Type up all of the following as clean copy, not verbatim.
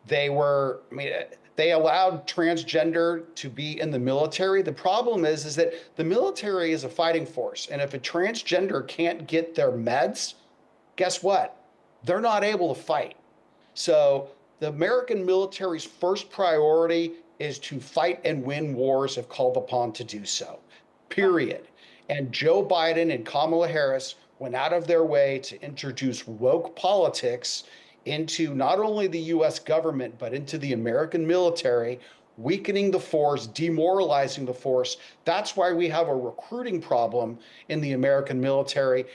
They allowed transgender to be in the military. The problem is that the military is a fighting force. And if a transgender can't get their meds, guess what? They're not able to fight. So the American military's first priority is to fight and win wars if called upon to do so, period. And Joe Biden and Kamala Harris went out of their way to introduce woke politics into not only the US government, but into the American military, weakening the force, demoralizing the force. That's why we have a recruiting problem in the American military.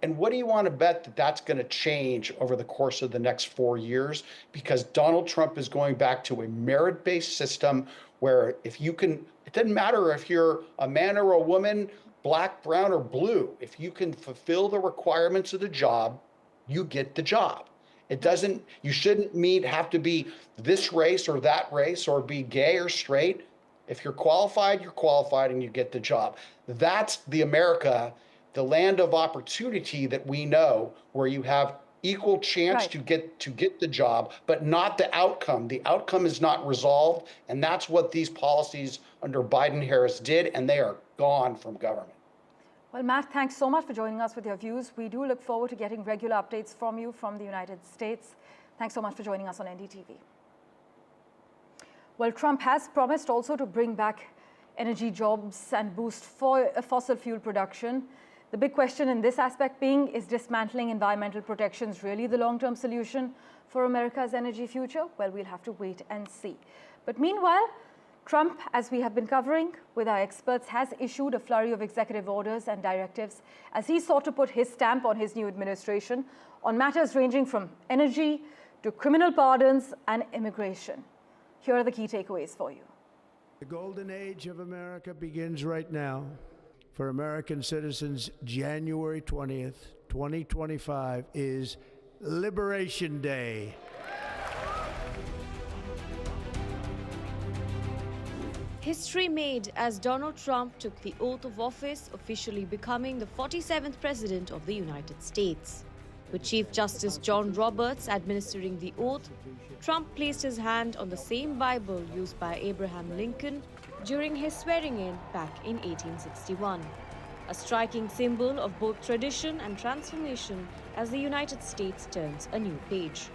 And what do you want to bet that that's going to change over the course of the next 4 years? Because Donald Trump is going back to a merit-based system where if you can, it doesn't matter if you're a man or a woman, black, brown, or blue, if you can fulfill the requirements of the job, you get the job. It doesn't, you shouldn't have to be this race or that race or be gay or straight. If you're qualified and you get the job. That's the America, the land of opportunity that we know, where you have equal chance to get the job, but not the outcome. The outcome is not resolved, and that's what these policies under Biden-Harris did, and they are gone from government. Well, Matt, thanks so much for joining us with your views. We do look forward to getting regular updates from you from the United States. Thanks so much for joining us on NDTV. Well, Trump has promised also to bring back energy jobs and boost fossil fuel production. The big question in this aspect being, is dismantling environmental protections really the long-term solution for America's energy future? Well, we'll have to wait and see. But meanwhile, Trump, as we have been covering with our experts, has issued a flurry of executive orders and directives as he sought to put his stamp on his new administration on matters ranging from energy to criminal pardons and immigration. Here are the key takeaways for you. The golden age of America begins right now. For American citizens, January 20th, 2025 is Liberation Day. History made as Donald Trump took the oath of office, officially becoming the 47th President of the United States. With Chief Justice John Roberts administering the oath, Trump placed his hand on the same Bible used by Abraham Lincoln during his swearing-in back in 1861, a striking symbol of both tradition and transformation as the United States turns a new page.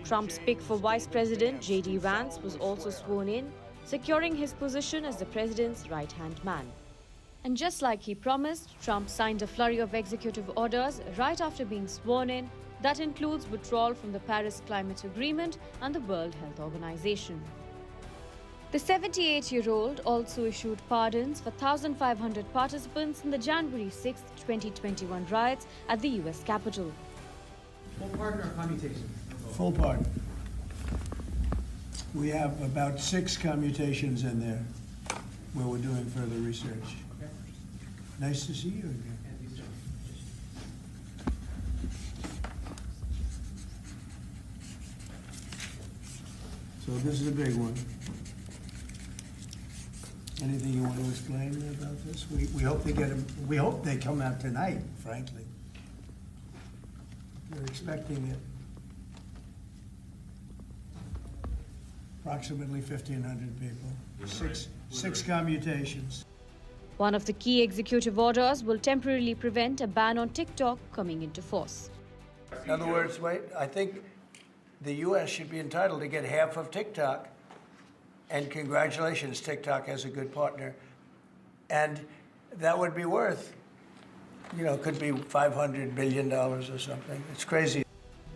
Trump's pick for Vice President J.D. Vance was also sworn in, securing his position as the president's right-hand man. And just like he promised, Trump signed a flurry of executive orders right after being sworn in that includes withdrawal from the Paris Climate Agreement and the World Health Organization. The 78-year-old also issued pardons for 1,500 participants in the January 6, 2021 riots at the U.S. Capitol. Full pardon or commutation? Full pardon. We have about 6 commutations in there where we're doing further research. Okay. Nice to see you again. So this is a big one. Anything you want to explain about this? We hope they get them. We hope they come out tonight, frankly. We're expecting it. Approximately 1,500 people. Six commutations. One of the key executive orders will temporarily prevent a ban on TikTok coming into force. In other words, I think the U.S. should be entitled to get half of TikTok. And congratulations, TikTok has a good partner. And that would be worth, could be $500 billion or something. It's crazy.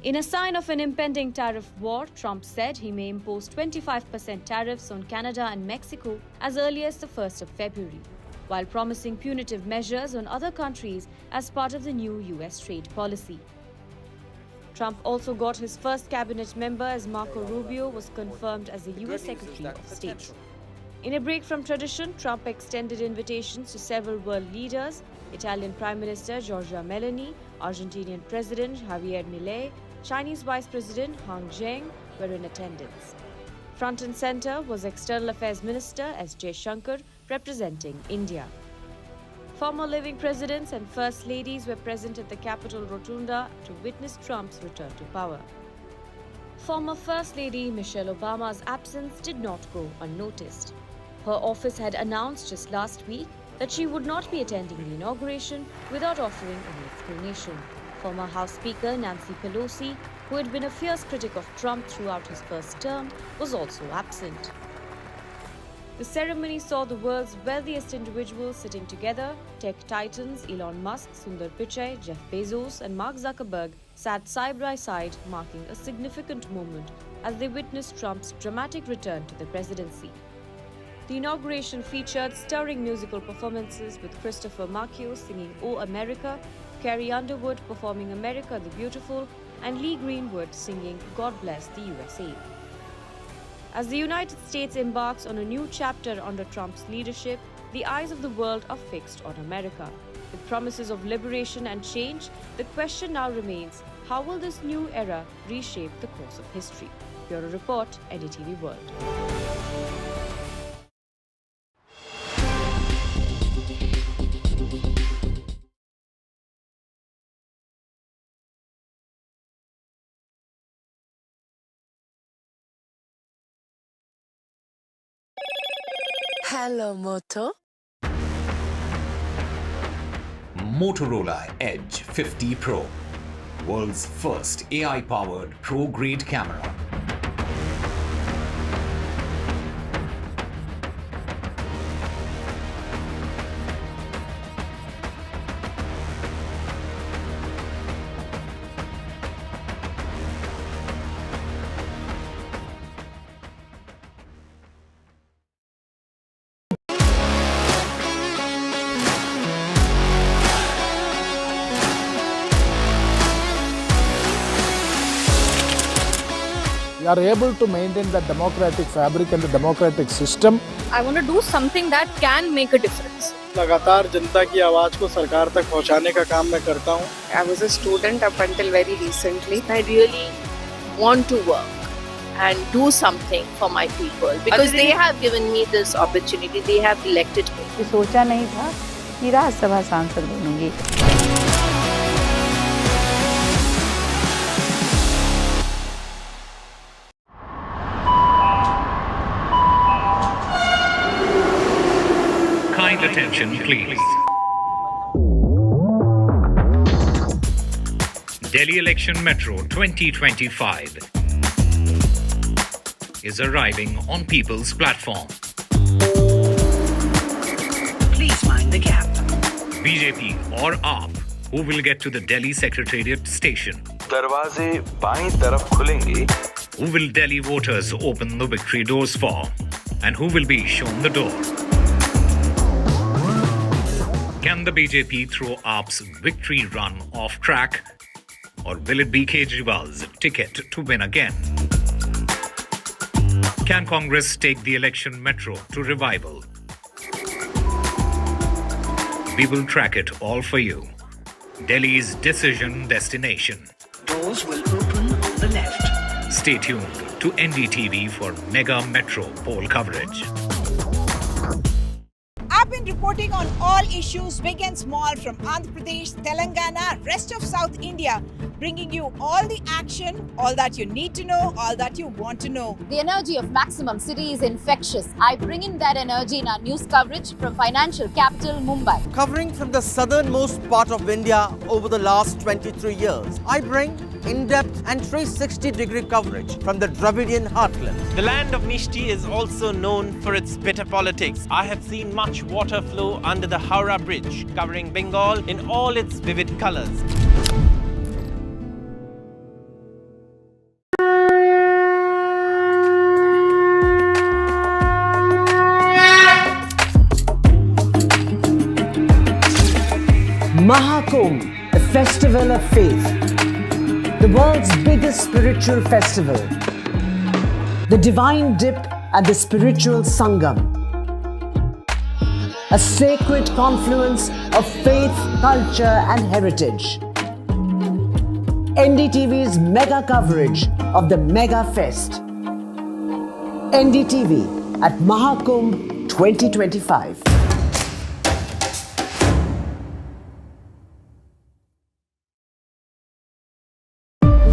In a sign of an impending tariff war, Trump said he may impose 25% tariffs on Canada and Mexico as early as the 1st of February, while promising punitive measures on other countries as part of the new U.S. trade policy. Trump also got his first cabinet member as Marco Rubio was confirmed as the U.S. Secretary of State. In a break from tradition, Trump extended invitations to several world leaders. Italian Prime Minister Giorgia Meloni, Argentinian President Javier Milei, Chinese Vice President Hang Zheng were in attendance. Front and center was External Affairs Minister S. Jaishankar, representing India. Former living presidents and first ladies were present at the Capitol Rotunda to witness Trump's return to power. former First Lady Michelle Obama's absence did not go unnoticed. Her office had announced just last week that she would not be attending the inauguration without offering an explanation. Former House Speaker Nancy Pelosi, who had been a fierce critic of Trump throughout his first term, was also absent. The ceremony saw the world's wealthiest individuals sitting together. Tech titans Elon Musk, Sundar Pichai, Jeff Bezos and Mark Zuckerberg sat side by side, marking a significant moment as they witnessed Trump's dramatic return to the presidency. The inauguration featured stirring musical performances with Christopher Marquio singing "O America", Carrie Underwood performing "America the Beautiful", and Lee Greenwood singing "God Bless the USA". As the United States embarks on a new chapter under Trump's leadership, the eyes of the world are fixed on America. With promises of liberation and change, the question now remains, how will this new era reshape the course of history? Bureau Report, NDTV World. Hello, Moto. Motorola Edge 50 Pro, world's first AI-powered pro-grade camera. We are able to maintain the democratic fabric and the democratic system. I want to do something that can make a difference. लगातार जनता की आवाज को सरकार तक पहुंचाने का काम मैं करता हूं. I was a student up until very recently. I really want to work and do something for my people because they have given me this opportunity. They have elected me. सोचा नहीं था कि राज्यसभा सांसद बनूंगी. Kind attention, please. Delhi Election Metro 2025 is arriving on People's Platform. Please mind the gap. BJP or AAP, who will get to the Delhi Secretariat station? दरवाजे बाईं तरफ खुलेंगे. Who will Delhi voters open the victory doors for? And who will be shown the door? Can the BJP throw AAP's victory run off track? Or will it be Kejriwal's ticket to win again? Can Congress take the election metro to revival? We will track it all for you. Delhi's decision destination. Doors will open on the left. Stay tuned to NDTV for mega metro poll coverage. I've been reporting on all issues, big and small, from Andhra Pradesh, Telangana, rest of South India, bringing you all the action, all that you need to know, all that you want to know. The energy of Maximum City is infectious. I bring in that energy in our news coverage from financial capital, Mumbai. Covering from the southernmost part of India over the last 23 years, I bring in-depth and 360-degree coverage from the Dravidian heartland. The land of Mishti is also known for its bitter politics. I have seen much water flow under the Howrah Bridge, covering Bengal in all its vivid colors. Mahakumbh, the festival of faith, the world's biggest spiritual festival, the divine dip at the spiritual Sangam, a sacred confluence of faith, culture and heritage. NDTV's mega coverage of the Mega Fest. NDTV at Mahakumbh 2025.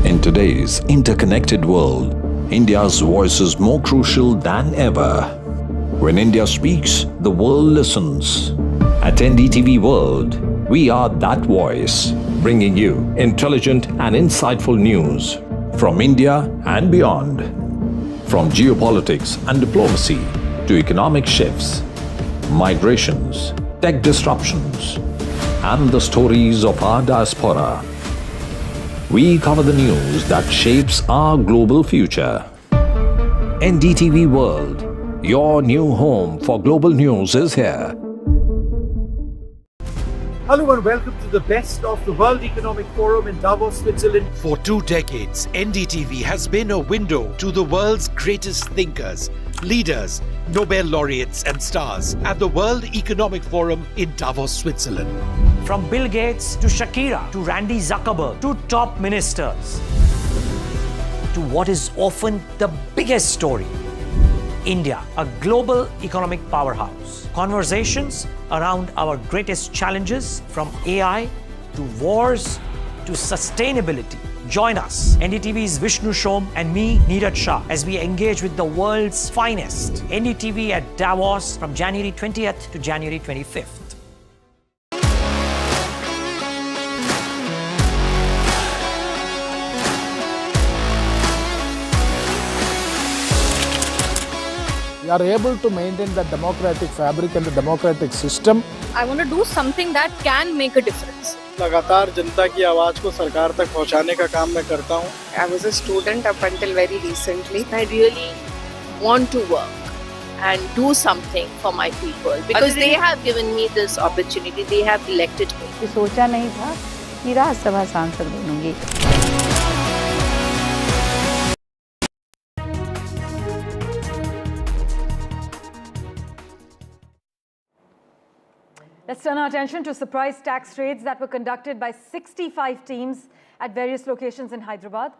In today's interconnected world, India's voice is more crucial than ever. When India speaks, the world listens. At NDTV World, we are that voice, bringing you intelligent and insightful news from India and beyond. From geopolitics and diplomacy to economic shifts, migrations, tech disruptions, and the stories of our diaspora. We cover the news that shapes our global future. NDTV World, your new home for global news is here. Hello and welcome to the best of the World Economic Forum in Davos, Switzerland. For 2 decades, NDTV has been a window to the world's greatest thinkers, leaders, Nobel laureates and stars at the World Economic Forum in Davos, Switzerland. From Bill Gates to Shakira to Randy Zuckerberg to top ministers to what is often the biggest story, India, a global economic powerhouse. Conversations around our greatest challenges from AI to wars to sustainability. Join us, NDTV's Vishnu Shom and me, Neeraj Shah, as we engage with the world's finest. NDTV at Davos from January 20th to January 25th. We are able to maintain the democratic fabric and the democratic system. I want to do something that can make a difference. लगातार जनता की आवाज को सरकार तक पहुंचाने का काम मैं करता हूं. I was a student up until very recently. I really want to work and do something for my people because they have given me this opportunity. They have elected me. सोचा नहीं था कि राज्यसभा सांसद बनूंगी. Let's turn our attention to surprise tax raids that were conducted by 65 teams at various locations in Hyderabad.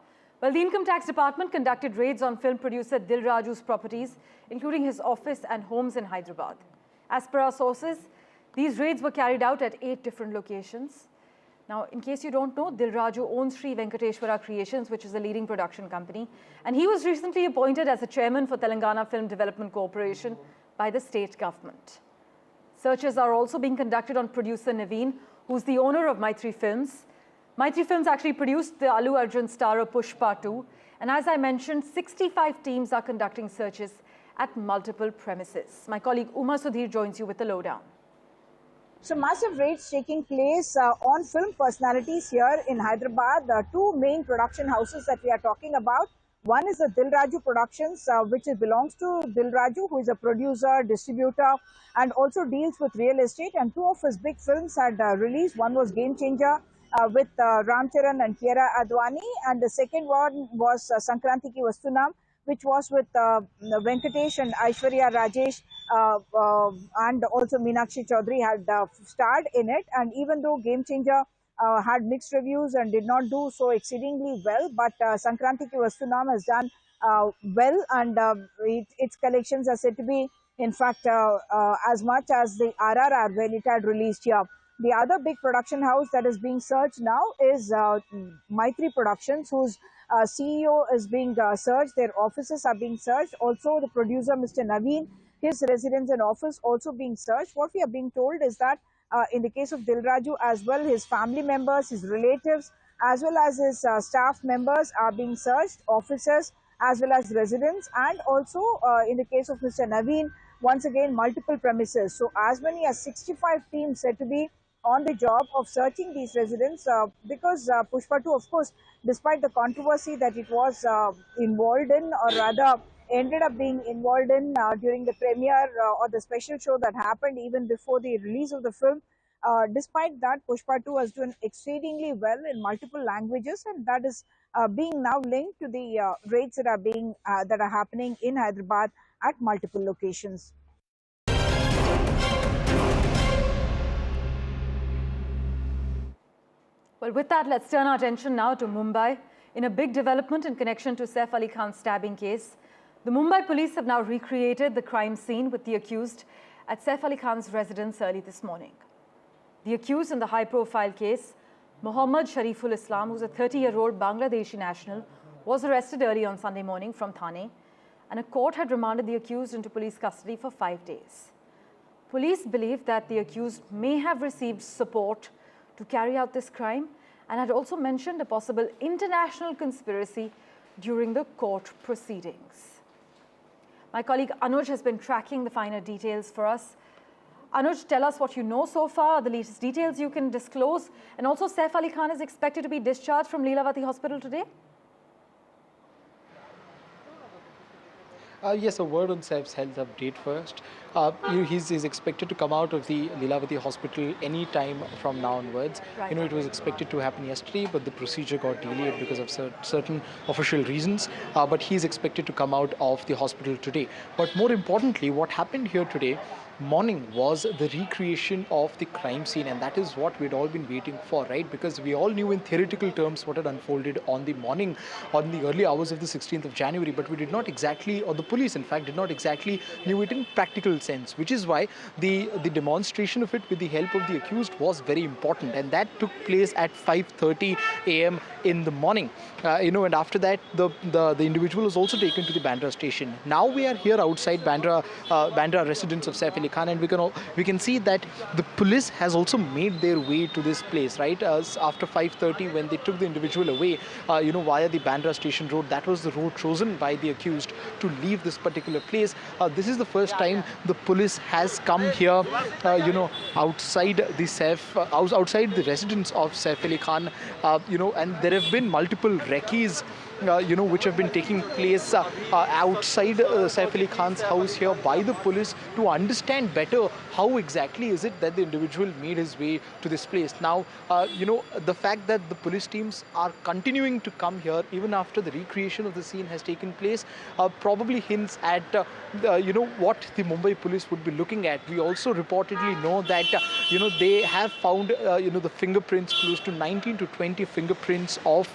Well, the Income Tax Department conducted raids on film producer Dil Raju's properties, including his office and homes in Hyderabad. As per our sources, these raids were carried out at 8 different locations. Now, in case you don't know, Dil Raju owns Sri Venkateshwara Creations, which is a leading production company, and he was recently appointed as the chairman for Telangana Film Development Corporation by the state government. Searches are also being conducted on producer Naveen, who's the owner of Maitri Films. Maitri Films actually produced the Allu Arjun starrer Pushpa 2. And as I mentioned, 65 teams are conducting searches at multiple premises. My colleague Uma Sudhir joins you with the lowdown. So massive raids taking place on film personalities here in Hyderabad. 2 main production houses that we are talking about. One is the Dil Raju Productions, which belongs to Dil Raju, who is a producer, distributor, and also deals with real estate. And 2 of his big films had released. One was Game Changer with Ram Charan and Kiera Advani, and the second one was Sankranti Ki Vastunam, which was with Venkatesh and Aishwarya Rajesh, and also Meenakshi Chaudhary had starred in it. And even though Game Changer had mixed reviews and did not do so exceedingly well, but Sankranti Ki Vastunam has done well, and its collections are said to be, in fact, as much as the RRR when it had released here. The other big production house that is being searched now is Maitri Productions, whose CEO is being searched. Their offices are being searched. Also, the producer, Mr. Naveen, his residence and office also being searched. What we are being told is that in the case of Dil Raju as well, his family members, his relatives, as well as his staff members are being searched, officers as well as residents, and also in the case of Mr. Naveen, once again multiple premises. So as many as 65 teams said to be on the job of searching these residents because Pushpa 2, of course, despite the controversy that it was involved in, or rather ended up being involved in during the premiere or the special show that happened even before the release of the film. Despite that, Pushpa 2 has done exceedingly well in multiple languages, and that is being now linked to the raids that are happening in Hyderabad at multiple locations. Well, with that, let's turn our attention now to Mumbai. In a big development in connection to Saif Ali Khan's stabbing case, the Mumbai police have now recreated the crime scene with the accused at Saif Ali Khan's residence early this morning. The accused in the high-profile case Mohammad Shariful Islam, who's a 30-year-old Bangladeshi national, was arrested early on Sunday morning from Thane, and a court had remanded the accused into police custody for 5 days. Police believe that the accused may have received support to carry out this crime and had also mentioned a possible international conspiracy during the court proceedings. My colleague Anuj has been tracking the finer details for us. Anuj, tell us what you know so far, the latest details you can disclose, and also Saif Ali Khan is expected to be discharged from Lilavati Hospital today? Yes, a word on Saif's health update first. He's expected to come out of the Lilavati hospital any time from now onwards. Right. It was expected to happen yesterday, but the procedure got delayed because of certain official reasons. But he's expected to come out of the hospital today. But more importantly, what happened here today morning was the recreation of the crime scene, and that is what we'd all been waiting for, right? Because we all knew in theoretical terms what had unfolded on the early hours of the 16th of January, but we did not exactly, or the police in fact did not exactly knew it in practical sense, which is why the demonstration of it with the help of the accused was very important, and that took place at 5:30 a.m. in the morning. And after that the individual was also taken to the Bandra station. Now we are here outside Bandra residence of Saif Ali Khan, and we can see that the police has also made their way to this place, right? After 5:30, when they took the individual away, via the Bandra station road, that was the road chosen by the accused to leave this particular place. This is the first time the police has come here, outside the residence of Saif Ali Khan, and there have been multiple recce's which have been taking place outside Saif Ali Khan's house here by the police to understand better how exactly is it that the individual made his way to this place. Now, the fact that the police teams are continuing to come here even after the recreation of the scene has taken place probably hints at what the Mumbai police would be looking at. We also reportedly know that they have found the fingerprints, close to 19 to 20 fingerprints of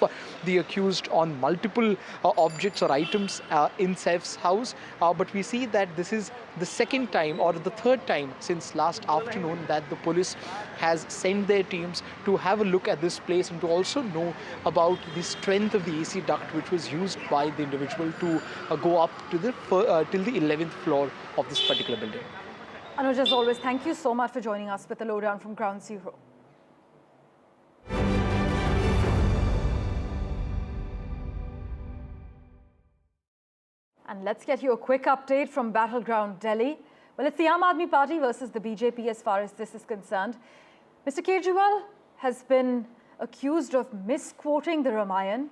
the accused on multiple objects or items in Saif's house, but we see that this is the second time or the third time since last afternoon that the police has sent their teams to have a look at this place and to also know about the strength of the AC duct which was used by the individual to go up to till the 11th floor of this particular building. Anuj, as always, thank you so much for joining us with the lowdown from Ground Zero. And let's get you a quick update from Battleground Delhi. Well, it's the Aam Aadmi Party versus the BJP as far as this is concerned. Mr. Kejriwal has been accused of misquoting the Ramayana.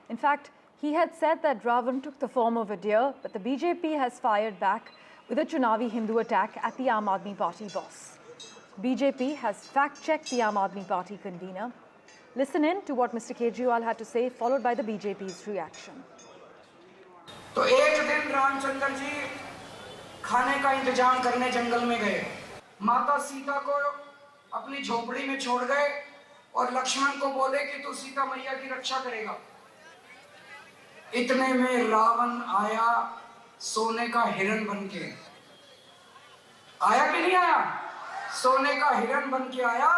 In fact, he had said that Ravan took the form of a deer, but the BJP has fired back with a Chunavi Hindu attack at the Aam Aadmi Party boss. BJP has fact-checked the Aam Aadmi Party convener. Listen in to what Mr. Kejriwal had to say, followed by the BJP's reaction. तो एक दिन रामचंद्र जी खाने का इंतजाम करने जंगल में गए। माता सीता को अपनी झोपड़ी में छोड़ गए और लक्ष्मण को बोले कि तू सीता मैया की रक्षा करेगा। इतने में रावण आया सोने का हिरण बनके। आया कि नहीं आया? सोने का हिरण बनके आया।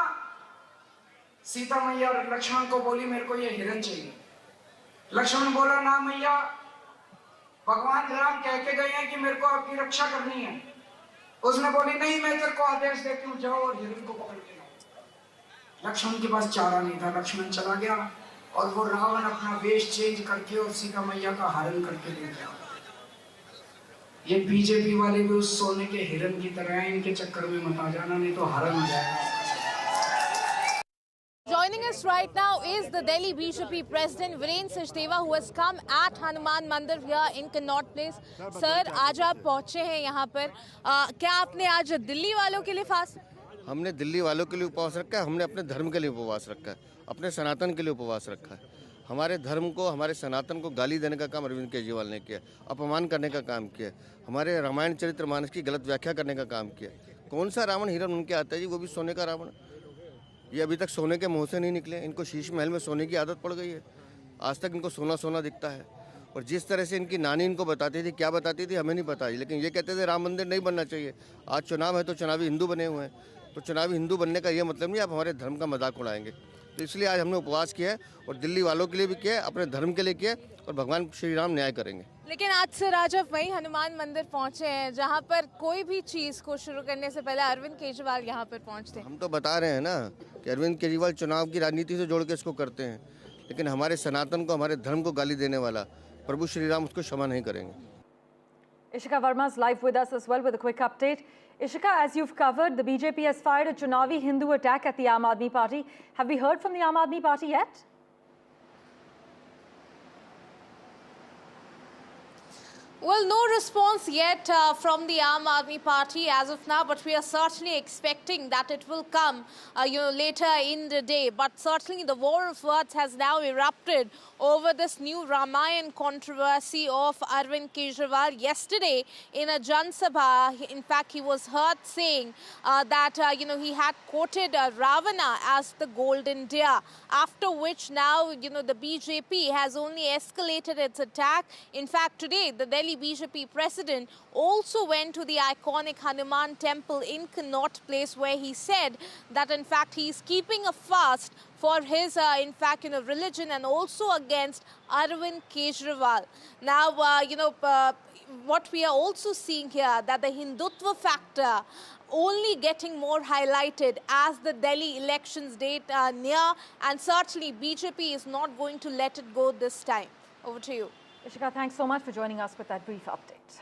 सीता मैया लक्ष्मण को बोली मेरे को ये हिरण चाहिए। लक्ष्मण बोला ना मैया, भगवान राम कह के गए हैं कि मेरे को आपकी रक्षा करनी है। उसने बोली नहीं, मैं तेरे को आदेश देती हूँ, जाओ और हिरण को पकड़ के लाओ। लक्ष्मण के पास चारा नहीं था, लक्ष्मण चला गया और वो रावण अपना वेश चेंज करके और सीता मैया का हरण करके ले गया। ये बीजेपी वाले भी उस सोने के हिरण की तरह हैं, इनके चक्कर में मत आ जाना, नहीं तो हरण हो जाएगा। Joining us right now is the Delhi BJP President Viren Sachdeva, who has come at Hanuman Mandir here in Connaught Place. Sir, आज आप पहुंचे हैं यहाँ पर, क्या आपने आज दिल्ली वालों के लिए फास्ट? हमने दिल्ली वालों के लिए उपवास रखा है, हमने अपने धर्म के लिए उपवास रखा है, अपने सनातन के लिए उपवास रखा है। हमारे धर्म को, हमारे सनातन को गाली देने का काम अरविंद केजरीवाल ने किया, अपमान करने का काम किया, हमारे रामायण चरित्र मानस की गलत व्याख्या करने का काम किया। कौन सा रावण हिरण उनके आता है जी, वो भी सोने का रावण। ये अभी तक सोने के मुंह से नहीं निकले, इनको शीश महल में सोने की आदत पड़ गई है। आज तक इनको सोना सोना दिखता है। और जिस तरह से इनकी नानी इनको बताती थी, क्या बताती थी हमें नहीं पता, लेकिन ये कहते थे राम मंदिर नहीं बनना चाहिए। आज चुनाव है तो चुनावी हिंदू बने हुए हैं, तो चुनावी हिंदू बनने का ये मतलब नहीं आप हमारे धर्म का मजाक उड़ाएंगे। तो इसलिए आज हमने उपवास किया है और दिल्ली वालों के लिए भी किया है, अपने धर्म के लिए किया है और भगवान श्री राम न्याय करेंगे। लेकिन आज सर आज आप वही हनुमान मंदिर पहुंचे हैं जहां पर कोई भी चीज को शुरू करने से पहले अरविंद केजरीवाल यहां पर पहुंचते हैं। हम तो बता रहे हैं ना कि अरविंद केजरीवाल चुनाव की राजनीति से जोड़ के इसको करते हैं, लेकिन हमारे सनातन को, हमारे धर्म को गाली देने वाला प्रभु श्री राम उसको क्षमा नहीं करेंगे। Ishika Verma is live with us as well with a quick update. Ishika, as you've covered, the BJP has fired a Chunavi Hindu attack at the Aam Aadmi Party. Have we heard from the Aam Aadmi Party yet? Well, no response yet from the Aam Aadmi Party as of now, but we are certainly expecting that it will come, later in the day. But certainly the war of words has now erupted over this new Ramayan controversy of Arvind Kejriwal. Yesterday, in a Jan Sabha, in fact, he was heard saying that, he had quoted Ravana as the golden deer, after which now, the BJP has only escalated its attack. In fact, today, the Delhi BJP president also went to the iconic Hanuman temple in Connaught Place, where he said that in fact he is keeping a fast for his religion and also against Arvind Kejriwal. Now what we are also seeing here, that the Hindutva factor only getting more highlighted as the Delhi elections date near, and certainly BJP is not going to let it go this time. Over to you. Ishika, thanks so much for joining us with that brief update.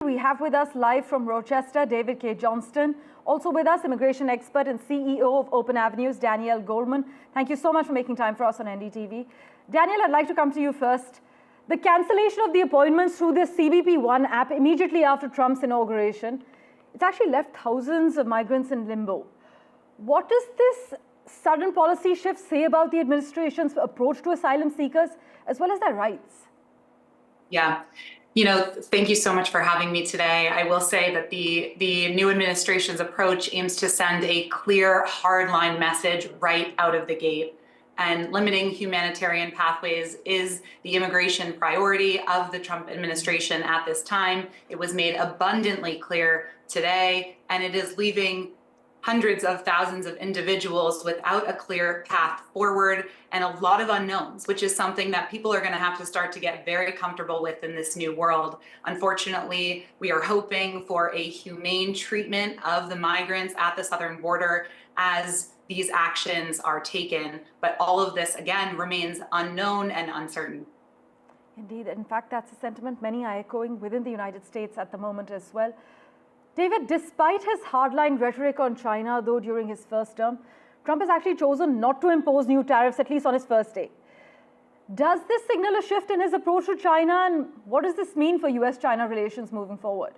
We have with us live from Rochester, David K. Johnston. Also with us, immigration expert and CEO of Open Avenues, Danielle Goldman. Thank you so much for making time for us on NDTV. Danielle, I'd like to come to you first. The cancellation of the appointments through this CBP One app immediately after Trump's inauguration, it's actually left thousands of migrants in limbo. What does this sudden policy shift say about the administration's approach to asylum seekers as well as their rights? Yeah, thank you so much for having me today. I will say that the new administration's approach aims to send a clear, hardline message right out of the gate. And limiting humanitarian pathways is the immigration priority of the Trump administration at this time. It was made abundantly clear today, and it is leaving hundreds of thousands of individuals without a clear path forward and a lot of unknowns, which is something that people are going to have to start to get very comfortable with in this new world. Unfortunately, we are hoping for a humane treatment of the migrants at the southern border as these actions are taken. But all of this, again, remains unknown and uncertain. Indeed. In fact, that's a sentiment many are echoing within the United States at the moment as well. David, despite his hardline rhetoric on China, though, during his first term, Trump has actually chosen not to impose new tariffs, at least on his first day. Does this signal a shift in his approach to China, and what does this mean for US-China relations moving forward?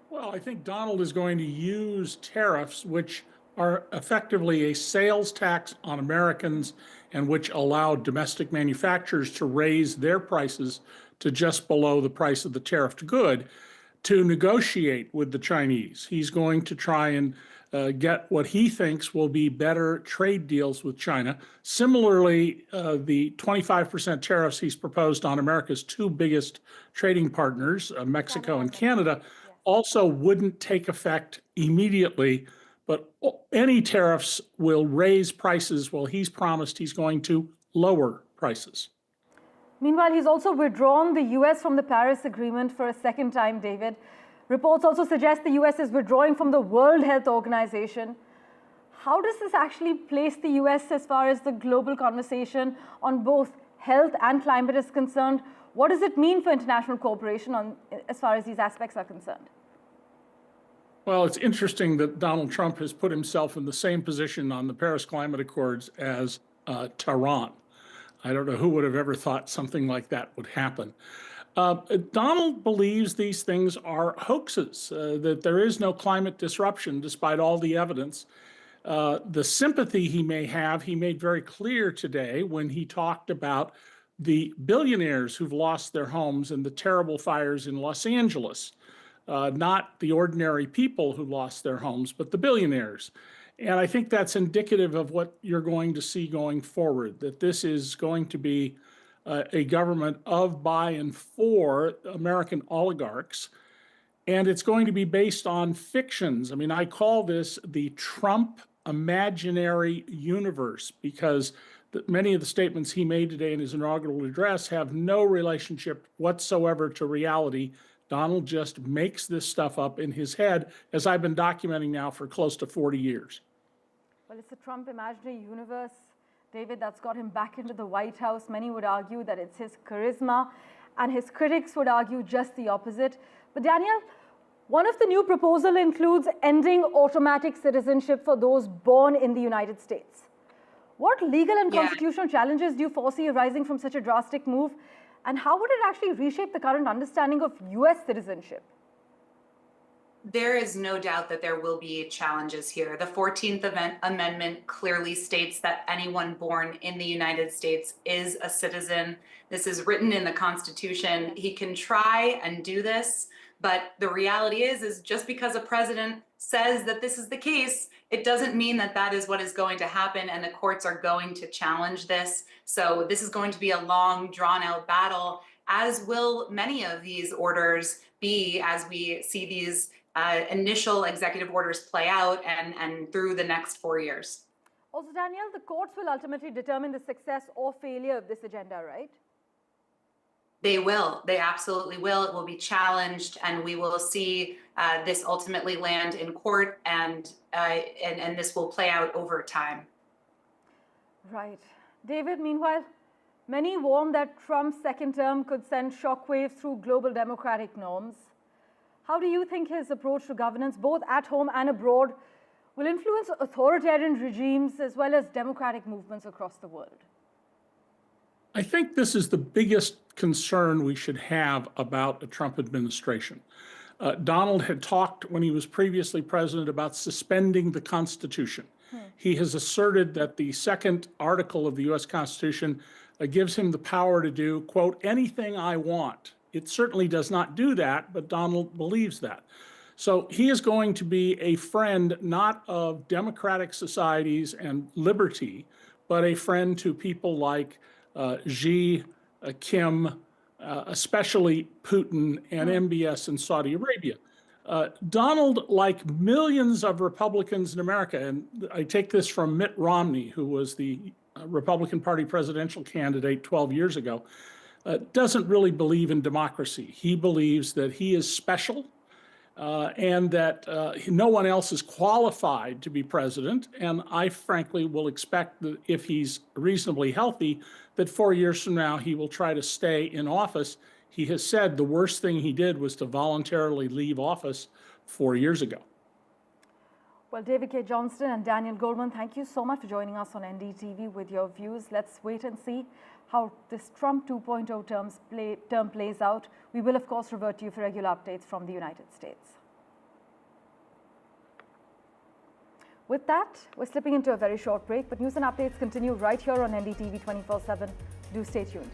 Well, I think Donald is going to use tariffs, which are effectively a sales tax on Americans and which allow domestic manufacturers to raise their prices to just below the price of the tariffed good, to negotiate with the Chinese. He's going to try and get what he thinks will be better trade deals with China. Similarly, the 25% tariffs he's proposed on America's two biggest trading partners, Mexico and Canada, also wouldn't take effect immediately, but any tariffs will raise prices while he's promised he's going to lower prices. Meanwhile, he's also withdrawn the US from the Paris Agreement for a second time, David. Reports also suggest the US is withdrawing from the World Health Organization. How does this actually place the US as far as the global conversation on both health and climate is concerned? What does it mean for international cooperation as far as these aspects are concerned? Well, it's interesting that Donald Trump has put himself in the same position on the Paris Climate Accords as Tehran. I don't know who would have ever thought something like that would happen. Donald believes these things are hoaxes, that there is no climate disruption despite all the evidence. The sympathy he may have, he made very clear today when he talked about the billionaires who've lost their homes in the terrible fires in Los Angeles, not the ordinary people who lost their homes, but the billionaires. And I think that's indicative of what you're going to see going forward, that this is going to be a government of, by, and for American oligarchs. And it's going to be based on fictions. I mean, I call this the Trump imaginary universe because many of the statements he made today in his inaugural address have no relationship whatsoever to reality. Donald just makes this stuff up in his head, as I've been documenting now for close to 40 years. Well, it's a Trump imaginary universe, David, that's got him back into the White House. Many would argue that it's his charisma, and his critics would argue just the opposite. But Daniel, one of the new proposals includes ending automatic citizenship for those born in the United States. What legal and constitutional challenges do you foresee arising from such a drastic move? And how would it actually reshape the current understanding of US citizenship? There is no doubt that there will be challenges here. The 14th Amendment clearly states that anyone born in the United States is a citizen. This is written in the Constitution. He can try and do this, but the reality is just because a president says that this is the case, it doesn't mean that that is what is going to happen, and the courts are going to challenge this. So this is going to be a long, drawn-out battle, as will many of these orders be as we see these initial executive orders play out and through the next 4 years. Also, Danielle, the courts will ultimately determine the success or failure of this agenda, right? They will. They absolutely will. It will be challenged, and we will see this ultimately land in court, and this will play out over time. Right. David, meanwhile, many warn that Trump's second term could send shockwaves through global democratic norms. How do you think his approach to governance, both at home and abroad, will influence authoritarian regimes as well as democratic movements across the world? I think this is the biggest concern we should have about the Trump administration. Donald had talked when he was previously president about suspending the Constitution. He has asserted that the second article of the U.S. Constitution gives him the power to do, quote, anything I want. It certainly does not do that, but Donald believes that. So he is going to be a friend not of democratic societies and liberty, but a friend to people like Xi, Kim, especially Putin and MBS in Saudi Arabia. Donald, like millions of Republicans in America, and I take this from Mitt Romney, who was the Republican Party presidential candidate 12 years ago, doesn't really believe in democracy. He believes that he is special and that no one else is qualified to be president. And I frankly will expect that if he's reasonably healthy, that 4 years from now he will try to stay in office. He has said the worst thing he did was to voluntarily leave office 4 years ago. Well, David K. Johnston and Daniel Goldman, thank you so much for joining us on NDTV with your views. Let's wait and see how this Trump 2.0 term plays out. We will, of course, revert to you for regular updates from the United States. With that, we're slipping into a very short break, but news and updates continue right here on NDTV 24/7. Do stay tuned.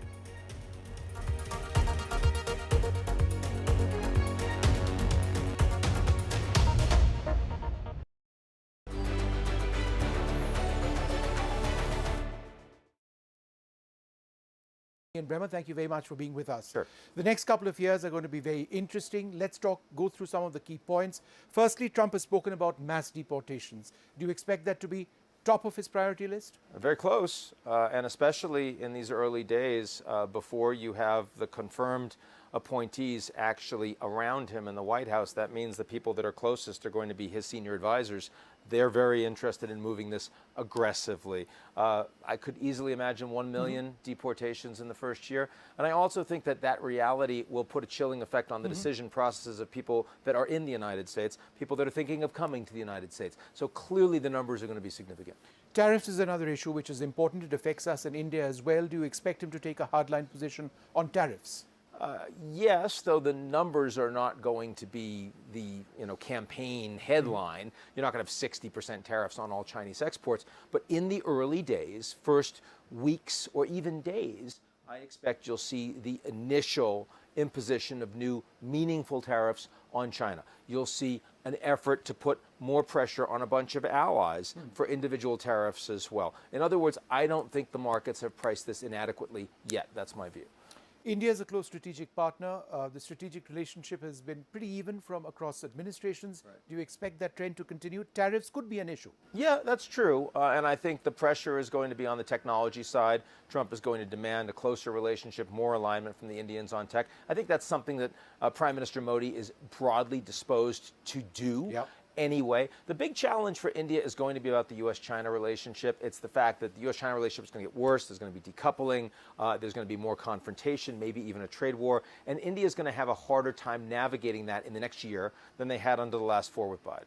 And Brahma, thank you very much for being with us. Sure. The next couple of years are going to be very interesting. Let's go through some of the key points. Firstly, Trump has spoken about mass deportations. Do you expect that to be top of his priority list? Very close, and especially in these early days before you have the confirmed appointees actually around him in the White House. That means the people that are closest are going to be his senior advisors. They're very interested in moving this aggressively. I could easily imagine 1 million deportations in the first year. And I also think that that reality will put a chilling effect on the decision processes of people that are in the United States, people that are thinking of coming to the United States. So clearly the numbers are going to be significant. Tariffs is another issue which is important. It affects us in India as well. Do you expect him to take a hardline position on tariffs? Yes, though the numbers are not going to be the campaign headline. You're not going to have 60% tariffs on all Chinese exports. But in the early days, first weeks or even days, I expect you'll see the initial imposition of new meaningful tariffs on China. You'll see an effort to put more pressure on a bunch of allies for individual tariffs as well. In other words, I don't think the markets have priced this inadequately yet. That's my view. India is a close strategic partner. The strategic relationship has been pretty even from across administrations. Right. Do you expect that trend to continue? Tariffs could be an issue. Yeah, that's true. And I think the pressure is going to be on the technology side. Trump is going to demand a closer relationship, more alignment from the Indians on tech. I think that's something that Prime Minister Modi is broadly disposed to do. Yep. Anyway, the big challenge for India is going to be about the U.S.-China relationship. It's the fact that the U.S.-China relationship is going to get worse. There's going to be decoupling. There's going to be more confrontation, maybe even a trade war. And India is going to have a harder time navigating that in the next year than they had under the last four with Biden.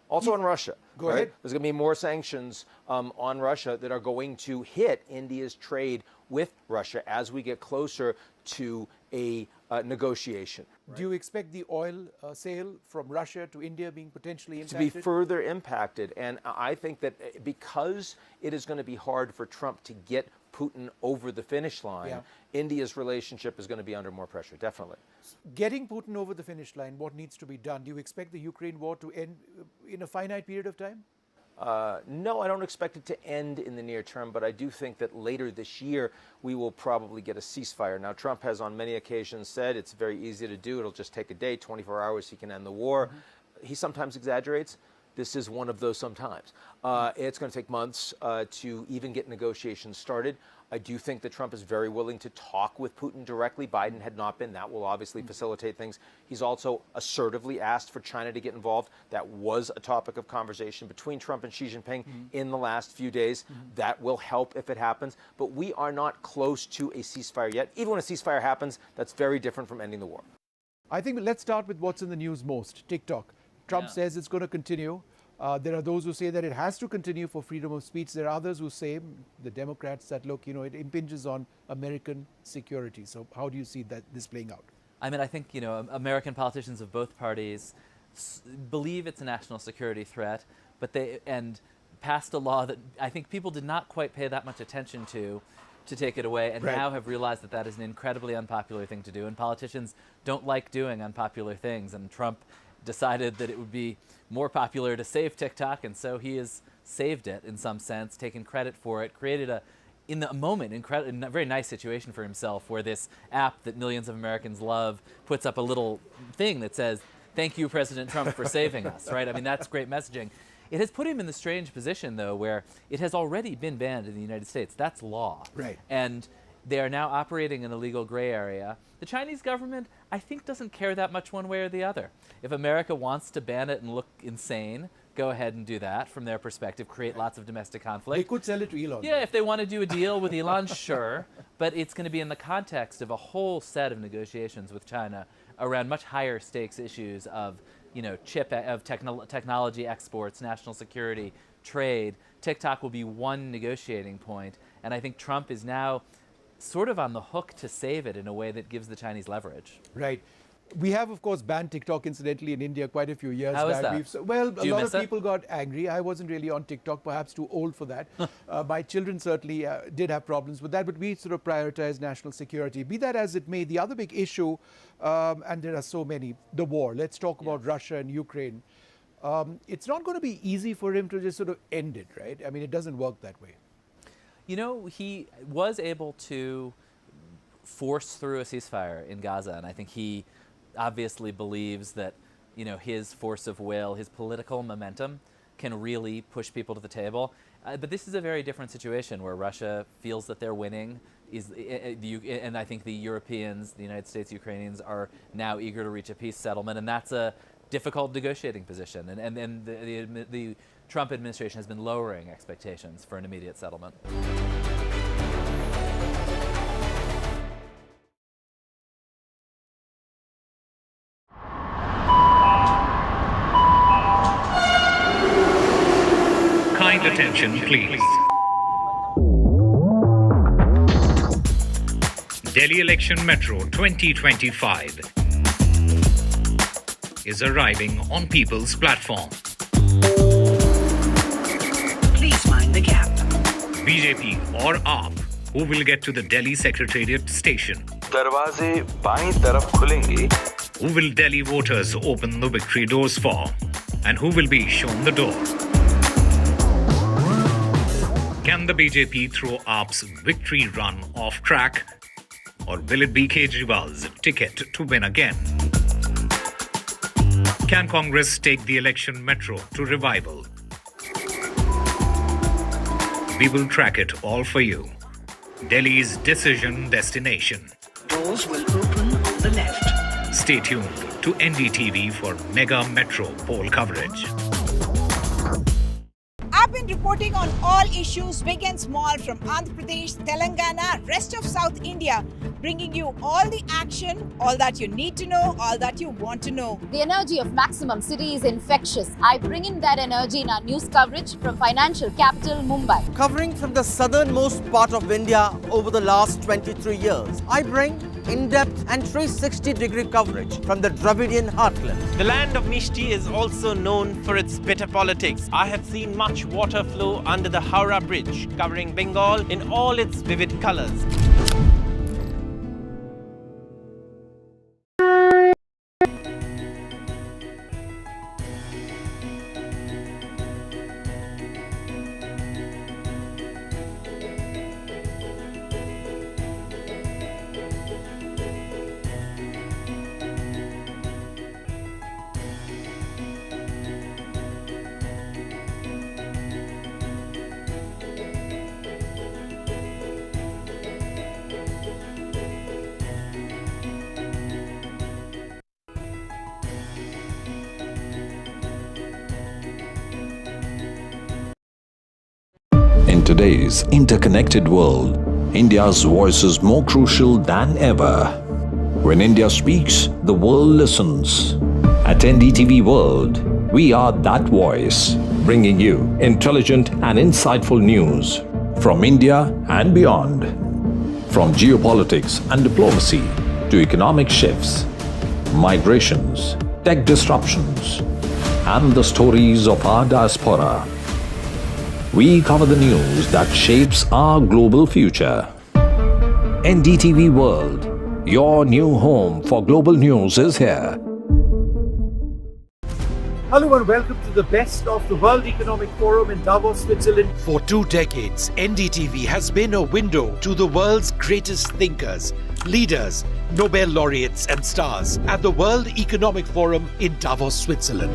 Also on Russia. Go ahead. There's going to be more sanctions on Russia that are going to hit India's trade with Russia as we get closer to a negotiation. Right. Do you expect the oil sale from Russia to India being potentially impacted? To be further impacted. And I think that because it is going to be hard for Trump to get Putin over the finish line, India's relationship is going to be under more pressure, definitely. Getting Putin over the finish line, what needs to be done? Do you expect the Ukraine war to end in a finite period of time? No, I don't expect it to end in the near term, but I do think that later this year we will probably get a ceasefire. Now, Trump has on many occasions said it's very easy to do. It'll just take a day, 24 hours, he can end the war. He sometimes exaggerates. This is one of those sometimes. It's going to take months to even get negotiations started. I do think that Trump is very willing to talk with Putin directly. Biden had not been. That will obviously facilitate things. He's also assertively asked for China to get involved. That was a topic of conversation between Trump and Xi Jinping in the last few days. That will help if it happens. But we are not close to a ceasefire yet. Even when a ceasefire happens, that's very different from ending the war. I think let's start with what's in the news most, TikTok. Trump says it's going to continue. There are those who say that it has to continue for freedom of speech. There are others who say, the Democrats, that look, it impinges on American security. So how do you see this playing out? I mean, I think, American politicians of both parties believe it's a national security threat, but and passed a law that I think people did not quite pay that much attention to take it away, and now have realized that that is an incredibly unpopular thing to do. And politicians don't like doing unpopular things, and Trump decided that it would be more popular to save TikTok, and so he has saved it in some sense, taken credit for it, created in the moment, a very nice situation for himself, where this app that millions of Americans love puts up a little thing that says, "Thank you, President Trump, for saving us," right? I mean, that's great messaging. It has put him in the strange position, though, where it has already been banned in the United States. That's law. Right. And they are now operating in a legal gray area. The Chinese government, I think, doesn't care that much one way or the other. If America wants to ban it and look insane, go ahead and do that from their perspective, create lots of domestic conflict. They could sell it to Elon. Yeah, if they want to do a deal with Elon, sure. But it's going to be in the context of a whole set of negotiations with China around much higher stakes issues of, technology exports, national security, trade. TikTok will be one negotiating point. And I think Trump is now sort of on the hook to save it in a way that gives the Chinese leverage. Right. We have, of course, banned TikTok, incidentally, in India quite a few years back. How is that? Well, a lot of people got angry. I wasn't really on TikTok, perhaps too old for that. My children certainly did have problems with that, but we sort of prioritized national security. Be that as it may, the other big issue, and there are so many, the war. Let's talk about Russia and Ukraine. It's not going to be easy for him to just sort of end it, right? I mean, it doesn't work that way. He was able to force through a ceasefire in Gaza, and I think he obviously believes that, his force of will, his political momentum can really push people to the table. But this is a very different situation where Russia feels that they're winning, and I think the Europeans, the United States, Ukrainians are now eager to reach a peace settlement, and that's a difficult negotiating position. And the Trump administration has been lowering expectations for an immediate settlement. Kind attention, please. Delhi Election Metro 2025 is arriving on People's Platform. Please mind the gap. BJP or AAP, who will get to the Delhi Secretariat station? दरवाजे बाईं तरफ खुलेंगे. Who will Delhi voters open the victory doors for? And who will be shown the door? Can the BJP throw AAP's victory run off track? Or will it be Kejriwal's ticket to win again? Can Congress take the election metro to revival? We will track it all for you. Delhi's decision destination. Doors will open on the left. Stay tuned to NDTV for mega metro poll coverage. I've been reporting on all issues, big and small, from Andhra Pradesh, Telangana, rest of South India, bringing you all the action, all that you need to know, all that you want to know. The energy of Maximum City is infectious. I bring in that energy in our news coverage from financial capital Mumbai. Covering from the southernmost part of India over the last 23 years, I bring in-depth and 360-degree coverage from the Dravidian heartland. The land of Mishti is also known for its bitter politics. I have seen much water flow under the Howrah Bridge, covering Bengal in all its vivid colors. In today's interconnected world, India's voice is more crucial than ever. When India speaks, the world listens. At NDTV World, we are that voice, bringing you intelligent and insightful news from India and beyond. From geopolitics and diplomacy to economic shifts, migrations, tech disruptions, and the stories of our diaspora. We cover the news that shapes our global future. NDTV World, your new home for global news, is here. Hello and welcome to the best of the World Economic Forum in Davos, Switzerland. For 2 decades, NDTV has been a window to the world's greatest thinkers, leaders, Nobel laureates and stars at the World Economic Forum in Davos, Switzerland.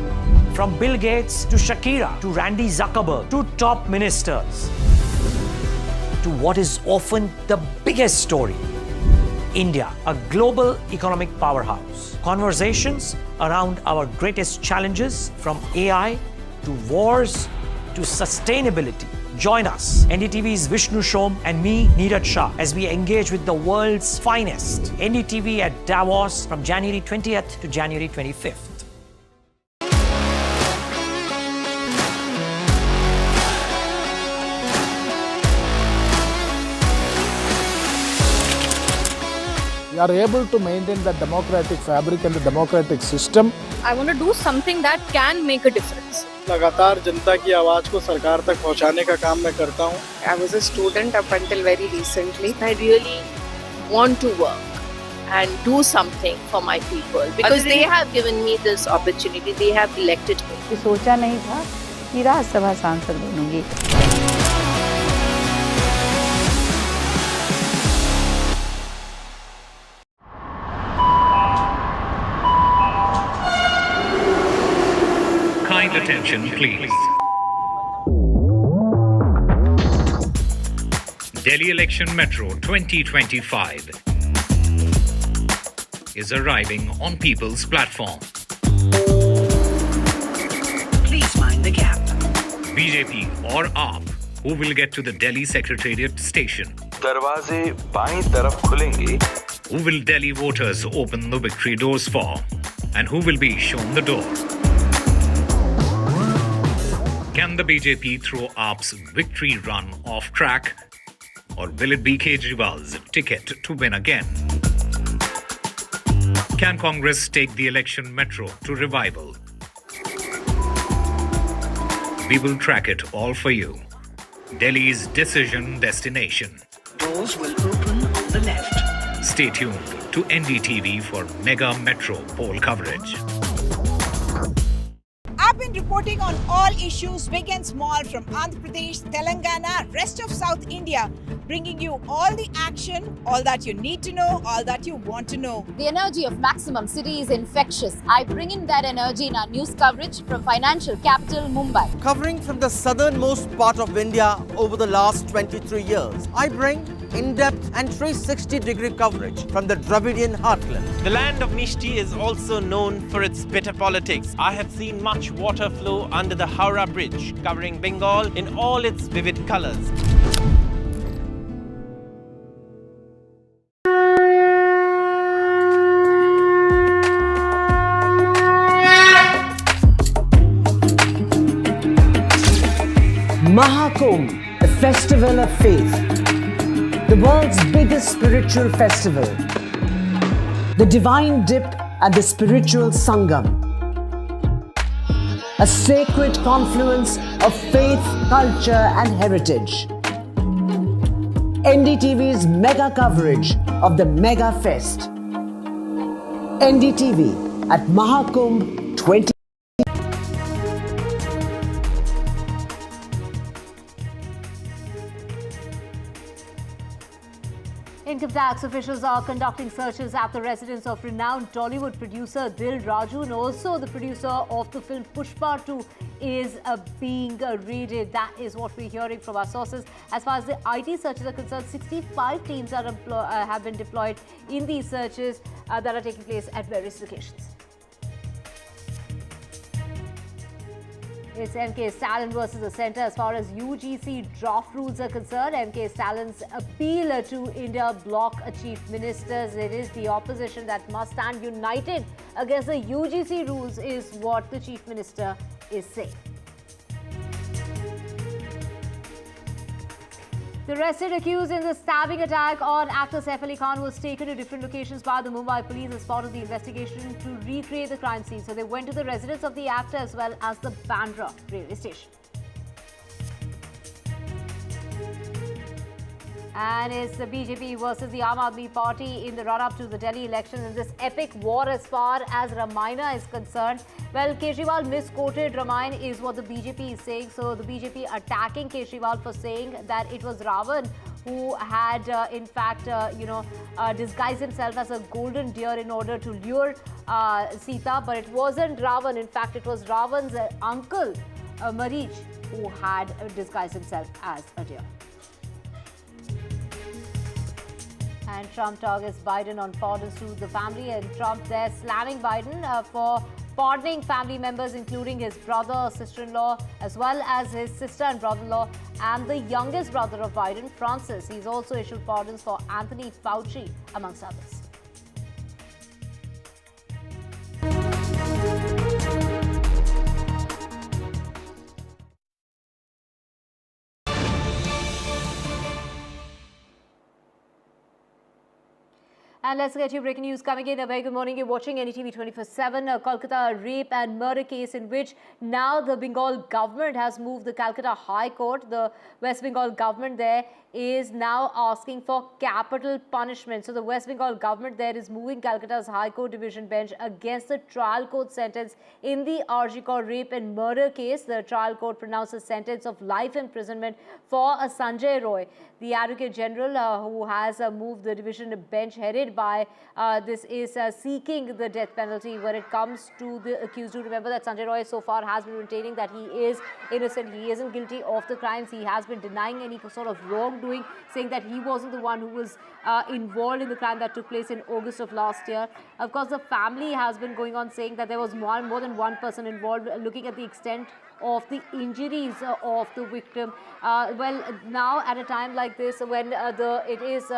From Bill Gates to Shakira to Randy Zuckerberg to top ministers to what is often the biggest story, India, a global economic powerhouse. Conversations around our greatest challenges, from AI to wars to sustainability. Join us, NDTV's Vishnu Shom and me, Neeraj Shah, as we engage with the world's finest. NDTV at Davos from January 20th to January 25th. We are able to maintain the democratic fabric and the democratic system. I want to do something that can make a difference. लगातार जनता की आवाज को सरकार तक पहुंचाने का काम मैं करता हूं. I was a student up until very recently. I really want to work and do something for my people because they have given me this opportunity. They have elected me. सोचा नहीं था कि राज्यसभा सांसद बनूंगी. Kind attention, please. Delhi Election Metro 2025 is arriving on people's platform. Please mind the gap. BJP or AAP, who will get to the Delhi Secretariat station? दरवाजे बाईं तरफ खुलेंगे. Who will Delhi voters open the victory doors for? And who will be shown the door? Can the BJP throw AAP's victory run off track? Or will it be Kejriwal's ticket to win again? Can Congress take the election metro to revival? We will track it all for you. Delhi's decision destination. Doors will open on the left. Stay tuned to NDTV for mega metro poll coverage. I've been Keep reporting on all issues, big and small, from Andhra Pradesh, Telangana, rest of South India, bringing you all the action, all that you need to know, all that you want to know. The energy of Maximum City is infectious. I bring in that energy in our news coverage from financial capital Mumbai. Covering from the southernmost part of India over the last 23 years, I bring in-depth and 360-degree coverage from the Dravidian heartland. The land of Mishti is also known for its bitter politics. I have seen much water flow under the Howrah Bridge, covering Bengal in all its vivid colors. Mahakumbh, the festival of faith, the world's biggest spiritual festival, the divine dip at the spiritual Sangam, a sacred confluence of faith, culture and heritage. NDTV's mega coverage of the Mega Fest. NDTV at Mahakumbh 20. Income tax officials are conducting searches at the residence of renowned Tollywood producer Dil Raju, and also the producer of the film Pushpa 2 is being raided. That is what we're hearing from our sources. As far as the IT searches are concerned, 65 teams are have been deployed in these searches that are taking place at various locations. It's MK Stalin versus the centre as far as UGC draft rules are concerned. MK Stalin's appeal to India bloc chief ministers. It is the opposition that must stand united against the UGC rules is what the chief minister is saying. The arrested accused in the stabbing attack on actor Saif Ali Khan was taken to different locations by the Mumbai police as part of the investigation to recreate the crime scene. So they went to the residence of the actor as well as the Bandra railway station. And it's the BJP versus the Aam Aadmi Party in the run-up to the Delhi election in this epic war as far as Ramayana is concerned. Well, Kejriwal misquoted Ramayana is what the BJP is saying. So the BJP attacking Kejriwal for saying that it was Ravan who had in fact, disguised himself as a golden deer in order to lure Sita. But it wasn't Ravan. In fact, it was Ravan's uncle, Marich, who had disguised himself as a deer. And Trump targets Biden on pardons to the family, and Trump there slamming Biden for pardoning family members, including his brother, sister-in-law, as well as his sister and brother-in-law, and the youngest brother of Biden, Francis. He's also issued pardons for Anthony Fauci, amongst others. And let's get you breaking news coming in. A very good morning. You're watching NDTV 24/7. A Kolkata rape and murder case in which now the Bengal government has moved the Calcutta High Court. The West Bengal government there is now asking for capital punishment. So the West Bengal government there is moving Calcutta's High Court Division bench against the trial court sentence in the RG Kaur rape and murder case. The trial court pronounced a sentence of life imprisonment for Sanjay Roy. The Advocate General who has moved the division bench headed by this is seeking the death penalty when it comes to the accused. Do remember that Sanjay Roy so far has been maintaining that he is innocent, he isn't guilty of the crimes. He has been denying any sort of wrongdoing, saying that he wasn't the one who was involved in the crime that took place in August of last year. Of course, the family has been going on saying that there was more than one person involved, looking at the extent of the injuries of the victim. Well, now at a time like this, when it is,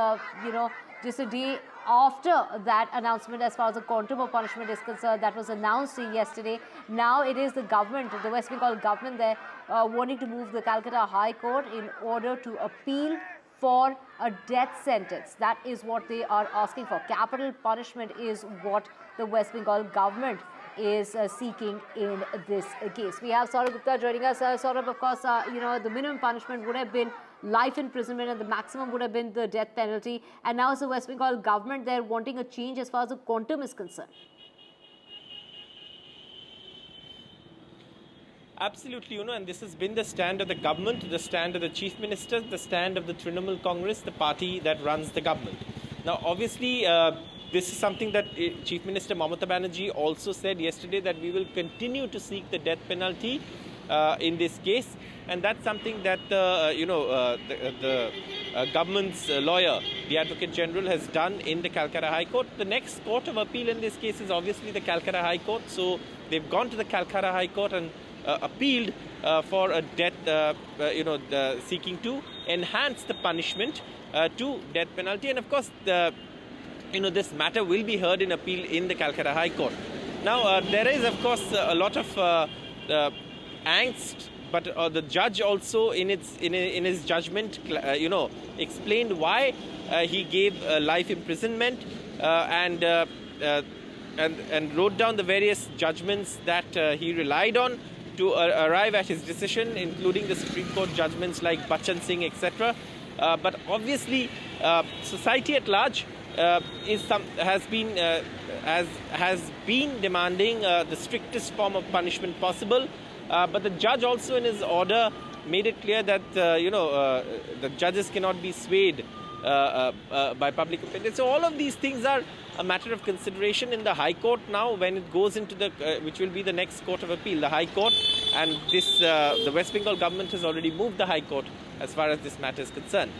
just a day after that announcement as far as the quantum of punishment is concerned that was announced yesterday, now it is the government, the West Bengal government there, wanting to move the Calcutta High Court in order to appeal for a death sentence. That is what they are asking for. Capital punishment is what the West Bengal government is seeking in this case. We have Saurabh Gupta joining us. Saurabh, of course, the minimum punishment would have been life imprisonment and the maximum would have been the death penalty. And now it's the West Bengal government there wanting a change as far as the quantum is concerned. Absolutely, and this has been the stand of the government, the stand of the Chief Minister, the stand of the Trinamool Congress, the party that runs the government. Now, obviously, this is something that Chief Minister Mamata Banerjee also said yesterday, that we will continue to seek the death penalty in this case, and that's something that the government's lawyer, the Advocate General, has done in the Calcutta High Court. The next court of appeal in this case is obviously the Calcutta High Court, so they've gone to the Calcutta High Court and appealed for a death, seeking to enhance the punishment to death penalty, and of course, this matter will be heard in appeal in the Calcutta High Court. Now, there is, of course, a lot of angst, but the judge also, in his judgment, explained why he gave life imprisonment and wrote down the various judgments that he relied on to arrive at his decision, including the Supreme Court judgments like Bachchan Singh, etc. But obviously, society at large has been demanding the strictest form of punishment possible. But the judge also, in his order, made it clear that the judges cannot be swayed by public opinion. So all of these things are a matter of consideration in the High Court now, when it goes into the which will be the next court of appeal, the High Court, and this the West Bengal government has already moved the High Court as far as this matter is concerned.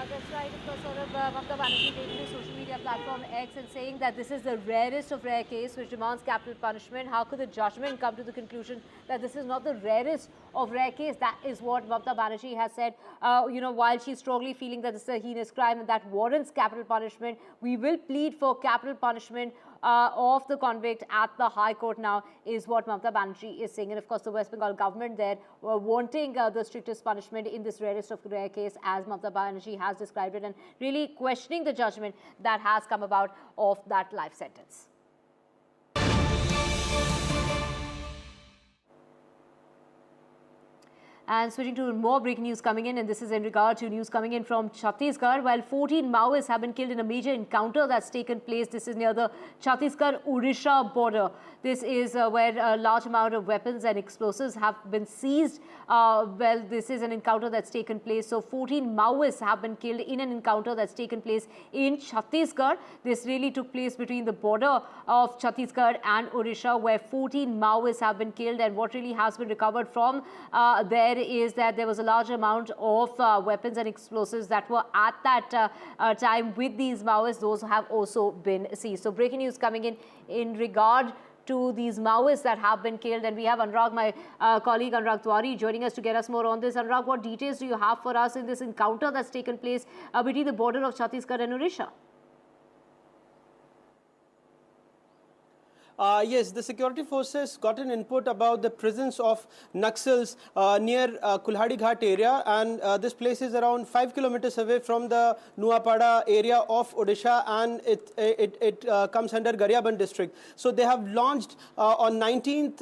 That's right. Of course, Mamata Banerjee taking to social media platform X and saying that this is the rarest of rare case which demands capital punishment. How could the judgment come to the conclusion that this is not the rarest of rare case? That is what Mamata Banerjee has said. While she's strongly feeling that this is a heinous crime and that warrants capital punishment, we will plead for capital punishment of the convict at the High Court now, is what Mamata Banerjee is saying. And of course, the West Bengal government there were wanting the strictest punishment in this rarest of rare case, as Mamata Banerjee has described it, and really questioning the judgment that has come about of that life sentence. And switching to more breaking news coming in, and this is in regard to news coming in from Chhattisgarh. While 14 Maoists have been killed in a major encounter that's taken place, this is near the Chhattisgarh-Odisha border. This is where a large amount of weapons and explosives have been seized. This is an encounter that's taken place. So 14 Maoists have been killed in an encounter that's taken place in Chhattisgarh. This really took place between the border of Chhattisgarh and Odisha, where 14 Maoists have been killed. And what really has been recovered from there is that there was a large amount of weapons and explosives that were at that time with these Maoists. Those have also been seized. So breaking news coming in regard to these Maoists that have been killed, and we have Anurag, my colleague Anurag Tiwari, joining us to get us more on this. Anurag, what details do you have for us in this encounter that's taken place between the border of Chhattisgarh and Odisha? Yes, the security forces got an input about the presence of Naxals near Kulhadi Ghat area, and this place is around 5 kilometers away from the Nuapada area of Odisha, and it comes under Garyaban district. So they have launched on 19th,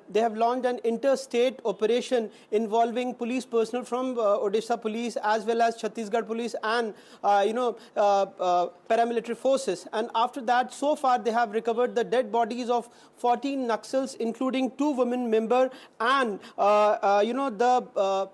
they have launched an interstate operation involving police personnel from Odisha police as well as Chhattisgarh police and paramilitary forces. And after that, so far they have recovered the dead bodies of 14 Naxals, including 2 women members, and the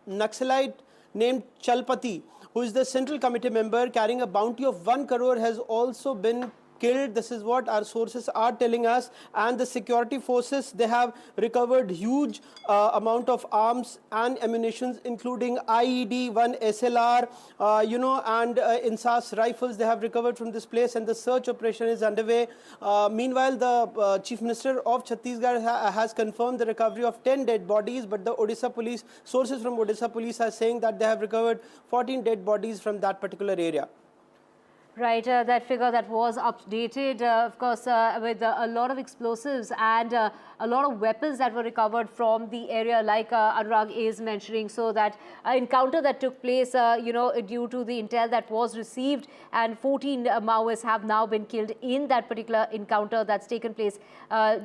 Naxalite named Chalpati, who is the central committee member carrying a bounty of 1 crore, has also been killed. This is what our sources are telling us. And the security forces, they have recovered huge amount of arms and ammunition, including IED, 1 SLR, and INSAS rifles they have recovered from this place, and the search operation is underway. Meanwhile, the Chief Minister of Chhattisgarh has confirmed the recovery of 10 dead bodies, but the Odisha police, sources from Odisha police are saying that they have recovered 14 dead bodies from that particular area. Right, that figure that was updated, of course, with a lot of explosives and a lot of weapons that were recovered from the area, like Anurag is mentioning. So that encounter that took place, due to the intel that was received, and 14 Maoists have now been killed in that particular encounter that's taken place.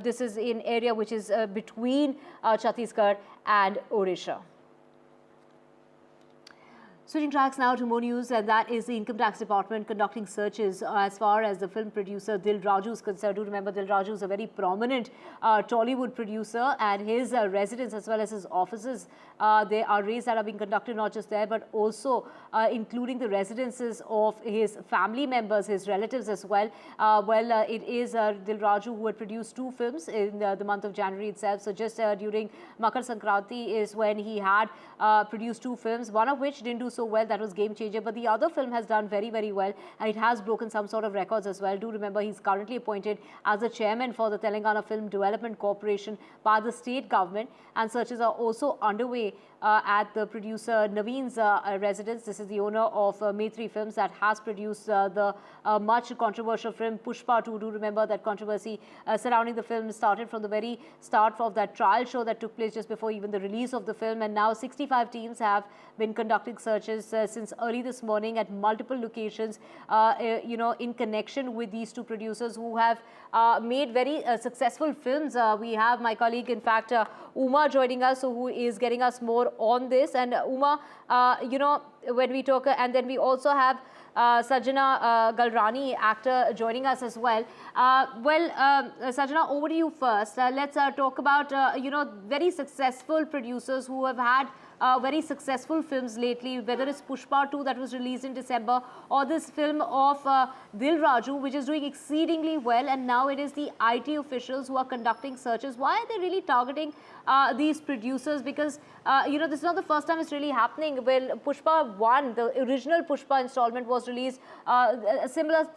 This is in area which is between Chhattisgarh and Odisha. Switching tracks now to more news, and that is the Income Tax Department conducting searches as far as the film producer Dil Raju is concerned. Do remember, Dil Raju is a very prominent Tollywood producer, and his residence as well as his offices, there are raids that are being conducted not just there but also including the residences of his family members, his relatives as well. It is Dil Raju who had produced 2 films in the month of January itself. So just during Makar Sankranti is when he had produced 2 films, one of which didn't do so well, that was Game Changer, but the other film has done very, very well, and it has broken some sort of records as well. Do remember, he's currently appointed as the chairman for the Telangana Film Development Corporation by the state government, and searches are also underway at the producer Naveen's residence. This is the owner of Maitri Films that has produced the much controversial film Pushpa 2. Do remember that controversy surrounding the film started from the very start of that trial show that took place just before even the release of the film, and now 65 teams have been conducting searches since early this morning at multiple locations, in connection with these 2 producers who have made very successful films. We have my colleague, in fact, Uma joining us, who is getting us more on this. And Uma, when we talk, and then we also have Sajjana Galrani, actor, joining us as well. Sajjana, over to you first. Let's talk about, very successful producers who have had very successful films lately, whether it's Pushpa 2 that was released in December, or this film of Dil Raju, which is doing exceedingly well, and now it is the IT officials who are conducting searches. Why are they really targeting these producers? Because, this is not the first time it's really happening. Well, Pushpa 1, the original Pushpa installment was released. A similar,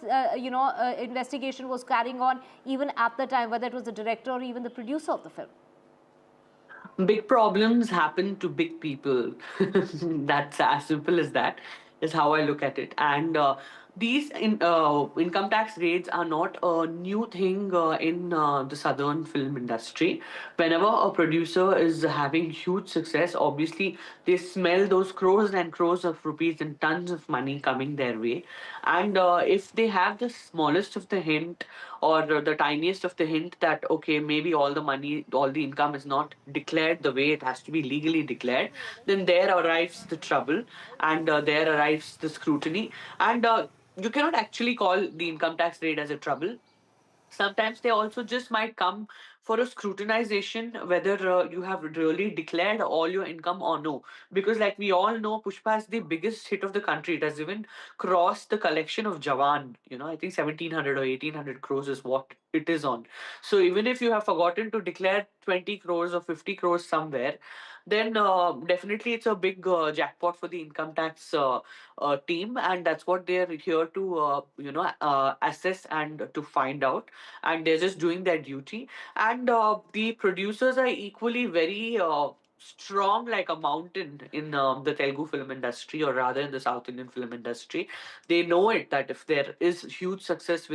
investigation was carrying on even at the time, whether it was the director or even the producer of the film. Big problems happen to big people. That's as simple as that, is how I look at it. And these income tax raids are not a new thing in the southern film industry. Whenever a producer is having huge success, obviously they smell those crores and crores of rupees and tons of money coming their way. And if they have the smallest of the hint or the tiniest of the hint that, okay, maybe all the money, all the income is not declared the way it has to be legally declared, then there arrives the trouble, and there arrives the scrutiny. And you cannot actually call the income tax raid as a trouble. Sometimes they also just might come for a scrutinization whether you have really declared all your income or no. Because like we all know, Pushpa is the biggest hit of the country. It has even crossed the collection of Jawan. I think 1700 or 1800 crores is what it is on. So even if you have forgotten to declare 20 crores or 50 crores somewhere, then definitely it's a big jackpot for the income tax team, and that's what they're here to assess and to find out, and they're just doing their duty. And the producers are equally very strong like a mountain in the Telugu film industry, or rather in the South Indian film industry. They know it, that if there is huge success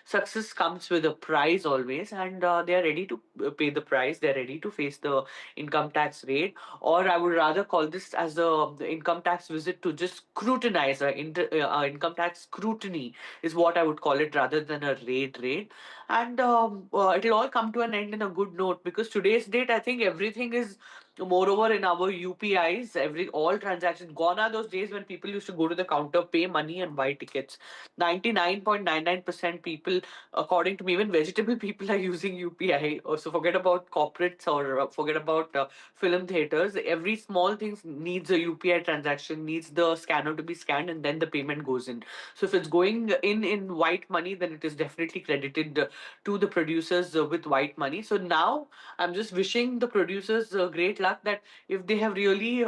success comes with a price always, and they are ready to pay the price. They're ready to face the income tax raid, or I would rather call this as the income tax visit to just scrutinize. Income tax scrutiny is what I would call it, rather than a raid. And it'll all come to an end in a good note, because today's date, I think everything is moreover in our UPIs. All transactions, gone are those days when people used to go to the counter, pay money and buy tickets. 99.99% people, according to me, even vegetable people are using UPI. So forget about corporates, or forget about film theaters. Every small thing needs a UPI transaction, needs the scanner to be scanned, and then the payment goes in. So if it's going in white money, then it is definitely credited to the producers with white money. So now I'm just wishing the producers great luck, that if they have really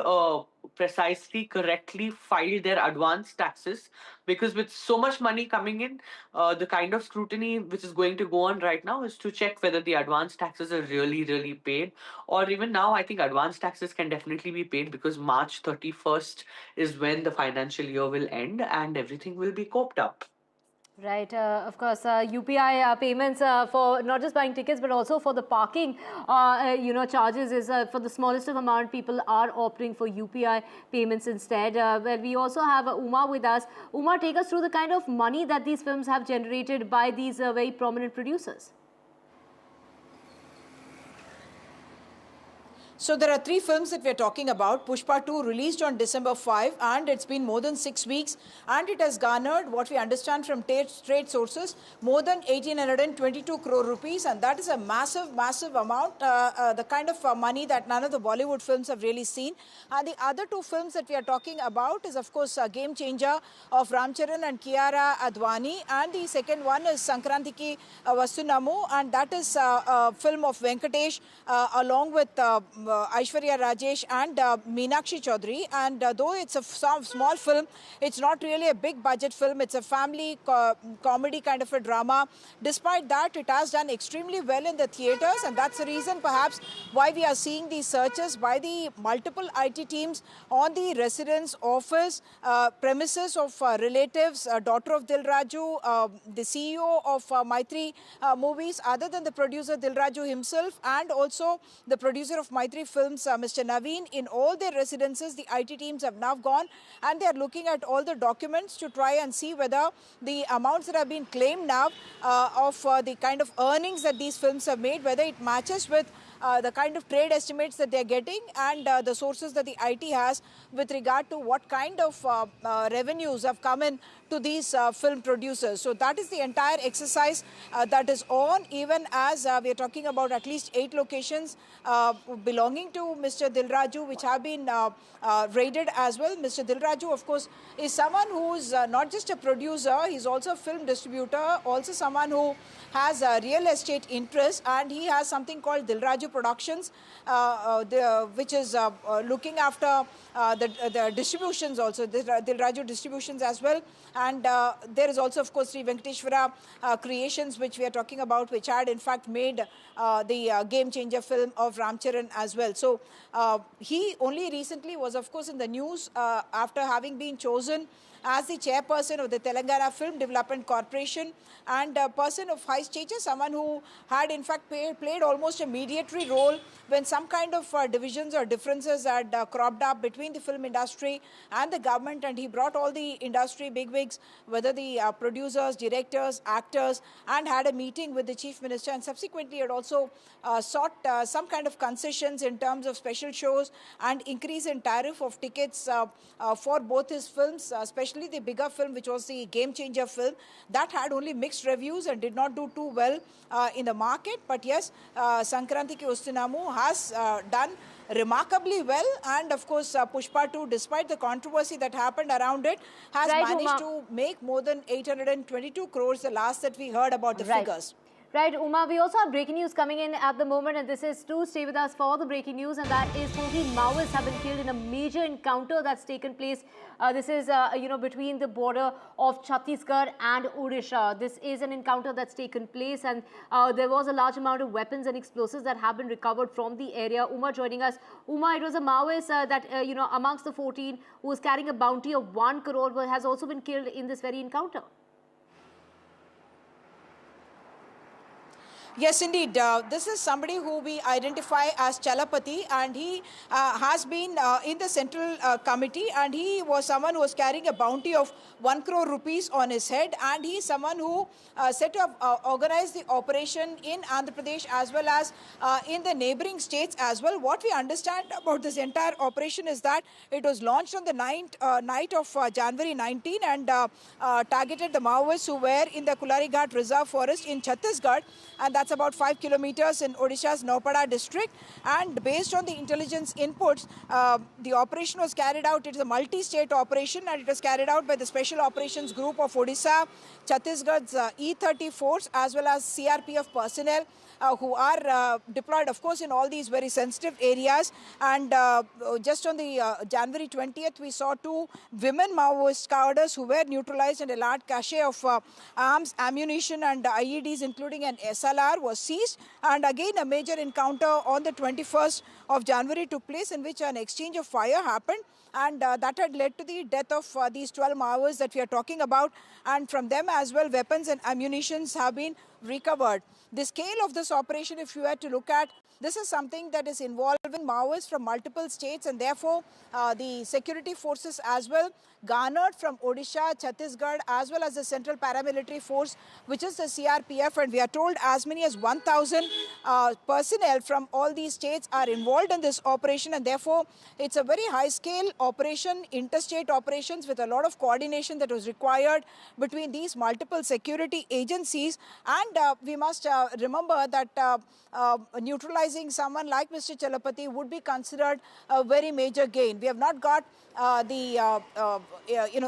precisely, correctly filed their advance taxes, because with so much money coming in, the kind of scrutiny which is going to go on right now is to check whether the advance taxes are really paid. Or even now, I think advance taxes can definitely be paid, because March 31st is when the financial year will end and everything will be coped up. Right, of course, UPI payments for not just buying tickets but also for the parking, charges is for the smallest of amount. People are opting for UPI payments instead. We also have Uma with us. Uma, take us through the kind of money that these films have generated by these very prominent producers. So there are three films that we're talking about. Pushpa 2 released on December 5 and it's been more than 6 weeks and it has garnered, what we understand from trade sources, more than 1822 crore rupees, and that is a massive, massive amount, the kind of money that none of the Bollywood films have really seen. And the other two films that we are talking about is of course Game Changer of Ramcharan and Kiara Advani, and the second one is Sankranti Ki Vastunamu, and that is a film of Venkatesh along with Aishwarya Rajesh and Meenakshi Chaudhary. And though it's a small film, it's not really a big budget film. It's a family comedy kind of a drama. Despite that, it has done extremely well in the theatres, and that's the reason perhaps why we are seeing these searches by the multiple IT teams on the residence, office, premises of relatives, daughter of Dil Raju, the CEO of Maitri Movies, other than the producer Dil Raju himself, and also the producer of Maitri Films, Mr. Naveen. In all their residences, the IT teams have now gone and they are looking at all the documents to try and see whether the amounts that have been claimed now of the kind of earnings that these films have made, whether it matches with the kind of trade estimates that they're getting and the sources that the IT has with regard to what kind of revenues have come in to these film producers. So that is the entire exercise that is on, even as we are talking about at least 8 locations belonging to Mr. Dil Raju, which have been raided as well. Mr. Dil Raju, of course, is someone who's not just a producer, he's also a film distributor, also someone who has a real estate interest, and he has something called Dil Raju Productions, which is looking after the distributions also, Dil Raju Distributions as well. And there is also, of course, Sri Venkateshwara Creations, which we are talking about, which had in fact made the Game Changer film of Ramcharan as well. So he only recently was, of course, in the news after having been chosen as the chairperson of the Telangana Film Development Corporation, and a person of high stature, someone who had in fact played almost a mediatory role when some kind of divisions or differences had cropped up between the film industry and the government, and he brought all the industry bigwigs, whether the producers, directors, actors, and had a meeting with the Chief Minister, and subsequently had also sought some kind of concessions in terms of special shows and increase in tariff of tickets for both his films, especially the bigger film, which was the Game Changer film, that had only mixed reviews and did not do too well in the market. But yes, Sankranti Ki Vastunamu has done remarkably well, and of course Pushpa 2, despite the controversy that happened around it, has managed to make more than 822 crores, the last that we heard about the figures. Right, Uma, we also have breaking news coming in at the moment, and this is to stay with us for the breaking news, and that is 14 Maoists have been killed in a major encounter that's taken place. This is, between the border of Chhattisgarh and Odisha. This is an encounter that's taken place, and there was a large amount of weapons and explosives that have been recovered from the area. Uma joining us. Uma, it was a Maoist that, amongst the 14 who was carrying a bounty of 1 crore has also been killed in this very encounter. Yes, indeed. This is somebody who we identify as Chalapati, and he has been in the central committee, and he was someone who was carrying a bounty of 1 crore rupees on his head, and he is someone who set up, organized the operation in Andhra Pradesh as well as in the neighboring states as well. What we understand about this entire operation is that it was launched on the night of January 19 and targeted the Maoists who were in the Kulari Ghat Reserve Forest in Chhattisgarh, and that's about 5 kilometers in Odisha's Naupada district. And based on the intelligence inputs, the operation was carried out. It is a multi-state operation, and it was carried out by the Special Operations Group of Odisha, Chhattisgarh's E30 force, as well as CRPF personnel who are deployed, of course, in all these very sensitive areas. And just on the January 20th, we saw 2 women Maoist cadres who were neutralized, and a large cache of arms, ammunition and IEDs, including an SLR, was seized. And again, a major encounter on the 21st of January took place, in which an exchange of fire happened. And that had led to the death of these 12 Maoists that we are talking about. And from them as well, weapons and ammunitions have been recovered. The scale of this operation, if you had to look at, this is something that is involving Maoists from multiple states, and therefore the security forces as well garnered from Odisha, Chhattisgarh, as well as the Central Paramilitary Force, which is the CRPF, and we are told as many as 1,000 personnel from all these states are involved in this operation, and therefore it's a very high-scale operation, interstate operations with a lot of coordination that was required between these multiple security agencies. And we must remember that neutralizing someone like Mr. Chalapati would be considered a very major gain. We have not got the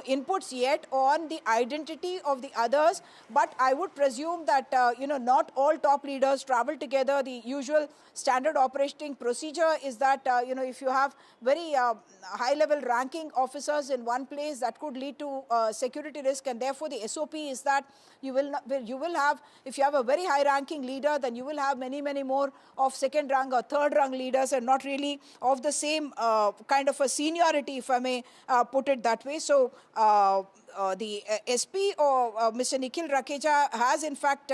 inputs yet on the identity of the others, but I would presume that not all top leaders travel together. The usual standard operating procedure is that if you have very high level ranking officers in one place, that could lead to security risk, and therefore the SOP is that you will have, if you have a very high ranking leader, then you will have many more of second rank or third rank leaders, and not really of the same kind of a seniority, if I may put it that way. So the SP or Mr. Nikhil Rakeja has in fact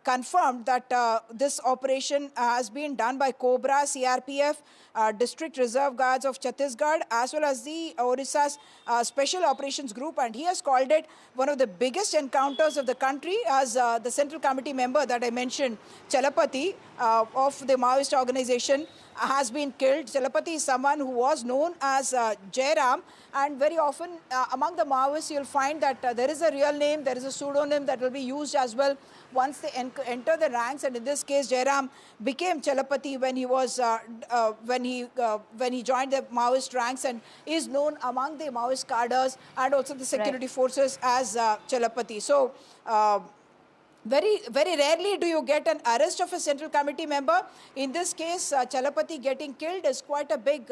confirmed that this operation has been done by Cobra, CRPF, District Reserve Guards of Chhattisgarh, as well as the Odisha's Special Operations Group, and he has called it one of the biggest encounters of the country, as the Central Committee member that I mentioned, Chalapati, of the Maoist organization, has been killed. Chalapati is someone who was known as Jairam, and very often among the Maoists you'll find that there is a real name, there is a pseudonym that will be used as well once they enter the ranks, and in this case Jairam became Chalapati when he was when he joined the Maoist ranks, and is known among the Maoist cadres and also the security forces as Chalapati. So very rarely do you get an arrest of a Central Committee member. In this case, Chalapati getting killed is quite a big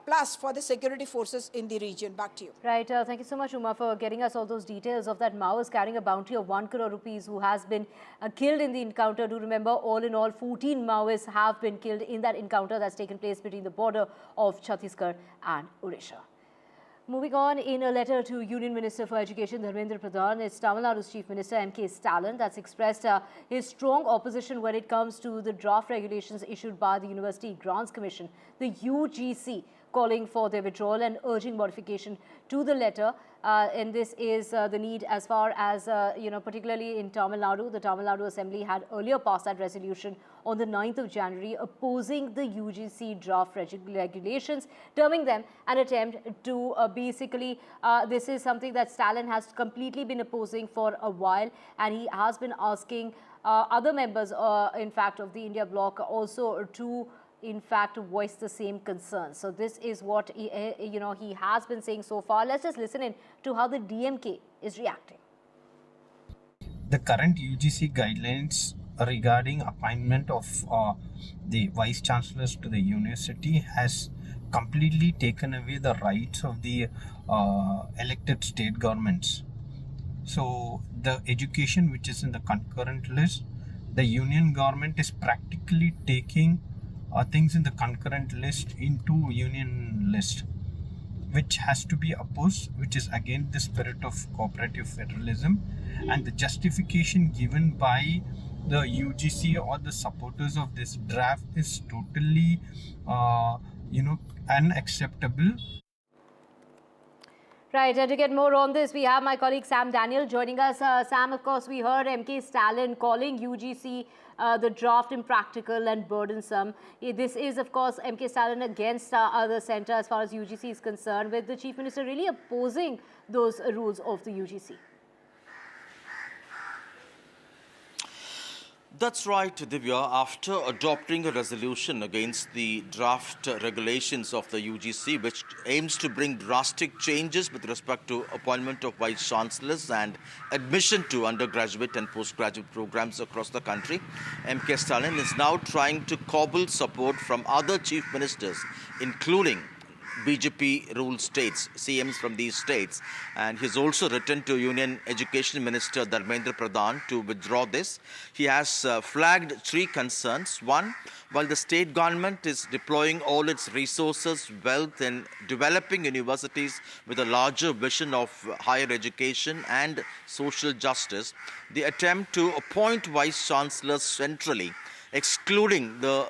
plus for the security forces in the region. Back to you. Right. Thank you so much, Uma, for getting us all those details of that Maoist carrying a bounty of 1 crore rupees who has been killed in the encounter. Do remember, all in all, 14 Maoists have been killed in that encounter that's taken place between the border of Chhattisgarh and Odisha. Moving on, in a letter to Union Minister for Education Dharmendra Pradhan, it's Tamil Nadu's Chief Minister M.K. Stalin that's expressed his strong opposition when it comes to the draft regulations issued by the University Grants Commission, the UGC, calling for their withdrawal and urging modification to the letter. And this is the need as far as, particularly in Tamil Nadu. The Tamil Nadu Assembly had earlier passed that resolution on the 9th of January opposing the UGC draft regulations, terming them an attempt to basically, this is something that Stalin has completely been opposing for a while, and he has been asking other members, in fact, of the India bloc also to in fact voice the same concerns. So this is what he has been saying so far. Let's just listen in to how the DMK is reacting. The current UGC guidelines regarding appointment of the vice chancellors to the university has completely taken away the rights of the elected state governments. So the education which is in the concurrent list, the union government is practically taking things in the concurrent list into union list, which has to be opposed, which is again the spirit of cooperative federalism, and the justification given by the UGC or the supporters of this draft is totally unacceptable. Right, and to get more on this, we have my colleague Sam Daniel joining us. Sam, of course, we heard M.K. Stalin calling UGC the draft impractical and burdensome. This is, of course, M.K. Stalin against the centre as far as UGC is concerned, with the Chief Minister really opposing those rules of the UGC. That's right, Divya. After adopting a resolution against the draft regulations of the UGC, which aims to bring drastic changes with respect to appointment of vice chancellors and admission to undergraduate and postgraduate programs across the country, M.K. Stalin is now trying to cobble support from other chief ministers, including BJP ruled states, CMs from these states. And he's also written to Union Education Minister Dharmendra Pradhan to withdraw this. He has flagged 3 concerns. One, while the state government is deploying all its resources, wealth in developing universities with a larger vision of higher education and social justice, the attempt to appoint vice chancellors centrally, excluding the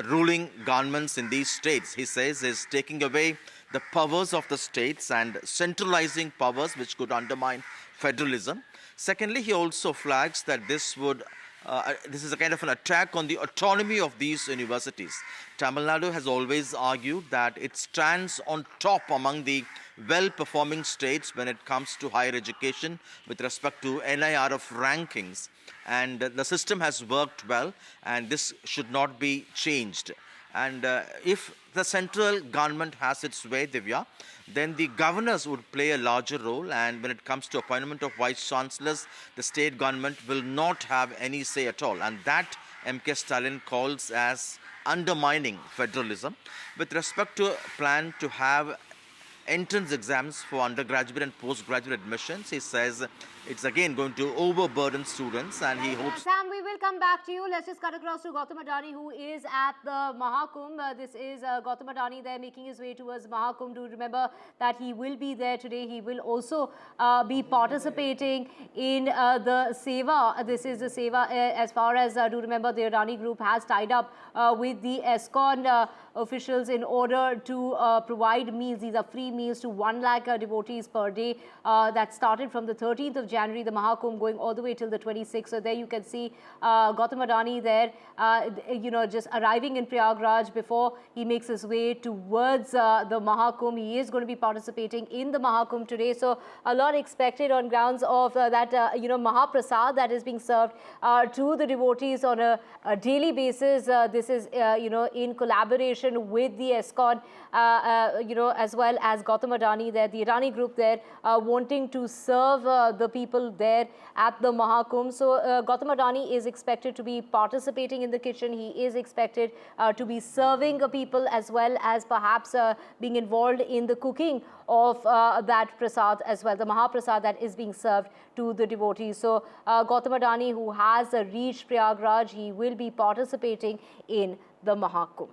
ruling governments in these states, he says, is taking away the powers of the states and centralizing powers which could undermine federalism. Secondly, he also flags that this is a kind of an attack on the autonomy of these universities. Tamil Nadu has always argued that it stands on top among the well-performing states when it comes to higher education with respect to NIRF rankings. And the system has worked well, and this should not be changed. And if the central government has its way, Divya, then the governors would play a larger role. And when it comes to appointment of vice chancellors, the state government will not have any say at all. And that M.K. Stalin calls as undermining federalism. With respect to a plan to have entrance exams for undergraduate and postgraduate admissions, he says it's again going to overburden students, and he hopes... Sam, we will come back to you. Let's just cut across to Gautam Adani, who is at the Mahakumbh. This is Gautam Adani there making his way towards Mahakumbh. Do remember that he will be there today. He will also be participating in the Seva. This is the Seva as far as, do remember, the Adani group has tied up with the ISKCON officials in order to provide meals. These are free meals to 1 lakh devotees per day. That started from the 13th of January, the Mahakumbh, going all the way till the 26th. So there you can see Gautam Adani there, just arriving in Prayagraj before he makes his way towards the Mahakumbh. He is going to be participating in the Mahakumbh today. So a lot expected on grounds of that, Mahaprasad that is being served to the devotees on a daily basis. This is, in collaboration with the ISKCON, as well as Gautam Adani there, the Adani group there, wanting to serve the people there at the Mahakumbh. So Gautam Adani is expected to be participating in the kitchen. He is expected to be serving people as well as perhaps being involved in the cooking of that prasad as well, the Mahaprasad that is being served to the devotees. So Gautam Adani, who has reached Prayagraj, he will be participating in the Mahakumbh.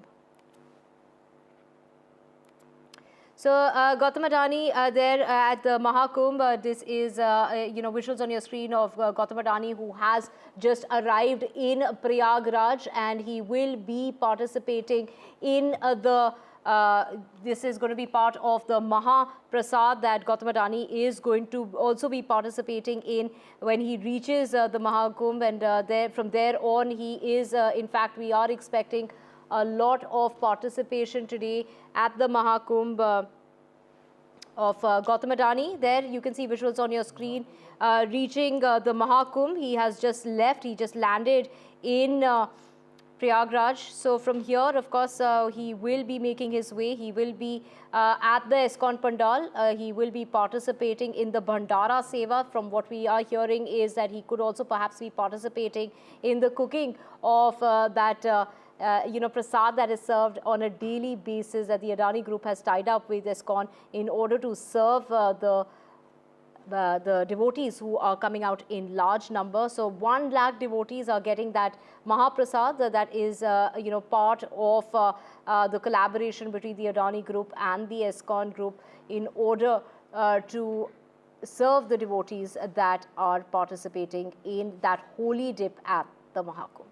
So Gautam Adani there at the Mahakumbh. This is visuals on your screen of Gautam Adani, who has just arrived in Prayagraj, and he will be participating in this is going to be part of the Mahaprasad that Gautam Adani is going to also be participating in when he reaches the Mahakumbh, and from there on he is, in fact, we are expecting a lot of participation today at the Mahakumbh of Gautam Adani. There you can see visuals on your screen reaching the Mahakumbh. He has just left, he just landed in Prayagraj. So from here, of course, he will be making his way. He will be at the ISKCON Pandal. He will be participating in the Bhandara Seva. From what we are hearing is that he could also perhaps be participating in the cooking of that prasad that is served on a daily basis that the Adani group has tied up with ISKCON in order to serve the devotees who are coming out in large numbers. So 1 lakh devotees are getting that Mahaprasad that is part of the collaboration between the Adani group and the ISKCON group in order to serve the devotees that are participating in that holy dip at the Mahakumbh.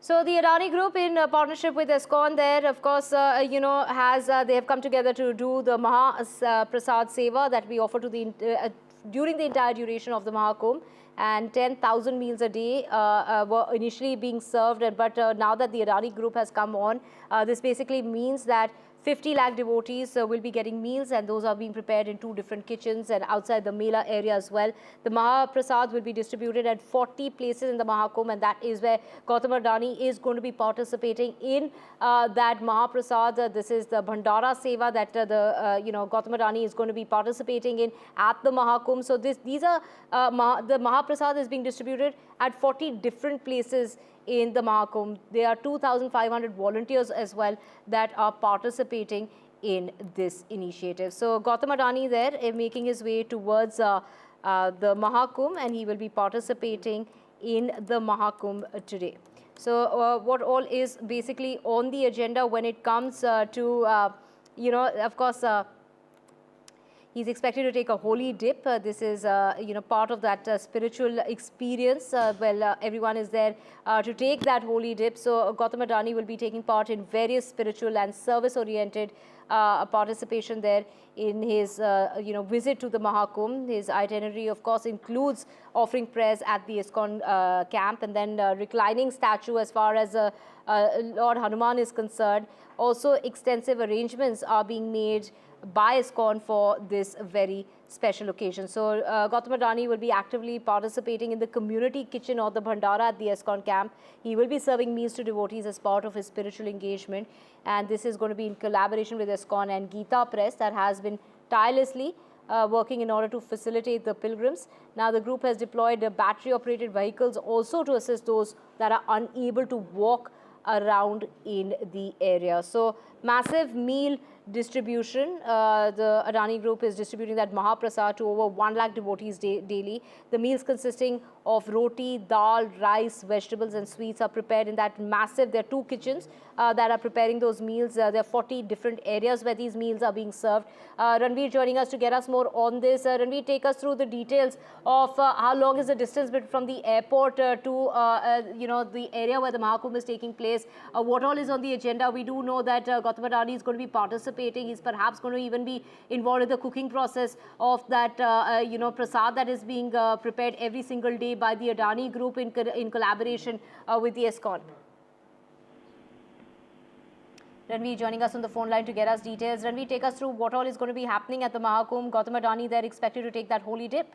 So the Adani group, in partnership with ISKCON there, of course, they have come together to do the Mahaprasad Seva that we offer to the during the entire duration of the Mahakumbh. And 10,000 meals a day were initially being served, but now that the Adani group has come on, this basically means that 50 lakh devotees will be getting meals, and those are being prepared in 2 different kitchens and outside the Mela area as well. The Mahaprasad will be distributed at 40 places in the Mahakumbh, and that is where Gautam Adani is going to be participating in that Mahaprasad. This is the Bhandara Seva that Gautam Adani is going to be participating in at the Mahakumbh. So these are the Mahaprasad is being distributed at 40 different places in the Mahakumbh. There are 2,500 volunteers as well that are participating in this initiative. So Gautam Adani there making his way towards the Mahakumbh, and he will be participating in the Mahakumbh today. So what all is basically on the agenda when it comes to, you know, of course, he's expected to take a holy dip. This is, you know, part of that spiritual experience. Well, everyone is there to take that holy dip. So Gautam Adani will be taking part in various spiritual and service-oriented participation there in his, you know, visit to the Mahakumbh. His itinerary, of course, includes offering prayers at the ISKCON camp, and then reclining statue as far as Lord Hanuman is concerned. Also, extensive arrangements are being made by ISKCON for this very special occasion. So Gautam Adani will be actively participating in the community kitchen or the Bhandara at the ISKCON camp. He will be serving meals to devotees as part of his spiritual engagement, and this is going to be in collaboration with ISKCON and Geeta Press that has been tirelessly working in order to facilitate the pilgrims. Now the group has deployed battery operated vehicles also to assist those that are unable to walk around in the area. So massive meal distribution. The Adani group is distributing that Mahaprasad to over 1 lakh devotees daily. The meals consisting of roti, dal, rice, vegetables and sweets are prepared in that massive, there are 2 kitchens that are preparing those meals. There are 40 different areas where these meals are being served. Ranveer joining us to get us more on this. Ranveer, take us through the details of how long is the distance from the airport to you know, the area where the Mahakumbh is taking place. What all is on the agenda? We do know that Gautam Adani is going to be participating. He's perhaps going to even be involved in the cooking process of that you know, prasad that is being prepared every single day by the Adani group in collaboration with the ISKCON. Ranveer joining us on the phone line to get us details. Ranveer, take us through what all is going to be happening at the Mahakumbh. Gautam Adani there expected to take that holy dip.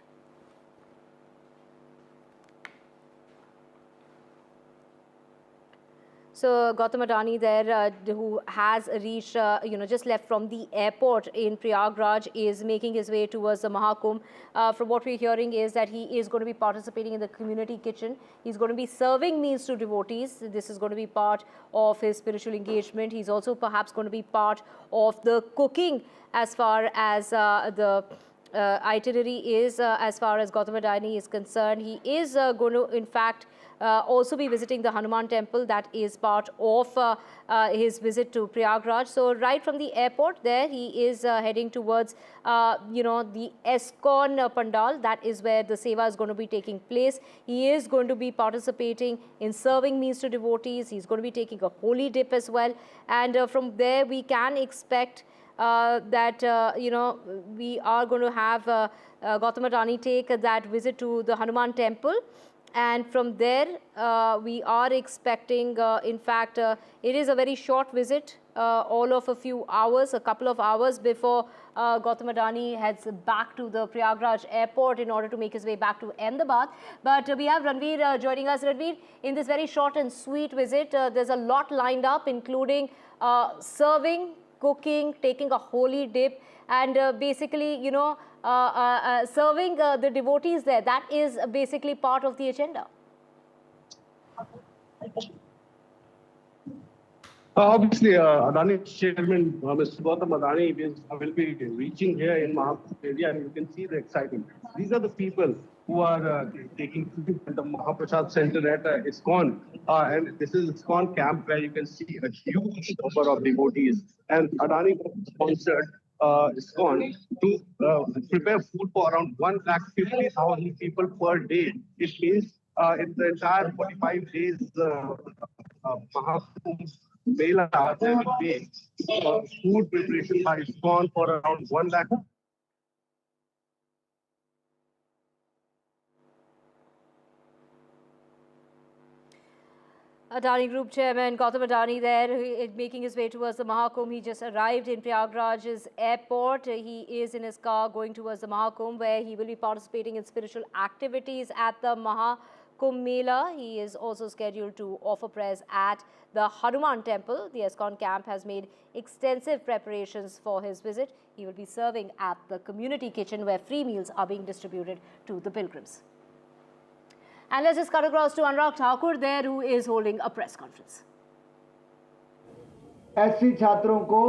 So Gautam Adani there, who has reached, you know, just left from the airport in Prayagraj, is making his way towards the Mahakumbh. From what we're hearing is that he is going to be participating in the community kitchen. He's going to be serving meals to devotees. This is going to be part of his spiritual engagement. He's also perhaps going to be part of the cooking as far as the itinerary is, as far as Gautam Adani is concerned. He is going to, in fact, also be visiting the Hanuman temple. That is part of his visit to Prayagraj. So right from the airport there, he is heading towards, you know, the ISKCON Pandal. That is where the seva is going to be taking place. He is going to be participating in serving meals to devotees. He's going to be taking a holy dip as well. And from there, we can expect that, you know, we are going to have Gautam Adani take that visit to the Hanuman temple. And from there, we are expecting, in fact, it is a very short visit, all of a few hours, a couple of hours before Gautam Adani heads back to the Prayagraj airport in order to make his way back to Ahmedabad. But we have Ranveer joining us. Ranveer, in this very short and sweet visit, there's a lot lined up, including serving, cooking, taking a holy dip, and basically, you know, serving the devotees there. That is basically part of the agenda. Obviously, Adani Chairman, Mr. Gautam Adani will be reaching here in Mahakumbh area, and you can see the excitement. These are the people who are taking food at the Mahaprasad Center at ISKCON. And this is ISKCON camp where you can see a huge number of devotees. And Adani sponsored ISKCON to prepare food for around 150,000 people per day. It means in the entire 45 days, Mahakumbh Mela, there will be food preparation by ISKCON for around 1 lakh. Adani Group Chairman Gautam Adani there making his way towards the Mahakumbh. He just arrived in Prayagraj's airport. He is in his car going towards the Mahakumbh, where he will be participating in spiritual activities at the Mahakumbh Mela. He is also scheduled to offer prayers at the Hanuman temple. The ISKCON camp has made extensive preparations for his visit. He will be serving at the community kitchen, where free meals are being distributed to the pilgrims. And let's just cut across to Anurag Thakur there, who is holding a press conference. SC छात्रों को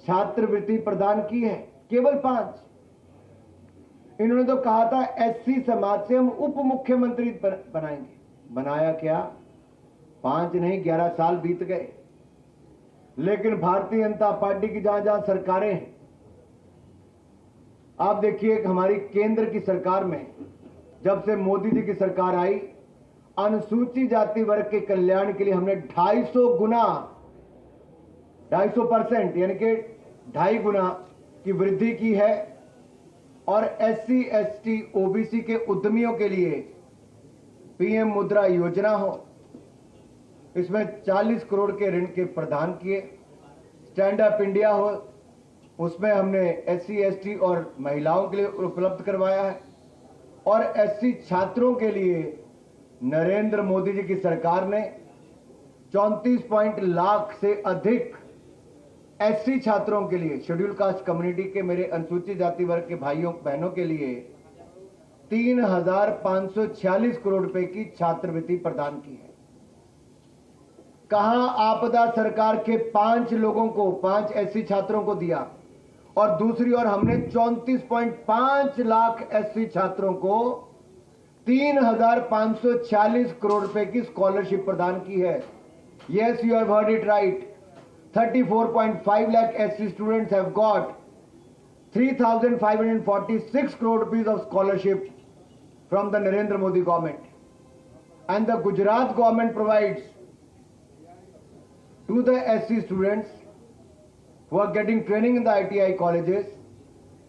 छात्रवृत्ति प्रदान की है, केवल 5। इन्होंने तो कहा था एससी समाज से हम उप मुख्यमंत्री बनाएंगे। बनाया क्या? 5 नहीं 11 साल बीत गए। लेकिन भारतीय जनता पार्टी की जहां जहां सरकारें हैं, आप देखिए हमारी केंद्र की सरकार में जब से मोदी जी की सरकार आई, अनुसूचित जाति वर्ग के कल्याण के लिए हमने 250 गुना 250% यानी कि 2.5 गुना की वृद्धि की है। और एससी एसटी ओबीसी के उद्यमियों के लिए पीएम मुद्रा योजना हो, इसमें 40 करोड़ के ऋण के प्रदान किए। स्टैंड अप इंडिया हो, उसमें हमने एससी एसटी और महिलाओं के लिए उपलब्ध करवाया है। और एससी छात्रों के लिए नरेंद्र मोदी जी की सरकार ने 34 लाख से अधिक एससी छात्रों के लिए, शेड्यूल कास्ट कम्युनिटी के मेरे अनुसूचित जाति वर्ग के भाइयों बहनों के लिए 3,546 करोड़ रुपए की छात्रवृत्ति प्रदान की है। कहां आपदा सरकार के 5 लोगों को, 5 एससी छात्रों को दिया, और दूसरी ओर हमने 34.5 लाख एससी छात्रों को 3,546 करोड़ रुपए की स्कॉलरशिप प्रदान की है। Yes, you have heard it right. 34.5 lakh SC students have got 3,546 crore rupees of scholarship from the Narendra Modi government. And the Gujarat government provides to the SC students who are getting training in the ITI colleges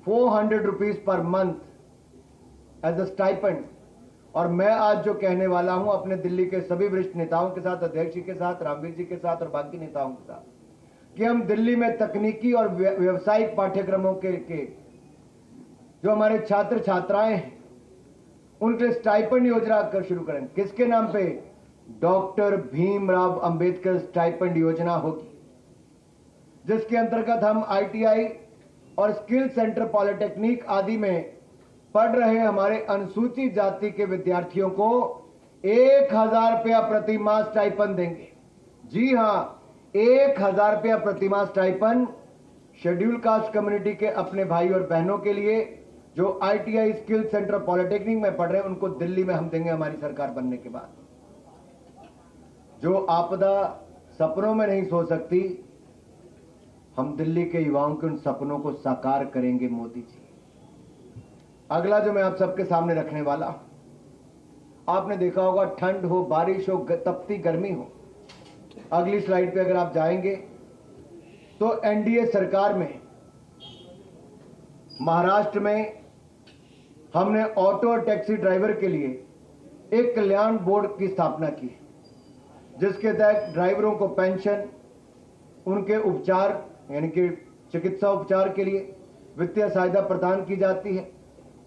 400 rupees per month as a stipend. और मैं आज जो कहने वाला हूं अपने दिल्ली के सभी वरिष्ठ नेताओं के साथ, अध्यक्ष जी के साथ, रामवीर जी के साथ और बाकी नेताओं के साथ, कि हम दिल्ली में तकनीकी और व्यावसायिक पाठ्यक्रमों के जो हमारे छात्र छात्राएं हैं उनके स्टाइपेंड योजना कर शुरू करें। किसके नाम पे? डॉक्टर भीमराव अंबेडकर स्टाइपेंड योजना होगी, जिसके अंतर्गत हम आईटीआई और स्किल सेंटर पॉलिटेक्निक आदि में पढ़ रहे हमारे अनुसूचित जाति के विद्यार्थियों को 1,000 रुपया प्रति माह स्टाइपेंड देंगे। जी हां, 1,000 रुपया प्रति माह स्टाइपेंड शेड्यूल कास्ट कम्युनिटी के अपने भाई और बहनों के लिए जो आईटीआई स्किल सेंटर पॉलिटेक्निक में पढ़ रहे हैं, उनको दिल्ली में हम देंगे हमारी सरकार बनने के बाद। जो आपदा सपनों में नहीं सो सकती, हम दिल्ली के युवाओं के उन सपनों को साकार करेंगे मोदी जी। अगला जो मैं आप सबके सामने रखने वाला, आपने देखा होगा ठंड हो, बारिश हो, तपती गर्मी हो। अगली स्लाइड पे अगर आप जाएंगे तो एनडीए सरकार में महाराष्ट्र में हमने ऑटो और टैक्सी ड्राइवर के लिए एक कल्याण बोर्ड की स्थापना की, जिसके तहत ड्राइवरों को पेंशन, उनके उपचार यानी कि चिकित्सा उपचार के लिए वित्तीय सहायता प्रदान की जाती है,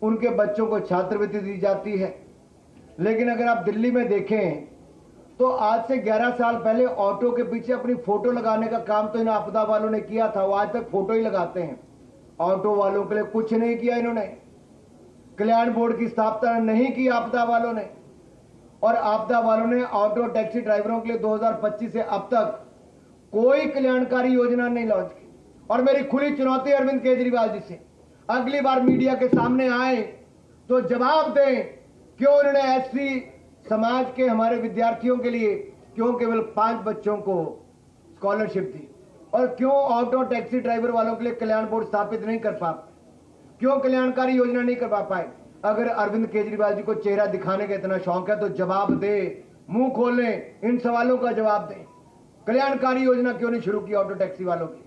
उनके बच्चों को छात्रवृत्ति दी जाती है। लेकिन अगर आप दिल्ली में देखें तो आज से 11 साल पहले ऑटो के पीछे अपनी फोटो लगाने का काम तो इन आपदा वालों ने किया था, वो आज तक फोटो ही लगाते हैं। ऑटो वालों के लिए कुछ नहीं किया इन्होंने, कल्याण बोर्ड की स्थापना नहीं की आपदा वालों ने, और आपदा वालों ने ऑटो टैक्सी ड्राइवरों के लिए 2025 से अब तक कोई कल्याणकारी योजना नहीं लॉन्च की। और मेरी खुली चुनौती अरविंद केजरीवाल जी से, अगली बार मीडिया के सामने आए तो जवाब दें, क्यों उन्होंने एससी समाज के हमारे विद्यार्थियों के लिए क्यों केवल 5 बच्चों को स्कॉलरशिप दी, और क्यों ऑटो टैक्सी ड्राइवर वालों के लिए कल्याण बोर्ड स्थापित नहीं कर पा, क्यों कल्याणकारी योजना नहीं करवा पाए। अगर अरविंद केजरीवाल जी को चेहरा दिखाने का इतना शौक है तो जवाब दे, मुंह खोलें, इन सवालों का जवाब दें। कल्याणकारी योजना क्यों नहीं शुरू की ऑटो टैक्सी वालों की?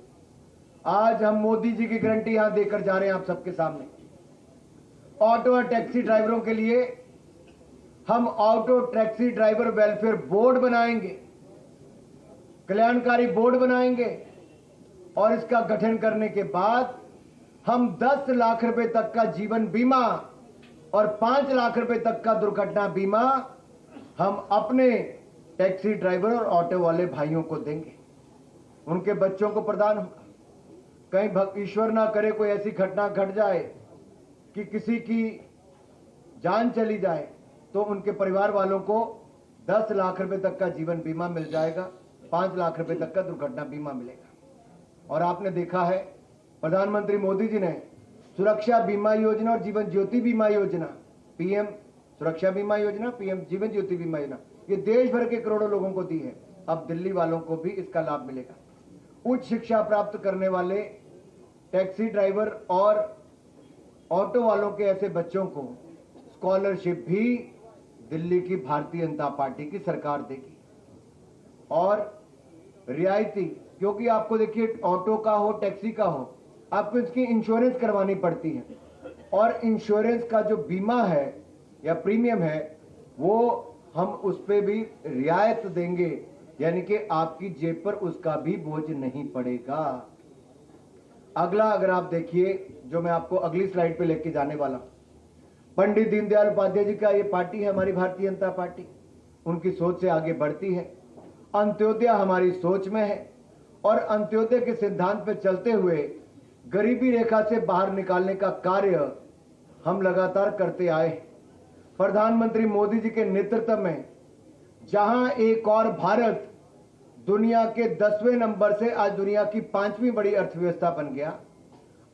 आज हम मोदी जी की गारंटी यहां देकर जा रहे हैं आप सबके सामने। ऑटो और टैक्सी ड्राइवरों के लिए हम auto taxi driver welfare board बनाएंगे, कल्याणकारी बोर्ड बनाएंगे, और इसका गठन करने के बाद हम 10 लाख रुपए तक का जीवन बीमा और 5 लाख रुपए तक का दुर्घटना बीमा हम अपने टैक्सी ड्राइवर और ऑटो वाले भाइयों को देंगे, उनके बच्चों को प्रदान होगा। कहीं ईश्वर ना करे कोई ऐसी घटना घट जाए कि किसी की जान चली जाए, तो उनके परिवार वालों को 10 लाख रुपए तक का जीवन बीमा मिल जाएगा, 5 लाख रुपए तक का दुर्घटना बीमा मिलेगा। और आपने देखा है प्रधानमंत्री मोदी जी ने सुरक्षा बीमा योजना और जीवन ज्योति बीमा योजना, पीएम सुरक्षा बीमा योजना, पीएम जीवन ज्योति बीमा योजना, ये देश भर के करोड़ों लोगों को दी है। अब दिल्ली वालों को भी इसका लाभ मिलेगा। उच्च शिक्षा प्राप्त करने वाले टैक्सी ड्राइवर और ऑटो वालों के ऐसे बच्चों को स्कॉलरशिप भी दिल्ली की भारतीय जनता पार्टी की सरकार देगी। और रियायती, क्योंकि आपको देखिए ऑटो का हो टैक्सी का हो, आपको इसकी इंश्योरेंस करवानी पड़ती है, और इंश्योरेंस का जो बीमा है या प्रीमियम है वो हम उस पर भी रियायत देंगे, यानी कि आपकी जेब पर उसका भी बोझ नहीं पड़ेगा। अगला अगर आप देखिए, जो मैं आपको अगली स्लाइड पे लेके जाने वाला, पंडित दीनदयाल उपाध्याय जी का ये पार्टी है हमारी भारतीय जनता पार्टी, उनकी सोच से आगे बढ़ती है। अंत्योदय हमारी सोच में है और अंत्योदय के सिद्धांत पे चलते हुए गरीबी रेखा से बाहर निकालने का कार्य हम लगातार करते आए। प्रधानमंत्री मोदी जी के नेतृत्व में जहां एक और भारत दुनिया के 10वें नंबर से आज दुनिया की 5वीं बड़ी अर्थव्यवस्था बन गया,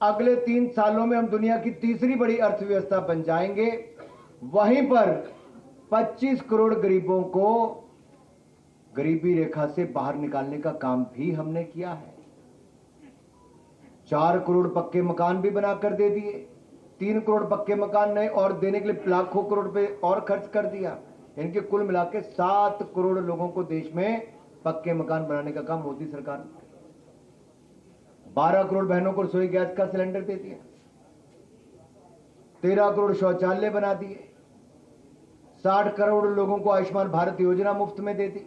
अगले 3 सालों में हम दुनिया की 3री बड़ी अर्थव्यवस्था बन जाएंगे। वहीं पर 25 करोड़ गरीबों को गरीबी रेखा से बाहर निकालने का काम भी हमने किया है। 4 करोड़ पक्के मकान भी बनाकर दे दिए, 3 करोड़ पक्के मकान नए और देने के लिए लाखों करोड़ रुपए और खर्च कर दिया। इनके कुल मिलाकर 7 करोड़ लोगों को देश में पक्के मकान बनाने का काम मोदी सरकार ने किया। 12 करोड़ बहनों को रसोई गैस का सिलेंडर दे दिया, 13 करोड़ शौचालय बना दिए, 60 करोड़ लोगों को आयुष्मान भारत योजना मुफ्त में दे दी,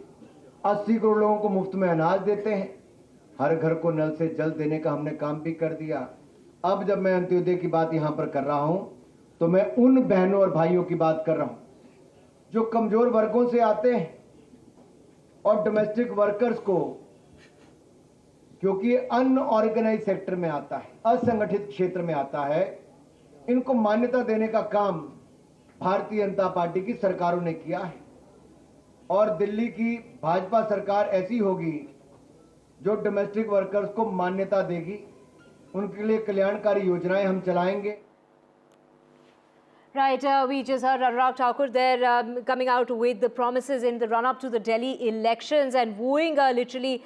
80 करोड़ लोगों को मुफ्त में अनाज देते हैं, हर घर को नल से जल देने का हमने काम भी कर दिया। अब जब मैं अंत्योदय की बात यहां पर कर रहा हूं तो मैं उन बहनों और भाइयों की बात कर रहा हूं जो कमजोर वर्गों से आते हैं और डोमेस्टिक वर्कर्स को, क्योंकि अनऑर्गेनाइज सेक्टर में आता है, असंगठित क्षेत्र में आता है, इनको मान्यता देने का काम भारतीय जनता पार्टी की सरकारों ने किया है। और दिल्ली की भाजपा सरकार ऐसी होगी जो डोमेस्टिक वर्कर्स को मान्यता देगी, उनके लिए कल्याणकारी योजनाएं हम चलाएंगे। Right, we just heard Anurag Thakur there coming out with the promises in the run-up to the Delhi elections and wooing literally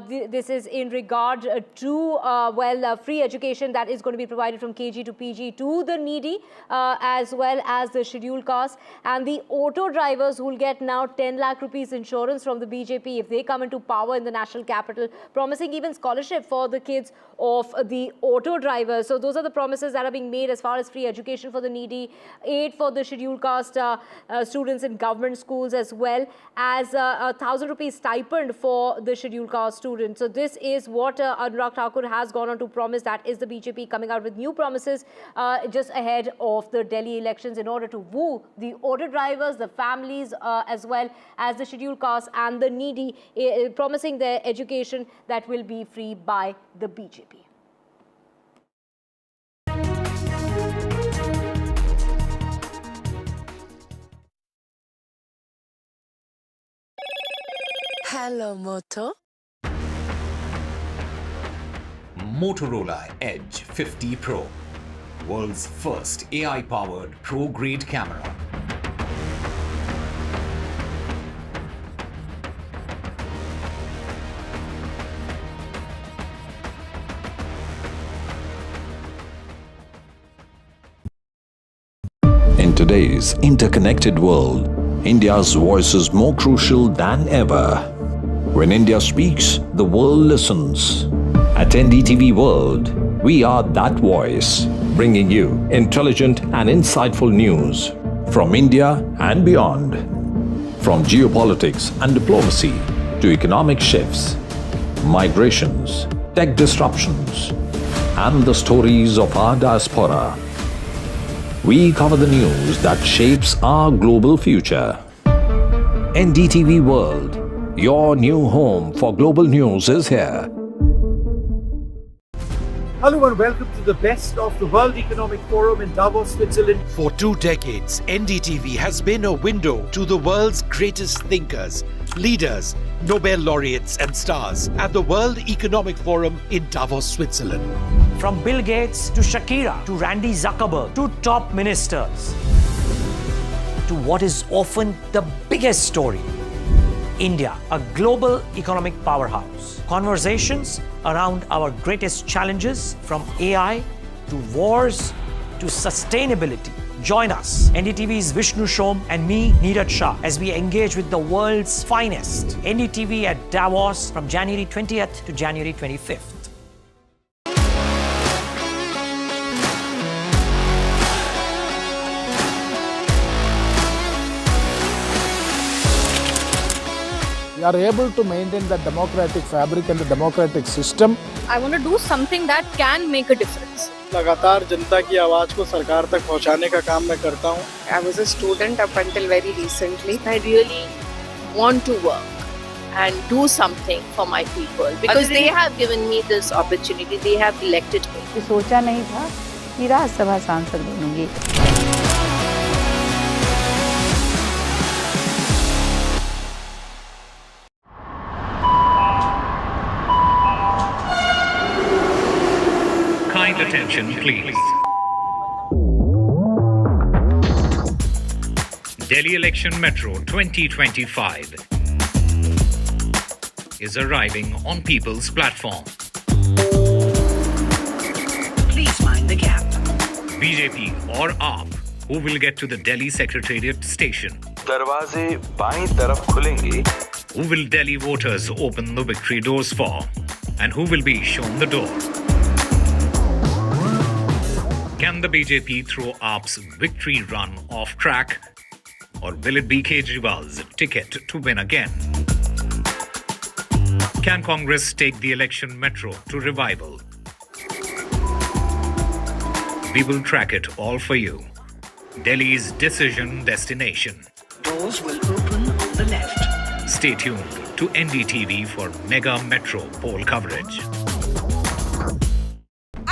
this is in regard to free education that is going to be provided from KG to PG to the needy as well as the scheduled caste, and the auto drivers who will get now 10 lakh rupees insurance from the BJP if they come into power in the national capital, promising even scholarship for the kids of the auto drivers. So those are the promises that are being made as far as free education for the needy, aid for the scheduled caste students in government schools, as well as 1,000 rupees stipend for the scheduled caste students. So this is what Anurag Thakur has gone on to promise. That is the BJP coming out with new promises just ahead of the Delhi elections in order to woo the auto drivers, the families, as well as the scheduled caste and the needy, promising their education that will be free by the BJP. Hello, Moto. Motorola Edge 50 Pro, world's first AI-powered pro-grade camera. In today's interconnected world, India's voice is more crucial than ever. When India speaks, the world listens. At NDTV World, we are that voice, bringing you intelligent and insightful news from India and beyond. From geopolitics and diplomacy to economic shifts, migrations, tech disruptions, and the stories of our diaspora. We cover the news that shapes our global future. NDTV World, your new home for global news is here. Hello and welcome to the best of the World Economic Forum in Davos, Switzerland. For 2 decades, NDTV has been a window to the world's greatest thinkers, leaders, Nobel laureates and stars at the World Economic Forum in Davos, Switzerland. From Bill Gates to Shakira to Randy Zuckerberg to top ministers to what is often the biggest story, India, a global economic powerhouse. Conversations around our greatest challenges from AI to wars to sustainability. Join us, NDTV's Vishnu Shom and me, Neeraj Shah, as we engage with the world's finest. NDTV at Davos from January 20th to January 25th. We are able to maintain the democratic fabric and the democratic system. I want to do something that can make a difference. लगातार जनता की आवाज को सरकार तक पहुंचाने का काम मैं करता हूं. I was a student up until very recently. I really want to work and do something for my people because they have given me this opportunity. They have elected me. सोचा नहीं था कि राज्यसभा सांसद बनूंगी. Kind attention, please. Delhi Election Metro 2025 is arriving on people's platform. Please mind the gap. BJP or AAP, who will get to the Delhi Secretariat station? दरवाजे बाईं तरफ खुलेंगे. Who will Delhi voters open the victory doors for? And who will be shown the door? Can the BJP throw AAP's victory run off track? Or will it be Kejriwal's ticket to win again? Can Congress take the election metro to revival? We will track it all for you. Delhi's decision destination. Doors will open on the left. Stay tuned to NDTV for mega metro poll coverage.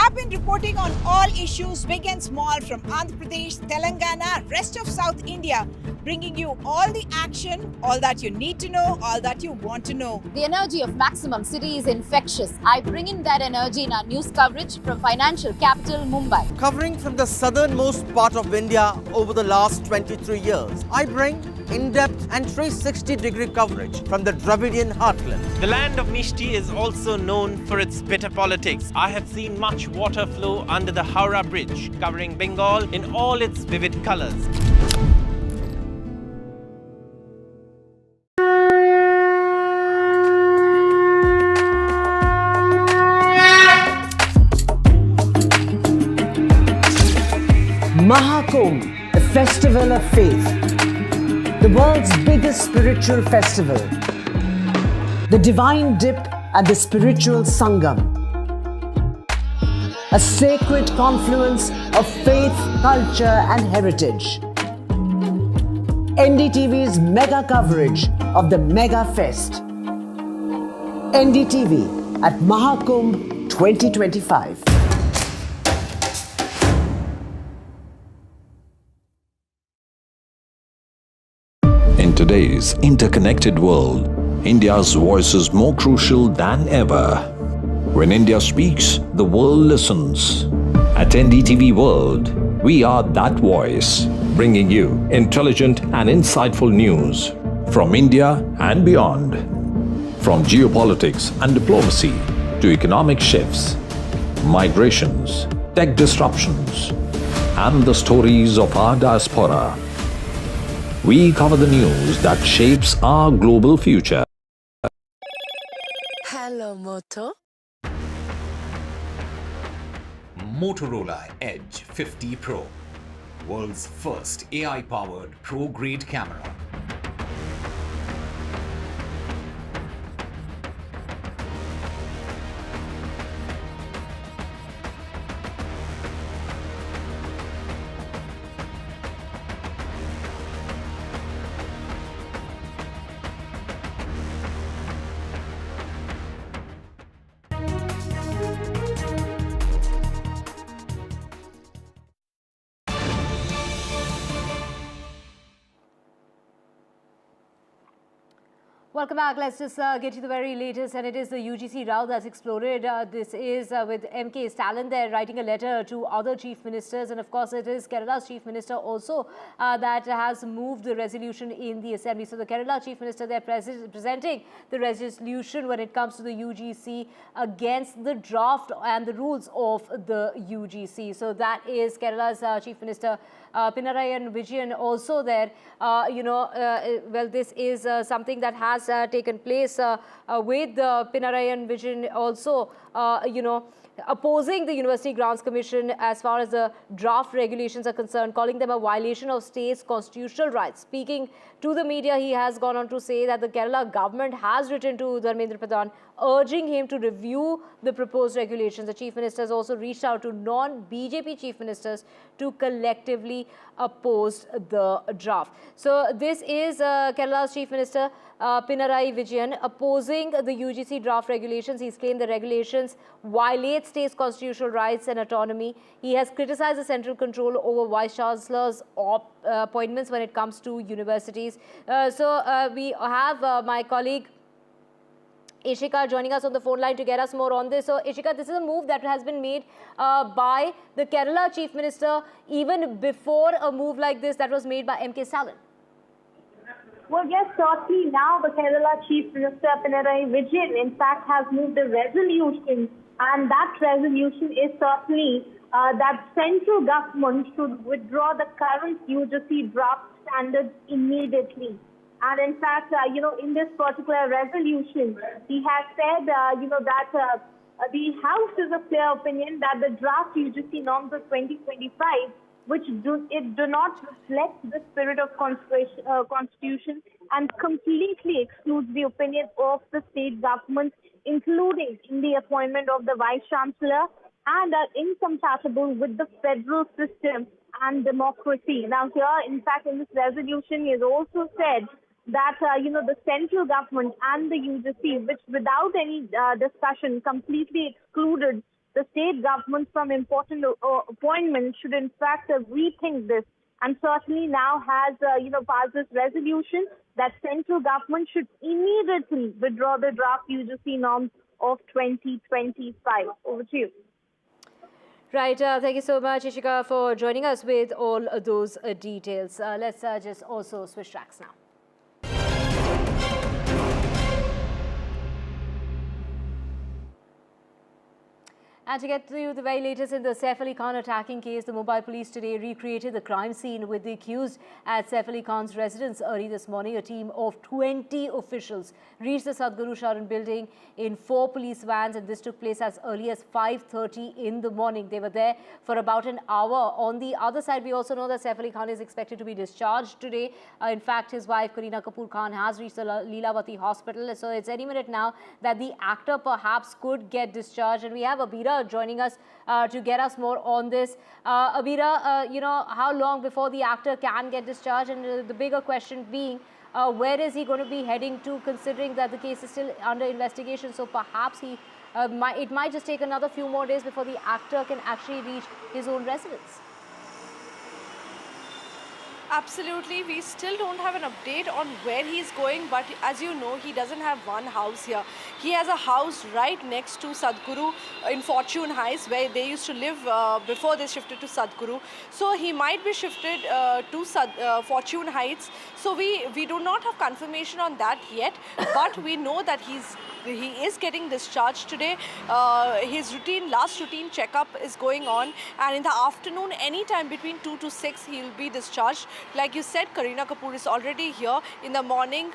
I've been reporting on all issues, big and small, from Andhra Pradesh, Telangana, rest of South India, bringing you all the action, all that you need to know, all that you want to know. The energy of Maximum City is infectious. I bring in that energy in our news coverage from financial capital Mumbai. Covering from the southernmost part of India over the last 23 years, I bring in-depth and 360-degree coverage from the Dravidian heartland. The land of Mishti is also known for its bitter politics. I have seen much water flow under the Howrah Bridge, covering Bengal in all its vivid colors. Maha Kumbh, the festival of faith, the world's biggest spiritual festival, the divine dip at the spiritual Sangam, a sacred confluence of faith, culture and heritage. NDTV's mega coverage of the Mega Fest. NDTV at Mahakumbh 2025. In today's interconnected world, India's voice is more crucial than ever. When India speaks, the world listens. At NDTV World, we are that voice, bringing you intelligent and insightful news from India and beyond. From geopolitics and diplomacy to economic shifts, migrations, tech disruptions, and the stories of our diaspora. We cover the news that shapes our global future. Hello, Moto. Motorola Edge 50 Pro, world's first AI-powered pro-grade camera. Welcome back. Let's just get to the very latest, and it is the UGC row that's exploded. This is with MK Stalin there writing a letter to other chief ministers, and of course it is Kerala's chief minister also that has moved the resolution in the assembly. So the Kerala chief minister there presenting the resolution when it comes to the UGC against the draft and the rules of the UGC. So that is Kerala's chief minister Pinarayi Vijayan also there. Well, this is something that has taken place with Pinarayi Vijayan also, opposing the University Grounds Commission as far as the draft regulations are concerned, calling them a violation of states' constitutional rights. Speaking to the media, he has gone on to say that the Kerala government has written to Dharmendra Pradhan, urging him to review the proposed regulations. The chief minister has also reached out to non-BJP chief ministers to collectively oppose the draft. So this is Kerala's chief minister Pinarayi Vijayan opposing the UGC draft regulations. He's claimed the regulations violate states' constitutional rights and autonomy. He has criticized the central control over vice chancellors' appointments when it comes to universities. We have my colleague Ishika joining us on the phone line to get us more on this. So Ishika, this is a move that has been made by the Kerala chief minister even before a move like this that was made by MK Stalin. Well, yes, certainly now the Kerala Chief Minister Pinarayi Vijayan in fact has moved a resolution, and that resolution is certainly that central government should withdraw the current UGC draft standards immediately. And in fact, in this particular resolution, he has said, that the House is of clear opinion that the draft UGC norms of 2025 which do not reflect the spirit of constitution and completely excludes the opinion of the state government, including in the appointment of the vice chancellor, and are incompatible with the federal system and democracy. Now here, in fact, in this resolution, he has also said that, the central government and the UGC, which without any discussion completely excluded the state government from important appointments, should in fact rethink this, and certainly now has passed this resolution that central government should immediately withdraw the draft UGC norms of 2025. Over to you. Right, thank you so much, Ishika, for joining us with all those details. Let's just also switch tracks now. And to get to you the very latest in the Saif Ali Khan attacking case, the Mumbai police today recreated the crime scene with the accused at Saif Ali Khan's residence early this morning. A team of 20 officials reached the Sadhguru Sharan building in 4 police vans, and this took place as early as 5:30 in the morning. They were there for about an hour. On the other side, we also know that Saif Ali Khan is expected to be discharged today. In fact, his wife Kareena Kapoor Khan has reached the Leelavati hospital. So it's any minute now that the actor perhaps could get discharged. And we have Abira joining us to get us more on this. Abira, how long before the actor can get discharged? And the bigger question being, where is he going to be heading to, considering that the case is still under investigation? So perhaps it might just take another few more days before the actor can actually reach his own residence. Absolutely, we still don't have an update on where he's going, but as you know, he doesn't have one house here. He has a house right next to Sadhguru in Fortune Heights, where they used to live before they shifted to Sadhguru. So he might be shifted to Fortune Heights. So we do not have confirmation on that yet, but we know that he is getting discharged today. His last routine checkup is going on, and in the afternoon, anytime between 2 to 6, he will be discharged. Like you said, Kareena Kapoor is already here. In the morning,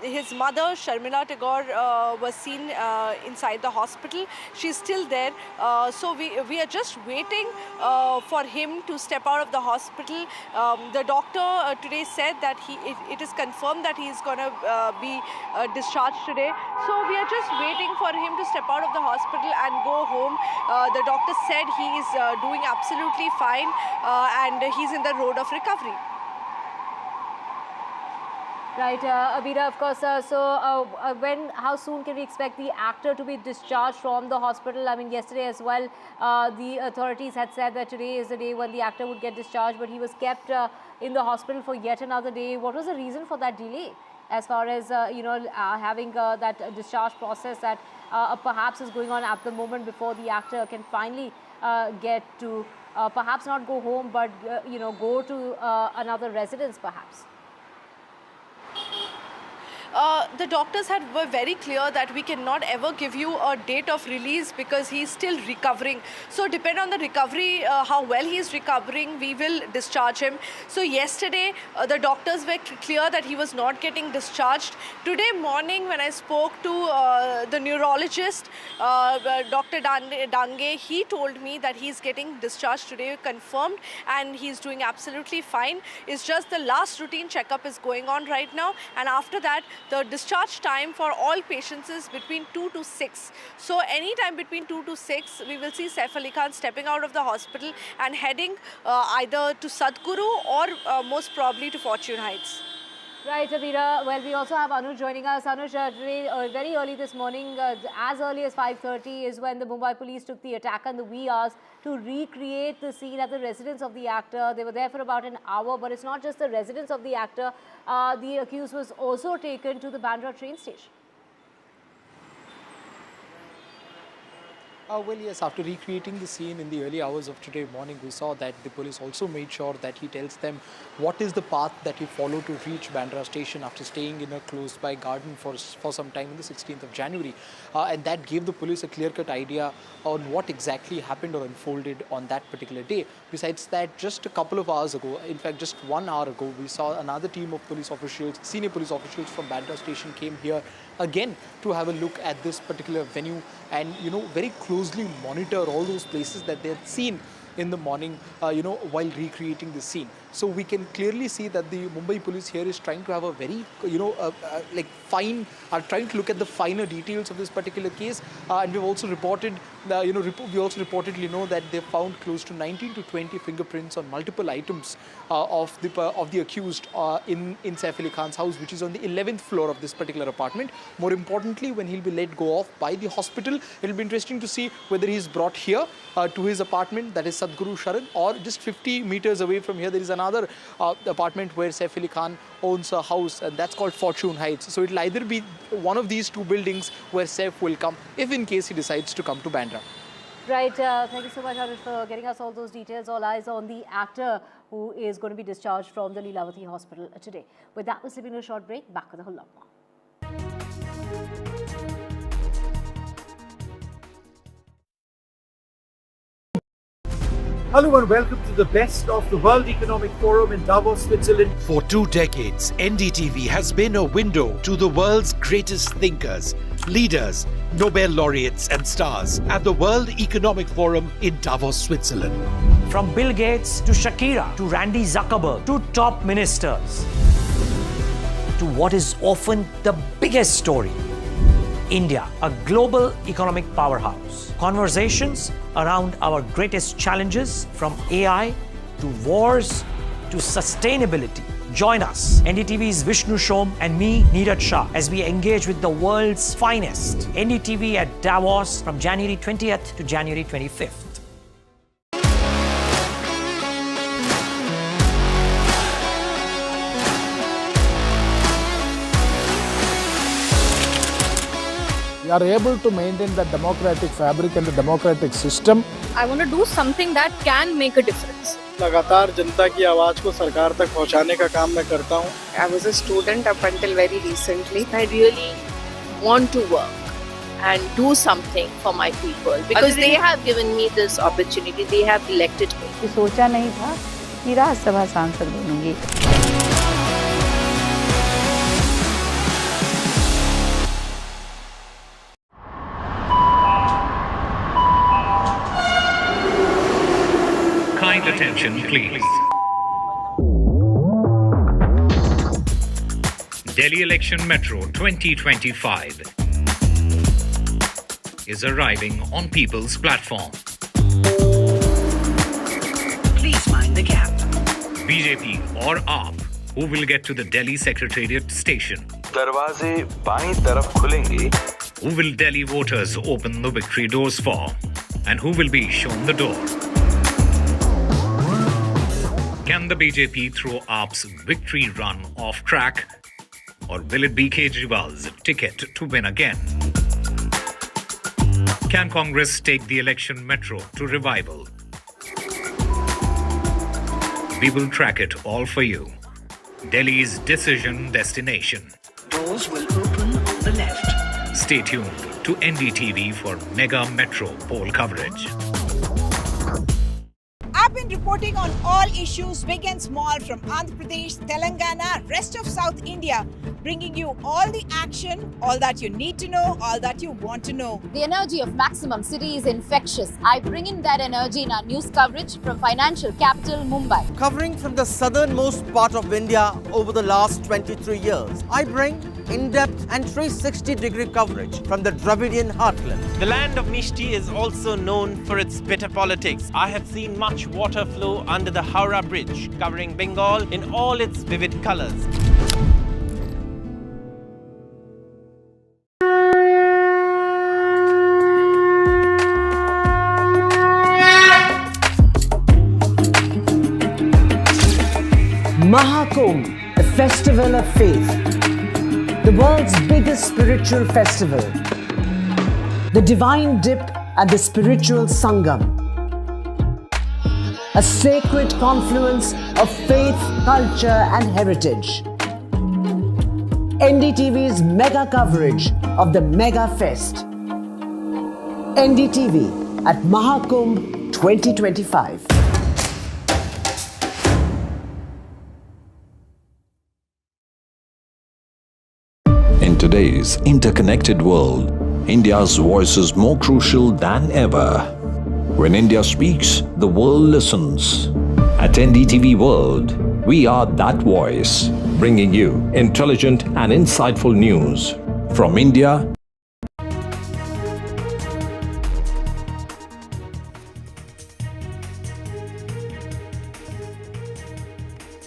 his mother, Sharmila Tagore, was seen inside the hospital. She's still there. So we are just waiting for him to step out of the hospital. The doctor today said that it is confirmed that he is going to be discharged today. So we are just waiting for him to step out of the hospital and go home. The doctor said he is doing absolutely fine and he's in the road of recovery. Right, Abira, of course. How soon can we expect the actor to be discharged from the hospital? I mean, yesterday as well, the authorities had said that today is the day when the actor would get discharged, but he was kept in the hospital for yet another day. What was the reason for that delay? as far as having that discharge process that perhaps is going on at the moment before the actor can finally get to perhaps not go home, but go to another residence perhaps? The doctors were very clear that we cannot ever give you a date of release because he's still recovering. So depend on the recovery, how well he is recovering, we will discharge him. So yesterday, the doctors were clear that he was not getting discharged. Today morning, when I spoke to the neurologist, Dr. Dange, he told me that he's getting discharged today, confirmed, and he's doing absolutely fine. It's just the last routine checkup is going on right now, and after that, the discharge time for all patients is between 2 to 6. So anytime between 2 to 6, we will see Saif Ali Khan stepping out of the hospital and heading either to Sadhguru or most probably to Fortune Heights. Right, Abira. Well, we also have Anuj joining us. Anuj, today, very early this morning, as early as 5:30 is when the Mumbai police took the attack in the wee hours to recreate the scene at the residence of the actor. They were there for about an hour, but it's not just the residence of the actor. The accused was also taken to the Bandra train station. Well, yes, after recreating the scene in the early hours of today morning, we saw that the police also made sure that he tells them what is the path that he followed to reach Bandra station after staying in a close-by garden for some time on the 16th of January. And that gave the police a clear-cut idea on what exactly happened or unfolded on that particular day. Besides that, just a couple of hours ago, in fact, just 1 hour ago, we saw another team of police officials, senior police officials from Bandra station came here again to have a look at this particular venue and, very closely monitor all those places that they had seen in the morning, while recreating the scene. So we can clearly see that the Mumbai police here is trying to have a very, trying to look at the finer details of this particular case. And we've also reported, we also reportedly know that they found close to 19 to 20 fingerprints on multiple items of the accused in Saif Ali Khan's house, which is on the 11th floor of this particular apartment. More importantly, when he'll be let go off by the hospital, it'll be interesting to see whether he's brought here to his apartment, that is Sadhguru Sharan, or just 50 meters away from here, there is another apartment where Saif Ali Khan owns a house, and that's called Fortune Heights. So it'll either be one of these two buildings where Saif will come, if in case he decides to come to Bandra. Right, thank you so much, Anuj, for getting us all those details. All eyes on the actor who is going to be discharged from the Leelavati hospital today. With that, we're slipping a short break. Back with a whole lot more. Hello and welcome to the best of the World Economic Forum in Davos, Switzerland. For 2 decades, NDTV has been a window to the world's greatest thinkers, leaders, Nobel laureates and stars at the World Economic Forum in Davos, Switzerland. From Bill Gates to Shakira to Randy Zuckerberg to top ministers to what is often the biggest story, India, a global economic powerhouse. Conversations around our greatest challenges, from AI to wars to sustainability. Join us, NDTV's Vishnu Shom and me, Neeraj Shah, as we engage with the world's finest. NDTV at Davos from January 20th to January 25th. We are able to maintain the democratic fabric and the democratic system. I want to do something that can make a difference. लगातार जनता की आवाज को सरकार तक पहुंचाने का काम मैं करता हूं. I was a student up until very recently. I really want to work and do something for my people because they have given me this opportunity. They have elected me. सोचा नहीं था कि राज्यसभा सांसद बनूंगी. Kind attention, please. Delhi Election Metro 2025 is arriving on People's Platform. Please mind the gap. BJP or AAP, who will get to the Delhi Secretariat station? दरवाजे बाईं तरफ खुलेंगे. Who will Delhi voters open the victory doors for? And who will be shown the door? Can the BJP throw AAP's victory run off track? Or will it be Kejriwal's ticket to win again? Can Congress take the election metro to revival? We will track it all for you. Delhi's decision destination. Doors will open on the left. Stay tuned to NDTV for mega metro poll coverage. I've been reporting on all issues, big and small, from Andhra Pradesh, Telangana, rest of South India, bringing you all the action, all that you need to know, all that you want to know. The energy of Maximum City is infectious. I bring in that energy in our news coverage from financial capital Mumbai. Covering from the southernmost part of India over the last 23 years, I bring in-depth and 360-degree coverage from the Dravidian heartland. The land of Mishti is also known for its bitter politics. I have seen much water flow under the Howrah Bridge, covering Bengal in all its vivid colors. Mahakumbh, the festival of faith, the world's biggest spiritual festival, the divine dip and the spiritual Sangam, a sacred confluence of faith, culture and heritage. NDTV's mega coverage of the Mega Fest. NDTV at Mahakumbh 2025. In today's interconnected world, India's voice is more crucial than ever. When India speaks, the world listens. At NDTV World, we are that voice, bringing you intelligent and insightful news from India.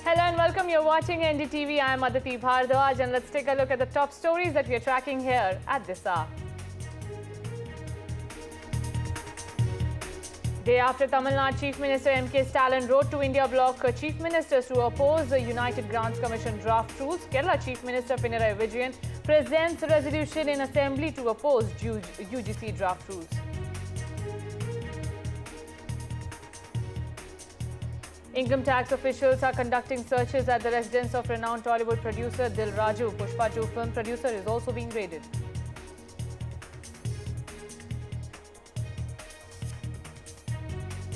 Hello and welcome. You're watching NDTV. I'm Aditi Bhardwaj and let's take a look at the top stories that we are tracking here at this hour. Day after Tamil Nadu Chief Minister M.K. Stalin wrote to India bloc Chief Ministers to oppose the United Grants Commission draft rules, Kerala Chief Minister Pinarayi Vijayan presents a resolution in Assembly to oppose UGC draft rules. Income tax officials are conducting searches at the residence of renowned Tollywood producer Dil Raju. Pushpa 2 film producer is also being raided.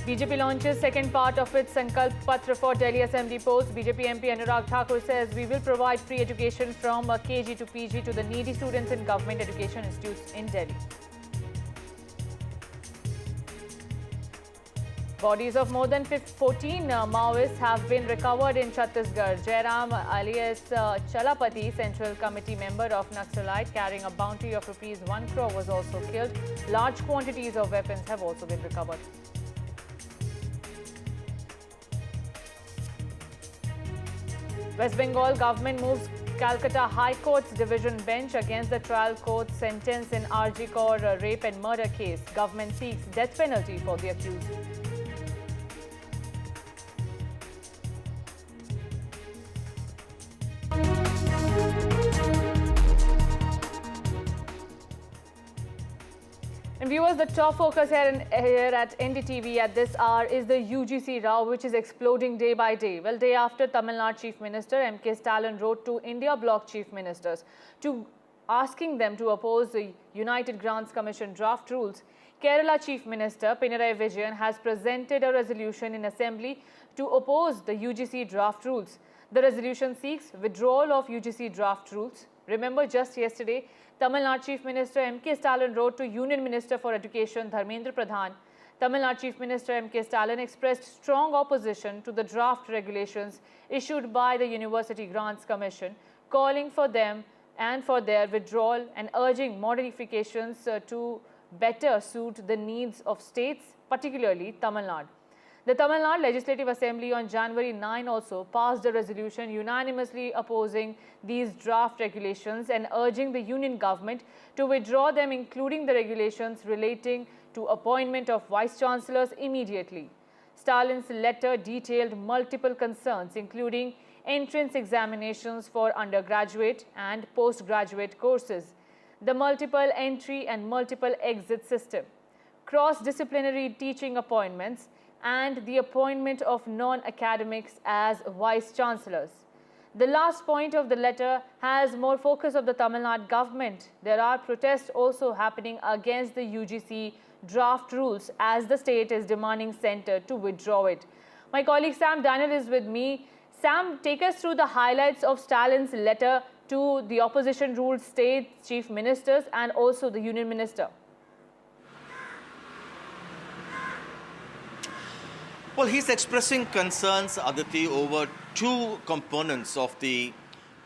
BJP launches second part of its Sankalp Patra for Delhi Assembly polls. BJP MP Anurag Thakur says we will provide free education from KG to PG to the needy students in government education institutes in Delhi. Bodies of more than 14 Maoists have been recovered in Chhattisgarh. Jairam alias Chalapati, Central Committee member of Naxalite carrying a bounty of ₹1 crore was also killed. Large quantities of weapons have also been recovered. West Bengal government moves Calcutta High Court's division bench against the trial court's sentence in RG Kaur rape and murder case. Government seeks death penalty for the accused. And viewers, the top focus here at NDTV at this hour is the UGC row, which is exploding day by day. Well, day after Tamil Nadu Chief Minister M.K. Stalin wrote to India bloc Chief Ministers asking them to oppose the United Grants Commission draft rules, Kerala Chief Minister Pinarayi Vijayan has presented a resolution in Assembly to oppose the UGC draft rules. The resolution seeks withdrawal of UGC draft rules. Remember, just yesterday, Tamil Nadu Chief Minister M.K. Stalin wrote to Union Minister for Education Dharmendra Pradhan. Tamil Nadu Chief Minister M.K. Stalin expressed strong opposition to the draft regulations issued by the University Grants Commission, calling for them and for their withdrawal and urging modifications to better suit the needs of states, particularly Tamil Nadu. The Tamil Nadu Legislative Assembly on January 9 also passed a resolution unanimously opposing these draft regulations and urging the union government to withdraw them, including the regulations relating to appointment of vice-chancellors immediately. Stalin's letter detailed multiple concerns, including entrance examinations for undergraduate and postgraduate courses, the multiple entry and multiple exit system, cross-disciplinary teaching appointments, and the appointment of non-academics as vice-chancellors. The last point of the letter has more focus of the Tamil Nadu government. There are protests also happening against the UGC draft rules as the state is demanding centre to withdraw it. My colleague Sam Daniel is with me. Sam, take us through the highlights of Stalin's letter to the opposition-ruled state chief ministers and also the union minister. Well, he's expressing concerns, Aditi, over two components of the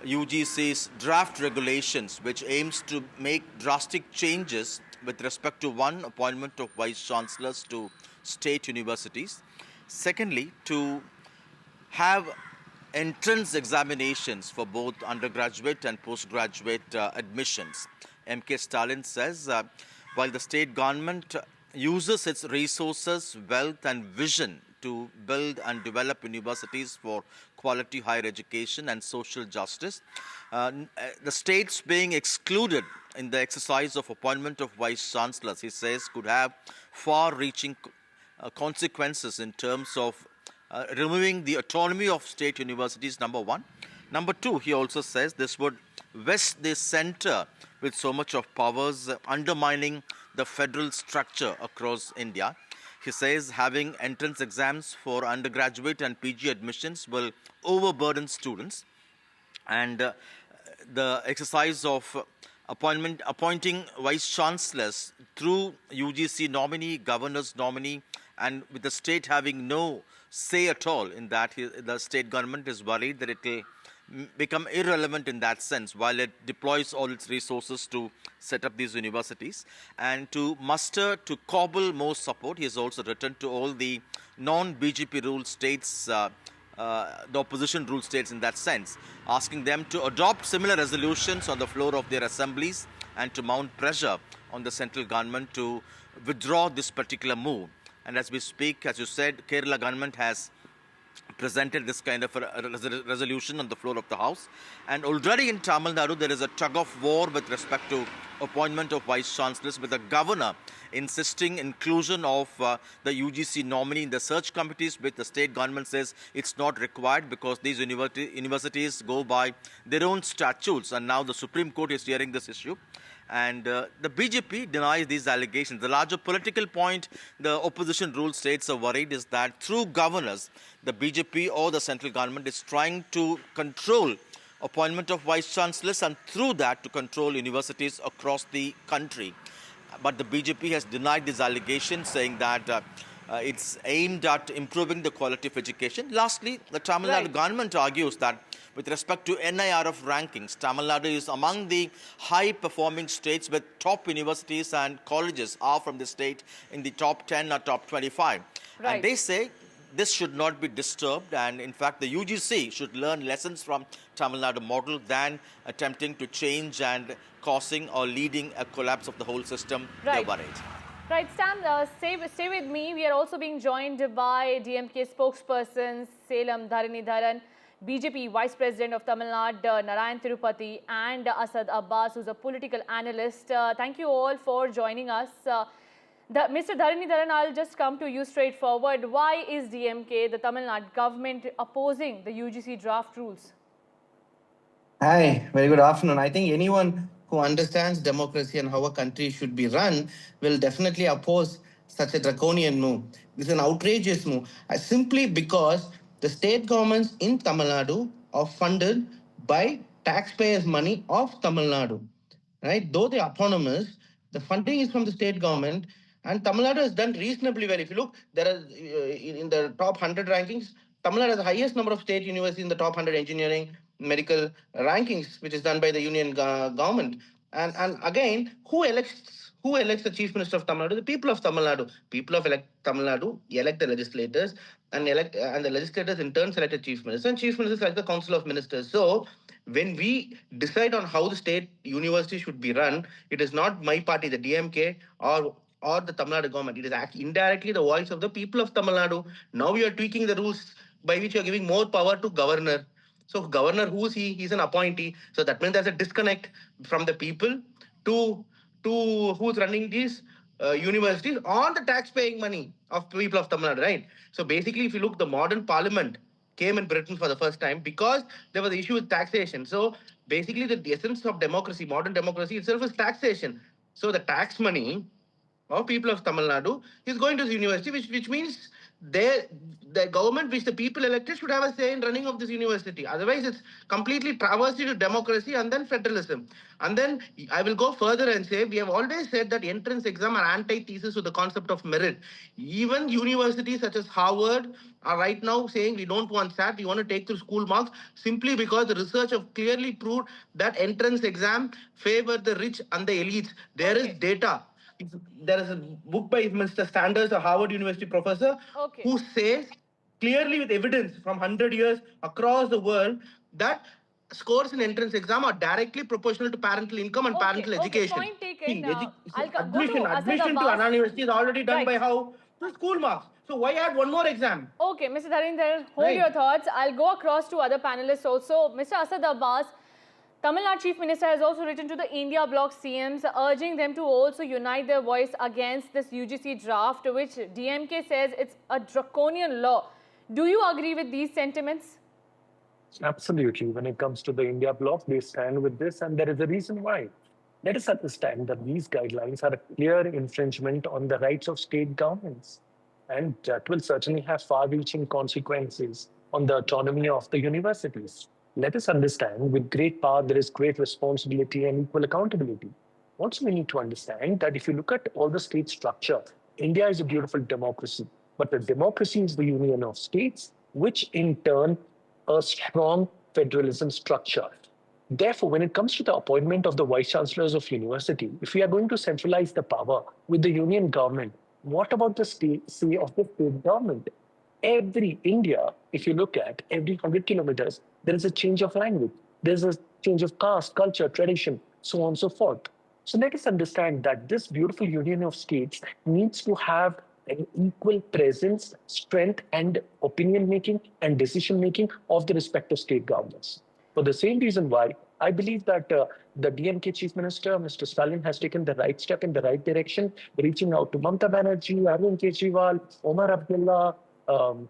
UGC's draft regulations, which aims to make drastic changes with respect to one, appointment of vice-chancellors to state universities. Secondly, to have entrance examinations for both undergraduate and postgraduate admissions. M.K. Stalin says, while the state government uses its resources, wealth and vision to build and develop universities for quality higher education and social justice, the states being excluded in the exercise of appointment of vice-chancellors, he says, could have far-reaching consequences in terms of removing the autonomy of state universities, number one. Number two, he also says this would vest the centre with so much of powers, undermining the federal structure across India. He says having entrance exams for undergraduate and PG admissions will overburden students, and the exercise of appointing vice-chancellors through UGC nominee, governor's nominee, and with the state having no say at all in that, the state government is worried that it will become irrelevant in that sense while it deploys all its resources to set up these universities. And to cobble more support, he has also written to all the non-BJP ruled states, the opposition ruled states in that sense, asking them to adopt similar resolutions on the floor of their assemblies and to mount pressure on the central government to withdraw this particular move. And as we speak, as you said, Kerala government has presented this kind of a resolution on the floor of the House. And already in Tamil Nadu, there is a tug of war with respect to appointment of vice-chancellors, with the governor insisting inclusion of the UGC nominee in the search committees, which the state government says it's not required because these universities go by their own statutes. And now the Supreme Court is hearing this issue. And the BJP denies these allegations. The larger political point the opposition ruled states are worried is that through governors, the BJP or the central government is trying to control appointment of vice-chancellors and through that to control universities across the country. But the BJP has denied these allegations, saying that it's aimed at improving the quality of education. Lastly, the Tamil Nadu government argues that with respect to NIRF rankings, Tamil Nadu is among the high-performing states with top universities and colleges are from the state in the top 10 or top 25. Right. And they say this should not be disturbed, and in fact the UGC should learn lessons from Tamil Nadu model than attempting to change and causing or leading a collapse of the whole system. Right. They're worried. Right, Sam, stay with me. We are also being joined by DMK spokesperson Salem Dharanidharan, BJP Vice President of Tamil Nadu, Narayan Tirupati, and Asad Abbas, who's a political analyst. Thank you all for joining us. Mr. Dharanidharan, I'll just come to you straightforward. Why is DMK, the Tamil Nadu government, opposing the UGC draft rules? Hi, very good afternoon. I think anyone who understands democracy and how a country should be run will definitely oppose such a draconian move. This is an outrageous move, simply because the state governments in Tamil Nadu are funded by taxpayers' money of Tamil Nadu. Right? Though they are autonomous, the funding is from the state government, and Tamil Nadu has done reasonably well. If you look, there are in the top 100 rankings, Tamil Nadu has the highest number of state universities in the top 100 engineering, medical rankings, which is done by the union government. And again, who elects the chief minister of Tamil Nadu? The people of Tamil Nadu. People of Tamil Nadu elect the legislators, and the legislators in turn select a chief minister, and chief ministers select the council of ministers. So when we decide on how the state university should be run, it is not my party, the DMK, or the Tamil Nadu government. It is indirectly the voice of the people of Tamil Nadu. Now you are tweaking the rules by which you are giving more power to governor. So governor, who's he? He's an appointee. So that means there's a disconnect from the people to who's running these universities on the tax-paying money of people of Tamil Nadu, right? So basically, if you look, the modern parliament came in Britain for the first time because there was an issue with taxation. So basically, the essence of democracy, modern democracy itself is taxation. So the tax money of people of Tamil Nadu is going to the university, which means the government which the people elected should have a say in running of this university. Otherwise, it's completely travesty to democracy and then federalism. And then I will go further and say we have always said that entrance exam are antithesis to the concept of merit. Even universities such as Harvard are right now saying we don't want SAT, we want to take through school marks simply because the research have clearly proved that entrance exam favor the rich and the elites. There is data. There is a book by Mr. Sanders, a Harvard University professor, who says clearly with evidence from 100 years across the world that scores in entrance exam are directly proportional to parental income and parental education. Point taken. Admission to an university is already done by how? The school marks. So why add one more exam? Okay, Mr. Dharinder, hold your thoughts. I'll go across to other panelists also. Mr. Asad Abbas, Tamil Nadu Chief Minister has also written to the India bloc CMs urging them to also unite their voice against this UGC draft, which DMK says it's a draconian law. Do you agree with these sentiments? Absolutely. When it comes to the India bloc, they stand with this, and there is a reason why. Let us understand that these guidelines are a clear infringement on the rights of state governments, and that will certainly have far-reaching consequences on the autonomy of the universities. Let us understand, with great power, there is great responsibility and equal accountability. Also, we need to understand that if you look at all the state structure, India is a beautiful democracy, but the democracy is the union of states, which in turn a strong federalism structure. Therefore, when it comes to the appointment of the vice chancellors of university, if we are going to centralize the power with the union government, what about the say of the state government? Every India, if you look at every 100 kilometers, there is a change of language. There's a change of caste, culture, tradition, so on and so forth. So let us understand that this beautiful union of states needs to have an equal presence, strength, and opinion-making and decision-making of the respective state governments. For the same reason why, I believe that the DMK Chief Minister, Mr. Stalin, has taken the right step in the right direction, reaching out to Mamata Banerjee, Arvind Kejriwal, Omar Abdullah.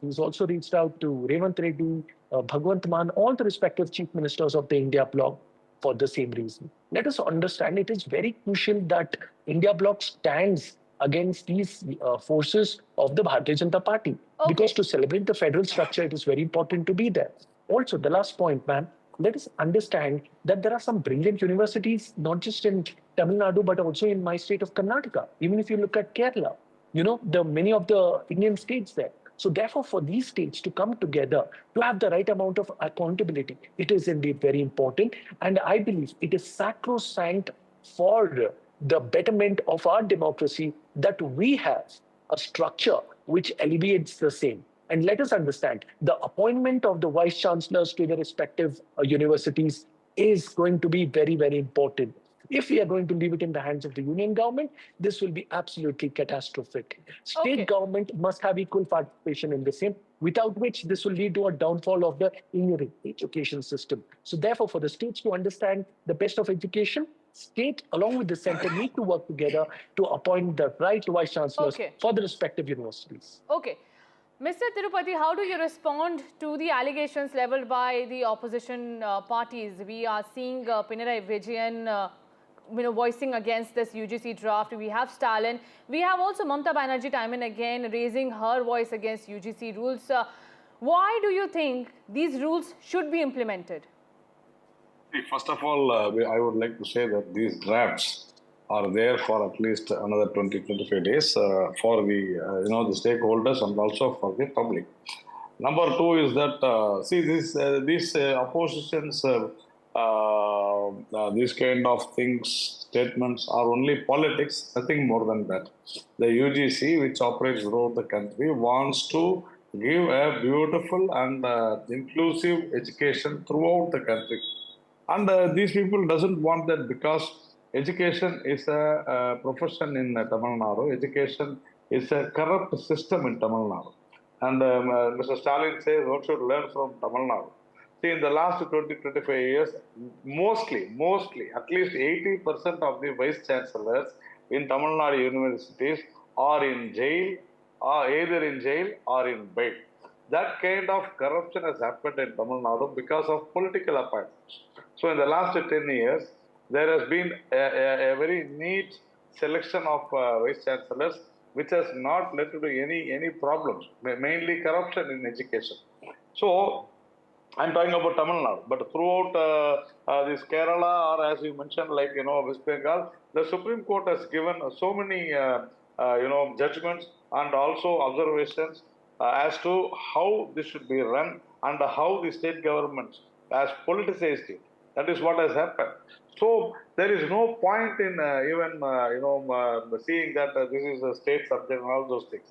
He's also reached out to Revant Reddy, Bhagwant Mann, all the respective chief ministers of the India bloc for the same reason. Let us understand it is very crucial that India bloc stands against these forces of the Bharatiya Janata Party. Because to celebrate the federal structure, it is very important to be there. Also, the last point, ma'am, let us understand that there are some brilliant universities, not just in Tamil Nadu, but also in my state of Karnataka. Even if you look at Kerala, you know, many of the Indian states there. So therefore, for these states to come together, to have the right amount of accountability, it is indeed very important. And I believe it is sacrosanct for the betterment of our democracy that we have a structure which alleviates the same. And let us understand, the appointment of the vice chancellors to the respective universities is going to be very, very important. If we are going to leave it in the hands of the union government, this will be absolutely catastrophic. State government must have equal participation in the same, without which this will lead to a downfall of the Indian education system. So therefore, for the states to understand the best of education, state along with the center need to work together to appoint the right vice chancellors for the respective universities. Okay. Mr. Tirupati, how do you respond to the allegations leveled by the opposition parties? We are seeing Pinarayi Vijayan voicing against this UGC draft. We have Stalin. We have also Mamata Banerjee time and again raising her voice against UGC rules. Why do you think these rules should be implemented? First of all, I would like to say that these drafts are there for at least another 20-25 days for the the stakeholders and also for the public. Number two is that these oppositions, these kind of things, statements are only politics, nothing more than that. The UGC, which operates throughout the country, wants to give a beautiful and inclusive education throughout the country. And these people doesn't want that because education is a profession in Tamil Nadu. Education is a corrupt system in Tamil Nadu. And Mr. Stalin says, what should learn from Tamil Nadu? See, in the last 20-25 years, mostly, at least 80% of the vice chancellors in Tamil Nadu universities are in jail, or either in jail or in bail. That kind of corruption has happened in Tamil Nadu because of political appointments. So, in the last 10 years, there has been a very neat selection of vice chancellors, which has not led to any problems, mainly corruption in education. So, I'm talking about Tamil Nadu, but throughout this Kerala, or as you mentioned, like West Bengal, the Supreme Court has given so many judgments and also observations as to how this should be run and how the state governments has politicized it. That is what has happened. So there is no point in even seeing that this is a state subject and all those things.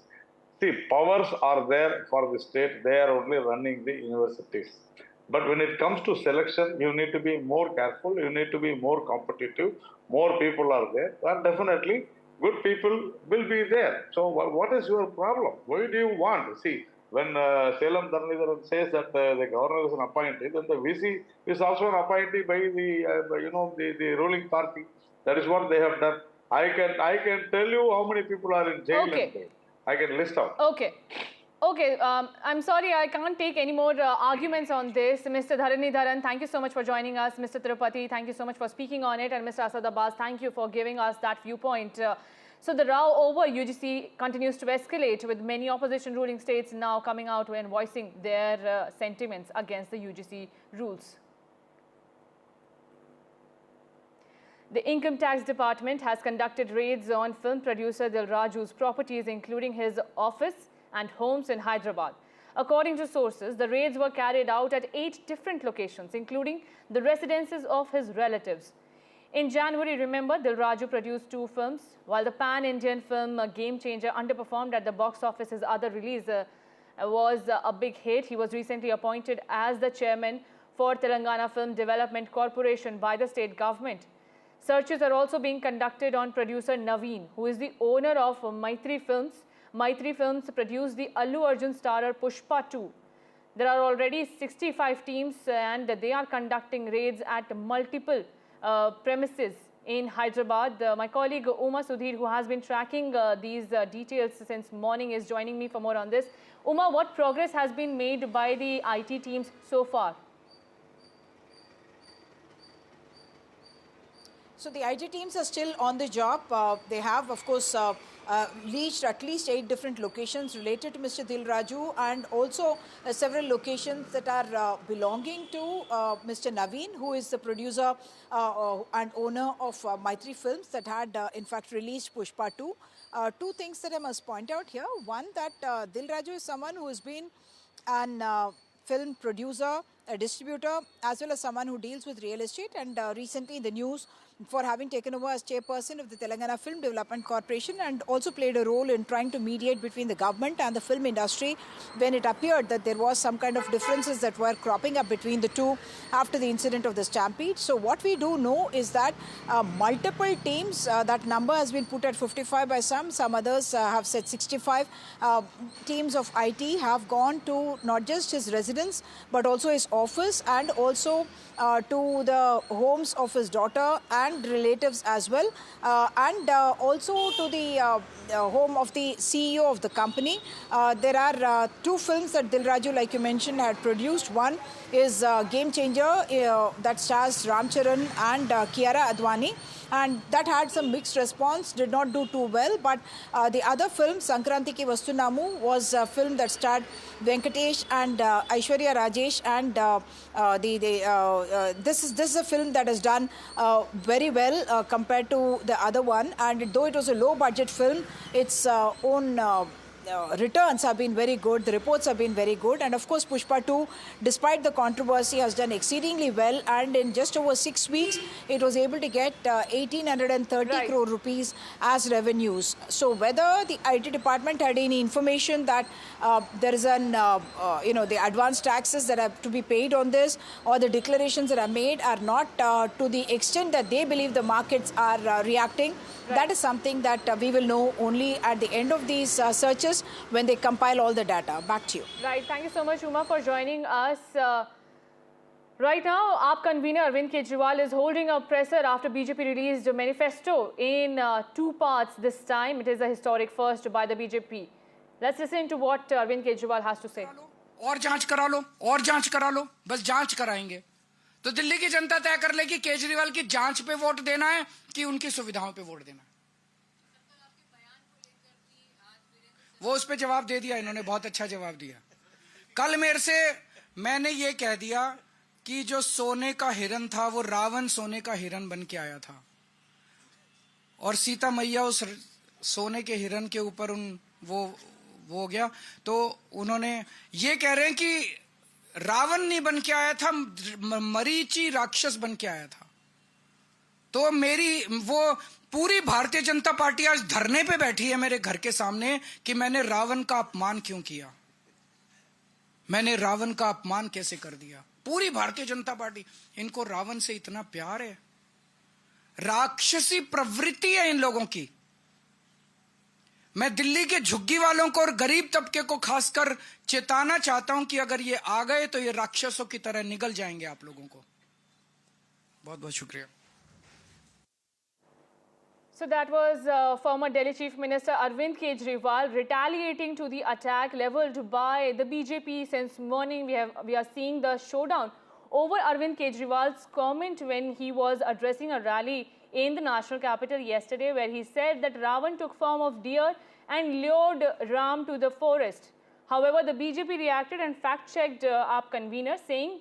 See, powers are there for the state. They are only running the universities. But when it comes to selection, you need to be more careful. You need to be more competitive. More people are there. And definitely, good people will be there. So what is your problem? Why do you want? See, when Salem Dhanidharan says that the governor is an appointee, then the VC is also an appointee by the ruling party. That is what they have done. I can tell you how many people are in jail. Okay. And jail. I can list out. Okay. Okay, I'm sorry, I can't take any more arguments on this. Mr. Dharanidharan, thank you so much for joining us. Mr. Tirupati, thank you so much for speaking on it. And Mr. Asad Abbas, thank you for giving us that viewpoint. So the row over UGC continues to escalate, with many opposition ruling states now coming out and voicing their sentiments against the UGC rules. The Income Tax Department has conducted raids on film producer Dil Raju's properties, including his office and homes in Hyderabad. According to sources, the raids were carried out at 8 different locations, including the residences of his relatives. In January, remember, Dil Raju produced 2 films. While the pan-Indian film Game Changer underperformed at the box office, his other release was a big hit. He was recently appointed as the chairman for Telangana Film Development Corporation by the state government. Searches are also being conducted on producer Naveen, who is the owner of Maitri Films. Maitri Films produced the Allu Arjun starrer Pushpa 2. There are already 65 teams and they are conducting raids at multiple premises in Hyderabad. My colleague Uma Sudhir, who has been tracking these details since morning, is joining me for more on this. Uma, what progress has been made by the IT teams so far? So the IT teams are still on the job. They have, of course, reached at least 8 different locations related to Mr. Dil Raju, and also several locations that are belonging to Mr. Naveen, who is the producer and owner of Maitri Films that had in fact released Pushpa 2. 2 things that I must point out here. One, that Dil Raju is someone who has been an film producer, a distributor, as well as someone who deals with real estate, and recently in the news for having taken over as chairperson of the Telangana Film Development Corporation, and also played a role in trying to mediate between the government and the film industry when it appeared that there was some kind of differences that were cropping up between the two after the incident of the stampede. So what we do know is that multiple teams, that number has been put at 55 by some others have said 65 teams of IT have gone to not just his residence but also his office, and also to the homes of his daughter and relatives as well, and also to the home of the CEO of the company. There are 2 films that Dil Raju, like you mentioned, had produced. One is Game Changer that stars Ram Charan and Kiara Advani, and that had some mixed response, did not do too well. But the other film, Sankranti Ki Vastunamu, was a film that starred Venkatesh and Aishwarya Rajesh, and this is a film that has done very well compared to the other one. And though it was a low budget film, its own returns have been very good, the reports have been very good, and of course Pushpa 2, despite the controversy, has done exceedingly well, and in just over 6 weeks it was able to get 1830 crore rupees as revenues. So whether the IT department had any information that there is an the advance taxes that have to be paid on this, or the declarations that are made are not to the extent that they believe the markets are reacting, that is something that we will know only at the end of these searches when they compile all the data. Back to you. Right. Thank you so much, Uma, for joining us. Right now, AAP convener Arvind Kejriwal is holding a presser after BJP released a manifesto in two parts this time. It is a historic first by the BJP. Let's listen to what Arvind Kejriwal has to say. और जांच करा लो, और जांच करा लो, बस जांच कराएंगे तो दिल्ली की जनता तय कर लेगी केजरीवाल की जांच पे वोट देना है कि उनकी सुविधाओं पे वोट देना है। वो उस पे जवाब दे दिया, इन्होंने बहुत अच्छा जवाब दिया। कल मेरे से मैंने ये कह दिया कि जो सोने का हिरन था वो रावण सोने का हिरन बन के आया था और सीता मैया उस सोने के हिरन के ऊपर वो हो गया। तो उन्होंने ये कह रहे हैं कि रावण नहीं बन के आया था, मरीची राक्षस बन के आया था। तो मेरी वो पूरी भारतीय जनता पार्टी आज धरने पे बैठी है मेरे घर के सामने कि मैंने रावण का अपमान क्यों किया, मैंने रावण का अपमान कैसे कर दिया। पूरी भारतीय जनता पार्टी, इनको रावण से इतना प्यार है, राक्षसी प्रवृत्ति है इन लोगों की। मैं दिल्ली के झुग्गी वालों को और गरीब तबके को खासकर चेताना चाहता हूं कि अगर ये आ गए तो ये राक्षसों की तरह निगल जाएंगे आप लोगों को। बहुत बहुत शुक्रिया। So that was former Delhi Chief Minister Arvind Kejriwal retaliating to the attack leveled by the BJP. Since morning we are seeing the showdown over Arvind Kejriwal's comment when he was addressing a rally in the national capital yesterday, where he said that Ravan took form of deer and lured Ram to the forest. However, the BJP reacted and fact-checked AAP convener, saying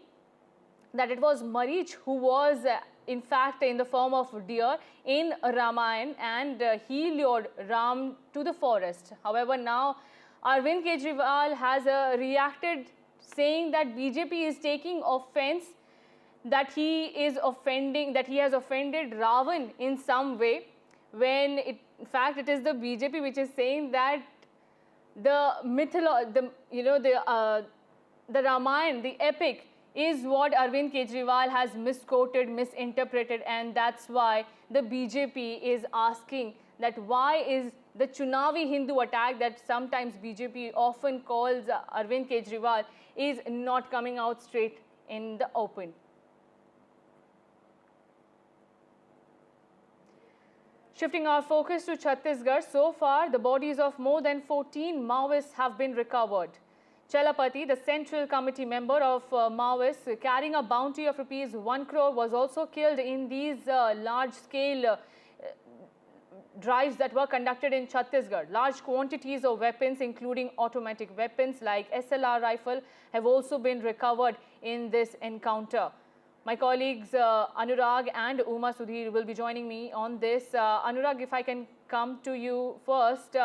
that it was Marich who was in fact in the form of deer in Ramayana, and he lured Ram to the forest. However, now Arvind Kejriwal has reacted, saying that BJP is taking offense that he is offending, that he has offended Ravan in some way, when in fact it is the BJP which is saying that the the Ramayana, the epic, is what Arvind Kejriwal has misquoted, misinterpreted, and that's why the BJP is asking that why is the Chunavi Hindu attack that sometimes BJP often calls Arvind Kejriwal is not coming out straight in the open. Shifting our focus to Chhattisgarh, so far the bodies of more than 14 Maoists have been recovered. Chalapati, the Central Committee member of Maoists carrying a bounty of ₹1 crore, was also killed in these large-scale drives that were conducted in Chhattisgarh. Large quantities of weapons, including automatic weapons like SLR rifle, have also been recovered in this encounter. My colleagues Anurag and Uma Sudhir will be joining me on this. Anurag, if I can come to you first.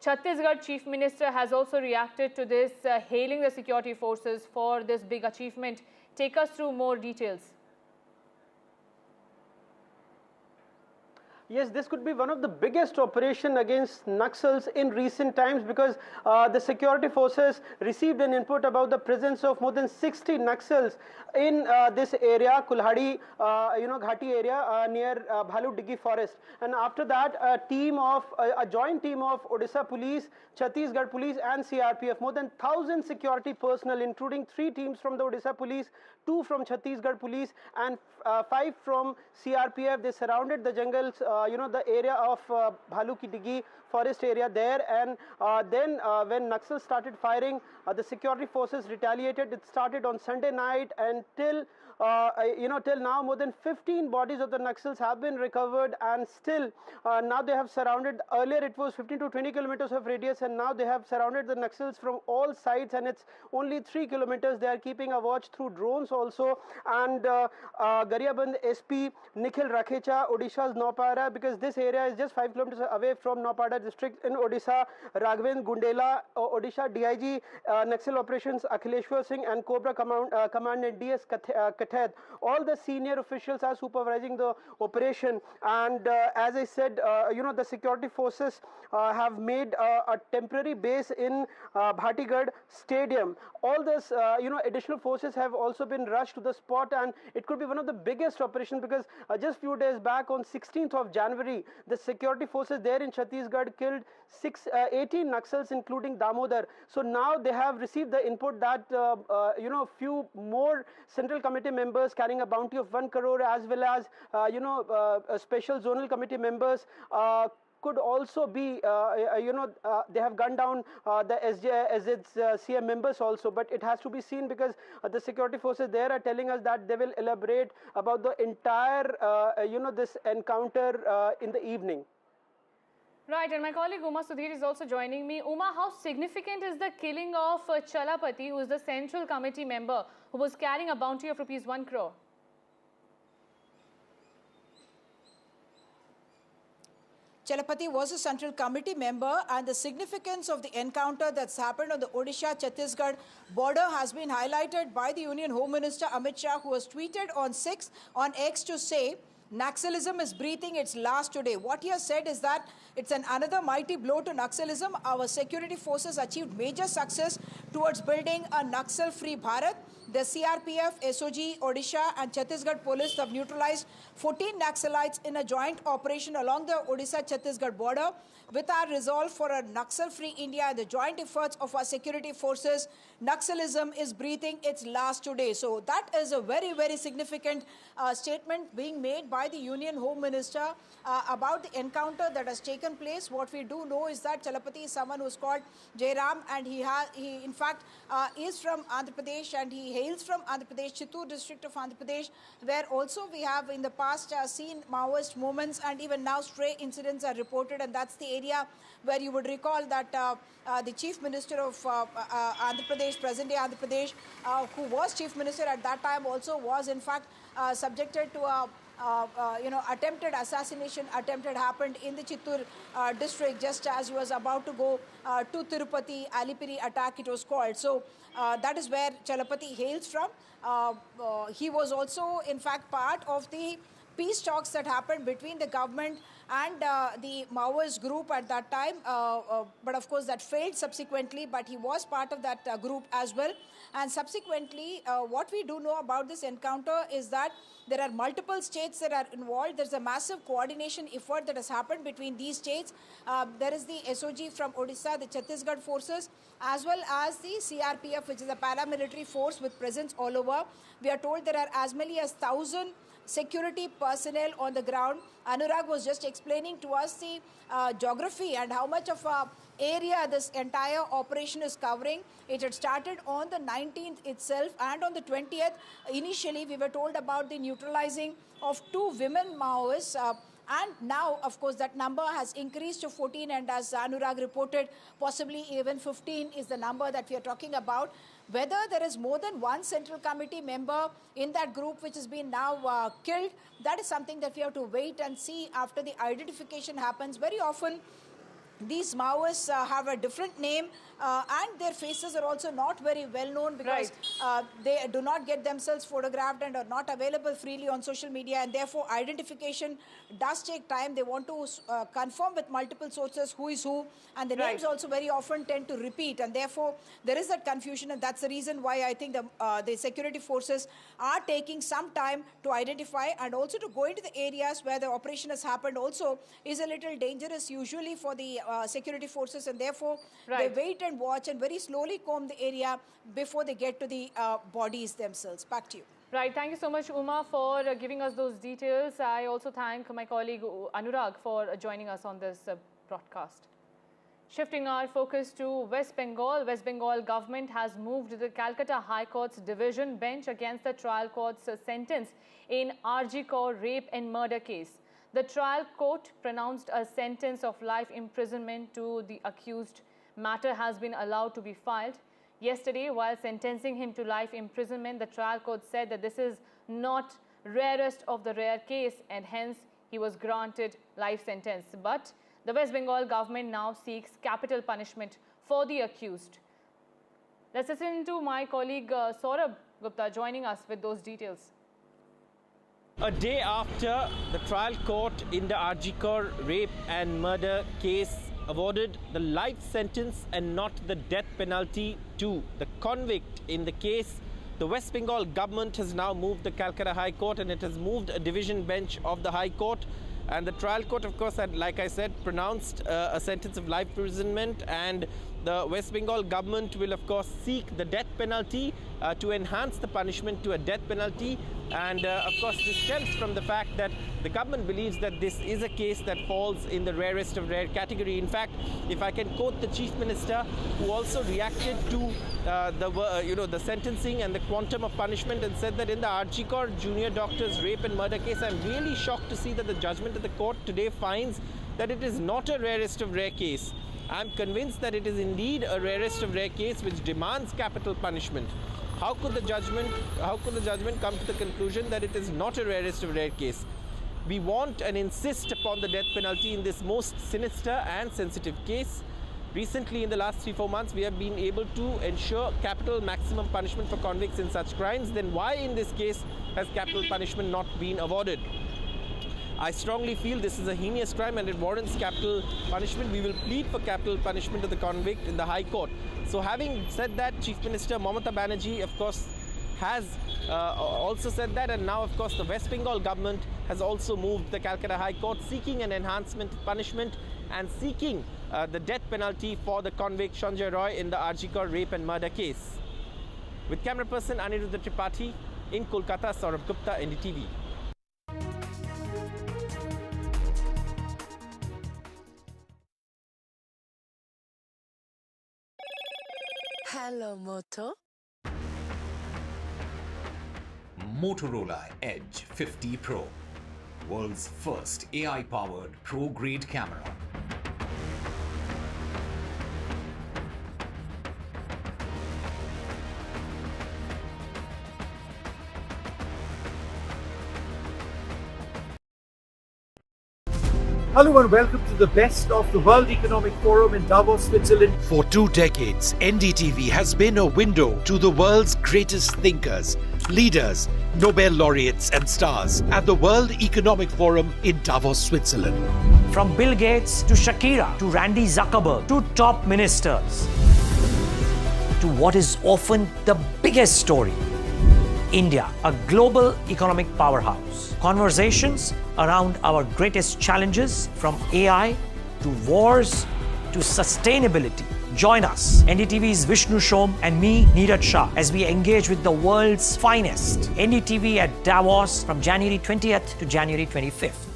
Chhattisgarh Chief Minister has also reacted to this, hailing the security forces for this big achievement. Take us through more details. Yes, this could be one of the biggest operations against Naxals in recent times, because the security forces received an input about the presence of more than 60 Naxals in this area, Kulhadi, Ghati area near Bhalu Diggi forest. And after that, a joint team of Odisha Police, Chhattisgarh Police and CRPF, more than 1,000 security personnel, including 3 teams from the Odisha Police, 2 from Chhattisgarh Police and 5 from CRPF. They surrounded the jungles, the area of Bhalu Ki Diggi forest area there, and then when Naxals started firing, the security forces retaliated. It started on Sunday night, and till now more than 15 bodies of the Naxals have been recovered, and still now they have surrounded. Earlier it was 15 to 20 kilometers of radius, and now they have surrounded the Naxals from all sides, and it's only 3 kilometers. They are keeping a watch through drones also. And Gariaband SP Nikhil Rakhecha, Odisha's Naupara, because this area is just 5 kilometers away from Naupara district in Odisha. Raghvendra Gundela, Odisha DIG Naxal Operations Akhileshwar Singh, and Cobra Commandant DS Kathed. All the senior officials are supervising the operation. And as I said, the security forces have made a temporary base in Bhatigad Stadium. All this, additional forces have also been rushed to the spot, and it could be one of the biggest operations, because just few days back on 16th of January, the security forces there in Chhattisgarh killed 18 Naxals, including Damodar. So now they have received the input that few more Central Committee members carrying a bounty of 1 crore, as well as special zonal committee members could also be, they have gunned down the CM members also. But it has to be seen, because the security forces there are telling us that they will elaborate about the entire, this encounter in the evening. Right, and my colleague Uma Sudhir is also joining me. Uma, how significant is the killing of Chalapati, who is the Central Committee member who was carrying a bounty of rupees 1 crore? Chalapati was a Central Committee member, and the significance of the encounter that's happened on the Odisha-Chhattisgarh border has been highlighted by the Union Home Minister Amit Shah, who has tweeted on X to say, Naxalism is breathing its last today. What he has said is that it's another mighty blow to Naxalism. Our security forces achieved major success towards building a Naxal-free Bharat. The CRPF, SOG, Odisha and Chhattisgarh police have neutralized 14 Naxalites in a joint operation along the Odisha-Chhattisgarh border. With our resolve for a Naxal-free India and the joint efforts of our security forces, Naxalism is breathing its last today. So that is a very, very significant statement being made by the Union Home Minister about the encounter that has taken place. What we do know is that Chalapati is someone who's called Jairam, and he in fact is from Andhra Pradesh, and he hails from Andhra Pradesh, Chittoor district of Andhra Pradesh, where also we have in the past seen Maoist movements, and even now stray incidents are reported, and that's the area where you would recall that the Chief Minister of Andhra Pradesh, present-day Andhra Pradesh, who was Chief Minister at that time, also was in fact subjected to a attempted assassination happened in the Chittoor district, just as he was about to go to Tirupati, Alipiri attack it was called. So that is where Chalapati hails from. He was also in fact part of the peace talks that happened between the government and the Maoist group at that time, but of course that failed subsequently, but he was part of that group as well. And subsequently, what we do know about this encounter is that there are multiple states that are involved. There's a massive coordination effort that has happened between these states. There is the SOG from Odisha, the Chhattisgarh forces, as well as the CRPF, which is a paramilitary force with presence all over. We are told there are as many as 1,000 security personnel on the ground. Anurag was just explaining to us the geography and how much of a area this entire operation is covering. It had started on the 19th itself, and on the 20th, initially we were told about the neutralizing of 2 women Maoists. And now, of course, that number has increased to 14, and as Anurag reported, possibly even 15 is the number that we are talking about. Whether there is more than one Central Committee member in that group which has been now killed, that is something that we have to wait and see after the identification happens. Very often, these Maoists have a different name, and their faces are also not very well known, because they do not get themselves photographed and are not available freely on social media, and therefore identification does take time. They want to confirm with multiple sources who is who, and the names also very often tend to repeat, and therefore there is that confusion, and that's the reason why I think the security forces are taking some time to identify, and also to go into the areas where the operation has happened also is a little dangerous usually for the security forces, and therefore they wait and watch and very slowly comb the area before they get to the bodies themselves. Back to you. Right. Thank you so much, Uma, for giving us those details. I also thank my colleague Anurag for joining us on this broadcast. Shifting our focus to West Bengal. West Bengal government has moved the Calcutta High Court's division bench against the trial court's sentence in RG Kaur rape and murder case. The trial court pronounced a sentence of life imprisonment to the accused. Matter has been allowed to be filed. Yesterday, while sentencing him to life imprisonment, the trial court said that this is not rarest of the rare case, and hence he was granted life sentence. But the West Bengal government now seeks capital punishment for the accused. Let's listen to my colleague Saurabh Gupta joining us with those details. A day after the trial court in the RG Kaur rape and murder case awarded the life sentence and not the death penalty to the convict in the case, the West Bengal government has now moved the Calcutta High Court, and it has moved a division bench of the High Court And the trial court, of course, had, like I said, pronounced a sentence of life imprisonment, and the West Bengal government will, of course, seek the death penalty to enhance the punishment to a death penalty. And, of course, this stems from the fact that the government believes that this is a case that falls in the rarest of rare category. In fact, if I can quote the Chief Minister, who also reacted to the sentencing and the quantum of punishment, and said that in the Archikor junior doctor's rape and murder case, I'm really shocked to see that the judgment of the court today finds that it is not a rarest of rare case. I'm convinced that it is indeed a rarest of rare case which demands capital punishment. How could the judgment come to the conclusion that it is not a rarest of rare case? We want and insist upon the death penalty in this most sinister and sensitive case. Recently, in the last 3-4 months, we have been able to ensure capital maximum punishment for convicts in such crimes. Then why in this case has capital punishment not been awarded? I strongly feel this is a heinous crime and it warrants capital punishment. We will plead for capital punishment of the convict in the High Court. So having said that, Chief Minister Mamata Banerjee, of course, has also said that, and now, of course, the West Bengal government has also moved the Calcutta High Court seeking an enhancement of punishment and seeking the death penalty for the convict Sanjay Roy in the Archikor rape and murder case. With camera person Aniruddha Tripathi in Kolkata, Saurabh Gupta, NDTV. Hello, Moto. Motorola Edge 50 Pro, world's first AI-powered pro-grade camera. Hello and welcome to the best of the World Economic Forum in Davos, Switzerland. For 2 decades, NDTV has been a window to the world's greatest thinkers, leaders, Nobel laureates and stars at the World Economic Forum in Davos, Switzerland. From Bill Gates to Shakira to Randy Zuckerberg to top ministers to what is often the biggest story, India, a global economic powerhouse. Conversations around our greatest challenges, from AI to wars to sustainability. Join us, NDTV's Vishnu Shom and me, Neeraj Shah, as we engage with the world's finest. NDTV at Davos from January 20th to January 25th.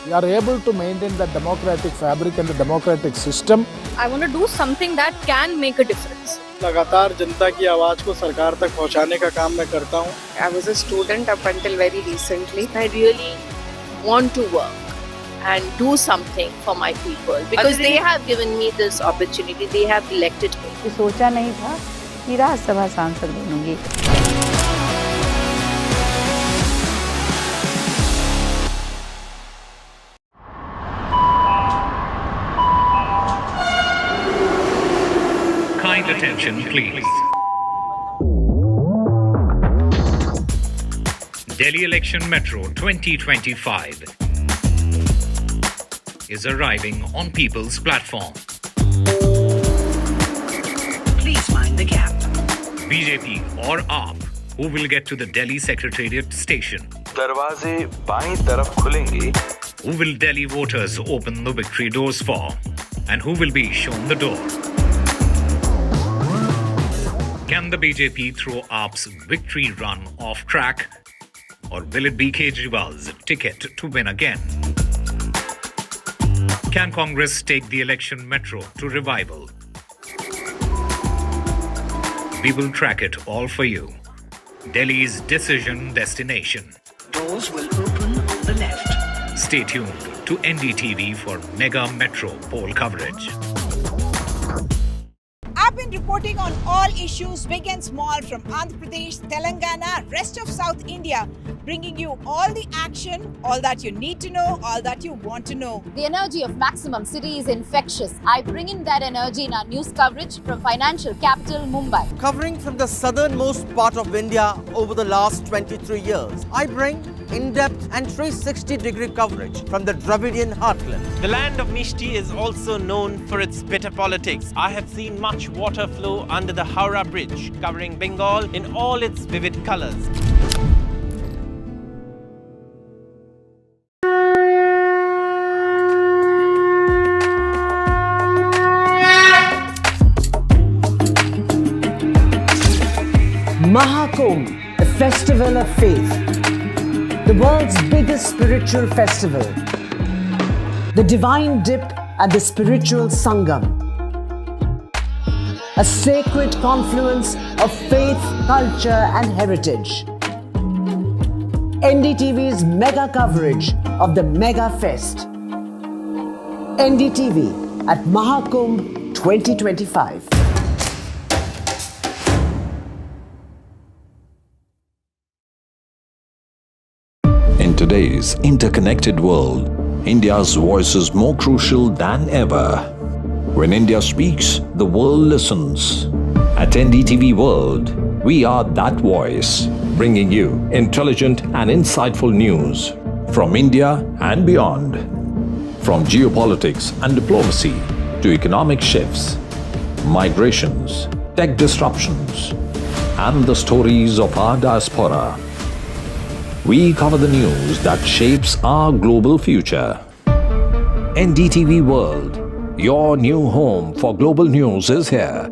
We are able to maintain the democratic fabric and the democratic system. I want to do something that can make a difference. लगातार जनता की आवाज को सरकार तक पहुंचाने का काम मैं करता हूं. I was a student up until very recently. I really want to work and do something for my people because they have given me this opportunity. They have elected me. सोचा नहीं था कि राज्यसभा सांसद बनूंगी. Kind attention, please. Delhi Election Metro 2025 is arriving on People's Platform. Please mind the gap. BJP or AAP, who will get to the Delhi Secretariat station? दरवाजे बाईं तरफ खुलेंगे. Who will Delhi voters open the victory doors for? And who will be shown the door? Can the BJP throw AAP's victory run off track? Or will it be Kejriwal's ticket to win again? Can Congress take the election metro to revival? We will track it all for you. Delhi's decision destination. Doors will open on the left. Stay tuned to NDTV for mega metro poll coverage. I've been reporting on all issues, big and small, from Andhra Pradesh, Telangana, rest of South India, bringing you all the action, all that you need to know, all that you want to know. The energy of Maximum City is infectious. I bring in that energy in our news coverage from financial capital Mumbai. Covering from the southernmost part of India over the last 23 years, I bring in-depth and 360-degree coverage from the Dravidian heartland. The land of Mishti is also known for its bitter politics. I have seen much water flow under the Howrah Bridge, covering Bengal in all its vivid colors. Mahakumbh, a festival of faith, the world's biggest spiritual festival, the divine dip at the spiritual Sangam, a sacred confluence of faith, culture and heritage. NDTV's mega coverage of the Mega Fest. NDTV at Mahakumbh 2025. In today's interconnected world, India's voice is more crucial than ever. When India speaks, the world listens. At NDTV World, we are that voice, bringing you intelligent and insightful news from India and beyond. From geopolitics and diplomacy to economic shifts, migrations, tech disruptions, and the stories of our diaspora. We cover the news that shapes our global future. NDTV World, your new home for global news is here.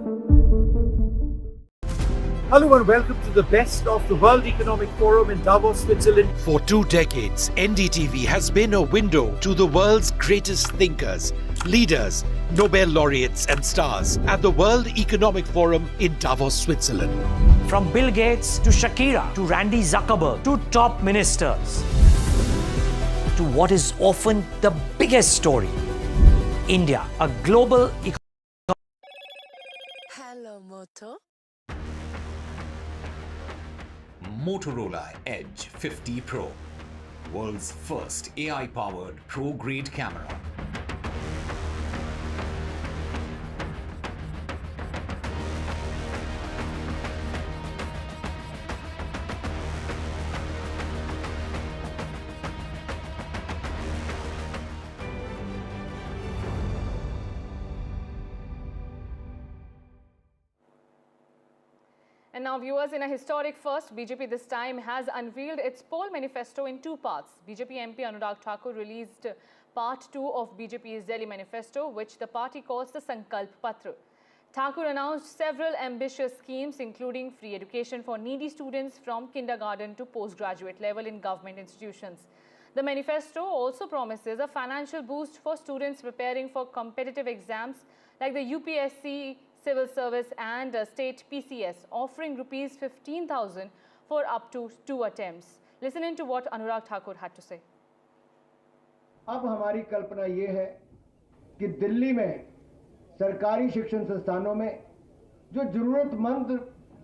Hello and welcome to the best of the World Economic Forum in Davos, Switzerland. For 2 decades, NDTV has been a window to the world's greatest thinkers, leaders, Nobel laureates and stars at the World Economic Forum in Davos, Switzerland. From Bill Gates to Shakira to Randy Zuckerberg to top ministers to what is often the biggest story, India, a global Hello, Moto. Motorola Edge 50 Pro, world's first AI-powered pro-grade camera. And now, viewers, in a historic first, BJP this time has unveiled its poll manifesto in 2 parts. BJP MP Anurag Thakur released part 2 of BJP's Delhi manifesto, which the party calls the Sankalp Patra. Thakur announced several ambitious schemes, including free education for needy students from kindergarten to postgraduate level in government institutions. The manifesto also promises a financial boost for students preparing for competitive exams like the UPSC, Civil Service and State PCS, offering rupees 15,000 for up to 2 attempts. Listen in to what Anurag Thakur had to say. अब हमारी कल्पना ये है कि दिल्ली में सरकारी शिक्षण संस्थानों में जो जरूरतमंद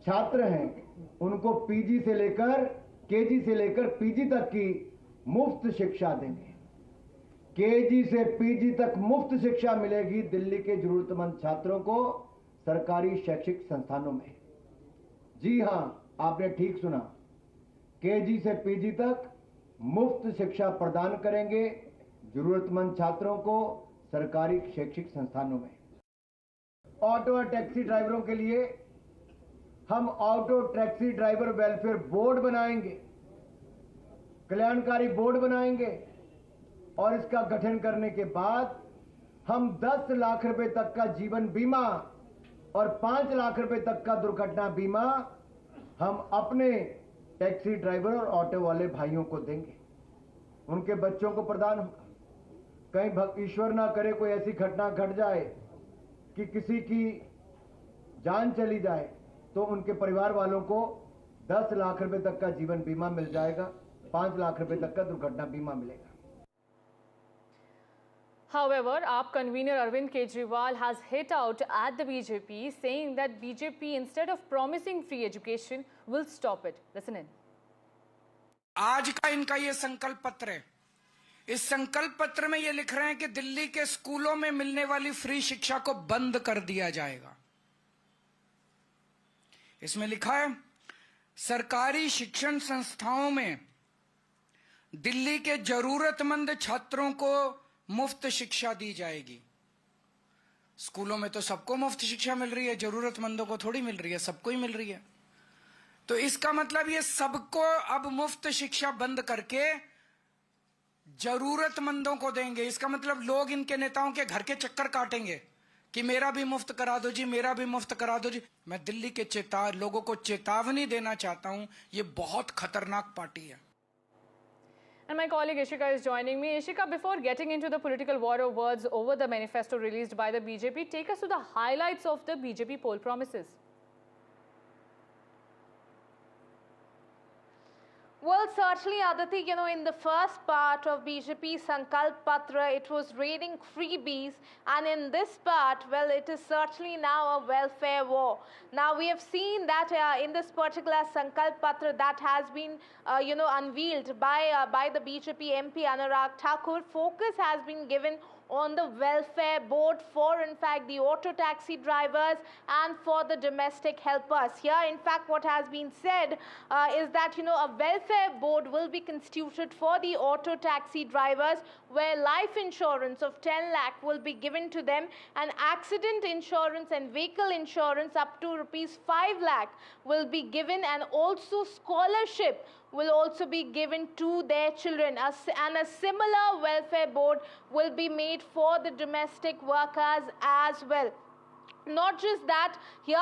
छात्र हैं उनको पीजी से लेकर केजी से लेकर पीजी तक की मुफ्त शिक्षा देंगे। केजी से पीजी तक मुफ्त शिक्षा मिलेगी दिल्ली के जरूरतमंद छात्रों को सरकारी शैक्षिक संस्थानों में। जी हां, आपने ठीक सुना, केजी से पीजी तक मुफ्त शिक्षा प्रदान करेंगे जरूरतमंद छात्रों को सरकारी शैक्षिक संस्थानों में। ऑटो और टैक्सी ड्राइवरों के लिए हम auto taxi driver welfare board बनाएंगे, कल्याणकारी बोर्ड बनाएंगे और इसका गठन करने के बाद हम 10 लाख रुपए तक का जीवन बीमा और 5 लाख रुपए तक का दुर्घटना बीमा हम अपने टैक्सी ड्राइवर और ऑटो वाले भाइयों को देंगे। उनके बच्चों को प्रदान होगा। कहीं ईश्वर ना करे कोई ऐसी घटना घट जाए कि किसी की जान चली जाए तो उनके परिवार वालों को 10 लाख रुपए तक का जीवन बीमा मिल जाएगा, 5 लाख रुपए तक का दुर्घटना बीमा मिलेगा। However, AAP convener Arvind Kejriwal has hit out at the BJP, saying that BJP, instead of promising free education, will stop it. Listen in. आज का इनका ये संकल्प पत्र है। इस संकल्प पत्र में ये लिख रहे हैं कि दिल्ली के स्कूलों में मिलने वाली फ्री शिक्षा को बंद कर दिया जाएगा। इसमें लिखा है सरकारी शिक्षण संस्थाओं में दिल्ली के जरूरतमंद छात्रों को मुफ्त शिक्षा दी जाएगी। स्कूलों में तो सबको मुफ्त शिक्षा मिल रही है, जरूरतमंदों को थोड़ी मिल रही है, सबको ही मिल रही है। तो इसका मतलब ये सबको अब मुफ्त शिक्षा बंद करके जरूरतमंदों को देंगे। इसका मतलब लोग इनके नेताओं के घर के चक्कर काटेंगे कि मेरा भी मुफ्त करा दो जी, मेरा भी मुफ्त करा दो जी। मैं दिल्ली के लोगों को चेतावनी देना चाहता हूं, ये बहुत खतरनाक पार्टी है। And my colleague Ishika is joining me. Ishika, before getting into the political war of words over the manifesto released by the BJP, take us to the highlights of the BJP poll promises. Well, certainly, Aditi, in the first part of BJP Sankalp Patra, it was raining freebies. And in this part, well, it is certainly now a welfare war. Now, we have seen that in this particular Sankalp Patra that has been, unveiled by the BJP MP Anurag Thakur, focus has been given on the welfare board for, in fact, the auto taxi drivers and for the domestic helpers. Here, in fact, what has been said is that, a welfare board will be constituted for the auto taxi drivers, where life insurance of 10 lakh will be given to them, and accident insurance and vehicle insurance up to rupees 5 lakh will be given, and also scholarship will also be given to their children. And a similar welfare board will be made for the domestic workers as well. Not just that, here,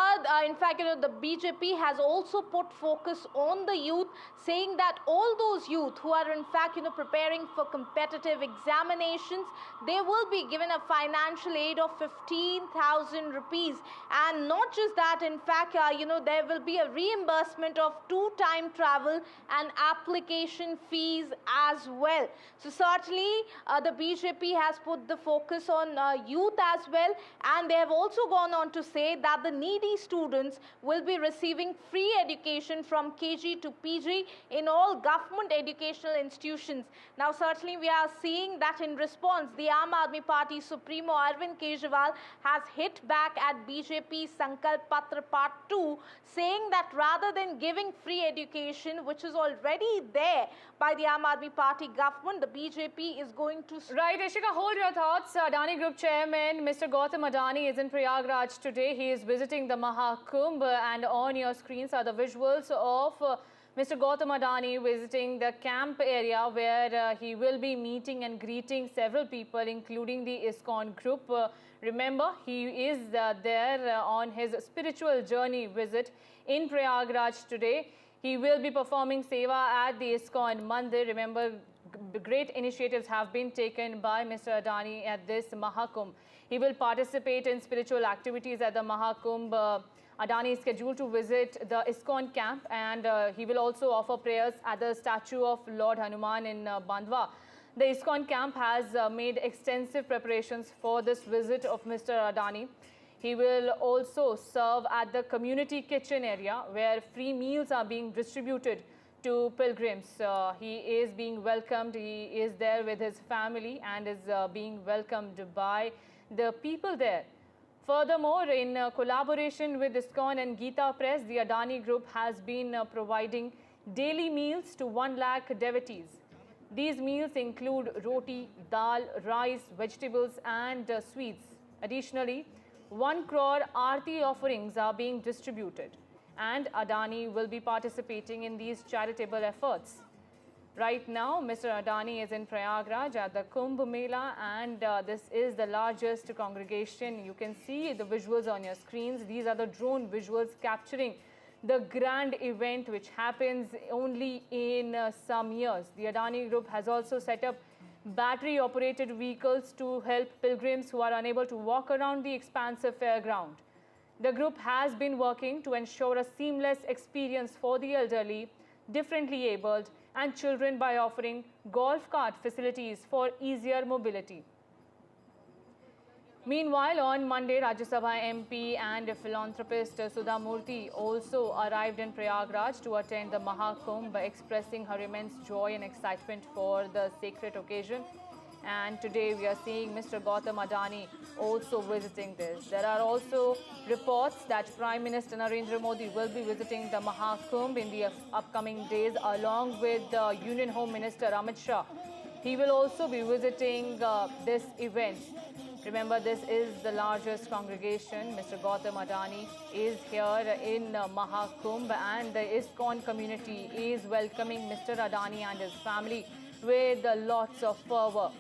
in fact, the BJP has also put focus on the youth, saying that all those youth who are, in fact, preparing for competitive examinations, they will be given a financial aid of 15,000 rupees. And not just that, in fact, there will be a reimbursement of 2 time travel and application fees as well. So certainly, the BJP has put the focus on youth as well, and they have also gone on to say that the needy students will be receiving free education from KG to PG in all government educational institutions. Now, certainly we are seeing that in response, the Aam Aadmi Party Supremo Arvind Kejriwal has hit back at BJP Sankalp Patra Part 2, saying that rather than giving free education, which is already there by the Aam Aadmi Party government, the BJP is going to... Right, Ishika, hold your thoughts. Adani Group Chairman Mr. Gautam Adani is in Prayagraj today. He is visiting the Maha Kumbh, and on your screens are the visuals of Mr. Gautam Adani visiting the camp area, where he will be meeting and greeting several people, including the ISKCON group. Remember, he is there on his spiritual journey visit in Prayagraj today. He will be performing seva at the ISKCON Mandir. Remember, great initiatives have been taken by Mr. Adani at this Mahakumbh. He will participate in spiritual activities at the Mahakumbh. Adani is scheduled to visit the ISKCON camp, and he will also offer prayers at the statue of Lord Hanuman in Bandwa. The ISKCON camp has made extensive preparations for this visit of Mr. Adani. He will also serve at the community kitchen area, where free meals are being distributed to pilgrims. He is being welcomed. He is there with his family and is being welcomed by the people there. Furthermore, in collaboration with ISKCON and Gita Press, the Adani Group has been providing daily meals to 1 lakh devotees. These meals include roti, dal, rice, vegetables and sweets. Additionally, 1 crore Aarti offerings are being distributed, and Adani will be participating in these charitable efforts. Right now, Mr. Adani is in Prayagraj at the Kumbh Mela, and this is the largest congregation. You can see the visuals on your screens. These are the drone visuals capturing the grand event which happens only in some years. The Adani Group has also set up battery-operated vehicles to help pilgrims who are unable to walk around the expansive fairground. The group has been working to ensure a seamless experience for the elderly, differently abled, and children by offering golf cart facilities for easier mobility. Meanwhile, on Monday, Rajya Sabha MP and philanthropist Sudha Murthy also arrived in Prayagraj to attend the Mahakumbh, expressing her immense joy and excitement for the sacred occasion. And today we are seeing Mr. Gautam Adani also visiting this. There are also reports that Prime Minister Narendra Modi will be visiting the Mahakumbh in the upcoming days along with the Union Home Minister Amit Shah. He will also be visiting this event. Remember, this is the largest congregation. Mr. Gautam Adani is here in Mahakumbh, and the ISKCON community is welcoming Mr. Adani and his family with lots of fervor.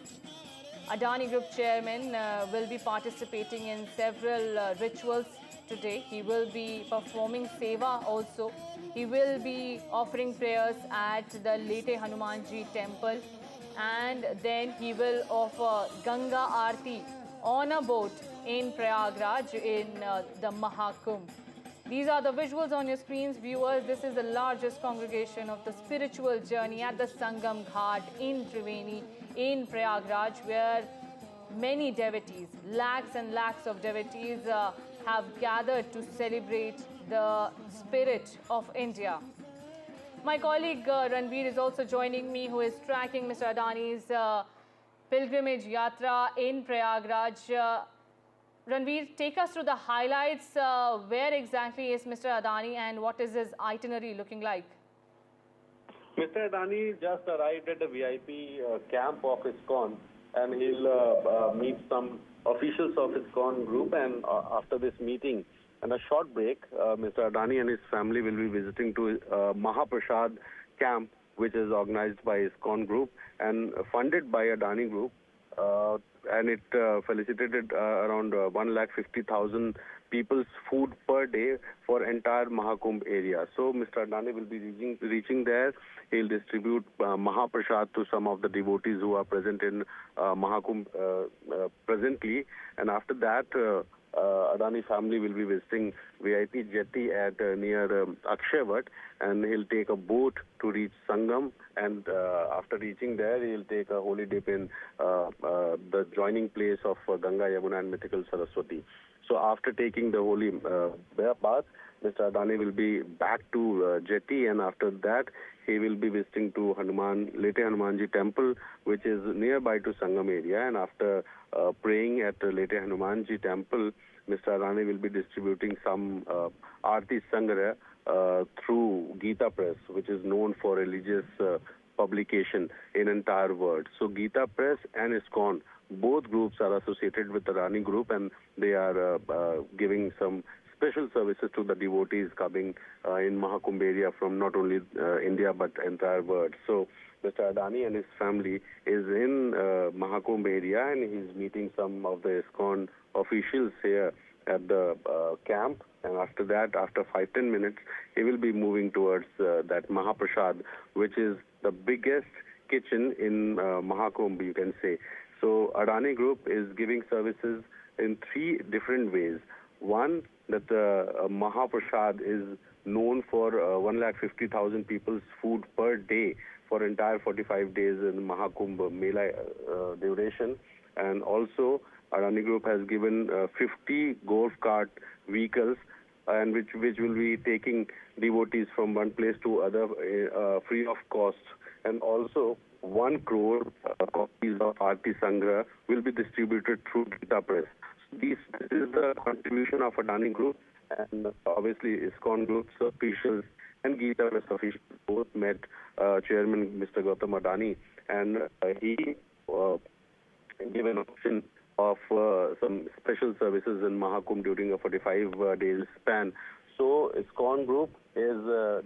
Adani Group Chairman will be participating in several rituals today. He will be performing seva also. He will be offering prayers at the Lete Hanumanji temple, and then he will offer Ganga Aarti on a boat in Prayagraj in the Mahakumbh. These are the visuals on your screens, viewers. This is the largest congregation of the spiritual journey at the Sangam Ghat in Triveni in Prayagraj, where many devotees, lakhs and lakhs of devotees have gathered to celebrate the spirit of India. My colleague Ranveer is also joining me, who is tracking Mr. Adani's pilgrimage yatra in Prayagraj. Ranveer, take us through the highlights. Where exactly is Mr. Adani and what is his itinerary looking like? Mr. Adani just arrived at the VIP camp of ISKCON, and he'll meet some officials of ISKCON group, and after this meeting and a short break, Mr. Adani and his family will be visiting to Mahaprasad camp, which is organized by ISKCON group and funded by Adani Group, and it facilitated around 150,000 people's food per day for entire Mahakumbh area. So Mr. Adani will be reaching there. He'll distribute Mahaprasad to some of the devotees who are present in Mahakumbh presently, and after that Adani family will be visiting VIP jetty at near Akshavat, and he'll take a boat to reach Sangam, and after reaching there he'll take a holy dip in the joining place of Ganga, Yamuna and mythical Saraswati. So after taking the holy bath, Mr. Adani will be back to jetty, and after that he will be visiting to Lete Hanumanji temple, which is nearby to Sangam area, and after praying at Lete Hanumanji temple, Mr. Adani will be distributing some Aarti Sangra through Gita Press, which is known for religious publication in entire world. So Gita Press and ISKCON, both groups are associated with the Adani Group, and they are giving some special services to the devotees coming in Mahakumbh area from not only India but entire world. So Mr. Adani and his family is in Mahakumbh area, and he's meeting some of the ISKCON officials here at the camp, and after that, after 5-10 minutes, he will be moving towards that Mahaprasad, which is the biggest kitchen in Mahakumbh, you can say. So Adani Group is giving services in 3 different ways. One, that Mahaprasad is known for 150,000 people's food per day for entire 45 days in Mahakumbh Mela duration, and also Adani Group has given 50 golf cart vehicles, and which will be taking devotees from one place to other free of cost, and also 1 crore copies of Aarti Sangra will be distributed through Gita Press. This is the contribution of Adani Group, and obviously ISKCON Group's officials and Gita Press officials both met Chairman Mr. Gautam Adani, and he gave an option of some special services in Mahakumbh during a 45 days span. So ISKCON Group is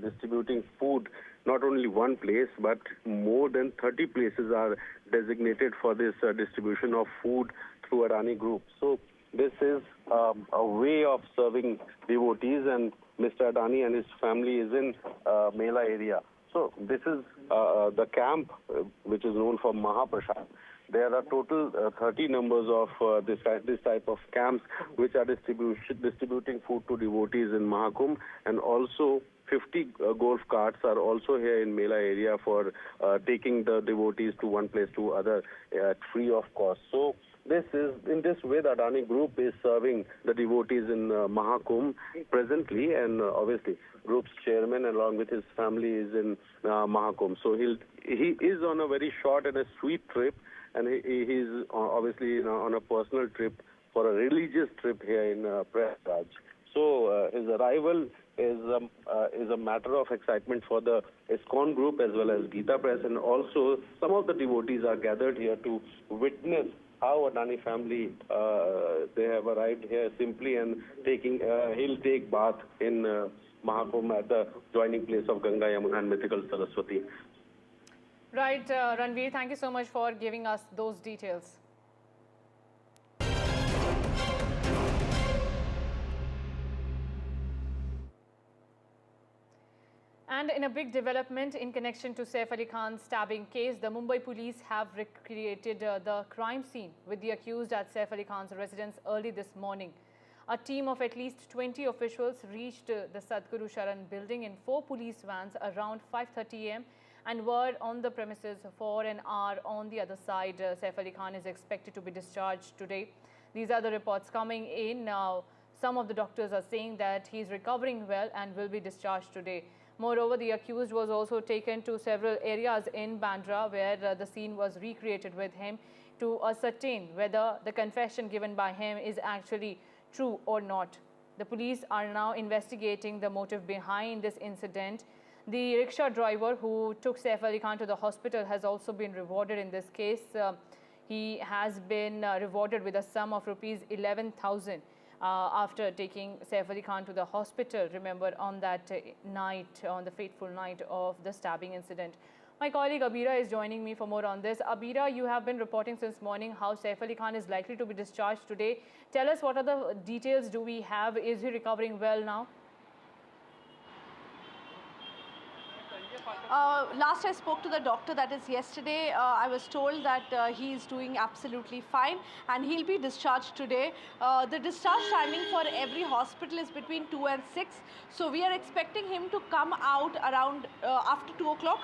distributing food not only one place, but more than 30 places are designated for this distribution of food through Adani Group. So this is a way of serving devotees, and Mr. Adani and his family is in Mela area. So this is the camp, which is known for Mahaprasad. There are total 30 numbers of this type of camps which are distributing food to devotees in Mahakumbh, and also 50 golf carts are also here in Mela area for taking the devotees to one place to other free of cost. So this is, in this way, the Adani Group is serving the devotees in Mahakumbh presently, and obviously group's chairman along with his family is in Mahakumbh. So he is on a very short and a sweet trip, and he is obviously on a personal trip for a religious trip here in Prayagraj. So his arrival is a matter of excitement for the ISKCON group as well as Gita Press, and also some of the devotees are gathered here to witness how Adani family they have arrived here simply, and he'll take bath in Mahakumbh at the joining place of Ganga, Yamuna and mythical Saraswati. Right, Ranveer, thank you so much for giving us those details. And in a big development in connection to Saif Ali Khan's stabbing case, the Mumbai police have recreated the crime scene with the accused at Saif Ali Khan's residence early this morning. A team of at least 20 officials reached the Sadhguru Sharan building in 4 police vans around 5:30 am and were on the premises for an hour. On the other side, Saif Ali Khan is expected to be discharged today. These are the reports coming in now. Some of the doctors are saying that he is recovering well and will be discharged today. Moreover, the accused was also taken to several areas in Bandra where the scene was recreated with him to ascertain whether the confession given by him is actually true or not. The police are now investigating the motive behind this incident. The rickshaw driver who took Saif Ali Khan to the hospital has also been rewarded in this case. He has been rewarded with a sum of rupees 11,000. After taking Saif Ali Khan to the hospital, remember, on that night, on the fateful night of the stabbing incident. My colleague Abira is joining me for more on this. Abira, you have been reporting since morning how Saif Ali Khan is likely to be discharged today. Tell us, what are the details do we have? Is he recovering well now? Last I spoke to the doctor, that is yesterday, I was told that he is doing absolutely fine and he'll be discharged today. The discharge timing for every hospital is between 2 and 6. So we are expecting him to come out around after 2 o'clock.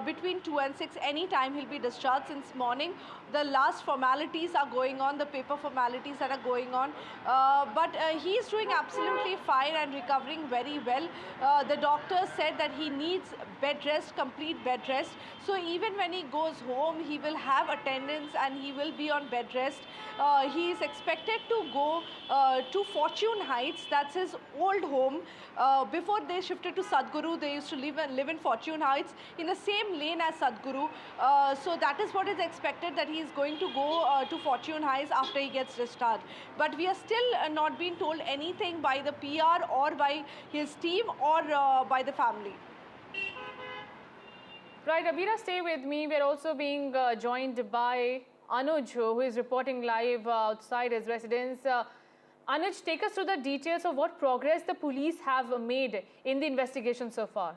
Between 2 and 6, any time he'll be discharged. Since morning, the last formalities are going on, the paper formalities that are going on. But he is doing absolutely fine and recovering very well. The doctor said that he needs bed rest, complete bed rest. So even when he goes home, he will have attendance and he will be on bed rest. He is expected to go to Fortune Heights, that's his old home. Before they shifted to Sadhguru, they used to live in Fortune Heights in the same lane as Sadhguru. So that is what is expected, that he is going to go to Fortune Heights after he gets discharged. But we are still not being told anything by the PR or by his team or by the family. Right, Abira, stay with me. We're also being joined by Anuj, who is reporting live outside his residence. Anuj, take us through the details of what progress the police have made in the investigation so far.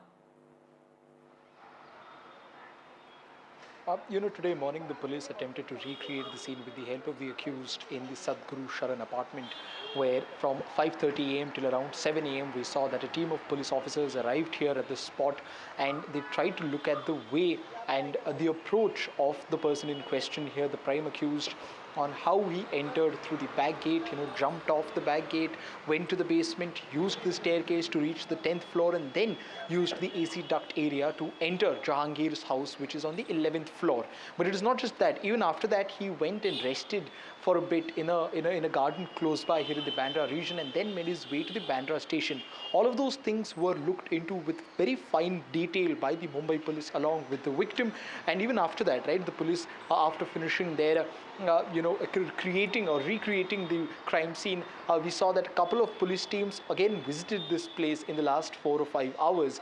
Today morning the police attempted to recreate the scene with the help of the accused in the Sadhguru Sharan apartment, where from 5:30 am till around 7 am we saw that a team of police officers arrived here at the spot and they tried to look at the way and the approach of the person in question here, the prime accused, on how he entered through the back gate, jumped off the back gate, went to the basement, used the staircase to reach the 10th floor and then used the AC duct area to enter Jahangir's house, which is on the 11th floor. But it is not just that. Even after that, he went and rested for a bit in a garden close by here in the Bandra region and then made his way to the Bandra station. All of those things were looked into with very fine detail by the Mumbai police along with the victim. And even after that, right, the police, after finishing their creating or recreating the crime scene, we saw that a couple of police teams again visited this place in the last 4 or 5 hours.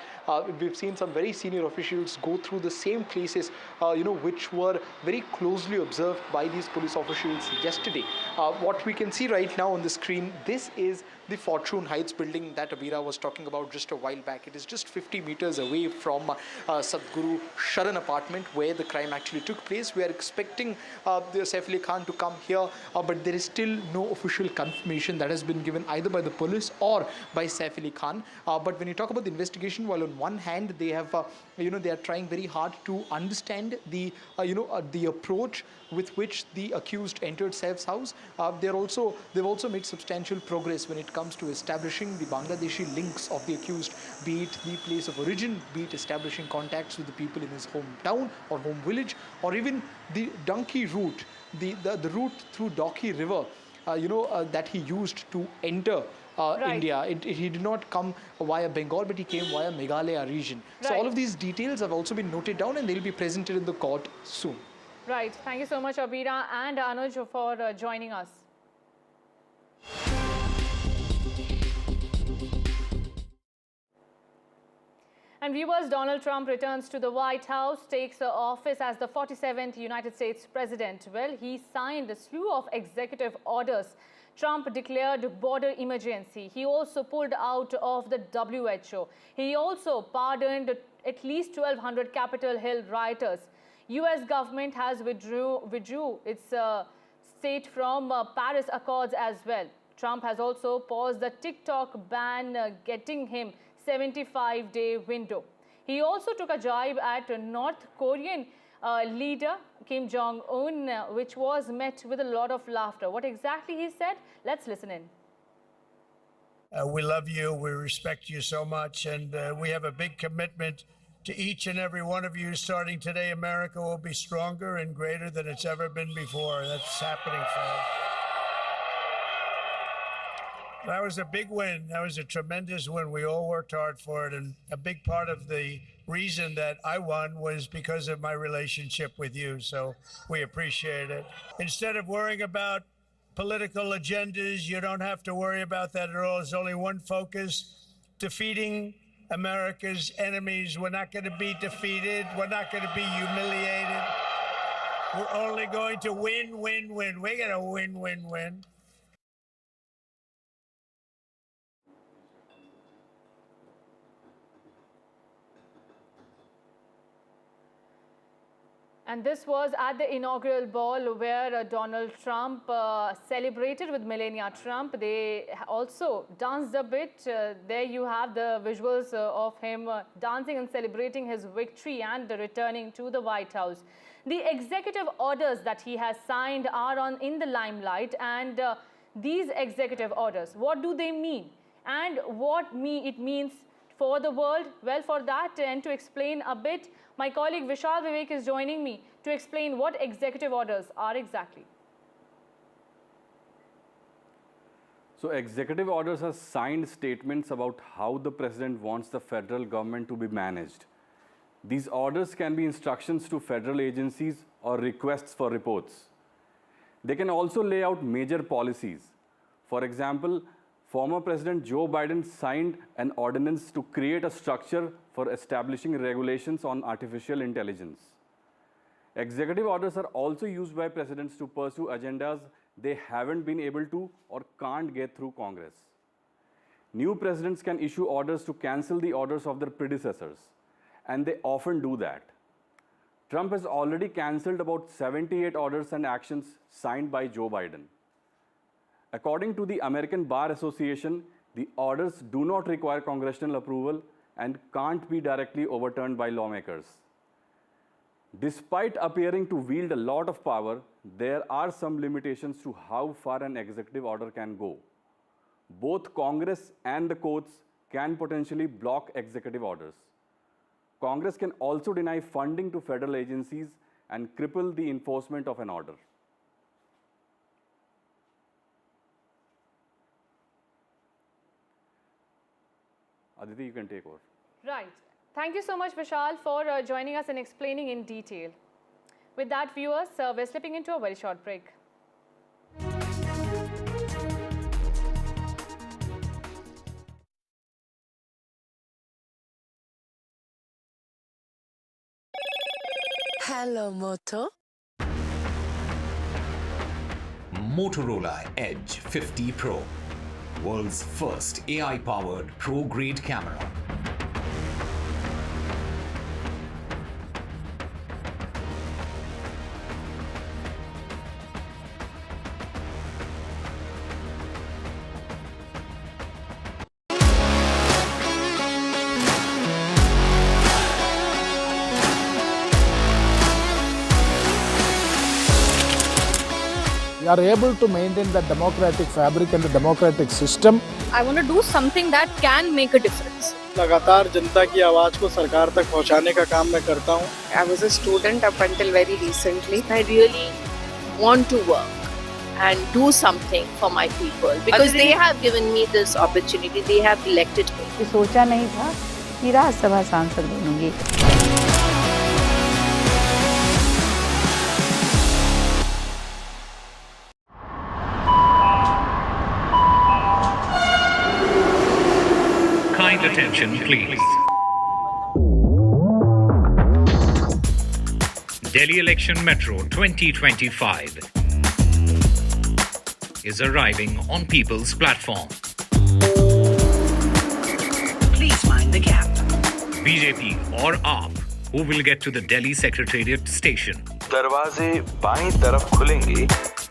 We've seen some very senior officials go through the same places, which were very closely observed by these police officials yesterday. What we can see right now on the screen, this is the Fortune Heights building that Abira was talking about just a while back. It is just 50 meters away from Sadhguru Sharan apartment where the crime actually took place. We are expecting the Saif Ali Khan to come here, but there is still no official confirmation that has been given either by the police or by Saif Ali Khan. But when you talk about the investigation, while on one hand they have, they are trying very hard to understand the, the approach with which the accused entered Saif's house, they've also made substantial progress when it comes to establishing the Bangladeshi links of the accused, be it the place of origin, be it establishing contacts with the people in his hometown or home village, or even the donkey route, the route through Doki River, that he used to enter India. He did not come via Bengal, but he came via Meghalaya region. So all of these details have also been noted down and they'll be presented in the court soon. Right. Thank you so much, Abira and Anuj, for joining us. And viewers, Donald Trump returns to the White House, takes office as the 47th United States President. Well, he signed a slew of executive orders. Trump declared border emergency. He also pulled out of the WHO. He also pardoned at least 1,200 Capitol Hill rioters. US government has withdrew its state from Paris Accords as well. Trump has also paused the TikTok ban, getting him 75-day window. He also took a jibe at North Korean leader Kim Jong-un, which was met with a lot of laughter. What exactly he said? Let's listen in. We love you, we respect you so much, and we have a big commitment to each and every one of you. Starting today, America will be stronger and greater than it's ever been before. That's happening, folks. That was a big win. That was a tremendous win. We all worked hard for it. And a big part of the reason that I won was because of my relationship with you. So we appreciate it. Instead of worrying about political agendas, you don't have to worry about that at all. There's only one focus: defeating America's enemies. We're not going to be defeated. We're not going to be humiliated. We're only going to win, win, win. We're going to win, win, win. And this was at the inaugural ball where Donald Trump celebrated with Melania Trump. They also danced a bit. There you have the visuals of him dancing and celebrating his victory and returning to the White House. The executive orders that he has signed are in the limelight, and these executive orders, what do they mean? And what it means for the world? Well, for that and to explain a bit, my colleague Vishal Vivek is joining me to explain what executive orders are exactly. So executive orders are signed statements about how the president wants the federal government to be managed. These orders can be instructions to federal agencies or requests for reports. They can also lay out major policies. For example, former President Joe Biden signed an ordinance to create a structure for establishing regulations on artificial intelligence. Executive orders are also used by presidents to pursue agendas they haven't been able to or can't get through Congress. New presidents can issue orders to cancel the orders of their predecessors, and they often do that. Trump has already cancelled about 78 orders and actions signed by Joe Biden. According to the American Bar Association, the orders do not require congressional approval and can't be directly overturned by lawmakers. Despite appearing to wield a lot of power, there are some limitations to how far an executive order can go. Both Congress and the courts can potentially block executive orders. Congress can also deny funding to federal agencies and cripple the enforcement of an order. Aditi, you can take over. Right. Thank you so much, Vishal, for joining us and explaining in detail. With that, viewers, we're slipping into a very short break. Hello, Moto. Motorola Edge 50 Pro. world's first AI-powered pro-grade camera. We are able to maintain the democratic fabric and the democratic system. I want to do something that can make a difference. लगातार जनता की आवाज को सरकार तक पहुंचाने का काम मैं करता हूं. I was a student up until very recently. I really want to work and do something for my people because they have given me this opportunity. They have elected me. सोचा नहीं था कि राज्यसभा सांसद बनूंगी. Kind attention, please. Delhi Election Metro 2025 is arriving on People's Platform. Please mind the gap. BJP or AAP, who will get to the Delhi Secretariat station? दरवाजे बाईं तरफ खुलेंगे.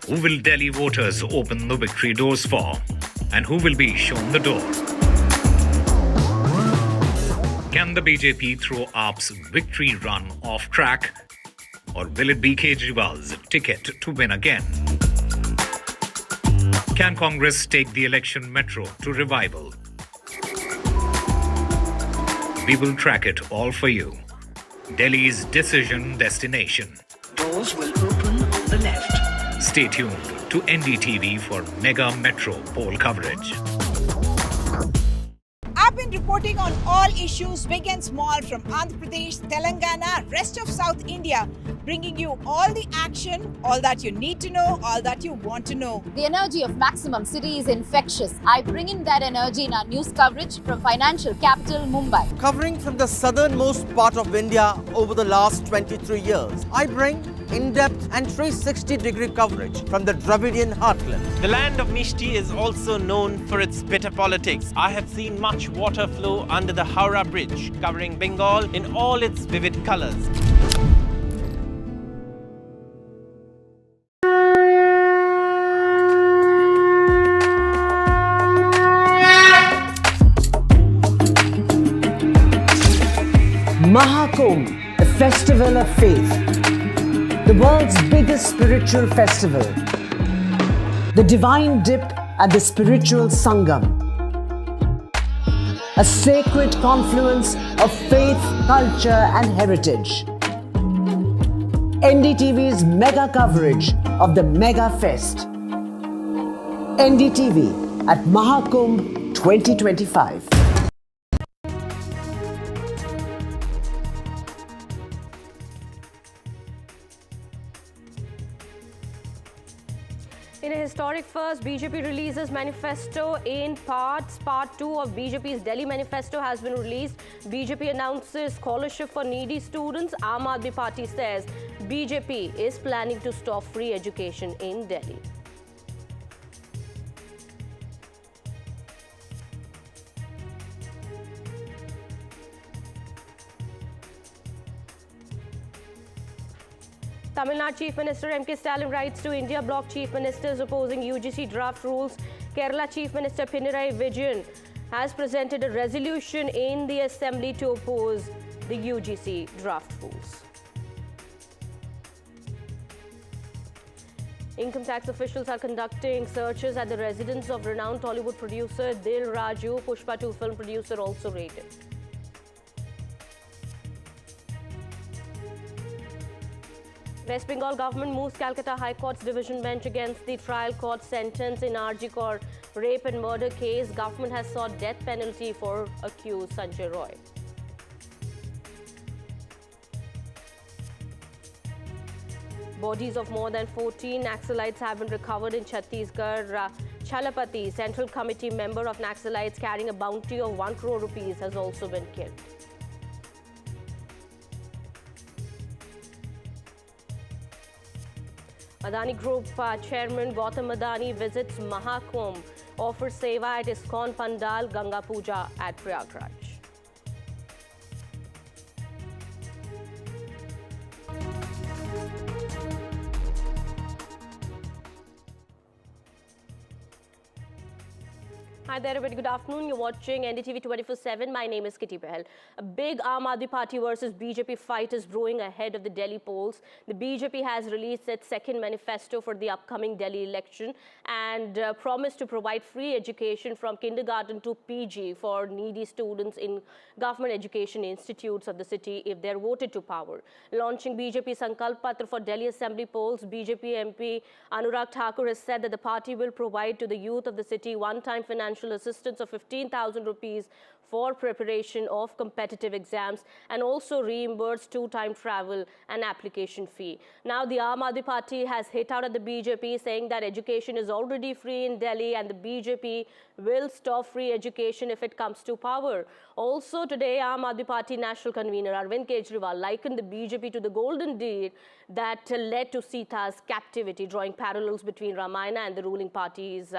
Who will Delhi voters open the victory doors for? And who will be shown the door? Can the BJP throw AAP's victory run off track? Or will it be Kejriwal's ticket to win again? Can Congress take the election metro to revival? We will track it all for you. Delhi's decision destination. Doors will open on the left. Stay tuned to NDTV for mega metro poll coverage. I've been reporting on all issues, big and small, from Andhra Pradesh, Telangana, rest of South India, bringing you all the action, all that you need to know, all that you want to know. The energy of Maximum City is infectious. I bring in that energy in our news coverage from financial capital Mumbai. Covering from the southernmost part of India over the last 23 years, I bring in-depth and 360-degree coverage from the Dravidian heartland. The land of Mishti is also known for its bitter politics. I have seen much water flow under the Howrah Bridge, covering Bengal in all its vivid colors. Maha Kumbh, the festival of faith, the world's biggest spiritual festival, the divine dip at the spiritual Sangam, a sacred confluence of faith, culture and heritage. NDTV's mega coverage of the Mega Fest. NDTV at Mahakumbh 2025. In a historic first, BJP releases manifesto in parts. Part 2 of BJP's Delhi manifesto has been released. BJP announces scholarship for needy students. Aam Aadmi Party says BJP is planning to stop free education in Delhi. Tamil Nadu Chief Minister M.K. Stalin writes to India bloc chief ministers opposing UGC draft rules. Kerala Chief Minister Pinarayi Vijayan has presented a resolution in the Assembly to oppose the UGC draft rules. Income tax officials are conducting searches at the residence of renowned Tollywood producer Dil Raju. Pushpa 2 film producer also raided. West Bengal government moves Calcutta High Court's division bench against the trial court sentence in RG Kaur rape and murder case. Government has sought death penalty for accused Sanjay Roy. Bodies of more than 14 Naxalites have been recovered in Chhattisgarh. Chalapati, Central Committee member of Naxalites carrying a bounty of 1 crore rupees, has also been killed. Adani Group Chairman Gautam Adani visits Maha Kumbh. offer seva at ISKCON Pandal, Ganga Puja at Prayagraj. Hi there, very good afternoon. You're watching NDTV 24/7. My name is Kitty Behel. A big Aam Aadmi Party versus BJP fight is brewing ahead of the Delhi polls. The BJP has released its second manifesto for the upcoming Delhi election and promised to provide free education from kindergarten to PG for needy students in government education institutes of the city if they're voted to power. Launching BJP Sankalp Patra for Delhi Assembly polls, BJP MP Anurag Thakur has said that the party will provide to the youth of the city one-time financial assistance of 15,000 rupees for preparation of competitive exams and also reimburse two-time travel and application fee. Now the Aam Aadmi Party has hit out at the BJP saying that education is already free in Delhi and the BJP will stop free education if it comes to power. Also today, Aam Aadmi Party National Convener Arvind Kejriwal likened the BJP to the golden deed that led to Sita's captivity, drawing parallels between Ramayana and the ruling party's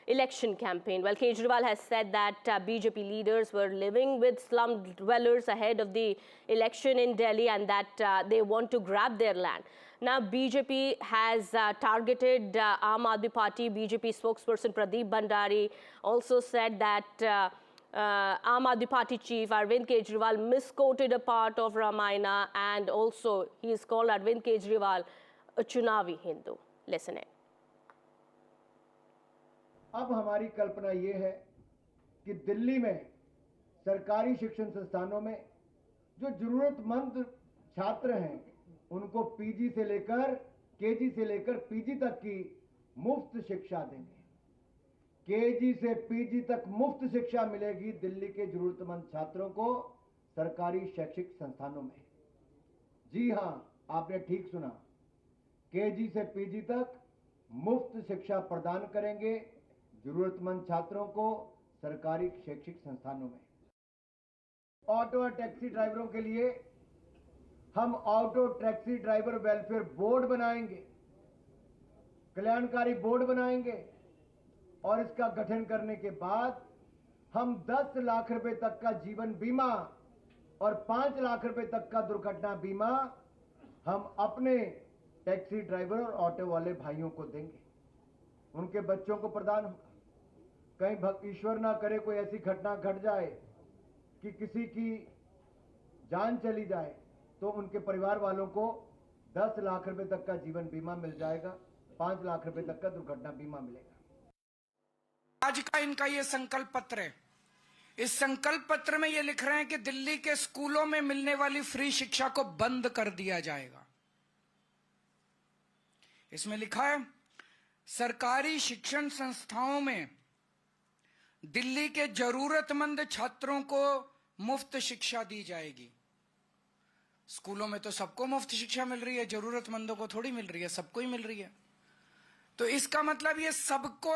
election campaign. Well, Kejriwal has said that BJP leaders were living with slum dwellers ahead of the election in Delhi and that they want to grab their land. Now, BJP has targeted Aam Aadmi Party. BJP spokesperson Pradeep Bhandari also said that Aam Aadmi Party chief Arvind Kejriwal misquoted a part of Ramayana and also he is called Arvind Kejriwal a Chunavi Hindu. Listen in. अब हमारी कल्पना ये है कि दिल्ली में सरकारी शिक्षण संस्थानों में जो जरूरतमंद छात्र हैं उनको पीजी से लेकर केजी से लेकर पीजी तक की मुफ्त शिक्षा देंगे। केजी से पीजी तक मुफ्त शिक्षा मिलेगी दिल्ली के जरूरतमंद छात्रों को सरकारी शैक्षिक संस्थानों में। जी हां, आपने ठीक सुना, केजी से पीजी तक मुफ्त शिक्षा प्रदान करेंगे जरूरतमंद छात्रों को सरकारी शैक्षिक संस्थानों में। ऑटो और टैक्सी ड्राइवरों के लिए हम auto taxi driver welfare board बनाएंगे, कल्याणकारी बोर्ड बनाएंगे और इसका गठन करने के बाद हम 10 लाख रुपए तक का जीवन बीमा और 5 लाख रुपए तक का दुर्घटना बीमा हम अपने टैक्सी ड्राइवर और ऑटो वाले भाइयों को देंगे, उनके बच्चों को प्रदान होगा। कहीं ईश्वर ना करे कोई ऐसी घटना घट जाए कि किसी की जान चली जाए तो उनके परिवार वालों को 10 लाख रुपए तक का जीवन बीमा मिल जाएगा, 5 लाख रुपए तक का दुर्घटना बीमा मिलेगा। आज का इनका ये संकल्प पत्र है। इस संकल्प पत्र में ये लिख रहे हैं कि दिल्ली के स्कूलों में मिलने वाली फ्री शिक्षा को बंद कर दिया जाएगा। इसमें लिखा है सरकारी शिक्षण संस्थाओं में दिल्ली के जरूरतमंद छात्रों को मुफ्त शिक्षा दी जाएगी। स्कूलों में तो सबको मुफ्त शिक्षा मिल रही है, जरूरतमंदों को थोड़ी मिल रही है, सबको ही मिल रही है। तो इसका मतलब ये सबको।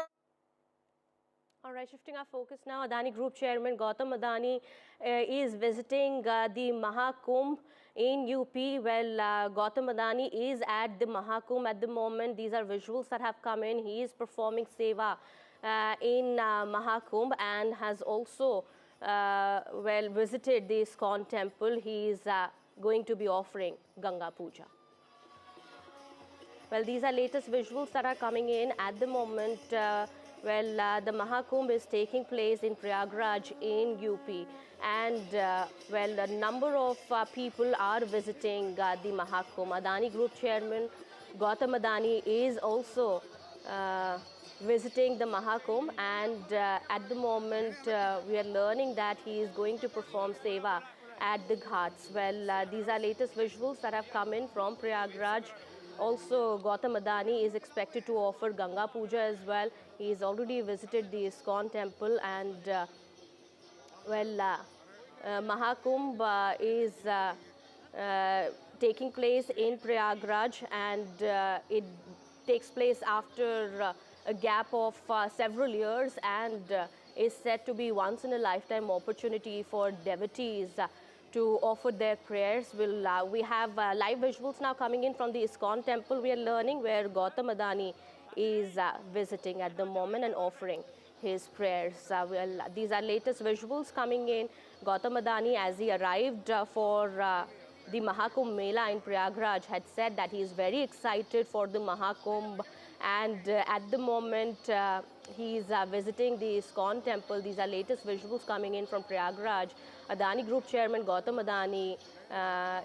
All right, shifting our focus now, Adani Group Chairman Gautam Adani is visiting the Mahakumbh in UP. Well, Gautam Adani is at the Mahakumbh at the moment. These are visuals that have come in. He is performing seva in Mahakumbh and has also visited the ISKCON temple. He is going to be offering Ganga Puja. Well, these are latest visuals that are coming in at the moment. The Mahakumbh is taking place in Prayagraj in UP and a number of people are visiting the Mahakumbh. Adani Group Chairman Gautam Adani is also visiting the Mahakumbh and at the moment we are learning that he is going to perform seva at the ghats. Well, these are latest visuals that have come in from Prayagraj. Also, Gautam Adani is expected to offer Ganga Puja as well. He has already visited the ISKCON temple and Mahakumbh is taking place in Prayagraj and it takes place after a gap of several years and is said to be once in a lifetime opportunity for devotees to offer their prayers. We have live visuals now coming in from the ISKCON temple. We are learning where Gautam Adani is visiting at the moment and offering his prayers. Well, these are latest visuals coming in. Gautam Adani, as he arrived for the Mahakumbh Mela in Prayagraj, had said that he is very excited for the Mahakumbh, and at the moment he is visiting the ISKCON temple. These are latest visuals coming in from Prayagraj. Adani Group Chairman Gautam Adani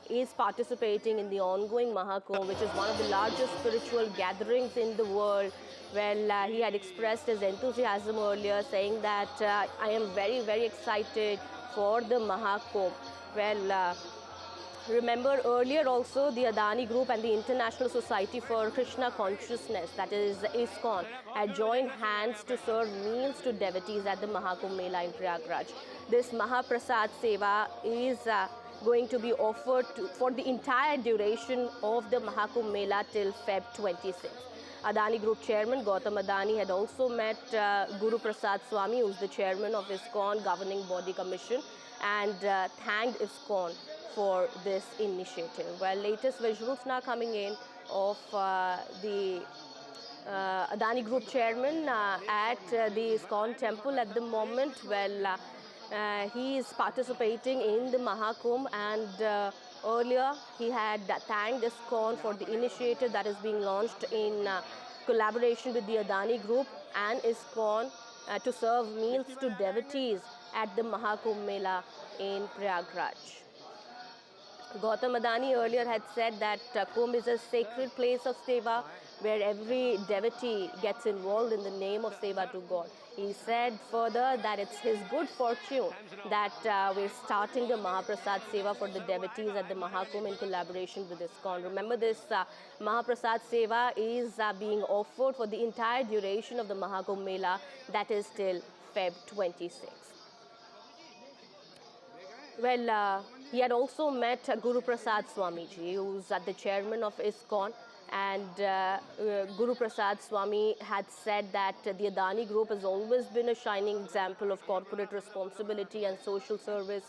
is participating in the ongoing Mahakumbh, which is one of the largest spiritual gatherings in the world. Well, he had expressed his enthusiasm earlier, saying that I am very, very excited for the Mahakumbh. Well, remember earlier also the Adani Group and the International Society for Krishna Consciousness, that is ISKCON, had joined hands to serve meals to devotees at the Mahakumbh Mela in Prayagraj. This Mahaprasad Seva is going to be offered for the entire duration of the Mahakumbh Mela till Feb 26. Adani Group Chairman Gautam Adani had also met Guru Prasad Swami, who is the chairman of ISKCON Governing Body Commission, and thanked ISKCON for this initiative. Well, latest visuals now coming in of the Adani Group Chairman at the ISKCON temple at the moment. Well, he is participating in the Mahakumbh, and earlier he had thanked ISKCON for the initiative that is being launched in collaboration with the Adani Group and ISKCON to serve meals to devotees at the Mahakumbh Mela in Prayagraj. Gautam Adani earlier had said that Kumbh is a sacred place of seva where every devotee gets involved in the name of seva to God. He said further that it's his good fortune that we're starting the Mahaprasad Seva for the devotees at the Mahakumbh in collaboration with ISKCON. Remember, this Mahaprasad Seva is being offered for the entire duration of the Mahakumbh Mela, that is till Feb 26. Well, he had also met Guru Prasad Swamiji, who's the chairman of ISKCON, and Guru Prasad Swami had said that the Adani Group has always been a shining example of corporate responsibility and social service.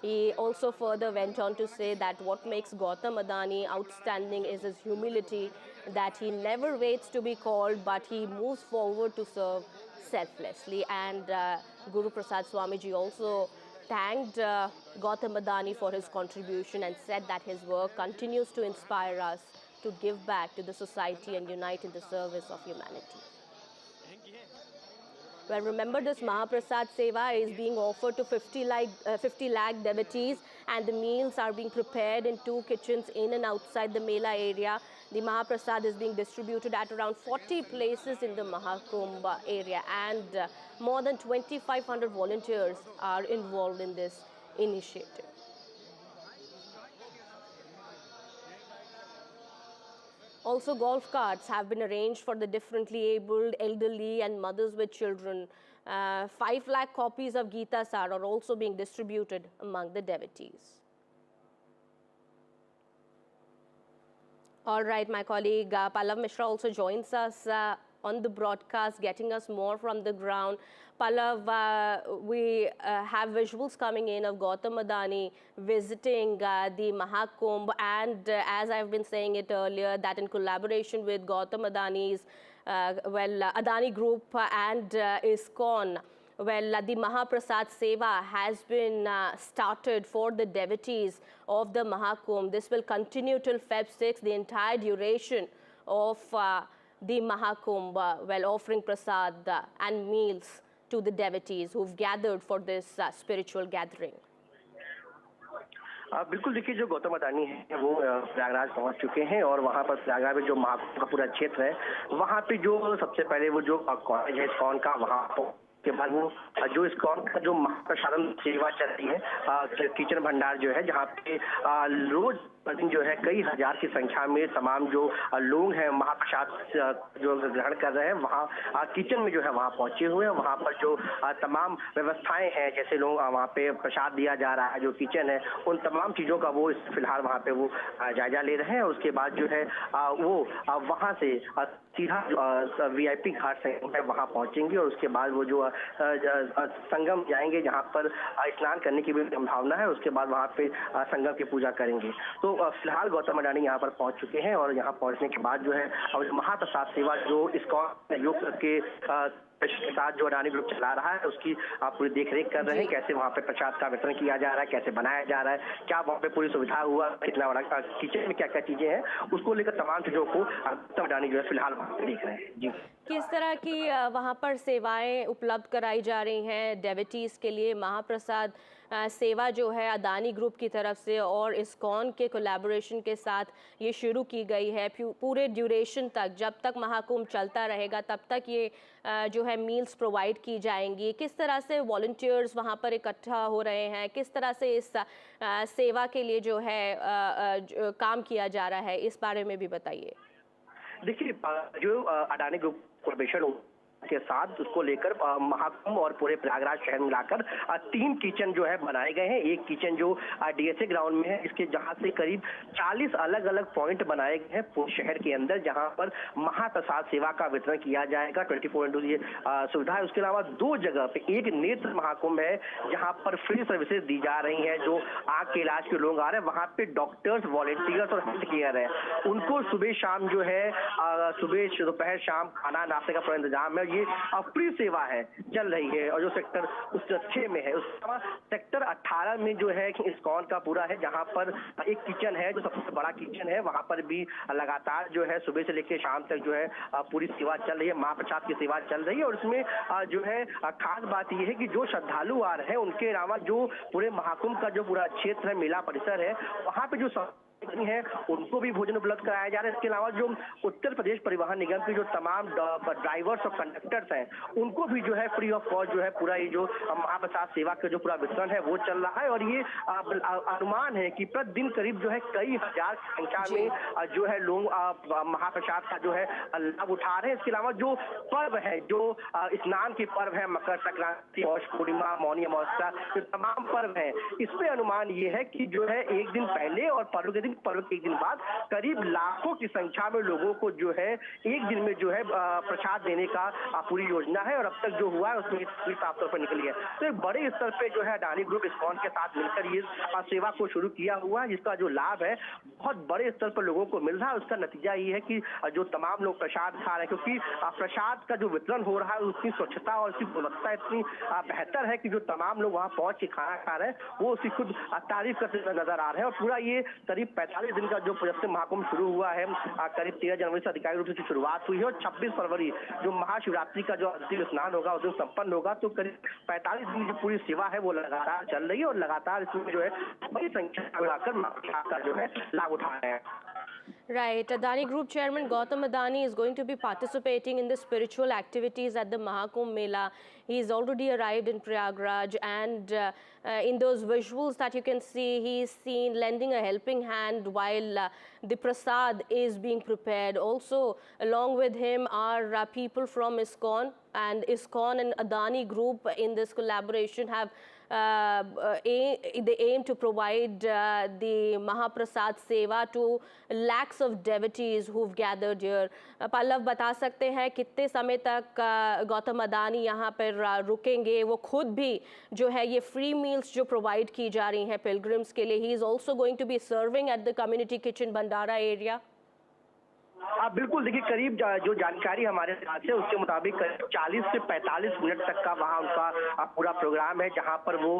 He also further went on to say that what makes Gautam Adani outstanding is his humility, that he never waits to be called, but he moves forward to serve selflessly. And Guru Prasad Swamiji also thanked Gautam Adani for his contribution and said that his work continues to inspire us to give back to the society and unite in the service of humanity. Well, remember, this Mahaprasad Seva is being offered to 50 lakh devotees, and the meals are being prepared in 2 kitchens in and outside the Mela area. The Mahaprasad is being distributed at around 40 places in the Mahakumbh area, and more than 2,500 volunteers are involved in this initiative. Also, golf carts have been arranged for the differently abled, elderly and mothers with children. 5 lakh copies of Gita Sar are also being distributed among the devotees. All right, my colleague Pallav Mishra also joins us on the broadcast, getting us more from the ground. Pallav, we have visuals coming in of Gautam Adani visiting the Mahakumbh, and as I've been saying it earlier, that in collaboration with Gautam Adani's Adani Group and ISKCON, the Mahaprasad Seva has been started for the devotees of the Mahakumbh. This will continue till Feb 6, the entire duration of the Mahakumbh, offering prasad and meals to the devotees who've gathered for this spiritual gathering. बिल्कुल, देखिए, जो गौतम अदानी है वो प्रयागराज पहुंच चुके हैं और वहां पर प्रयागराज में जो महाकुंभ का पूरा क्षेत्र है वहां पे जो सबसे पहले वो जो कॉलेज है ISKCON का, वहां के बाद वो जो ISKCON का जो महाप्रसादम सेवा चल रही है, किचन भंडार जो है, जहाँ पे रोज जो है कई हजार की संख्या में तमाम जो लोग हैं महाप्रसाद जो ग्रहण कर रहे हैं, वहाँ किचन में जो है वहाँ पहुंचे हुए हैं। वहाँ पर जो तमाम व्यवस्थाएं हैं, जैसे लोग वहाँ पे प्रसाद दिया जा रहा है, जो किचन है, उन तमाम चीज़ों का वो फिलहाल वहाँ पे वो जायजा ले रहे हैं। उसके बाद जो है वो वहाँ से सीधा VIP घाट संगम है वहाँ पहुँचेंगे और उसके बाद वो जो संगम जाएंगे जहाँ पर स्नान करने की भी संभावना है। उसके बाद वहाँ पे संगम की पूजा करेंगे। तो फिलहाल गौतम अडानी यहाँ पर पहुंच चुके हैं और यहाँ पहुंचने के बाद जो है महाप्रसाद सेवा जो इस्कॉन योग के साथ जो अडानी ग्रुप चला रहा है उसकी आप पूरी देखरेख कर रहे हैं। कैसे वहाँ पे प्रसाद का वितरण किया जा रहा है, कैसे बनाया जा रहा है, क्या वहाँ पे पूरी सुविधा हुआ, कितना बड़ा किचन में क्या क्या चीजें हैं, उसको लेकर तमाम चीजों को अडानी जो है फिलहाल वहाँ पे देख रहे हैं। जी, किस तरह की वहाँ पर सेवाएं उपलब्ध कराई जा रही हैं डेवोटीज के लिए? महाप्रसाद सेवा जो है अडानी ग्रुप की तरफ से और इस्कॉन के कोलैबोरेशन के साथ ये शुरू की गई है। पूरे ड्यूरेशन तक, जब तक महाकुंभ चलता रहेगा तब तक ये जो है मील्स प्रोवाइड की जाएंगी। किस तरह से वॉलंटियर्स वहाँ पर इकट्ठा हो रहे हैं, किस तरह से इस सेवा के लिए जो है काम किया जा रहा है, इस बारे में भी बताइए। देखिए, जो अडानी ग्रुप कॉर्पोरेशन के साथ उसको लेकर महाकुंभ और पूरे प्रयागराज शहर मिलाकर 3 किचन जो है बनाए गए हैं। एक किचन जो डीएसए ग्राउंड में है, इसके जहां से करीब 40 अलग अलग पॉइंट बनाए गए हैं पूरे शहर के अंदर, जहां पर महाप्रसाद सेवा का वितरण किया जाएगा। 24/2 ये सुविधा है। उसके अलावा 2 जगह पे, एक नेत्र महाकुंभ है जहां पर फ्री सर्विसेज दी जा रही हैं। जो आंख के इलाज के लोग आ रहे हैं, वहां पे डॉक्टर्स, वॉलेंटियर्स और हेल्थ केयर है, उनको सुबह शाम जो है सुबह दोपहर शाम खाना नाश्ते का पूरा इंतजाम है। ये फ्री सेवा है, चल रही है। और जो सेक्टर उस 6 में है, उसके अलावा सेक्टर 18 में जो है इस्कॉन का पूरा है, जहां पर एक किचन है जो सबसे बड़ा किचन है। वहां पर भी लगातार जो है सुबह से लेकर शाम तक जो है पूरी सेवा चल रही है, महाप्रसाद की सेवा चल रही है। और इसमें जो है खास बात यह है कि जो श्रद्धालु आ रहे हैं उनके अलावा जो पूरे महाकुंभ का जो पूरा क्षेत्र है, मेला परिसर है, वहां पे जो है उनको भी भोजन उपलब्ध कराया जा रहा है। इसके अलावा जो उत्तर प्रदेश परिवहन निगम के जो तमाम ड्राइवर्स और कंडक्टर्स हैं, उनको भी जो है फ्री ऑफ कॉस्ट जो है पूरा ये जो महाप्रसाद सेवा का जो पूरा वितरण है वो चल रहा है। और ये अनुमान है कि प्रतिदिन करीब जो है कई हजार संख्या में जो है लोग महाप्रसाद का जो है लाभ उठा रहे हैं। इसके अलावा जो पर्व है, जो स्नान के पर्व है, मकर संक्रांति, पौष पूर्णिमा, मौनी अमावस्या, जो तमाम पर्व है, इसमें अनुमान ये है कि जो है एक दिन पहले और पर्व के एक दिन बाद करीब लाखों की संख्या में लोगों को जो है एक दिन में जो है प्रसाद देने का पूरी योजना है। और अब तक जो हुआ है उसमें साफ तौर पर निकली है। तो एक बड़े स्तर पे जो है अडानी ग्रुप इस्कॉन के साथ मिलकर ये सेवा को शुरू किया हुआ है, जिसका जो लाभ है बहुत बड़े स्तर पर लोगों को मिल रहा है। उसका नतीजा ये है कि जो तमाम लोग प्रसाद खा रहे हैं, क्योंकि प्रसाद का जो वितरण हो रहा है उसकी स्वच्छता और उसकी गुणवत्ता इतनी बेहतर है कि जो तमाम लोग वहाँ पहुंच के खाना खा रहे हैं वो उसकी खुद तारीफ करते नजर आ रहे हैं। और पूरा ये करीब 45 दिन का जो जब से महाकुंभ शुरू हुआ है, करीब 13 जनवरी से आधिकारिक रूप से शुरुआत हुई है और 26 फरवरी जो महाशिवरात्रि का जो अंतिम स्नान होगा उस दिन संपन्न होगा। तो करीब 45 दिन की पूरी सेवा है वो लगातार चल रही है और लगातार इसमें जो है बड़ी संख्या में आकर का जो है लाभ उठा रहे हैं। Right. Adani Group Chairman Gautam Adani is going to be participating in the spiritual activities at the Mahakumbh Mela. He's already arrived in Prayagraj, and in those visuals that you can see, he's seen lending a helping hand while the prasad is being prepared. Also, along with him are people from ISKCON, and ISKCON and Adani Group in this collaboration have they aim to provide the Mahaprasad Seva to lakhs of devotees who've gathered here. Pallav बता सकते हैं कितने समय तक गौतम अडानी यहाँ पर रुकेंगे? वो खुद भी जो है ये फ्री मील्स जो प्रोवाइड की जा रही हैं पिलग्रिम्स के लिए, he is also going to be serving at the community kitchen bhandara area. बिल्कुल, देखिए करीब जो जानकारी हमारे पास है उसके मुताबिक 40 से 45 मिनट तक का वहाँ उनका पूरा प्रोग्राम है, जहाँ पर वो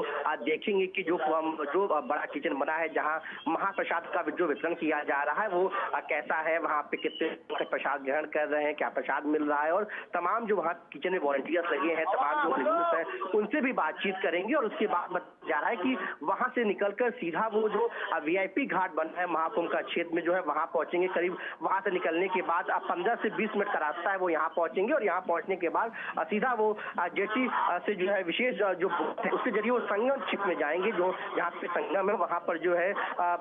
देखेंगे कि जो बड़ा किचन बना है जहाँ महाप्रसाद का जो वितरण किया जा रहा है वो कैसा है, वहाँ पे कितने प्रसाद ग्रहण कर रहे हैं, क्या प्रसाद मिल रहा है। और तमाम जो वहाँ किचन में वॉलंटियर्स लगे हैं, तमाम जो बिजनेस है उनसे भी बातचीत करेंगे। और उसके बाद बताया जा रहा है कि वहाँ से निकलकर सीधा वो जो VIP घाट बना है महाकुंभ का क्षेत्र में जो है वहाँ पहुंचेंगे। करीब वहाँ से निकलने के बाद 15 से 20 मिनट का रास्ता है वो यहाँ पहुंचेंगे और यहाँ पहुंचने के बाद सीधा वो जेटी से जो है विशेष जो उसके जरिए वो संगम शिप में जाएंगे, जो जहाँ पे संगम है वहाँ पर जो है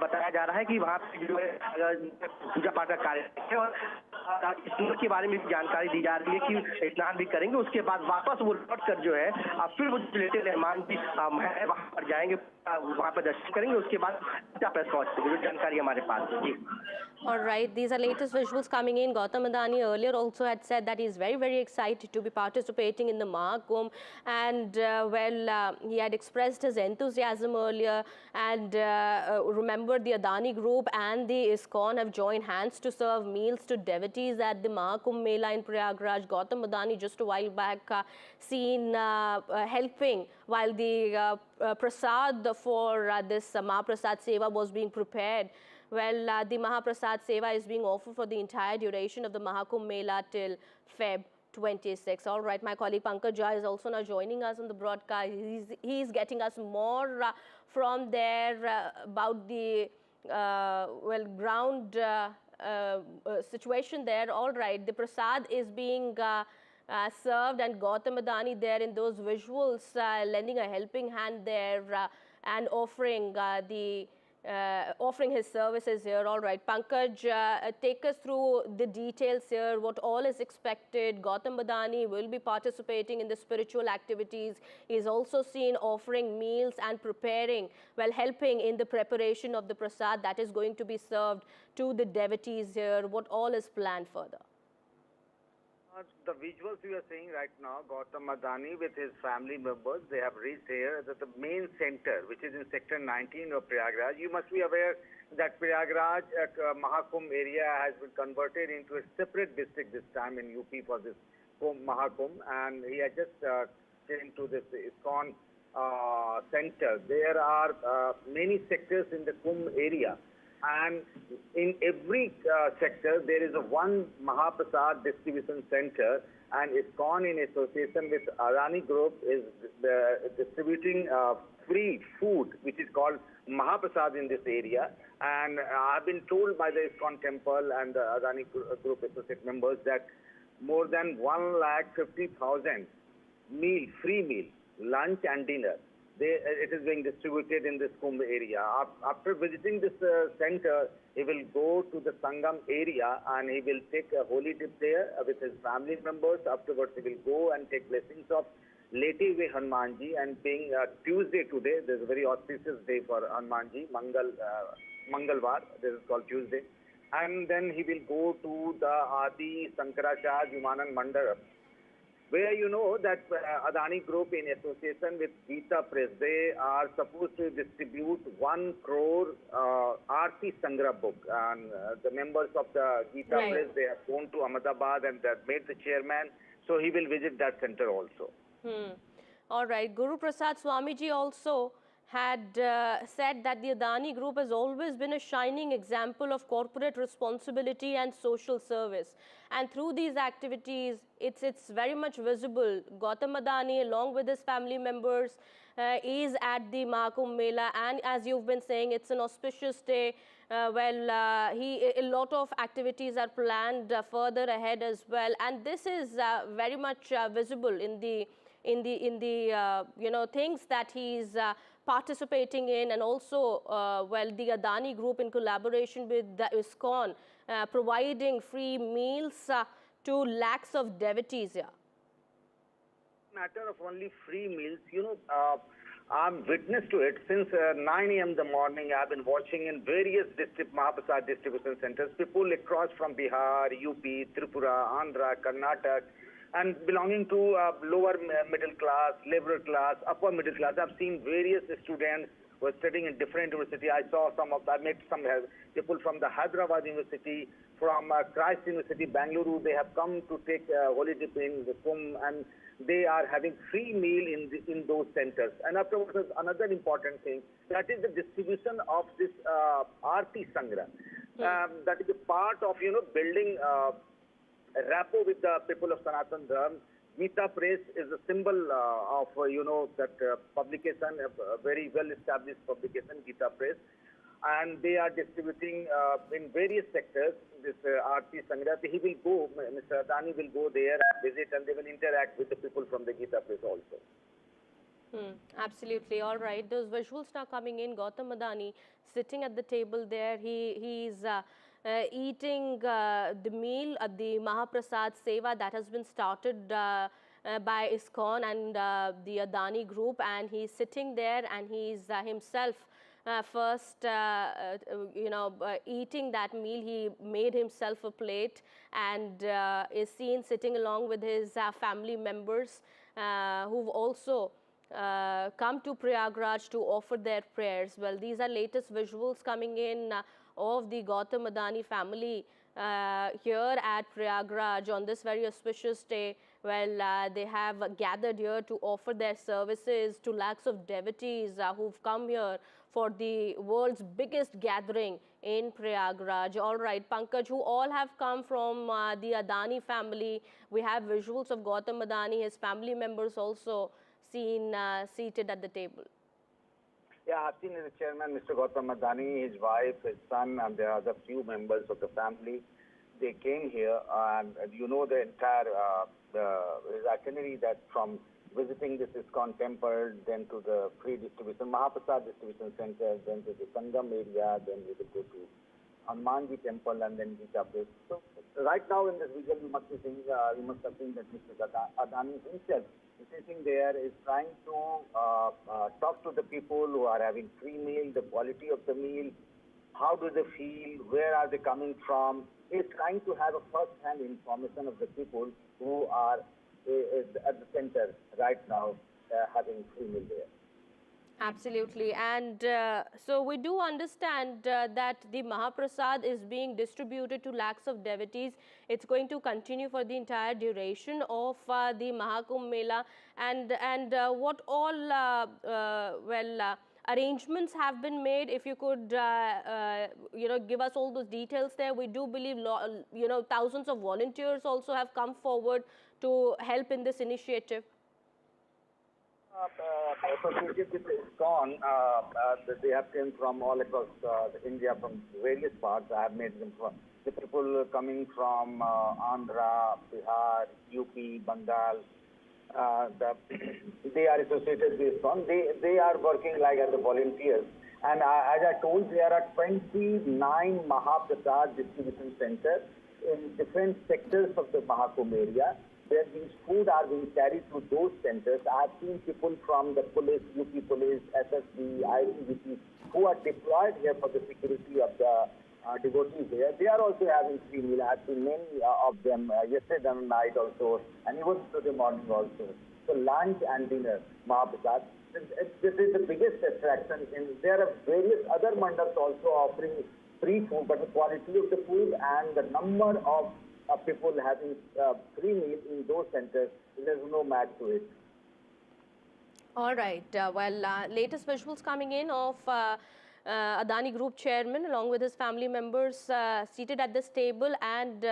बताया जा रहा है कि वहाँ पे जो है पूजा पाठ का कार्य है। और स्नान के बारे में जानकारी दी जा रही है कि स्नान भी करेंगे, उसके बाद वापस वो लौट कर जो है फिर वो लेटे रहमान भी है वहाँ पर जाएंगे, वहाँ पर दर्शन करेंगे, उसके बाद प्रेस पहुंचेंगे। जो जानकारी हमारे पास है जी। All right, these are latest visuals visuals coming in. Gautam Adani earlier also had said that he's very, very excited to be participating in the Mahakumbh, and he had expressed his enthusiasm earlier, and remember, the Adani Group and the ISKCON have joined hands to serve meals to devotees at the Mahakumbh Mela in Prayagraj. Gautam Adani just a while back seen helping while the prasad for this Mahaprasad Seva was being prepared. Well, the Mahaprasad Seva is being offered for the entire duration of the Mahakumbh Mela till Feb 26. All right, my colleague Pankaj Jha is also now joining us on the broadcast. He's getting us more from there about the ground situation there. All right, the prasad is being served, and Gautam Adani there in those visuals lending a helping hand there and offering offering his services here. All right, Pankaj, take us through the details here, what all is expected. Gautam Adani will be participating in the spiritual activities. He is also seen offering meals and preparing, helping in the preparation of the prasad that is going to be served to the devotees here. What all is planned further? The visuals we are seeing right now, Gautam Adani with his family members, they have reached here at the main center, which is in sector 19 of Prayagraj. You must be aware that Prayagraj Mahakumbh area has been converted into a separate district this time in UP for this Mahakumbh, and he has just came to this ISKCON center. There are many sectors in the Kumbh area, and in every sector there is a one Mahaprasad distribution center, and ISKCON in association with Adani Group is distributing free food which is called Mahaprasad in this area. And I've been told by the ISKCON temple and the Adani Group associate members that more than 1,50,000 free meal, lunch and dinner, it is being distributed in this Kumbh area. After visiting this center, he will go to the Sangam area and he will take a holy dip there with his family members. Afterwards, he will go and take blessings of Leti Way Hanumanji, and being Tuesday today, there's a very auspicious day for Hanumanji, Mangalvar, this is called Tuesday. And then he will go to the Adi Sankaracharya Vimanan Mandap, where you know that Adani Group in association with Gita Press, they are supposed to distribute 1 crore Aarti Sangra book. And the members of the Gita Press, they have gone to Ahmedabad and they have made the chairman. So he will visit that center also. All right. Guru Prasad Swamiji also had said that the Adani Group has always been a shining example of corporate responsibility and social service. And through these activities, it's very much visible. Gautam Adani, along with his family members, is at the Mahakumbh Mela, and as you've been saying, it's an auspicious day. A lot of activities are planned further ahead as well, and this is very much visible in the things that he's participating in, and also the Adani Group in collaboration with the ISKCON providing free meals to lakhs of devotees here. Matter of only free meals, I'm witness to it since 9 a.m. in the morning. I've been watching in various Mahaprasad distribution centers, people across from Bihar, UP, Tripura, Andhra, Karnataka, and belonging to lower middle class, liberal class, upper middle class. I've seen various students who are studying in different universities. I met some people from the Hyderabad University, from Christ University, Bangalore. They have come to take holy dip in the Kumbh, and they are having free meal in those centers. And afterwards, another important thing, that is the distribution of this Aarti Sangra. That is a part of, building rapport with the people of Sanatan Dharma. Gita Press is a symbol of, that publication, a very well-established publication, Gita Press. And they are distributing in various sectors this Aarti Sangra. He will go, Mr. Adani will go there and visit, and they will interact with the people from the Gita Press also. Absolutely. All right. Those visuals now coming in. Gautam Adani sitting at the table there. He's eating the meal at the Mahaprasad Seva that has been started by ISKCON and the Adani Group, and he's sitting there, and he's himself eating that meal, he made himself a plate and is seen sitting along with his family members who've also come to Prayagraj to offer their prayers. Well, these are latest visuals coming in of the Gautam Adani family here at Prayagraj on this very auspicious day. Well, they have gathered here to offer their services to lakhs of devotees who've come here for the world's biggest gathering in Prayagraj. All right, Pankaj, who all have come from the Adani family. We have visuals of Gautam Adani, his family members also seen seated at the table. Yeah, I've seen the chairman, Mr. Gautam Adani, his wife, his son, and there are other few members of the family. They came here, and you know the entire his itinerary, that from visiting this ISKCON temple, then to the free distribution, Mahaprasad distribution center, then to the Sangam area, then we will go to Hanumanji temple, and then reach up this. So right now in this video, you must have seen that Mr. Adani himself is sitting there, is trying to talk to the people who are having free meal, the quality of the meal, how do they feel, where are they coming from. He's trying to have a first-hand information of the people who are at the center right now having free meal there. Absolutely. And so we do understand that the Mahaprasad is being distributed to lakhs of devotees. It's going to continue for the entire duration of the Mahakumbh Mela. And what all, arrangements have been made. If you could, give us all those details there. We do believe, thousands of volunteers also have come forward to help in this initiative. Associated with ISKCON, they have come from all across India, from various parts. I have made them from the people coming from Andhra, Bihar, UP, Bengal. They are associated with ISKCON. They are working like as the volunteers. And as I told, there are 29 Mahaprasad distribution centers in different sectors of the Mahakumbh area, where these food are being carried to those centers. I have seen people from the police, UP police, SSB, ITBP, who are deployed here for the security of the devotees here. They are also having free meal. I have seen many of them yesterday night also, and even today morning also. So lunch and dinner, Mahaprasad. This is the biggest attraction. There are various other mandals also offering free food, but the quality of the food and the number of people having free meal in those centers, there's no match to it. All right. Latest visuals coming in of Adani Group chairman along with his family members seated at this table and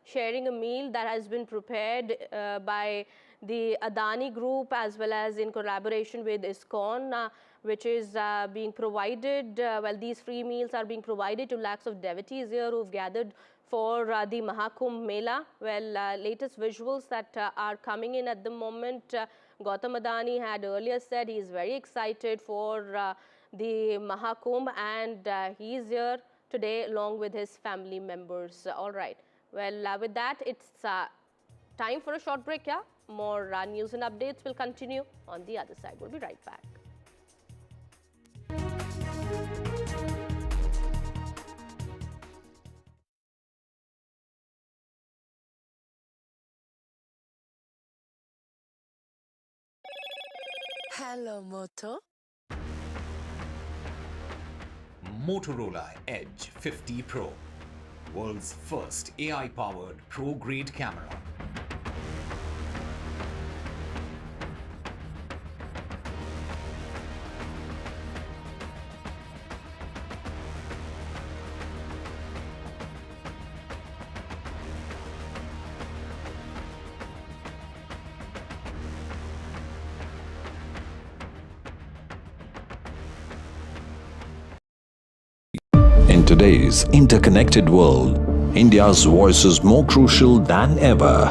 sharing a meal that has been prepared by the Adani Group as well as in collaboration with ISKCON, which is being provided. These free meals are being provided to lakhs of devotees here who've gathered for the Mahakumbh Mela. Latest visuals that are coming in at the moment. Gautam Adani had earlier said he is very excited for the Mahakumbh, and he is here today along with his family members. All right. With that, it's time for a short break. Yeah, more news and updates will continue on the other side. We'll be right back. Hello, Moto. Motorola Edge 50 Pro, world's first AI-powered pro-grade camera. In today's interconnected world, India's voice is more crucial than ever.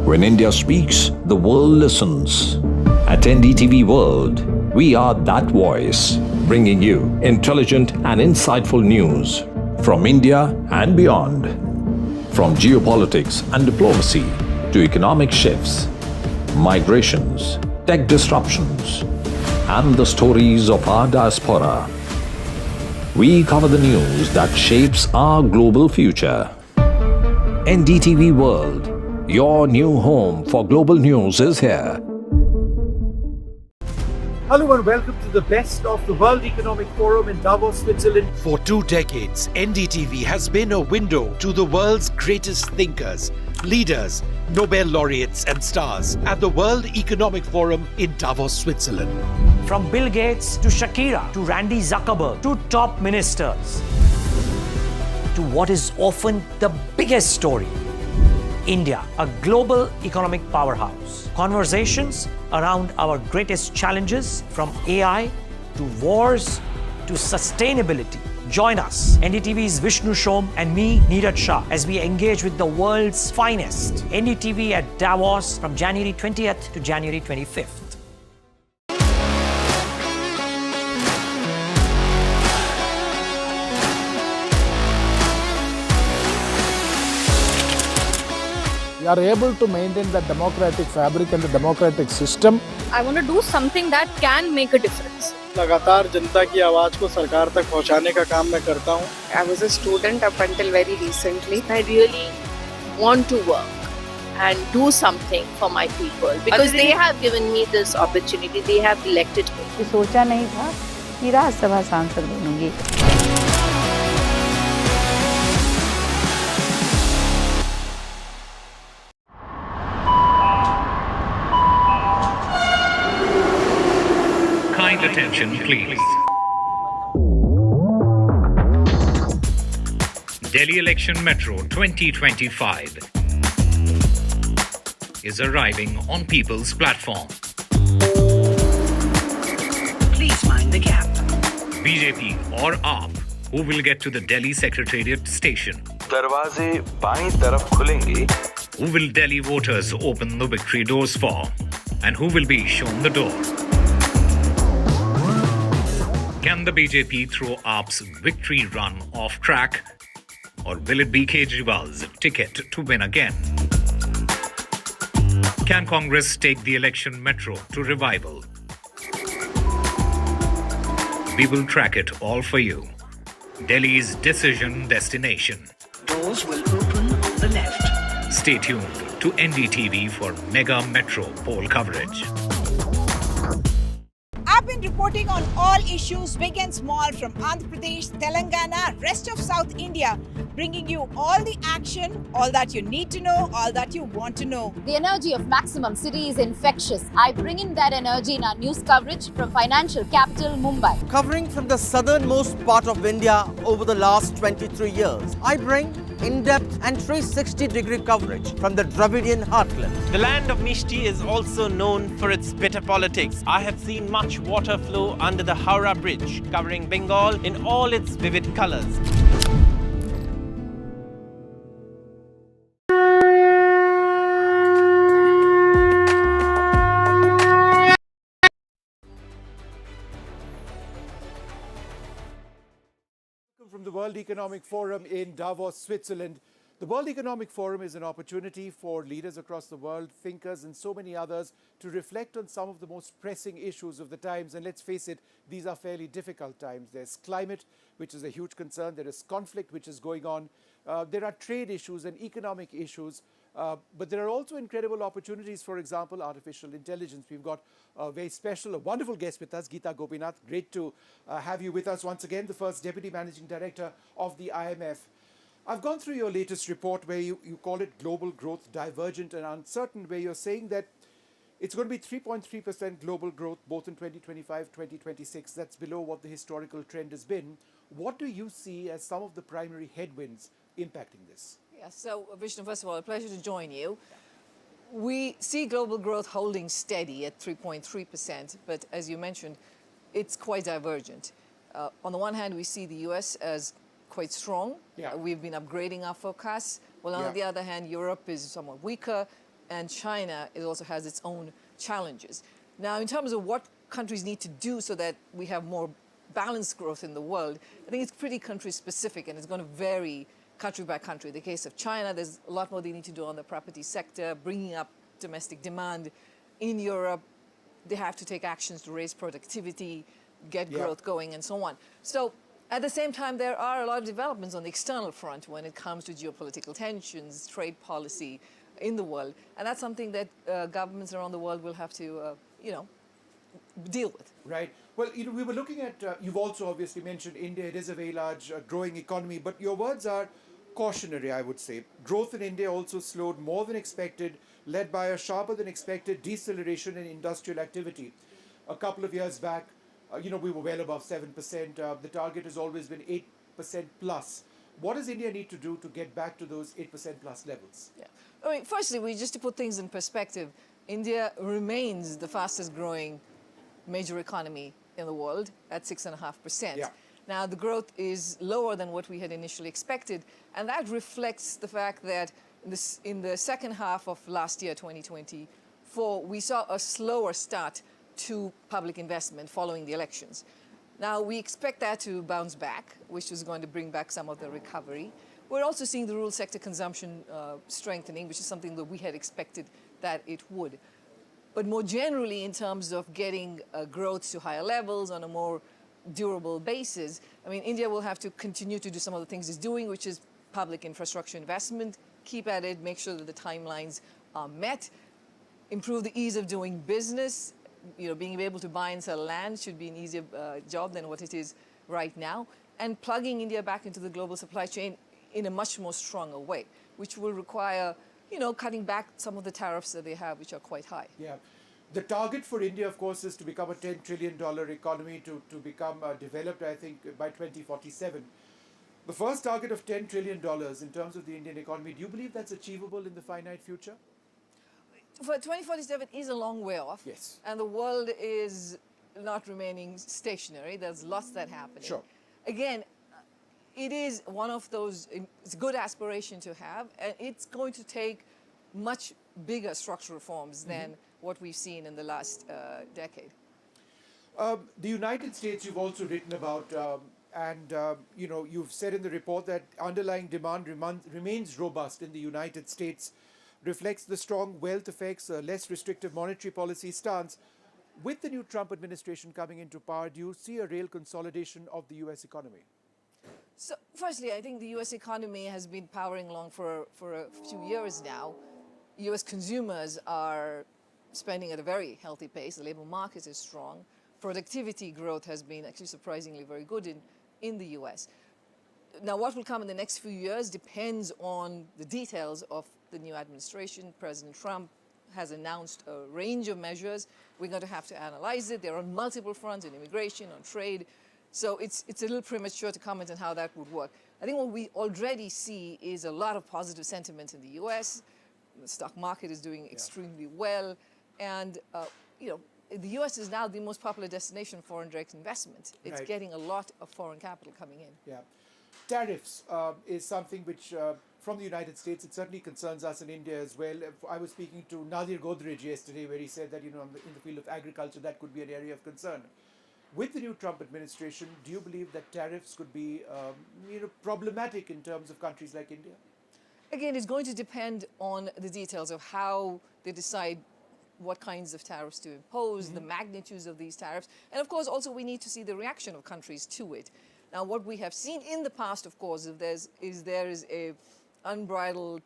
When India speaks, the world listens. At NDTV World, we are that voice, bringing you intelligent and insightful news from India and beyond. From geopolitics and diplomacy to economic shifts, migrations, tech disruptions, and the stories of our diaspora. We cover the news that shapes our global future. NDTV World, your new home for global news is here. Hello and welcome to the best of the World Economic Forum in Davos, Switzerland. For 2 decades, NDTV has been a window to the world's greatest thinkers, leaders, Nobel laureates and stars at the World Economic Forum in Davos, Switzerland. From Bill Gates to Shakira to Randy Zuckerberg to top ministers to what is often the biggest story, India, a global economic powerhouse. Conversations around our greatest challenges from AI to wars to sustainability. Join us, NDTV's Vishnu Shom and me, Neeraj Shah, as we engage with the world's finest. NDTV at Davos from January 20th to January 25th. We are able to maintain the democratic fabric and the democratic system. I want to do something that can make a difference. लगातार जनता की आवाज को सरकार तक पहुंचाने का काम मैं करता हूं. I was a student up until very recently. I really want to work and do something for my people because they have given me this opportunity. They have elected me. सोचा नहीं था कि राज्यसभा सांसद बनूंगी. Kind attention, please. Delhi Election Metro 2025 is arriving on people's platform. Please mind the gap. BJP or AAP, who will get to the Delhi Secretariat station? दरवाजे बाईं तरफ खुलेंगे. Who will Delhi voters open the victory doors for? And who will be shown the door? Can the BJP throw AAP's victory run off track? Or will it be Kejriwal's ticket to win again? Can Congress take the election metro to revival? We will track it all for you. Delhi's decision destination. Doors will open on the left. Stay tuned to NDTV for mega metro poll coverage. I've been reporting on all issues, big and small, from Andhra Pradesh, Telangana, rest of South India, bringing you all the action, all that you need to know, all that you want to know. The energy of Maximum City is infectious. I bring in that energy in our news coverage from financial capital Mumbai. Covering from the southernmost part of India over the last 23 years, I bring in-depth and 360-degree coverage from the Dravidian heartland. The land of Mishti is also known for its bitter politics. I have seen much water flow under the Howrah Bridge, covering Bengal in all its vivid colors. From the World Economic Forum in Davos, Switzerland. The World Economic Forum is an opportunity for leaders across the world, thinkers and so many others to reflect on some of the most pressing issues of the times. And let's face it, these are fairly difficult times. There's climate, which is a huge concern. There is conflict, which is going on. There are trade issues and economic issues. But there are also incredible opportunities, for example, artificial intelligence. We've got a very special, a wonderful guest with us, Geeta Gopinath. Great to have you with us once again, the first Deputy Managing Director of the IMF. I've gone through your latest report where you call it global growth divergent and uncertain, where you're saying that it's going to be 3.3% global growth both in 2025, 2026. That's below what the historical trend has been. What do you see as some of the primary headwinds impacting this? So, Vishnu, first of all, a pleasure to join you. We see global growth holding steady at 3.3%, but as you mentioned, it's quite divergent. On the one hand, we see the US as quite strong. We've been upgrading our forecasts. Well, on the other hand, Europe is somewhat weaker, and China also has its own challenges. Now, in terms of what countries need to do so that we have more balanced growth in the world, I think it's pretty country specific, and it's going to vary country by country. In the case of China, there's a lot more they need to do on the property sector, bringing up domestic demand. In Europe, they have to take actions to raise productivity, get growth going, and so on. So At the same time, there are a lot of developments on the external front when it comes to geopolitical tensions, trade policy in the world. And that's something that governments around the world will have to, deal with. Right. Well, we were looking at, you've also obviously mentioned India. It is a very large growing economy, but your words are cautionary, I would say. Growth in India also slowed more than expected, led by a sharper than expected deceleration in industrial activity. A couple of years back, we were well above 7%. The target has always been 8% plus. What does India need to do to get back to those 8% plus levels? Yeah. I mean, firstly, just to put things in perspective, India remains the fastest growing major economy in the world at 6.5%. Yeah. Now, the growth is lower than what we had initially expected, and that reflects the fact that in the second half of last year, 2024, we saw a slower start to public investment following the elections. Now, we expect that to bounce back, which is going to bring back some of the recovery. We're also seeing the rural sector consumption strengthening, which is something that we had expected that it would. But more generally, in terms of getting growth to higher levels on a more durable basis, I mean, India will have to continue to do some of the things it's doing, which is public infrastructure investment, keep at it, make sure that the timelines are met, improve the ease of doing business. Being able to buy and sell land should be an easier job than what it is right now, and plugging India back into the global supply chain in a much more stronger way, which will require, cutting back some of the tariffs that they have, which are quite high. Yeah. The target for India, of course, is to become a $10 trillion economy, to become developed, I think, by 2047. The first target of $10 trillion in terms of the Indian economy, do you believe that's achievable in the finite future? For 2047 is a long way off. Yes. And the world is not remaining stationary. There's lots that happen. Sure. Again, it is one of those, it's a good aspiration to have, and it's going to take much bigger structural reforms than what we've seen in the last decade. The United States you've also written about, you've said in the report that underlying demand remains robust in the United States, reflects the strong wealth effects, a less restrictive monetary policy stance. With the new Trump administration coming into power, do you see a real consolidation of the US economy? So, firstly, I think the US economy has been powering along for a few years now. US consumers are spending at a very healthy pace. The labor market is strong. Productivity growth has been actually surprisingly very good in the US. Now, what will come in the next few years depends on the details of the new administration. President Trump has announced a range of measures. We're going to have to analyze it. They're on multiple fronts, in immigration, on trade. So it's a little premature to comment on how that would work. I think what we already see is a lot of positive sentiment in the US. The stock market is doing extremely well. And, the US is now the most popular destination for foreign direct investment. It's getting a lot of foreign capital coming in. Yeah. Tariffs is something which, from the United States, it certainly concerns us in India as well. I was speaking to Nadir Godrej yesterday, where he said that, in the field of agriculture, that could be an area of concern. With the new Trump administration, do you believe that tariffs could be, problematic in terms of countries like India? Again, it's going to depend on the details of how they decide what kinds of tariffs to impose, the magnitudes of these tariffs. And of course, also we need to see the reaction of countries to it. Now, what we have seen in the past, of course, if there is a unbridled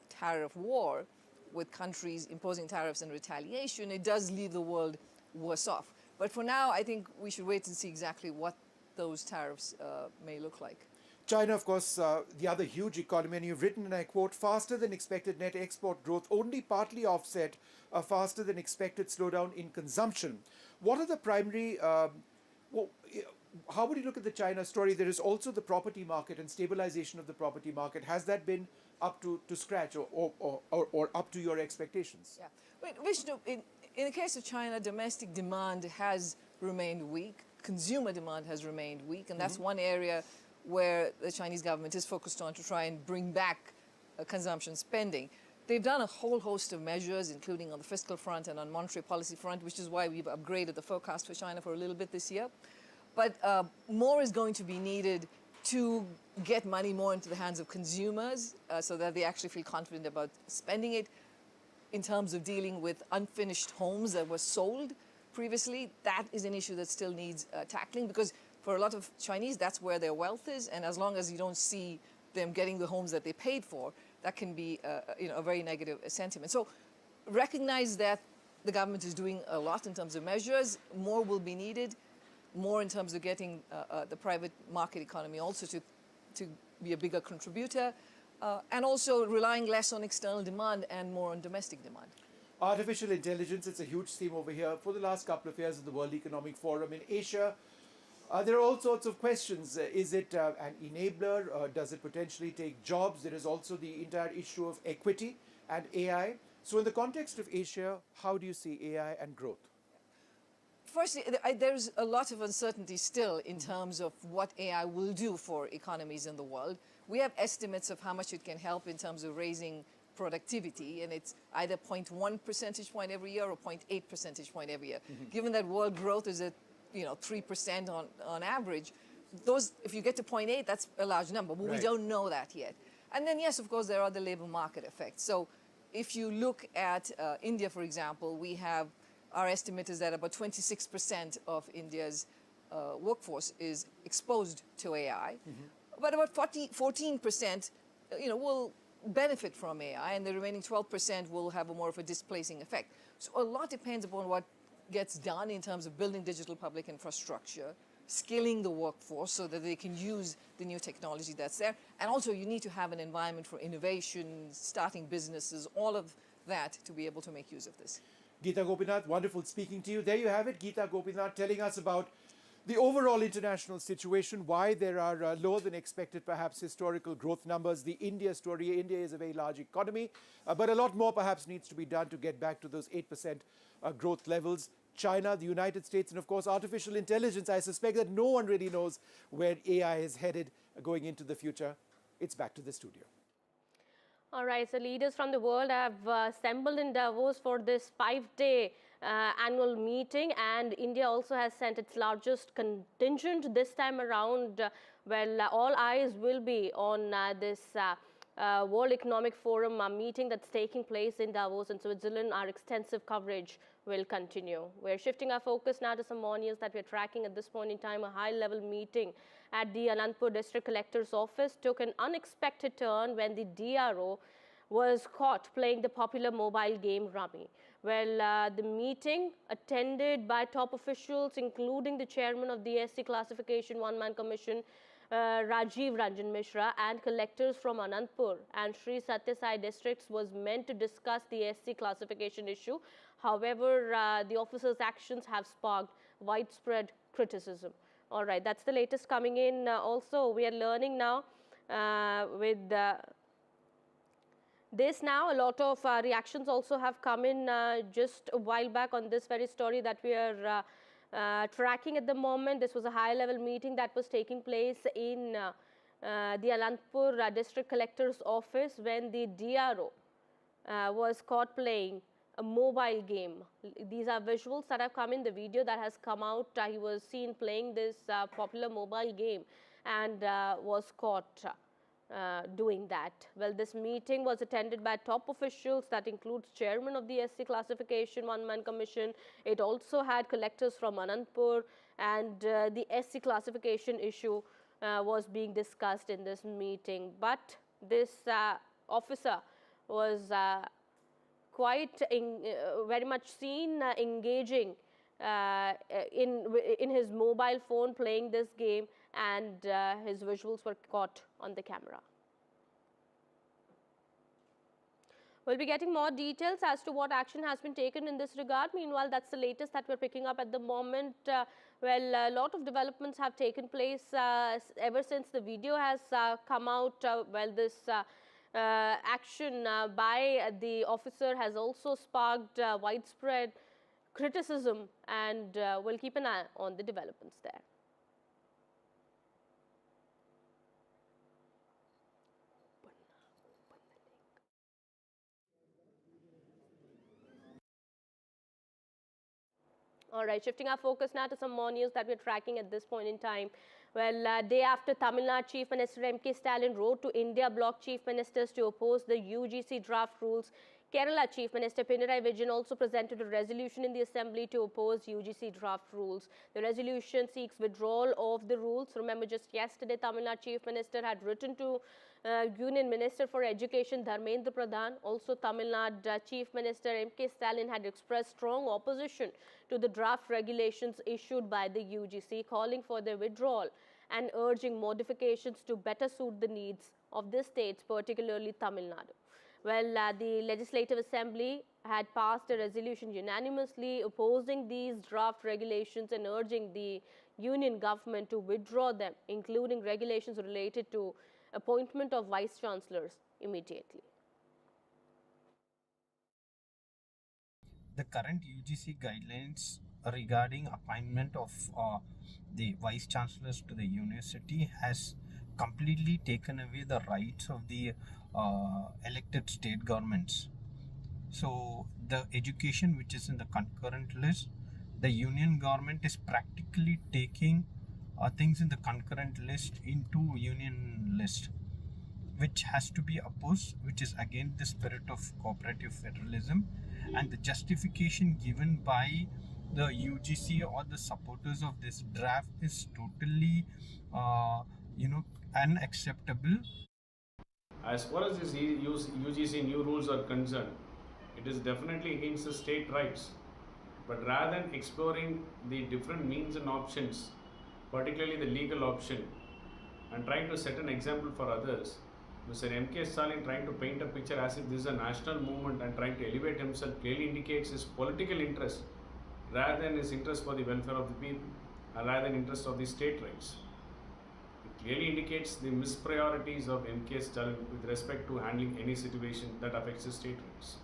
tariff war with countries imposing tariffs in retaliation, it does leave the world worse off. But for now, I think we should wait and see exactly what those tariffs may look like. China, of course, the other huge economy, and you've written, and I quote, faster than expected net export growth only partly offset a faster than expected slowdown in consumption. What are the primary, how would you look at the China story? There is also the property market and stabilization of the property market. Has that been up to scratch or up to your expectations? Yeah. Wait, Vishnu, in the case of China, domestic demand has remained weak. Consumer demand has remained weak, and that's one area where the Chinese government is focused on to try and bring back consumption spending. They've done a whole host of measures, including on the fiscal front and on monetary policy front, which is why we've upgraded the forecast for China for a little bit this year. But more is going to be needed to get money more into the hands of consumers so that they actually feel confident about spending it. In terms of dealing with unfinished homes that were sold previously, that is an issue that still needs tackling, because For a lot of Chinese, that's where their wealth is, and as long as you don't see them getting the homes that they paid for, that can be a very negative sentiment. So recognize that the government is doing a lot in terms of measures. More will be needed, more in terms of getting the private market economy also to be a bigger contributor, and also relying less on external demand and more on domestic demand. Artificial intelligence, it's a huge theme over here. For the last couple of years at the World Economic Forum in Asia, there are all sorts of questions. Is it an enabler? Does it potentially take jobs? There is also the entire issue of equity and AI. So in the context of Asia, how do you see AI and growth? Firstly, there's a lot of uncertainty still in terms of what AI will do for economies in the world. We have estimates of how much it can help in terms of raising productivity, and it's either 0.1 percentage point every year or 0.8 percentage point every year. Given that world growth is at 3% on average, if you get to 0.8, that's a large number, but we don't know that yet. And then yes, of course, there are the labor market effects. So if you look at India, for example, our estimate is that about 26% of India's workforce is exposed to AI, but about 14% will benefit from AI, and the remaining 12% will have more of a displacing effect. So a lot depends upon what gets done in terms of building digital public infrastructure, skilling the workforce so that they can use the new technology that's there. And also you need to have an environment for innovation, starting businesses, all of that to be able to make use of this. Geeta Gopinath, wonderful speaking to you. There you have it, Geeta Gopinath telling us about the overall international situation, why there are lower than expected, perhaps, historical growth numbers. The India story. India is a very large economy, but a lot more perhaps needs to be done to get back to those 8% growth levels. China, the United States, and of course artificial intelligence. I suspect that no one really knows where AI is headed going into the future. It's back to the studio. All right, so leaders from the world have assembled in Davos for this 5-day annual meeting, and India also has sent its largest contingent this time around. All eyes will be on this World Economic Forum meeting that's taking place in Davos in Switzerland. Our extensive coverage will continue. We're shifting our focus now to some more news that we're tracking at this point in time. A high-level meeting at the Anandpur District Collector's Office took an unexpected turn when the DRO was caught playing the popular mobile game Rummy. The meeting, attended by top officials, including the chairman of the SC Classification One-Man Commission, Rajiv Ranjan Mishra, and collectors from Anandpur and Sri Satya Sai districts, was meant to discuss the SC classification issue. However, the officers' actions have sparked widespread criticism. All right, that's the latest coming in. Also, we are learning now with this now, a lot of reactions also have come in just a while back on this very story that we are tracking at the moment. This was a high-level meeting that was taking place in the Anandpur District Collector's Office when the DRO was caught playing a mobile game. These are visuals that have come in, the video that has come out. He was seen playing this popular mobile game and was caught doing that. This meeting was attended by top officials that includes chairman of the SC Classification One-Man Commission. It also had collectors from Anandpur, and the SC classification issue was being discussed in this meeting. But this officer was quite very much seen engaging in his mobile phone playing this game, and his visuals were caught on the camera. We'll be getting more details as to what action has been taken in this regard. Meanwhile, that's the latest that we're picking up at the moment. A lot of developments have taken place ever since the video has come out. This action by the officer has also sparked widespread criticism, and we'll keep an eye on the developments there. All right, shifting our focus now to some more news that we're tracking at this point in time. Day after Tamil Nadu Chief Minister M.K. Stalin wrote to India bloc chief ministers to oppose the UGC draft rules, Kerala Chief Minister Pinarayi Vijayan also presented a resolution in the Assembly to oppose UGC draft rules. The resolution seeks withdrawal of the rules. Remember, just yesterday, Tamil Nadu Chief Minister had written to Union Minister for Education Dharmendra Pradhan. Also, Tamil Nadu Chief Minister M.K. Stalin had expressed strong opposition to the draft regulations issued by the UGC, calling for their withdrawal and urging modifications to better suit the needs of the states, particularly Tamil Nadu. Well, the Legislative Assembly had passed a resolution unanimously opposing these draft regulations and urging the union government to withdraw them, including regulations related to appointment of vice chancellors immediately. The current UGC guidelines regarding appointment of the vice chancellors to the university has completely taken away the rights of the elected state governments. So the education which is in the concurrent list, the union government is practically taking things in the concurrent list into union list, which has to be opposed, which is against the spirit of cooperative federalism, and the justification given by the UGC or the supporters of this draft is totally unacceptable. As far as this UGC new rules are concerned, it is definitely against the state rights. But rather than exploring the different means and options, particularly the legal option, and trying to set an example for others, Mr. M.K. Stalin trying to paint a picture as if this is a national movement and trying to elevate himself clearly indicates his political interest rather than his interest for the welfare of the people and rather than interest of the state rights. It clearly indicates the mispriorities of M.K. Stalin with respect to handling any situation that affects the state rights.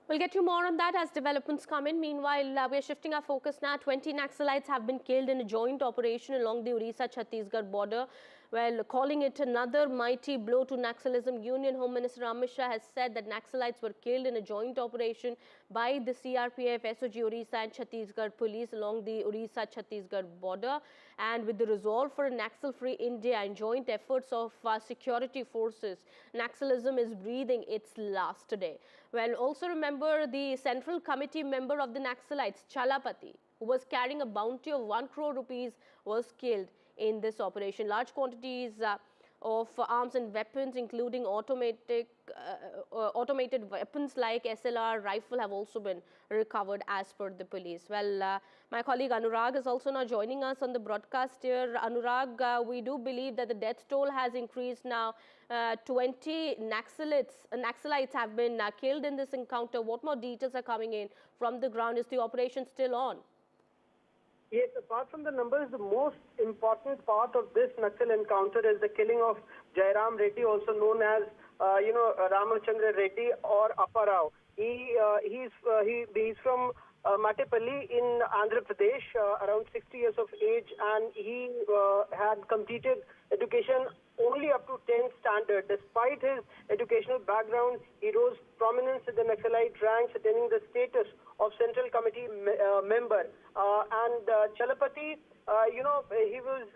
We'll get you more on that as developments come in. Meanwhile, we are shifting our focus now. 20 Naxalites have been killed in a joint operation along the Orissa-Chhattisgarh border. Well, calling it another mighty blow to Naxalism, Union Home Minister Amit Shah has said that Naxalites were killed in a joint operation by the CRPF, SOG Orissa and Chhattisgarh police along the Orissa-Chhattisgarh border. And with the resolve for a Naxal-free India and joint efforts of security forces, Naxalism is breathing its last today. Well, also remember the Central Committee member of the Naxalites, Chalapati, who was carrying a bounty of 1 crore rupees, was killed in this operation. Large quantities of arms and weapons, including automated weapons like SLR rifle, have also been recovered as per the police. Well, my colleague Anurag is also now joining us on the broadcast here. Anurag, we do believe that the death toll has increased now. 20 Naxalites have been killed in this encounter. What more details are coming in from the ground? Is the operation still on? Yes, apart from the numbers, the most important part of this Naxal encounter is the killing of Jairam Reddy, also known as, Ramachandra Reddy or Apparao. He's from Matepalli in Andhra Pradesh, around 60 years of age, and he had completed education only up to 10th standard. Despite his educational background, he rose prominence in the Naxalite ranks, attaining the status of Central Committee member. And Chalapati, he was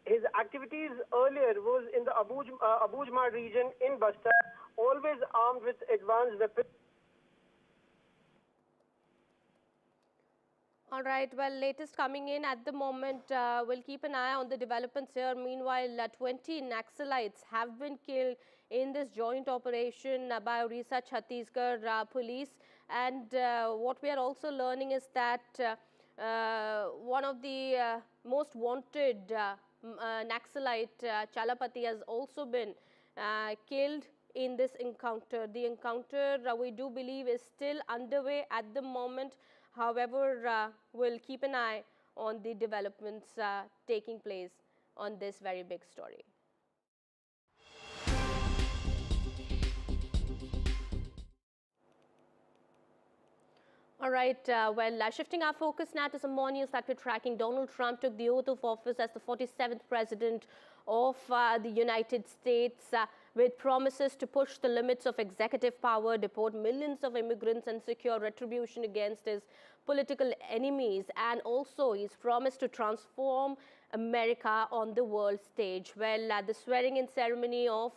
his activities earlier was in the Abujmar region in Bastar, always armed with advanced weapons. All right, well, latest coming in at the moment, we'll keep an eye on the developments here. Meanwhile, 20 Naxalites have been killed in this joint operation by Orissa Chhattisgarh police. And what we are also learning is that one of the most wanted Naxalite, Chalapati, has also been killed in this encounter. The encounter, we do believe, is still underway at the moment. However, we'll keep an eye on the developments taking place on this very big story. All right, shifting our focus now to some more news that we're tracking. Donald Trump took the oath of office as the 47th president of the United States with promises to push the limits of executive power, deport millions of immigrants and secure retribution against his political enemies. And also he's promised to transform America on the world stage. Well, the swearing-in ceremony of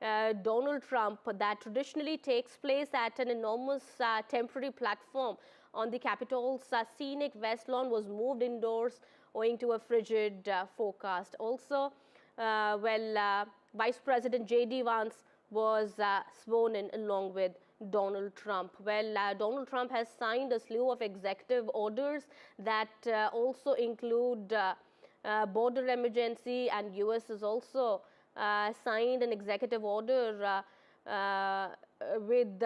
Donald Trump that traditionally takes place at an enormous temporary platform on the Capitol's scenic west lawn was moved indoors owing to a frigid forecast. Also, Vice President J.D. Vance was sworn in along with Donald Trump. Donald Trump has signed a slew of executive orders that also include border emergency, and U.S. has also signed an executive order with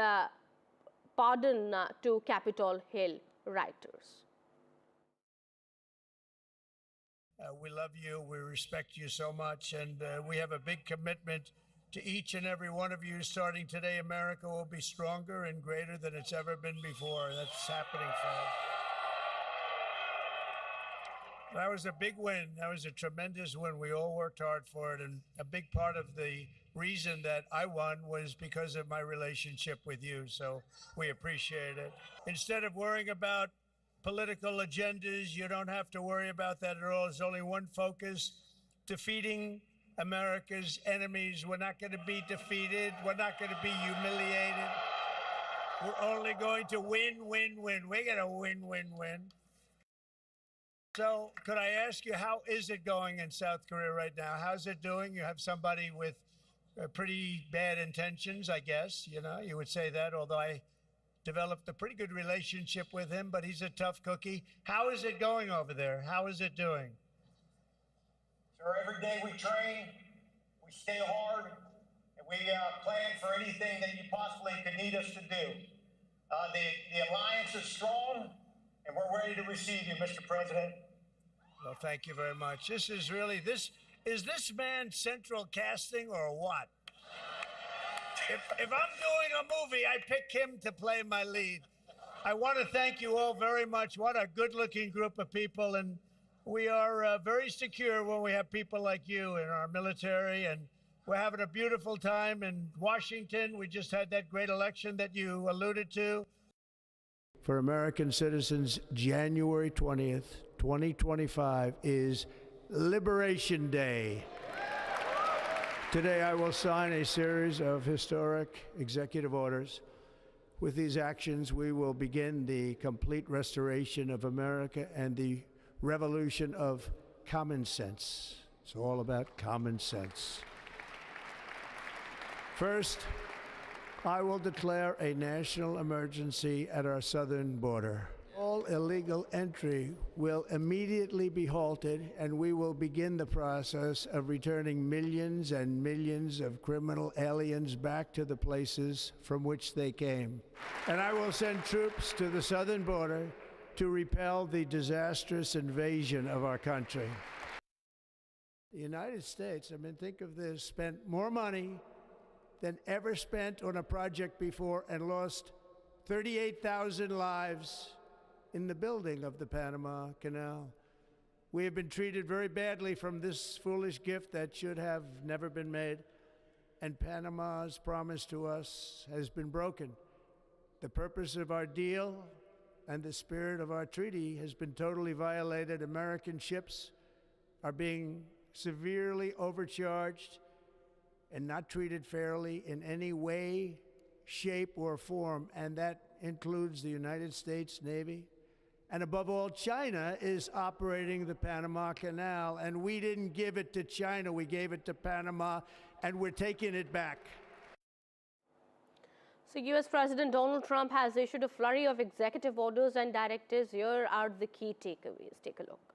pardon to Capitol Hill rioters. We love you, we respect you so much, and we have a big commitment to each and every one of you. Starting today, America will be stronger and greater than it's ever been before. That's happening, folks. That was a big win. That was a tremendous win. We all worked hard for it, and a big part of the reason that I won was because of my relationship with you, so we appreciate it. Instead of worrying about political agendas, you don't have to worry about that at all. There's only one focus: defeating America's enemies. We're not going to be defeated. We're not going to be humiliated. We're only going to win, win, win. We're going to win, win, win. So could I ask you, how is it going in South Korea right now? How's it doing? You have somebody with pretty bad intentions, I guess. You know, you would say that, although I developed a pretty good relationship with him, but he's a tough cookie. How is it going over there? How is it doing? Sir, every day we train, we stay hard, and we plan for anything that you possibly could need us to do. The alliance is strong, and we're ready to receive you, Mr. President. Well, thank you very much. This is really, is this man central casting or what? If I'm doing a movie, I pick him to play my lead. I want to thank you all very much. What a good-looking group of people, and we are very secure when we have people like you in our military, and we're having a beautiful time in Washington. We just had that great election that you alluded to. For American citizens, January 20th, 2025 is Liberation Day. Today I will sign a series of historic executive orders. With these actions, we will begin the complete restoration of America and the revolution of common sense. It's all about common sense. First, I will declare a national emergency at our southern border. All illegal entry will immediately be halted, and we will begin the process of returning millions and millions of criminal aliens back to the places from which they came. And I will send troops to the southern border to repel the disastrous invasion of our country. The United States, I mean, think of this, spent more money than ever spent on a project before and lost 38,000 lives in the building of the Panama Canal. We have been treated very badly from this foolish gift that should have never been made, and Panama's promise to us has been broken. The purpose of our deal and the spirit of our treaty has been totally violated. American ships are being severely overcharged and not treated fairly in any way, shape, or form, and that includes the United States Navy. And above all, China is operating the Panama Canal, and we didn't give it to China, we gave it to Panama, and we're taking it back. So US President Donald Trump has issued a flurry of executive orders and directives. Here are the key takeaways. Take a look.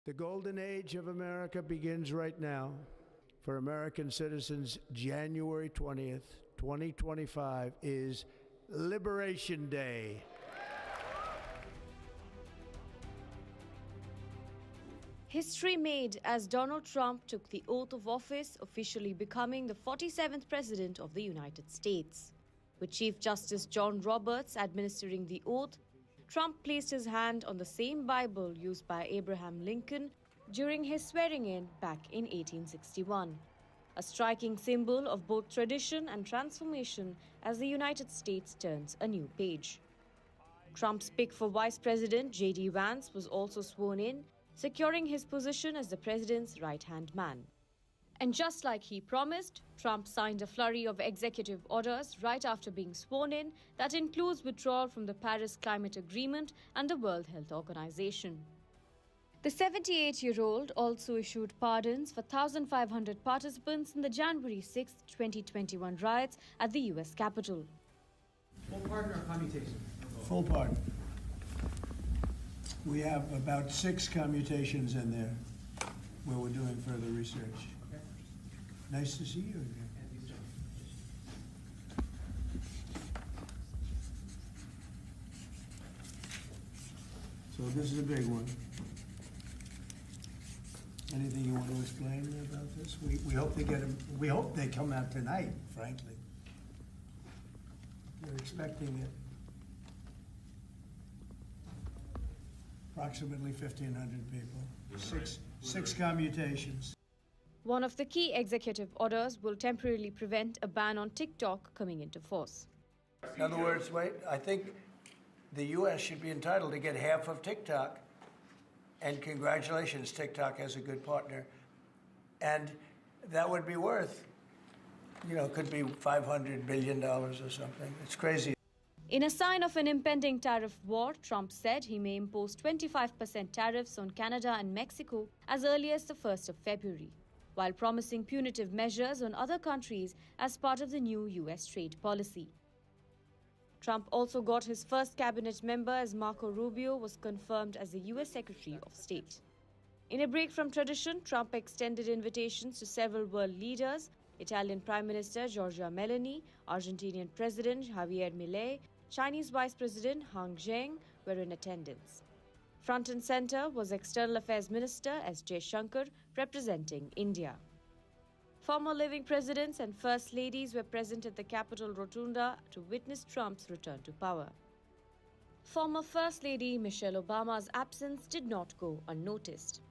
The golden age of America begins right now. For American citizens, January 20th, 2025 is Liberation Day. History made as Donald Trump took the oath of office, officially becoming the 47th President of the United States. With Chief Justice John Roberts administering the oath, Trump placed his hand on the same Bible used by Abraham Lincoln during his swearing-in back in 1861, a striking symbol of both tradition and transformation as the United States turns a new page. Trump's pick for Vice President J.D. Vance was also sworn in, securing his position as the president's right-hand man. And just like he promised, Trump signed a flurry of executive orders right after being sworn in that includes withdrawal from the Paris Climate Agreement and the World Health Organization. The 78-year-old also issued pardons for 1,500 participants in the January 6, 2021 riots at the US Capitol. Full pardon or commutation? Full pardon. We have about 6 commutations in there where we're doing further research. Okay. Nice to see you again. So this is a big one. Anything you want to explain about this? We hope they get them. We hope they come out tonight, frankly. We're expecting it. Approximately 1,500 people. Six commutations. One of the key executive orders will temporarily prevent a ban on TikTok coming into force. In other words, I think the U.S. should be entitled to get half of TikTok. And congratulations, TikTok has a good partner. And that would be worth, could be $500 billion or something. It's crazy. In a sign of an impending tariff war, Trump said he may impose 25% tariffs on Canada and Mexico as early as the 1st of February, while promising punitive measures on other countries as part of the new U.S. trade policy. Trump also got his first cabinet member as Marco Rubio was confirmed as the U.S. Secretary of State. In a break from tradition, Trump extended invitations to several world leaders. Italian Prime Minister Giorgia Meloni, Argentinian President Javier Milei, Chinese Vice President Hang Zheng were in attendance. Front and center was External Affairs Minister S. Jaishankar, representing India. Former living presidents and first ladies were present at the Capitol Rotunda to witness Trump's return to power. Former First Lady Michelle Obama's absence did not go unnoticed.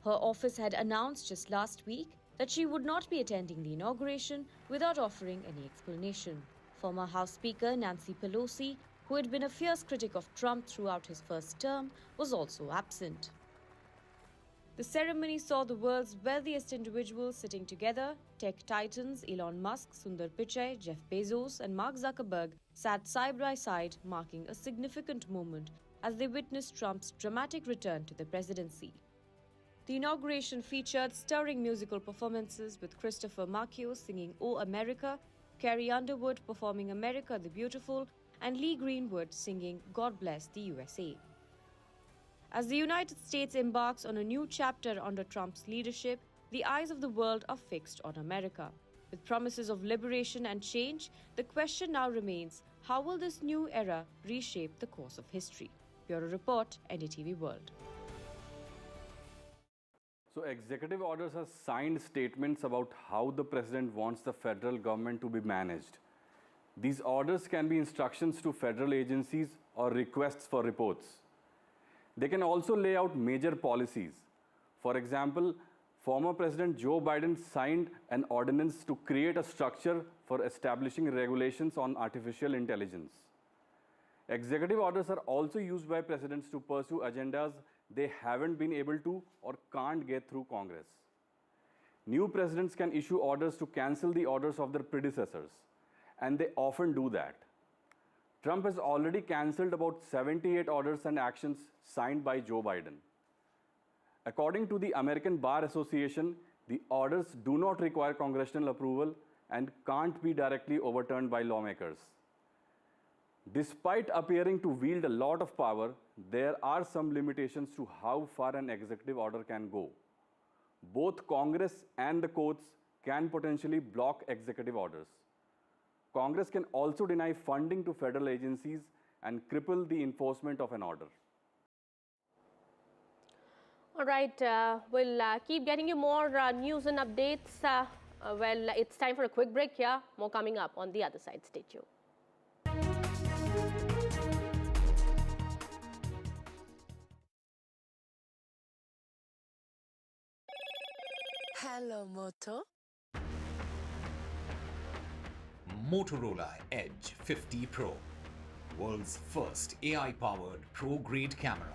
Her office had announced just last week that she would not be attending the inauguration without offering any explanation. Former House Speaker Nancy Pelosi, who had been a fierce critic of Trump throughout his first term, was also absent. The ceremony saw the world's wealthiest individuals sitting together. Tech titans Elon Musk, Sundar Pichai, Jeff Bezos and Mark Zuckerberg sat side by side, marking a significant moment as they witnessed Trump's dramatic return to the presidency. The inauguration featured stirring musical performances with Christopher Marquio singing "O America," Carrie Underwood performing "America the Beautiful," and Lee Greenwood singing "God Bless the USA." As the United States embarks on a new chapter under Trump's leadership, the eyes of the world are fixed on America. With promises of liberation and change, the question now remains, how will this new era reshape the course of history? Bureau Report, NDTV World. So executive orders have signed statements about how the president wants the federal government to be managed. These orders can be instructions to federal agencies or requests for reports. They can also lay out major policies. For example, former President Joe Biden signed an ordinance to create a structure for establishing regulations on artificial intelligence. Executive orders are also used by presidents to pursue agendas they haven't been able to or can't get through Congress. New presidents can issue orders to cancel the orders of their predecessors, and they often do that. Trump has already cancelled about 78 orders and actions signed by Joe Biden. According to the American Bar Association, the orders do not require congressional approval and can't be directly overturned by lawmakers. Despite appearing to wield a lot of power, there are some limitations to how far an executive order can go. Both Congress and the courts can potentially block executive orders. Congress can also deny funding to federal agencies and cripple the enforcement of an order. All right, we'll keep getting you more news and updates. Well, it's time for a quick break here. More coming up on the other side. Stay tuned. Hello, Moto. Motorola Edge 50 Pro, world's first AI-powered pro-grade camera.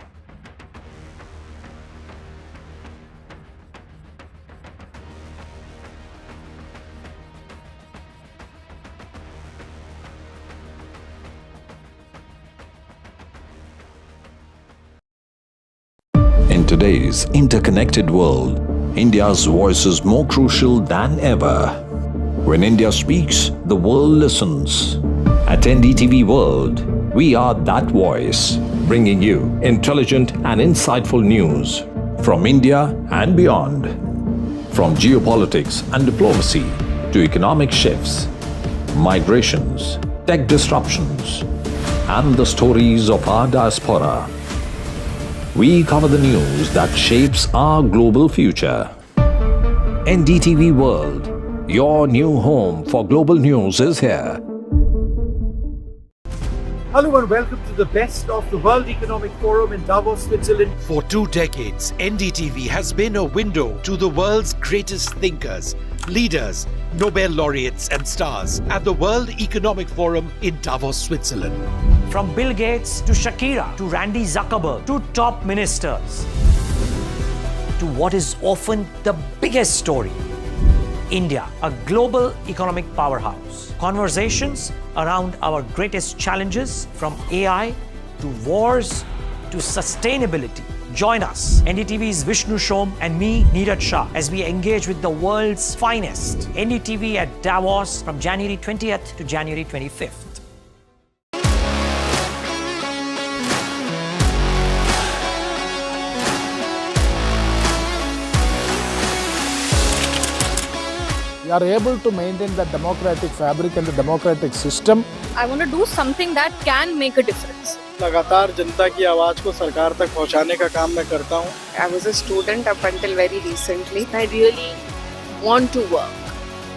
In today's interconnected world, India's voice is more crucial than ever. When India speaks, the world listens. At NDTV World, we are that voice, bringing you intelligent and insightful news from India and beyond. From geopolitics and diplomacy to economic shifts, migrations, tech disruptions, and the stories of our diaspora. We cover the news that shapes our global future. NDTV World, your new home for global news is here. Hello and welcome to the best of the World Economic Forum in Davos, Switzerland. For 2 decades, NDTV has been a window to the world's greatest thinkers, leaders, Nobel laureates and stars at the World Economic Forum in Davos, Switzerland. From Bill Gates to Shakira to Randy Zuckerberg to top ministers to what is often the biggest story, India, a global economic powerhouse. Conversations around our greatest challenges from AI to wars to sustainability. Join us, NDTV's Vishnu Shom and me, Neeraj Shah, as we engage with the world's finest. NDTV at Davos from January 20th to January 25th. We are able to maintain the democratic fabric and the democratic system. I want to do something that can make a difference. लगातार जनता की आवाज को सरकार तक पहुंचाने का काम मैं करता हूं. I was a student up until very recently. I really want to work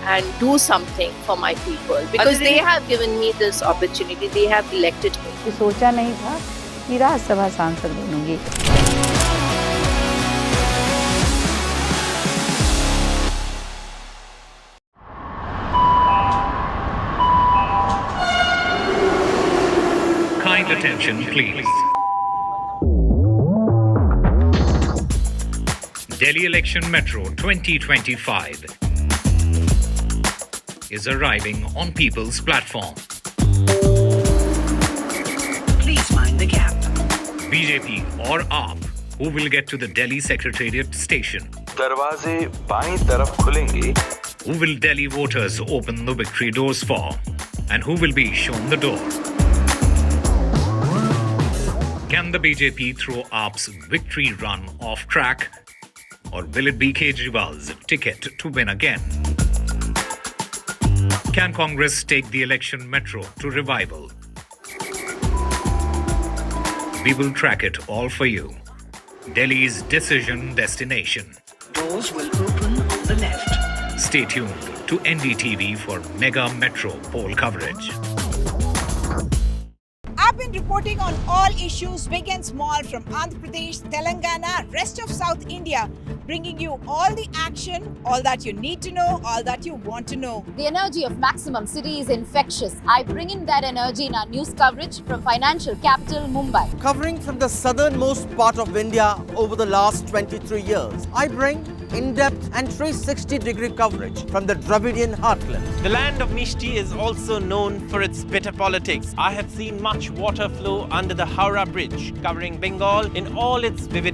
and do something for my people because they have given me this opportunity. They have elected me. सोचा नहीं था कि राज्यसभा सांसद बनूंगी. Kind attention, please. Delhi Election Metro 2025 is arriving on people's platform. Please mind the gap. BJP or AAP, who will get to the Delhi Secretariat station? दरवाजे बाईं तरफ खुलेंगे. Who will Delhi voters open the victory doors for? And who will be shown the door? Can the BJP throw AAP's victory run off track? Or will it be Kejriwal's ticket to win again? Can Congress take the election metro to revival? We will track it all for you. Delhi's decision destination. Doors will open on the left. Stay tuned to NDTV for mega metro poll coverage. I've been reporting on all issues, big and small, from Andhra Pradesh, Telangana, rest of South India, bringing you all the action, all that you need to know, all that you want to know. The energy of Maximum City is infectious. I bring in that energy in our news coverage from financial capital Mumbai. Covering from the southernmost part of India over the last 23 years, I bring in-depth and 360-degree coverage from the Dravidian heartland. The land of Mishti is also known for its bitter politics. I have seen much water flow under the Howrah Bridge, covering Bengal in all its vivid.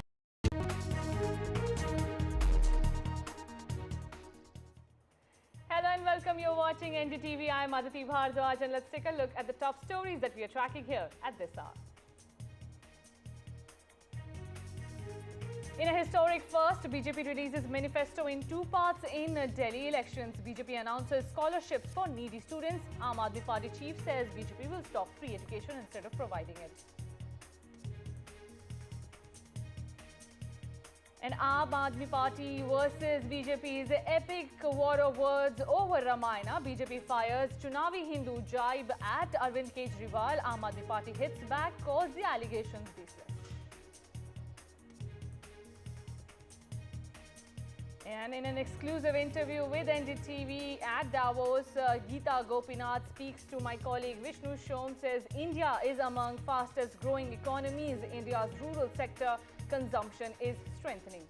Hello and welcome. You're watching NDTV. I'm Aditi Bhardwaj, and let's take a look at the top stories that we are tracking here at this hour. In a historic first, BJP releases manifesto in 2 parts in Delhi elections. BJP announces scholarships for needy students. Aam Aadmi Party chief says BJP will stop free education instead of providing it. And Aam Aadmi Party versus BJP's epic war of words over Ramayana. BJP fires Chunavi Hindu jibe at Arvind Kejriwal. Aam Aadmi Party hits back, calls the allegations baseless. And in an exclusive interview with NDTV at Davos, Geeta Gopinath speaks to my colleague Vishnu Shom, says India is among fastest growing economies. India's rural sector consumption is strengthening.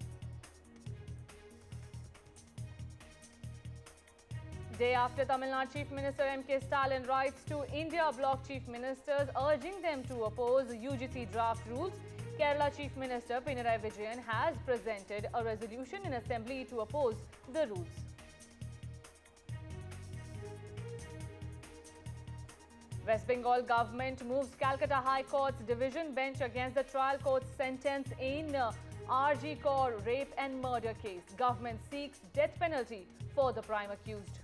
Day after Tamil Nadu Chief Minister M.K. Stalin writes to India bloc chief ministers urging them to oppose UGC draft rules. Kerala Chief Minister Pinarayi Vijayan has presented a resolution in Assembly to oppose the rules. West Bengal government moves Calcutta High Court's division bench against the trial court's sentence in RG Kaur rape and murder case. Government seeks death penalty for the prime accused.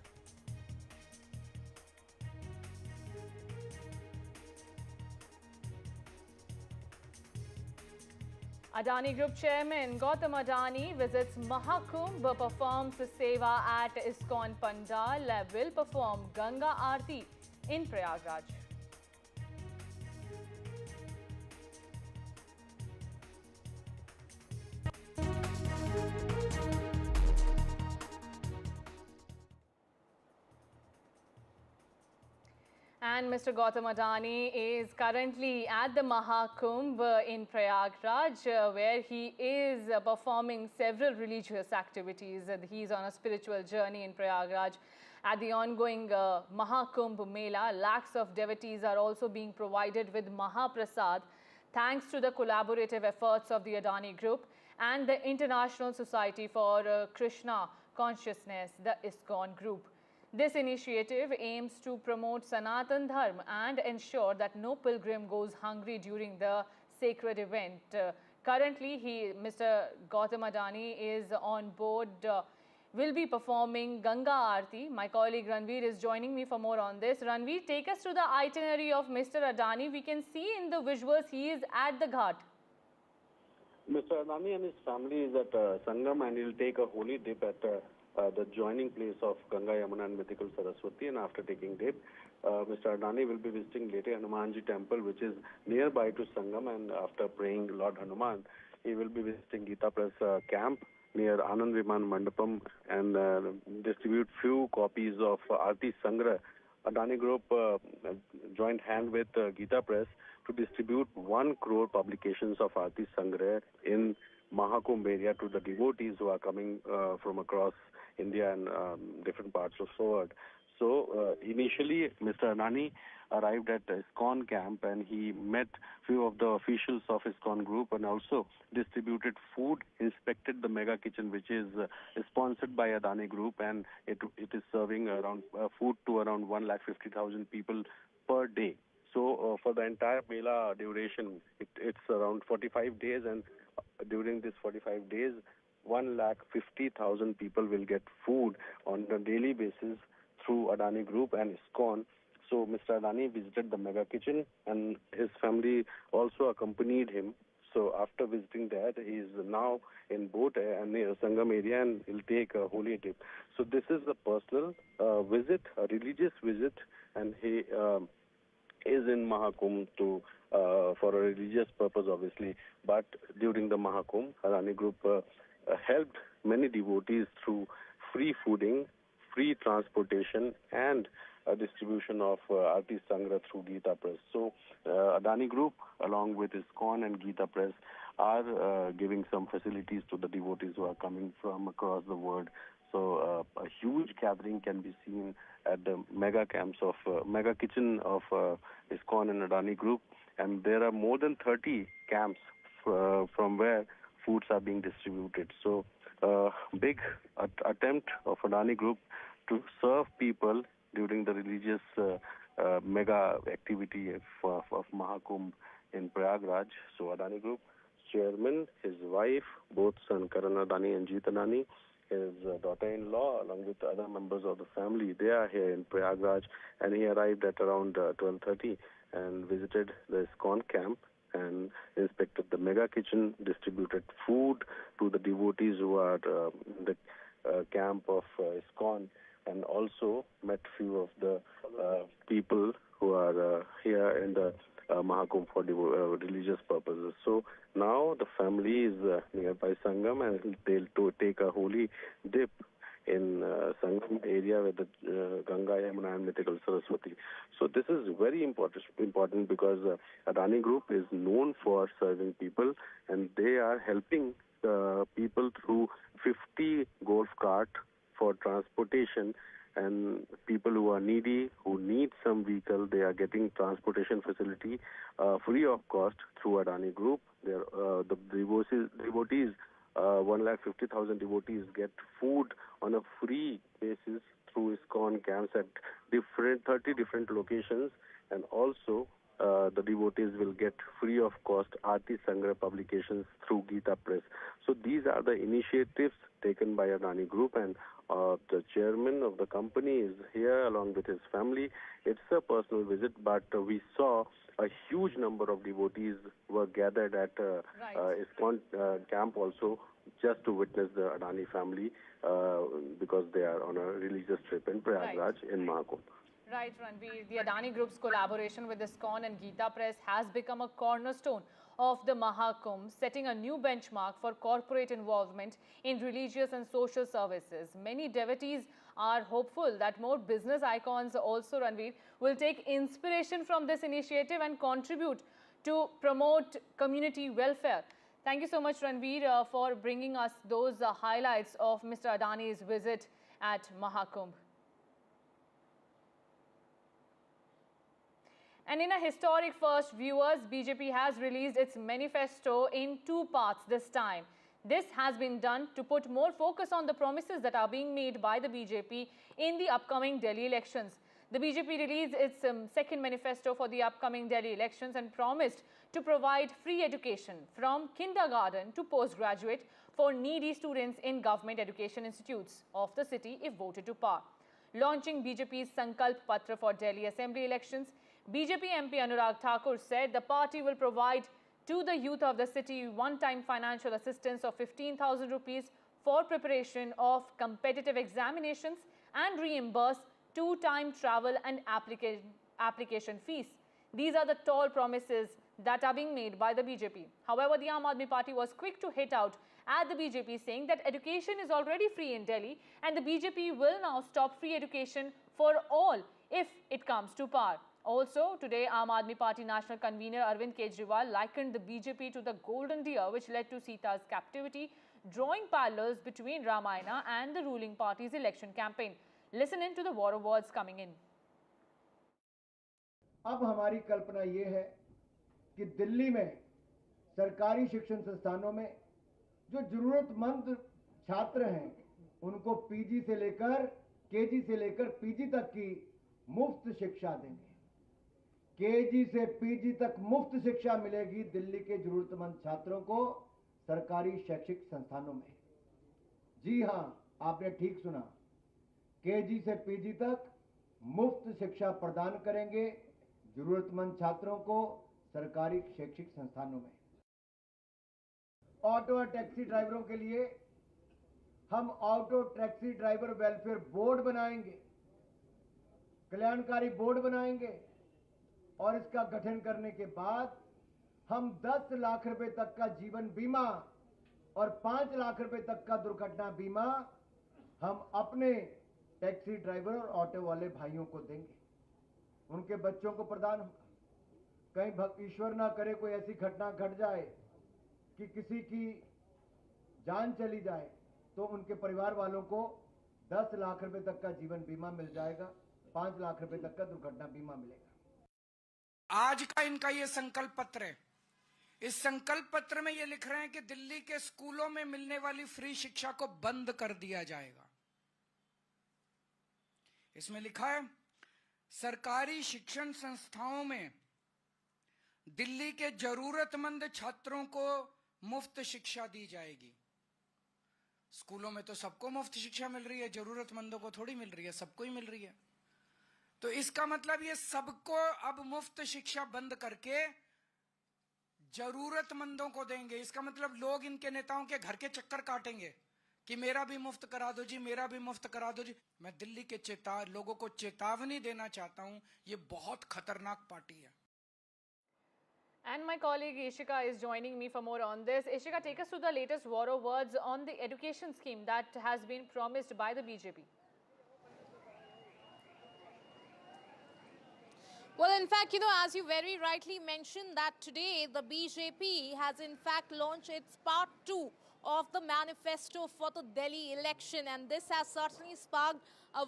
Adani Group Chairman Gautam Adani visits Mahakumbh, performs Seva at ISKCON Pandal, will perform Ganga Aarti in Prayagraj. And Mr. Gautam Adani is currently at the Mahakumbh in Prayagraj, where he is performing several religious activities. He is on a spiritual journey in Prayagraj. At the ongoing Mahakumbh Mela, lakhs of devotees are also being provided with Mahaprasad, thanks to the collaborative efforts of the Adani Group and the International Society for Krishna Consciousness, the ISKCON Group. This initiative aims to promote Sanatan Dharma and ensure that no pilgrim goes hungry during the sacred event. Currently, Mr. Gautam Adani is on board, will be performing Ganga Aarti. My colleague Ranveer is joining me for more on this. Ranveer, take us through the itinerary of Mr. Adani. We can see in the visuals he is at the ghat. Mr. Adani and his family is at Sangam, and he'll take a holy dip at the joining place of Ganga, Yamuna and mythical Saraswati, and after taking dip, Mr. Adani will be visiting Lete Hanumanji temple, which is nearby to Sangam, and after praying Lord Hanuman, he will be visiting Gita Press camp near Anand Viman Mandapam and distribute few copies of Aarti Sangra. Adani Group joined hand with Gita Press to distribute 1 crore publications of Aarti Sangra in Mahakumbh area to the devotees who are coming from across India and different parts of the world. So initially, Mr. Adani arrived at ISKCON camp and he met few of the officials of ISKCON group and also distributed food, inspected the mega kitchen, which is sponsored by Adani Group, and it is serving around food to around 150,000 people per day. So for the entire Mela duration, it's around 45 days, and during this 45 days, 150,000 people will get food on a daily basis through Adani Group and ISKCON. So Mr. Adani visited the mega kitchen and his family also accompanied him. So after visiting that, he is now in boat near Sangam area and he'll take a holy dip. So this is a personal visit, a religious visit, and he is in Mahakumbh for a religious purpose, obviously. But during the Mahakumbh, Adani Group helped many devotees through free fooding, free transportation, and distribution of Aarti Sangra through Gita Press. So Adani Group, along with ISKCON and Gita Press, are giving some facilities to the devotees who are coming from across the world. So a huge gathering can be seen at the mega camps of mega kitchen of ISKCON and Adani Group, and there are more than 30 camps from where foods are being distributed. So big attempt of Adani Group to serve people during the religious mega activity of Mahakumbh in Prayagraj. So Adani Group chairman, his wife, both son Karan Adani and Jeet Adani, his daughter-in-law, along with other members of the family, they are here in Prayagraj, and he arrived at around 12:30 and visited the ISKCON camp and inspected the mega kitchen, distributed food to the devotees who are in the camp of ISKCON, and also met few of the people who are here in the Mahakumbh for religious purposes. So now the family is nearby Sangam, and they'll take a holy dip in Sangam area with the Ganga, Yamuna and mythical Saraswati. So this is very important because Adani Group is known for serving people, and they are helping people through 50 golf cart for transportation and people who are needy, who need some vehicle, they are getting transportation facility free of cost through Adani Group. The devotees, 150,000 devotees get food on a free basis through ISKCON camps at 30 different locations, and also the devotees will get free of cost Aarti Sangrah publications through Gita Press. So these are the initiatives taken by Adani Group, and the chairman of the company is here along with his family. It's a personal visit, but we saw a huge number of devotees were gathered at ISKCON camp also just to witness the Adani family because they are on a religious trip in Prayagraj in Mahakumbh. Right, Ranveer. The Adani Group's collaboration with ISKCON and Gita Press has become a cornerstone of the Mahakumbh, setting a new benchmark for corporate involvement in religious and social services. Many devotees are hopeful that more business icons also, Ranveer, will take inspiration from this initiative and contribute to promote community welfare. Thank you so much, Ranveer, for bringing us those highlights of Mr. Adani's visit at Mahakumbh. And in a historic first, viewers, BJP has released its manifesto in two parts this time. This has been done to put more focus on the promises that are being made by the BJP in the upcoming Delhi elections. The BJP released its second manifesto for the upcoming Delhi elections and promised to provide free education from kindergarten to postgraduate for needy students in government education institutes of the city if voted to power. Launching BJP's Sankalp Patra for Delhi Assembly elections, BJP MP Anurag Thakur said the party will provide to the youth of the city one-time financial assistance of 15,000 rupees for preparation of competitive examinations and reimburse two-time travel and application fees. These are the tall promises that are being made by the BJP. However, the Aam Aadmi Party was quick to hit out at the BJP, saying that education is already free in Delhi and the BJP will now stop free education for all if it comes to power. Also, today, Aam Aadmi Party National Convener Arvind Kejriwal likened the BJP to the golden deer which led to Sita's captivity, drawing parallels between Ramayana and the ruling party's election campaign. Listen in to the war of words coming in. अब हमारी कल्पना ये है कि दिल्ली में सरकारी शिक्षण संस्थानों में जो जरूरतमंद छात्र हैं उनको पीजी से लेकर केजी से लेकर पीजी तक की मुफ्त शिक्षा देंगे। केजी से पीजी तक मुफ्त शिक्षा मिलेगी दिल्ली के जरूरतमंद छात्रों को सरकारी शैक्षिक संस्थानों में। जी हां, आपने ठीक सुना, केजी से पीजी तक मुफ्त शिक्षा प्रदान करेंगे जरूरतमंद छात्रों को सरकारी शैक्षिक संस्थानों में। ऑटो और टैक्सी ड्राइवरों के लिए हम auto taxi driver welfare board बनाएंगे, कल्याणकारी बोर्ड बनाएंगे और इसका गठन करने के बाद हम 10 लाख रुपए तक का जीवन बीमा और 5 लाख रुपए तक का दुर्घटना बीमा हम अपने टैक्सी ड्राइवर और ऑटो वाले भाइयों को देंगे। उनके बच्चों को प्रदान होगा। कहीं ईश्वर ना करे कोई ऐसी घटना घट जाए कि किसी की जान चली जाए तो उनके परिवार वालों को 10 लाख रुपए तक का जीवन बीमा मिल जाएगा, 5 लाख रुपए तक का दुर्घटना बीमा मिलेगा। आज का इनका ये संकल्प पत्र है। इस संकल्प पत्र में ये लिख रहे हैं कि दिल्ली के स्कूलों में मिलने वाली फ्री शिक्षा को बंद कर दिया जाएगा। इसमें लिखा है सरकारी शिक्षण संस्थाओं में दिल्ली के जरूरतमंद छात्रों को मुफ्त शिक्षा दी जाएगी। स्कूलों में तो सबको मुफ्त शिक्षा मिल रही है, जरूरतमंदों को थोड़ी मिल रही है, सबको ही मिल रही है। तो इसका मतलब ये सबको अब मुफ्त शिक्षा बंद करके जरूरतमंदों को देंगे। इसका मतलब लोग इनके नेताओं के घर के चक्कर काटेंगे कि मेरा भी मुफ्त करा दो जी, मेरा भी मुफ्त करा दो जी। मैं दिल्ली के लोगों को चेतावनी देना चाहता हूं, ये बहुत खतरनाक पार्टी है। And my colleague Ishika is joining me for more on this. Ishika, take us to the latest war of words on the education scheme that has been promised by the BJP. Well, in fact, as you very rightly mentioned that today the BJP has in fact launched its part 2 of the manifesto for the Delhi election, and this has certainly sparked a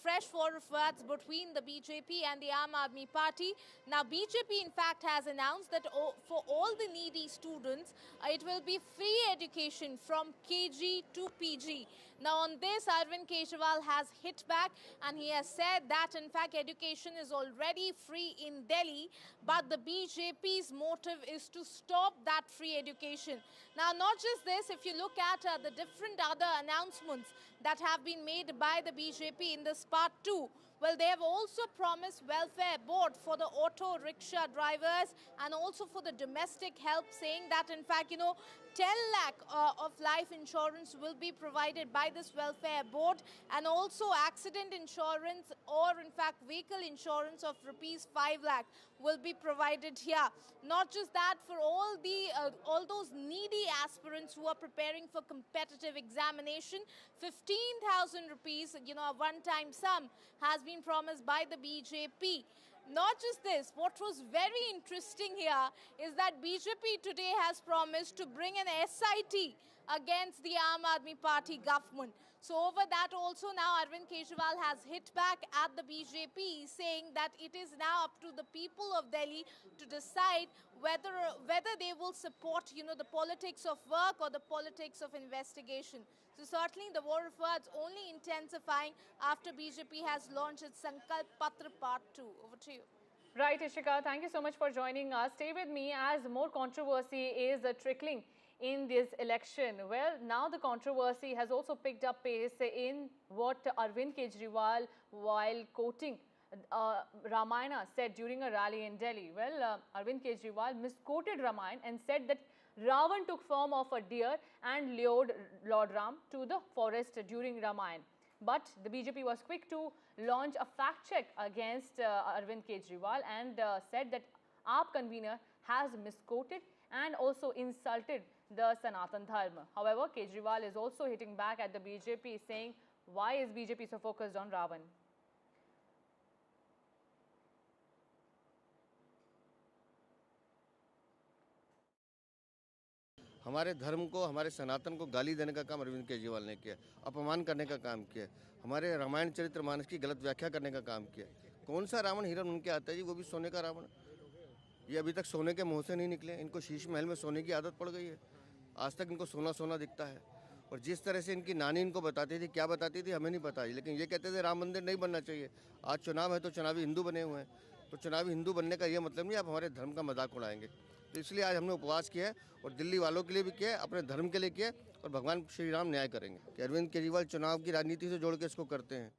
fresh war of words between the BJP and the Aam Aadmi Party. Now, BJP in fact has announced that for all the needy students, it will be free education from KG to PG. Now, on this, Arvind Kejriwal has hit back, and he has said that in fact education is already free in Delhi, but the BJP's motive is to stop that free education. Now, not just this, if you look at the different other announcements that have been made by the BJP in this part 2, well, they have also promised welfare board for the auto rickshaw drivers and also for the domestic help, saying that in fact, 10 lakh of life insurance will be provided by this welfare board, and also accident insurance or in fact vehicle insurance of rupees 5 lakh will be provided here. Not just that, for all those needy aspirants who are preparing for competitive examination, 15,000 rupees, a one-time sum has been promised by the BJP. Not just this, what was very interesting here is that BJP today has promised to bring an SIT against the Aam Aadmi Party government. So over that also now Arvind Kejriwal has hit back at the BJP, saying that it is now up to the people of Delhi to decide whether they will support, the politics of work or the politics of investigation. So certainly the war of words only intensifying after BJP has launched its Sankalp Patra Part 2. Over to you. Right, Ishika, thank you so much for joining us. Stay with me as more controversy is trickling in this election. Well, now the controversy has also picked up pace in what Arvind Kejriwal, while quoting Ramayana, said during a rally in Delhi. Well, Arvind Kejriwal misquoted Ramayana and said that Ravan took form of a deer and lured Lord Ram to the forest during Ramayana. But the BJP was quick to launch a fact check against Arvind Kejriwal and said that AAP convener has misquoted and also insulted the Sanatan Dharma. However, Kejriwal is also hitting back at the BJP, saying, why is BJP so focused on Ravan? हमारे धर्म को, हमारे सनातन को गाली देने का काम अरविंद केजरीवाल ने किया, अपमान करने का काम किया, हमारे रामायण चरित्र मानस की गलत व्याख्या करने का काम किया। कौन सा रावण हिरण उनके आता है जी, वो भी सोने का रावण। ये अभी तक सोने के मुंह से नहीं निकले, इनको शीश महल में सोने की आदत पड़ गई है। आज तक इनको सोना सोना दिखता है। और जिस तरह से इनकी नानी इनको बताती थी, क्या बताती थी हमें नहीं पता, लेकिन ये कहते थे राम मंदिर नहीं बनना चाहिए। आज चुनाव है तो चुनावी हिंदू बने हुए हैं, तो चुनावी हिंदू बनने का ये मतलब नहीं आप हमारे धर्म का मजाक उड़ाएंगे। तो इसलिए आज हमने उपवास किया है और दिल्ली वालों के लिए भी किया है, अपने धर्म के लिए किया है, और भगवान श्री राम न्याय करेंगे। कि अरविंद केजरीवाल चुनाव की राजनीति से जोड़ के इसको करते हैं।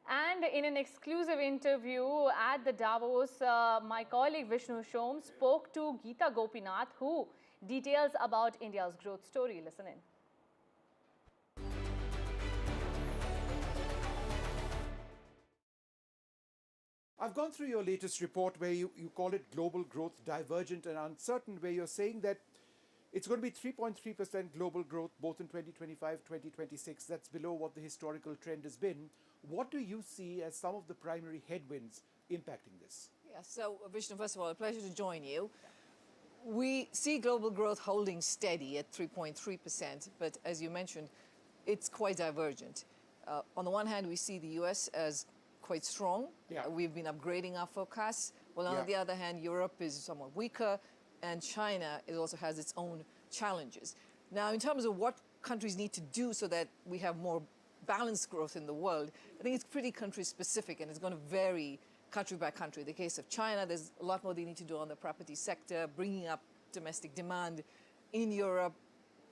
And in an exclusive interview at the Davos, my colleague Vishnu Shom spoke to Geeta Gopinath, who details about India's growth story. Listen in. I've gone through your latest report where you call it global growth divergent and uncertain, where you're saying that it's going to be 3.3% global growth both in 2025, 2026. That's below what the historical trend has been. What do you see as some of the primary headwinds impacting this? Yeah, so Vishnu, first of all, a pleasure to join you. We see global growth holding steady at 3.3%, but as you mentioned, it's quite divergent. On the one hand, we see the US as quite strong. Yeah. We've been upgrading our forecasts. Well, on the other hand, Europe is somewhat weaker, and China also has its own challenges. Now, in terms of what countries need to do so that we have more balanced growth in the world, I think it's pretty country-specific, and it's going to vary country by country. In the case of China, there's a lot more they need to do on the property sector, bringing up domestic demand. In Europe,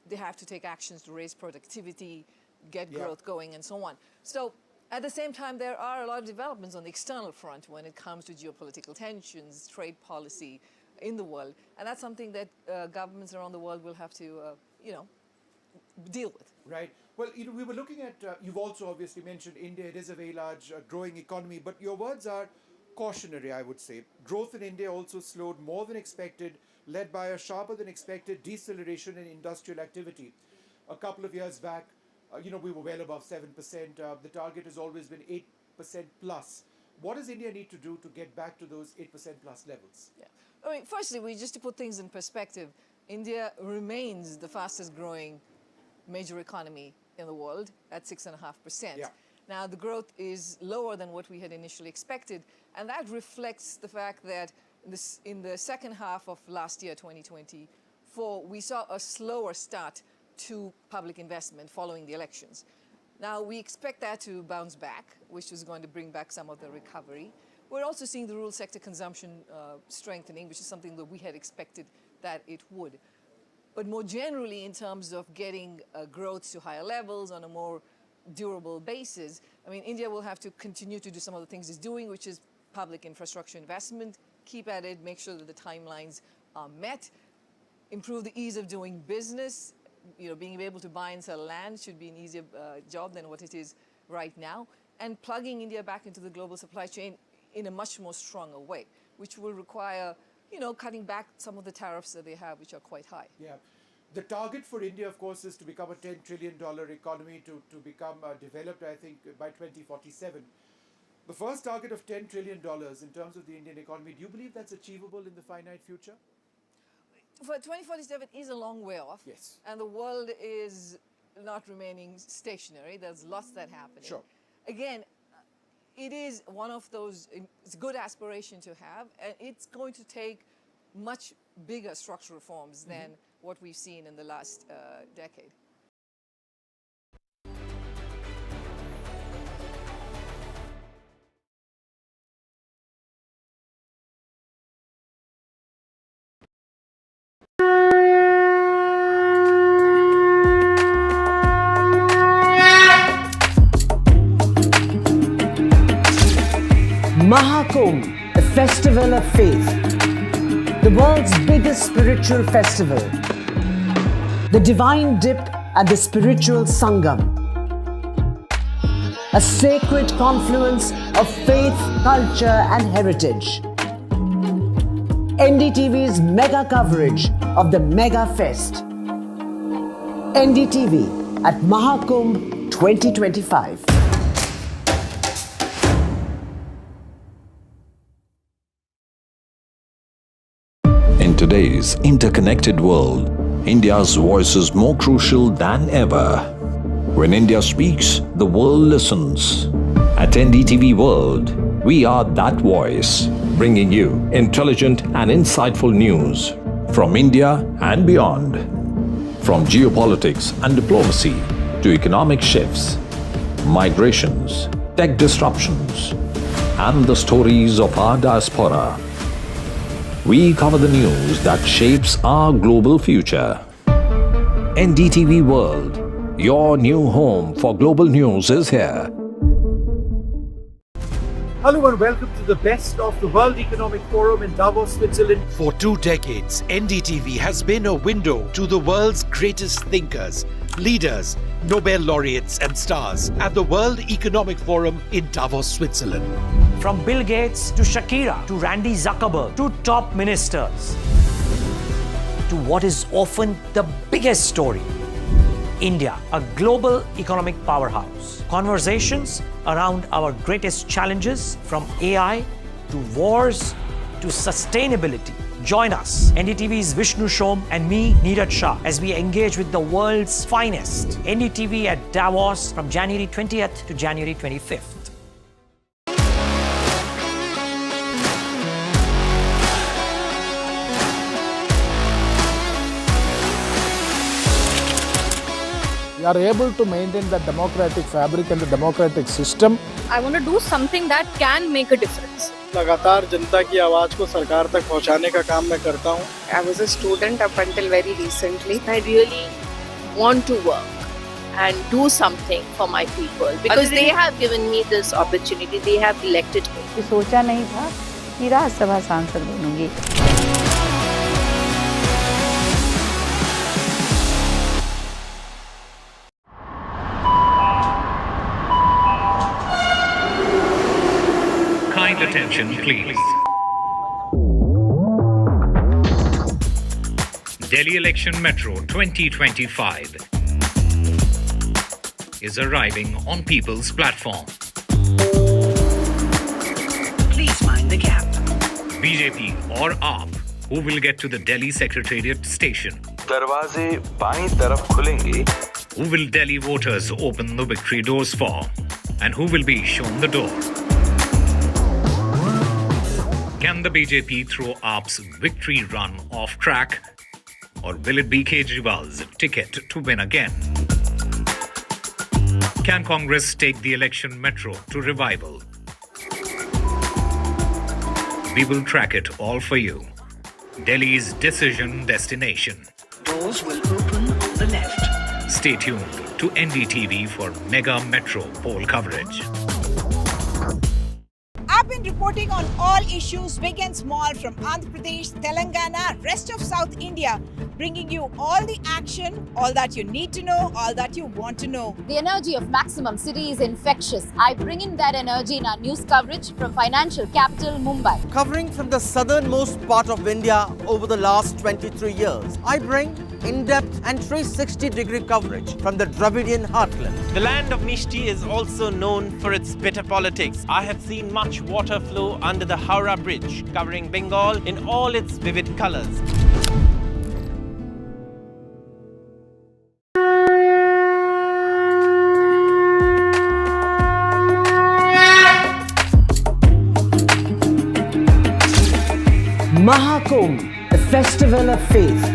they have to take actions to raise productivity, get growth going, and so on. So, at the same time, there are a lot of developments on the external front when it comes to geopolitical tensions, trade policy in the world. And that's something that governments around the world will have to, deal with. Right. Well, we were looking at, you've also obviously mentioned India. It is a very large growing economy, but your words are cautionary, I would say. Growth in India also slowed more than expected, led by a sharper than expected deceleration in industrial activity. A couple of years back, we were well above 7%. The target has always been 8% plus. What does India need to do to get back to those 8% plus levels? Yeah. I mean, firstly, just to put things in perspective, India remains the fastest growing major economy in the world at 6.5%. Yeah. Now, the growth is lower than what we had initially expected, and that reflects the fact that in the second half of last year, 2024, we saw a slower start to public investment following the elections. Now, we expect that to bounce back, which is going to bring back some of the recovery. We're also seeing the rural sector consumption strengthening, which is something that we had expected that it would. But more generally, in terms of getting growth to higher levels on a more durable basis, I mean, India will have to continue to do some of the things it's doing, which is public infrastructure investment, keep at it, make sure that the timelines are met, improve the ease of doing business. You know, being able to buy and sell land should be an easier job than what it is right now, and plugging India back into the global supply chain in a much more stronger way, which will require, you know, cutting back some of the tariffs that they have, which are quite high. Yeah. The target for India, of course, is to become a $10 trillion economy, to become developed, I think, by 2047. The first target of $10 trillion in terms of the Indian economy, do you believe that's achievable in the finite future? For 2047 is a long way off. Yes. And the world is not remaining stationary. There's lots that happen. Sure. Again, it is one of those, it's a good aspiration to have, and it's going to take much bigger structural reforms than what we've seen in the last decade. Mahakumbh, a festival of faith, the world's biggest spiritual festival, the divine dip at the spiritual Sangam, a sacred confluence of faith, culture and heritage. NDTV's mega coverage of the Mega Fest. NDTV at Mahakumbh 2025. In today's interconnected world, India's voice is more crucial than ever. When India speaks, the world listens. At NDTV World, we are that voice, bringing you intelligent and insightful news from India and beyond. From geopolitics and diplomacy to economic shifts, migrations, tech disruptions, and the stories of our diaspora. We cover the news that shapes our global future. NDTV World, your new home for global news, is here. Hello and welcome to the best of the World Economic Forum in Davos, Switzerland. For 2 decades, NDTV has been a window to the world's greatest thinkers, leaders, Nobel laureates and stars at the World Economic Forum in Davos, Switzerland. From Bill Gates to Shakira to Randy Zuckerberg to top ministers to what is often the biggest story, India, a global economic powerhouse. Conversations around our greatest challenges, from AI to wars to sustainability. Join us, NDTV's Vishnu Shom and me, Neeraj Shah, as we engage with the world's finest. NDTV at Davos from January 20th to January 25th. We are able to maintain the democratic fabric and the democratic system. I want to do something that can make a difference. लगातार जनता की आवाज को सरकार तक पहुंचाने का काम मैं करता हूं. I was a student up until very recently. I really want to work and do something for my people because they have given me this opportunity. They have elected me. सोचा नहीं था कि राज्यसभा सांसद बनूंगी. Kind attention, please. Delhi Election Metro 2025 is arriving on people's platform. Please mind the gap. BJP or AAP, Who will get to the Delhi Secretariat station? दरवाजे बाईं तरफ खुलेंगे. Who will Delhi voters open the victory doors for? And who will be shown the door? Can the BJP throw AAP's victory run off track? Or will it be Kejriwal's ticket to win again? Can Congress take the election metro to revival? We will track it all for you. Delhi's decision destination. Doors will open on the left. Stay tuned to NDTV for mega metro poll coverage. I've been reporting on all issues, big and small, from Andhra Pradesh, Telangana, rest of South India, bringing you all the action, all that you need to know, all that you want to know. The energy of Maximum City is infectious. I bring in that energy in our news coverage from financial capital Mumbai. Covering from the southernmost part of India over the last 23 years, I bring in-depth and 360-degree coverage from the Dravidian heartland. The land of Mishti is also known for its bitter politics. I have seen much water flow under the Howrah Bridge, covering Bengal in all its vivid colors. Maha Kumbh, the festival of faith,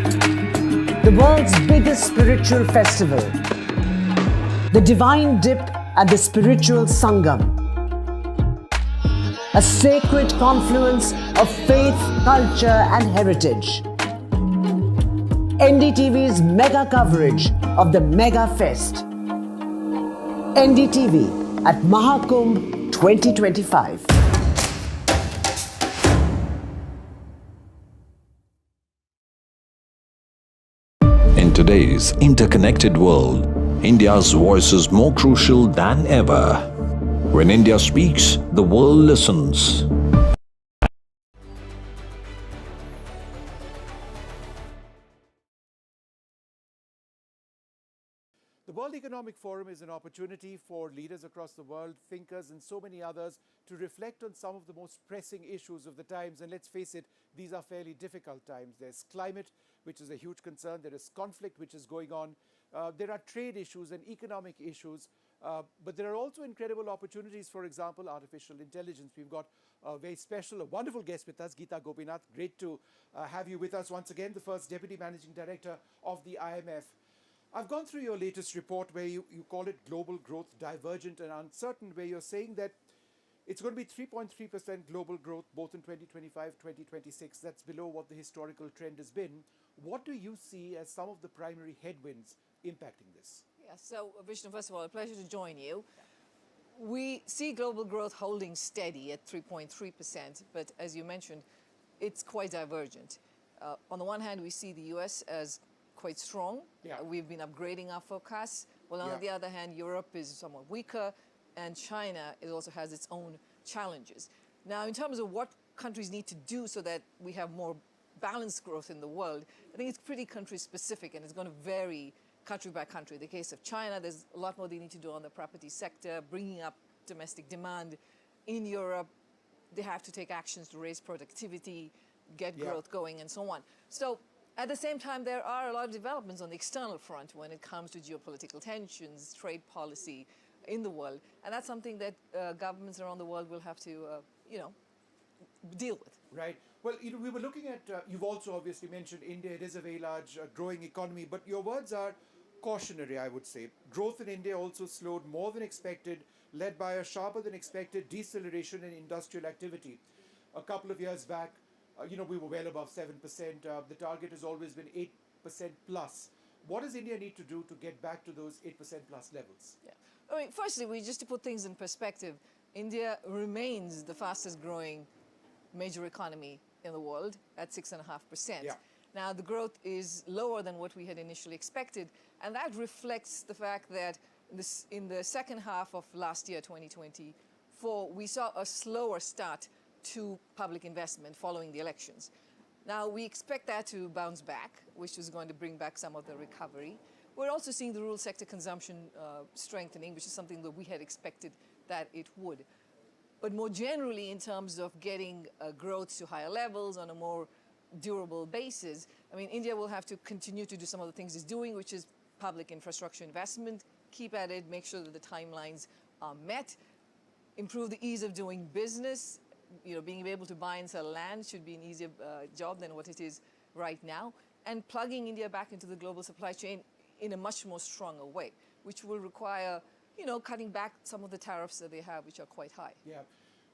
the world's biggest spiritual festival, the divine dip at the spiritual Sangam, a sacred confluence of faith, culture and heritage. NDTV's mega coverage of the Mega Fest. NDTV at Mahakumbh 2025. In today's interconnected world, India's voice is more crucial than ever. When India speaks, the world listens. The World Economic Forum is an opportunity for leaders across the world, thinkers and so many others to reflect on some of the most pressing issues of the times. And let's face it, these are fairly difficult times. There's climate, which is a huge concern. There is conflict, which is going on. There are trade issues and economic issues. But there are also incredible opportunities, for example, artificial intelligence. We've got a very special, a wonderful guest with us, Geeta Gopinath. Great to have you with us once again, the first Deputy Managing Director of the IMF. I've gone through your latest report where you call it global growth divergent and uncertain, where you're saying that it's going to be 3.3% global growth both in 2025, 2026. That's below what the historical trend has been. What do you see as some of the primary headwinds impacting this? Yeah, so Vishnu, first of all, a pleasure to join you. We see global growth holding steady at 3.3%, but as you mentioned, it's quite divergent. On the one hand, we see the US as quite strong. Yeah. We've been upgrading our forecasts. Well, on the other hand, Europe is somewhat weaker, and China also has its own challenges. Now, in terms of what countries need to do so that we have more balanced growth in the world, I think it's pretty country specific, and it's going to vary country by country. In the case of China, there's a lot more they need to do on the property sector, bringing up domestic demand. In Europe, they have to take actions to raise productivity, get growth going, and so on. So at the same time, there are a lot of developments on the external front when it comes to geopolitical tensions, trade policy in the world. And that's something that governments around the world will have to, deal with. Right. Well, we were looking at, you've also obviously mentioned India. It is a very large growing economy, but your words are cautionary, I would say. Growth in India also slowed more than expected, led by a sharper than expected deceleration in industrial activity. A couple of years back, we were well above 7%. The target has always been 8% plus. What does India need to do to get back to those 8% plus levels? Yeah. I mean, firstly, just to put things in perspective, India remains the fastest growing major economy in the world at 6.5%. Yeah. Now, the growth is lower than what we had initially expected, and that reflects the fact that in the second half of last year, 2024, we saw a slower start to public investment following the elections. Now, we expect that to bounce back, which is going to bring back some of the recovery. We're also seeing the rural sector consumption strengthening, which is something that we had expected that it would. But more generally, in terms of getting growth to higher levels on a more durable basis. I mean, India will have to continue to do some of the things it's doing, which is public infrastructure investment, keep at it, make sure that the timelines are met, improve the ease of doing business. You know, being able to buy and sell land should be an easier job than what it is right now, and plugging India back into the global supply chain in a much more stronger way, which will require, you know, cutting back some of the tariffs that they have, which are quite high. Yeah.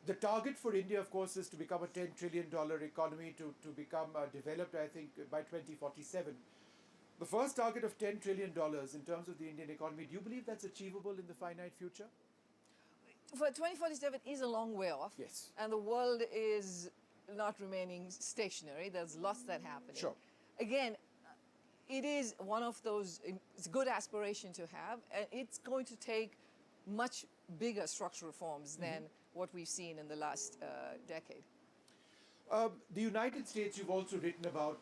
The target for India, of course, is to become a $10 trillion economy, to become developed, I think, by 2047. The first target of $10 trillion in terms of the Indian economy, do you believe that's achievable in the finite future? For 2047 is a long way off. Yes. And the world is not remaining stationary. There's lots that happen. Sure. Again, it is one of those, it's a good aspiration to have, and it's going to take much bigger structural reforms than what we've seen in the last decade. The United States you've also written about,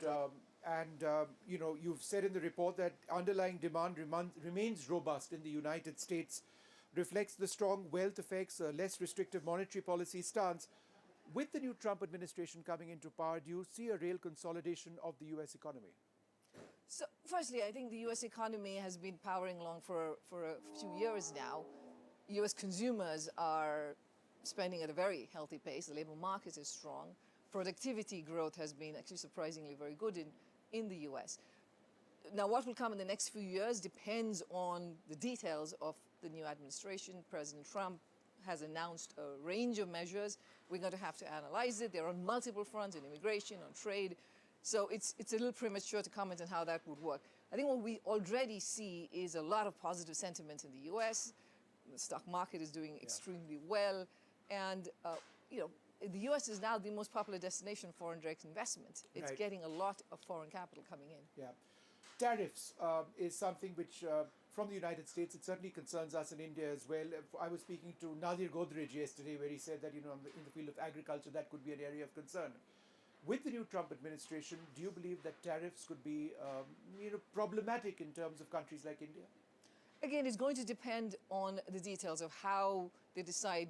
you know, you've said in the report that underlying demand remains robust in the United States, reflects the strong wealth effects, less restrictive monetary policy stance. With the new Trump administration coming into power, do you see a real consolidation of the US economy? So, firstly, I think the U.S. economy has been powering along for a few years now. U.S. consumers are spending at a very healthy pace. The labor market is strong. Productivity growth has been actually surprisingly very good in the U.S. Now, what will come in the next few years depends on the details of the new administration. President Trump has announced a range of measures. We're going to have to analyze it. They're on multiple fronts, in immigration, on trade. So it's a little premature to comment on how that would work. I think what we already see is a lot of positive sentiment in the U.S. The stock market is doing extremely well. And, you know, the U.S. is now the most popular destination for foreign direct investment. It's getting a lot of foreign capital coming in. Yeah. Tariffs is something which, from the United States, it certainly concerns us in India as well. I was speaking to Nadir Godrej yesterday, where he said that, you know, in the field of agriculture, that could be an area of concern. With the new Trump administration, do you believe that tariffs could be, you know, problematic in terms of countries like India? Again, it's going to depend on the details of how they decide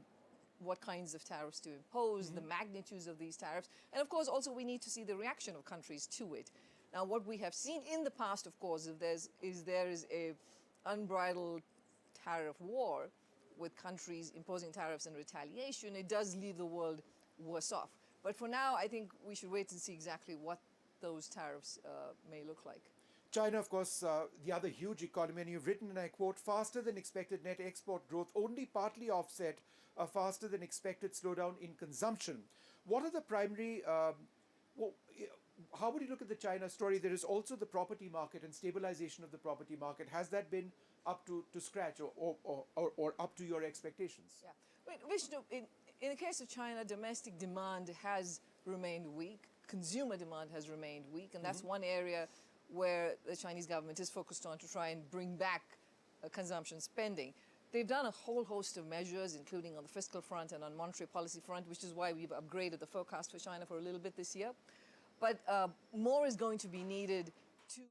what kinds of tariffs to impose, the magnitudes of these tariffs, and of course also we need to see the reaction of countries to it. Now, what we have seen in the past, of course, if there is a unbridled tariff war with countries imposing tariffs in retaliation, it does leave the world worse off. But for now, I think we should wait and see exactly what those tariffs may look like. China, of course, the other huge economy, and you've written, and I quote, faster than expected net export growth only partly offset a faster than expected slowdown in consumption. What are the primary, how would you look at the China story? There is also the property market and stabilization of the property market. Has that been up to scratch or up to your expectations? Yeah. Wait, Vishnu, in the case of China, domestic demand has remained weak. Consumer demand has remained weak, and that's one area where the Chinese government is focused on to try and bring back consumption spending. They've done a whole host of measures, including on the fiscal front and on monetary policy front, which is why we've upgraded the forecast for China for a little bit this year. But more is going to be needed to...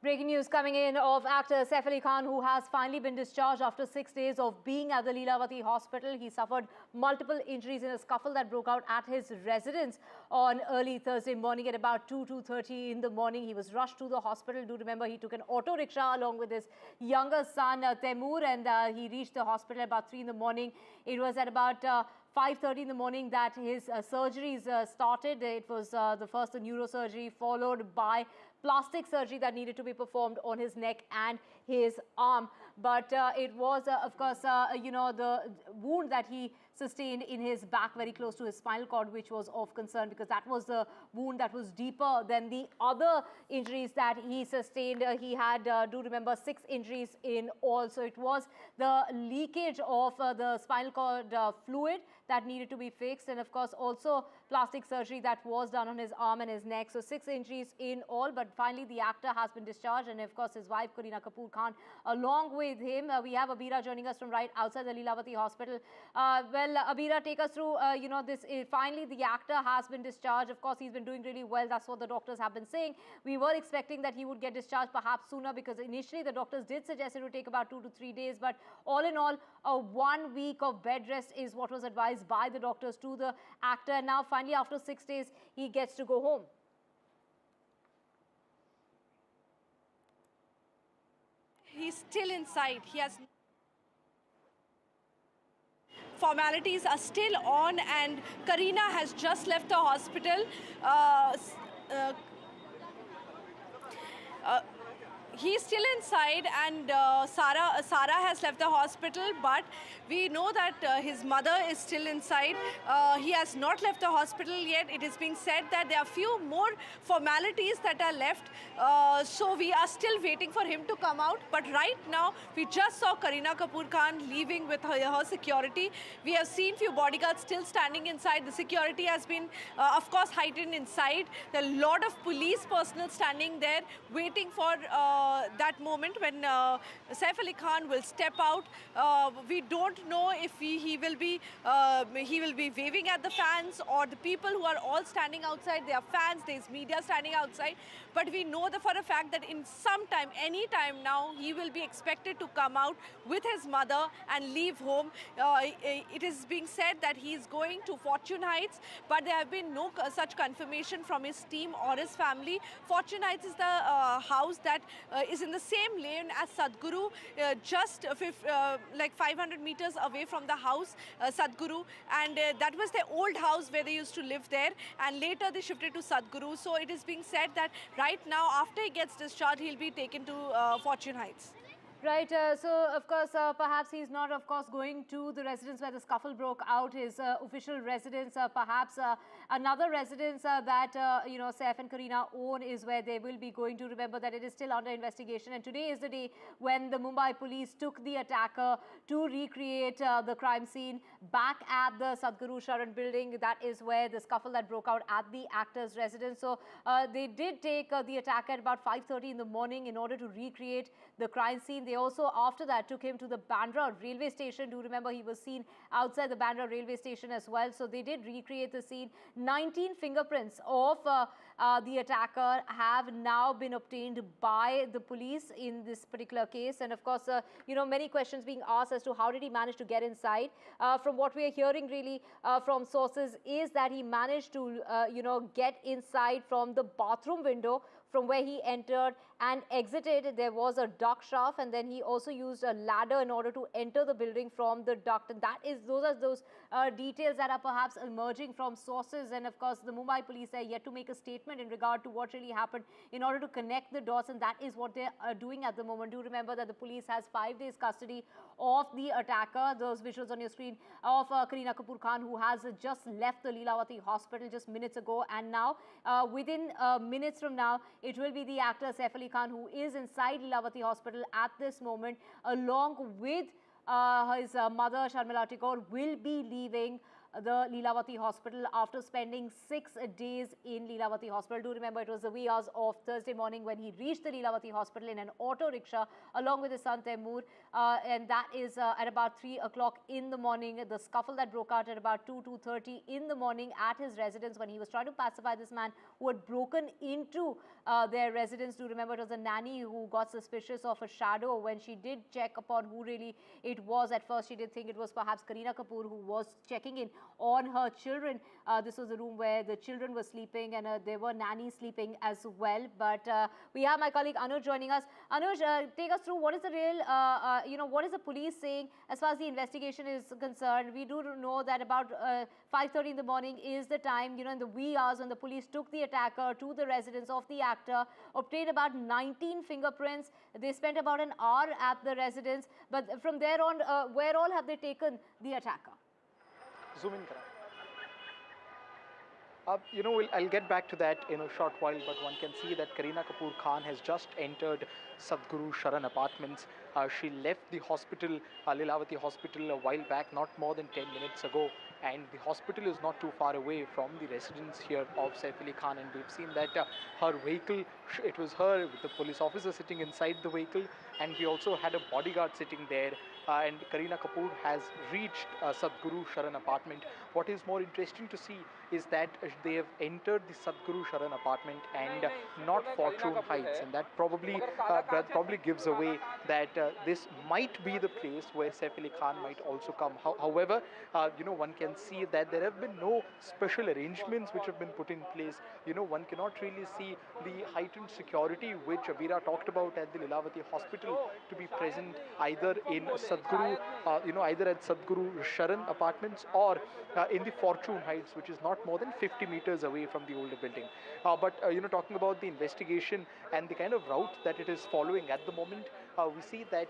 Breaking news coming in of actor Saif Ali Khan, who has finally been discharged after 6 days of being at the Lilavati hospital. He suffered multiple injuries in a scuffle that broke out at his residence on early Thursday morning at about 2:30 in the morning. He was rushed to the hospital. Do remember, he took an auto rickshaw along with his younger son, Taimur, and he reached the hospital at about 3 in the morning. It was at about 5:30 in the morning that his surgeries started. It was the first neurosurgery, followed by plastic surgery that needed to be performed on his neck and his arm. But it was, of course, you know, the wound that he sustained in his back very close to his spinal cord, which was of concern because that was the wound that was deeper than the other injuries that he sustained. He had, do remember, 6 injuries in all. So it was the leakage of the spinal cord fluid that needed to be fixed, and of course also plastic surgery that was done on his arm and his neck. So 6 injuries in all, but finally the actor has been discharged, and of course his wife Kareena Kapoor Khan along with him. We have Abira joining us from right outside the Lilavati hospital. Well, Abira, take us through, this. Finally the actor has been discharged. Of course, he's been doing really well. That's what the doctors have been saying. We were expecting that he would get discharged perhaps sooner, because initially the doctors did suggest it would take about 2 to 3 days. But all in all, 1 week of bed rest is what was advised by the doctors to the actor. And now finally, after 6 days, he gets to go home. He's still inside. He has... Formalities are still on, and Kareena has just left the hospital. He's still inside, and Sarah has left the hospital, but we know that his mother is still inside. He has not left the hospital yet. It is being said that there are few more formalities that are left, so we are still waiting for him to come out. But right now, we just saw Kareena Kapoor Khan leaving with her security. We have seen few bodyguards still standing inside. The security has been, of course, heightened inside. There are a lot of police personnel standing there, waiting for that moment when Saif Ali Khan will step out. We don't know if he will be waving at the fans or the people who are all standing outside. There are fans, there's media standing outside. But we know that for a fact that in some time, any time now, he will be expected to come out with his mother and leave home. It is being said that he is going to Fortune Heights, but there have been no such confirmation from his team or his family. Fortune Heights is the house that is in the same lane as Sadhguru, just like 500 meters away from the house, Sadhguru, and that was their old house where they used to live there, and later they shifted to Sadhguru. So it is being said that right now, after he gets discharged, he'll be taken to Fortune Heights. Right, so of course, perhaps he's not, of course, going to the residence where the scuffle broke out, his official residence. Perhaps another residence that, Saif and Kareena own is where they will be going to. Remember that it is still under investigation, and today is the day when the Mumbai police took the attacker to recreate the crime scene back at the Sadhguru Sharan building. That is where the scuffle that broke out at the actor's residence. So they did take the attacker at about 5:30 in the morning in order to recreate the crime scene. They also, after that, took him to the Bandra railway station. Do remember he was seen outside the Bandra railway station as well. So they did recreate the scene. 19 fingerprints of the attacker have now been obtained by the police in this particular case. And of course, many questions being asked as to how did he manage to get inside. From what we are hearing really from sources is that he managed to, get inside from the bathroom window from where he entered and exited. There was a duct shaft, and then he also used a ladder in order to enter the building from the duct. And those are those details that are perhaps emerging from sources. And of course, the Mumbai police are yet to make a statement in regard to what really happened in order to connect the dots, and that is what they are doing at the moment. Do remember that the police has 5 days custody of the attacker. Those visuals on your screen of Kareena Kapoor Khan, who has just left the Lilavati hospital just minutes ago, and now within minutes from now, it will be the actor Saif Ali Khan, who is inside Lilavati hospital at this moment, along with his mother Sharmila Tikor, will be leaving the Lilavati hospital after spending 6 days in Lilavati hospital. Do remember it was the wee hours of Thursday morning when he reached the Lilavati hospital in an auto rickshaw along with his son Taimur, and that is at about 3 o'clock in the morning. The scuffle that broke out at about 2:30 in the morning at his residence when he was trying to pacify this man who had broken into their residence. Do remember it was a nanny who got suspicious of a shadow when she did check upon who really it was. At first she did think it was perhaps Kareena Kapoor who was checking in on her children. This was a room where the children were sleeping, and there were nannies sleeping as well. But we have my colleague Anuj joining us. Anuj, take us through what is the real, what is the police saying as far as the investigation is concerned. We do know that about 5:30 in the morning is the time, in the wee hours when the police took the attacker to the residence of the actor, obtained about 19 fingerprints. They spent about an hour at the residence. But from there on, where all have they taken the attacker? Zoom in, I'll get back to that in a short while, but one can see that Kareena Kapoor Khan has just entered Sadhguru Sharan apartments. She left the hospital, Lilavati hospital, a while back, not more than 10 minutes ago. and the hospital is not too far away from the residence here of Saif Ali Khan, and we've seen that her vehicle, it was her with the police officer sitting inside the vehicle, and we also had a bodyguard sitting there, and Kareena Kapoor has reached Sadhguru Sharan apartment. What is more interesting to see is that they have entered the Sadhguru Sharan apartment and not Fortune Heights, and that probably gives away that this might be the place where Saif Ali Khan might also come. However, one can see that there have been no special arrangements which have been put in place. One cannot really see the heightened security which Abira talked about at the Lilavati hospital to be present either in Sadhguru, either at Sadhguru Sharan apartments or in the Fortune Heights, which is not more than 50 meters away from the older building. But talking about the investigation and the kind of route that it is following at the moment, we see that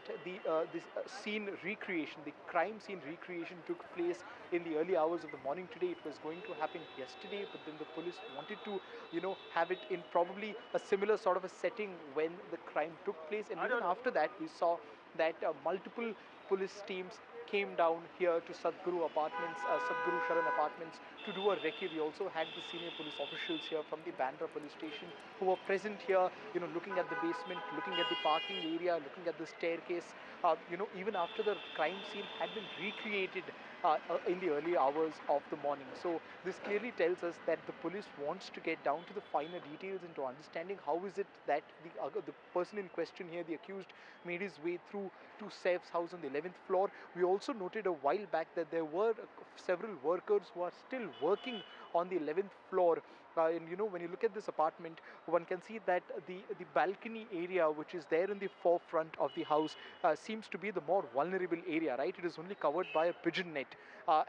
this scene recreation, the crime scene recreation took place in the early hours of the morning today. It was going to happen yesterday, but then the police wanted to, have it in probably a similar sort of a setting when the crime took place. And even after that, we saw that multiple police teams came down here to Sadhguru apartments, Sadhguru Sharan apartments to do a recce. We also had the senior police officials here from the Bandra police station who were present here, looking at the basement, looking at the parking area, looking at the staircase. Even after the crime scene had been recreated in the early hours of the morning. So this clearly tells us that the police wants to get down to the finer details into understanding how is it that the person in question here, the accused, made his way through to Saif's house on the 11th floor. We also noted a while back that there were several workers who are still working on the 11th floor. And when you look at this apartment, one can see that the balcony area which is there in the forefront of the house seems to be the more vulnerable area, right? It is only covered by a pigeon net.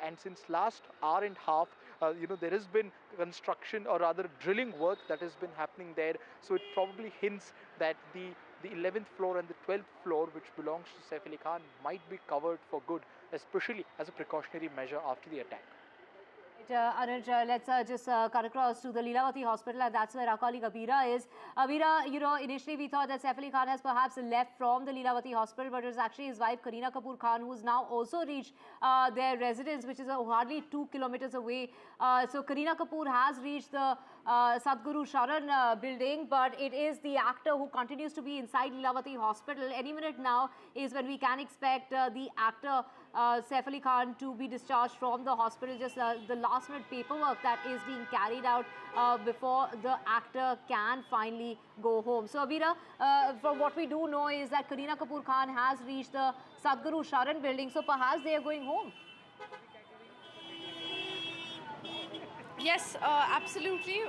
And since last hour and a half, there has been construction or rather drilling work that has been happening there. So it probably hints that the 11th floor and the 12th floor, which belongs to Saif Ali Khan, might be covered for good, especially as a precautionary measure after the attack. Anuj, let's just cut across to the Lilavati hospital, and that's where our colleague Abira is. Abira, initially we thought that Saif Ali Khan has perhaps left from the Lilavati hospital, but it was actually his wife Kareena Kapoor Khan who's now also reached their residence, which is hardly 2 kilometers away. So Kareena Kapoor has reached the Sadhguru Sharan building, but it is the actor who continues to be inside Lilavati hospital. Any minute now is when we can expect the actor Saif Ali Khan to be discharged from the hospital. Just the last minute paperwork that is being carried out before the actor can finally go home. So Abira, from what we do know is that Kareena Kapoor Khan has reached the Sadhguru Sharan building, so perhaps they are going home. Yes, absolutely.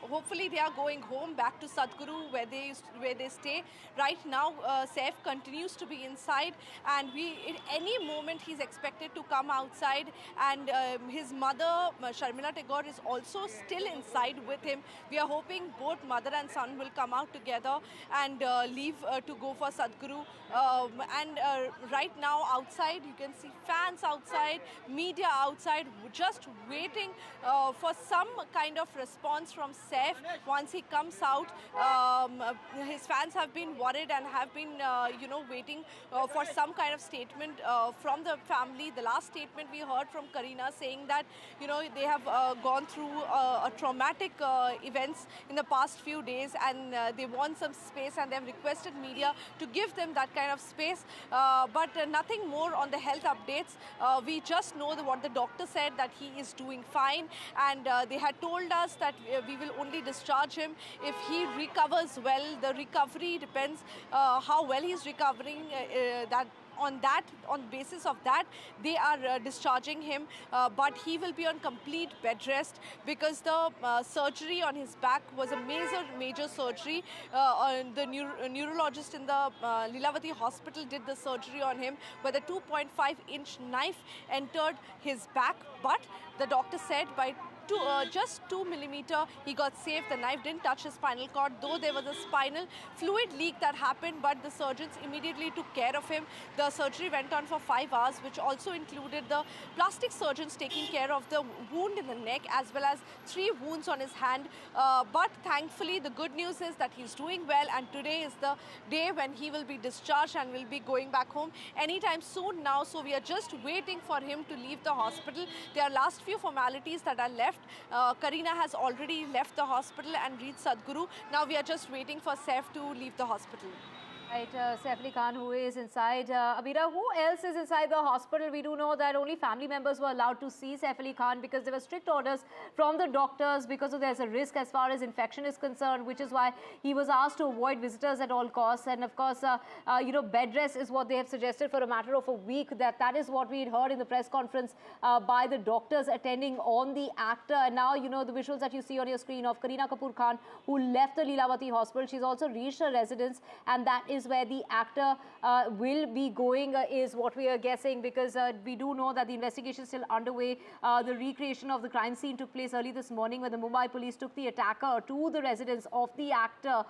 Hopefully they are going home back to Sadhguru where they stay. Right now, Saif continues to be inside, and in any moment he's expected to come outside. And his mother, Sharmila Tagore, is also still inside with him. We are hoping both mother and son will come out together and leave to go for Sadhguru. Right now outside, you can see fans outside, media outside, just waiting for some kind of response from Saif once he comes out. His fans have been worried and have been, waiting for some kind of statement from the family. The last statement we heard from Kareena saying that, they have gone through a traumatic events in the past few days, and they want some space, and they have requested media to give them that kind of space. But nothing more on the health updates. We just know what the doctor said, that he is doing fine, and they had told us that we will only discharge him if he recovers well. The recovery depends how well he's recovering. On basis of that, they are discharging him, but he will be on complete bed rest because the surgery on his back was a major surgery. The neurologist in the Lilavati hospital did the surgery on him, where the 2.5-inch knife entered his back, but the doctor said by just 2 millimeter, he got saved. The knife didn't touch his spinal cord, though there was a spinal fluid leak that happened, but the surgeons immediately took care of him. The surgery went on for 5 hours, which also included the plastic surgeons taking care of the wound in the neck as well as 3 wounds on his hand. But thankfully, the good news is that he's doing well, and today is the day when he will be discharged and will be going back home anytime soon now. So we are just waiting for him to leave the hospital. There are last few formalities that are left. Kareena has already left the hospital and reached Sadhguru. Now we are just waiting for Saif to leave the hospital. Right, Saif Ali Khan, who is inside. Abira, who else is inside the hospital? We do know that only family members were allowed to see Saif Ali Khan because there were strict orders from the doctors because there's a risk as far as infection is concerned, which is why he was asked to avoid visitors at all costs. And of course, bed rest is what they have suggested for a matter of a week. That is what we had heard in the press conference by the doctors attending on the actor. And now, the visuals that you see on your screen of Kareena Kapoor Khan, who left the Lilavati hospital. She's also reached her residence, and that is where the actor will be going, is what we are guessing, because we do know that the investigation is still underway. The recreation of the crime scene took place early this morning when the Mumbai police took the attacker to the residence of the actor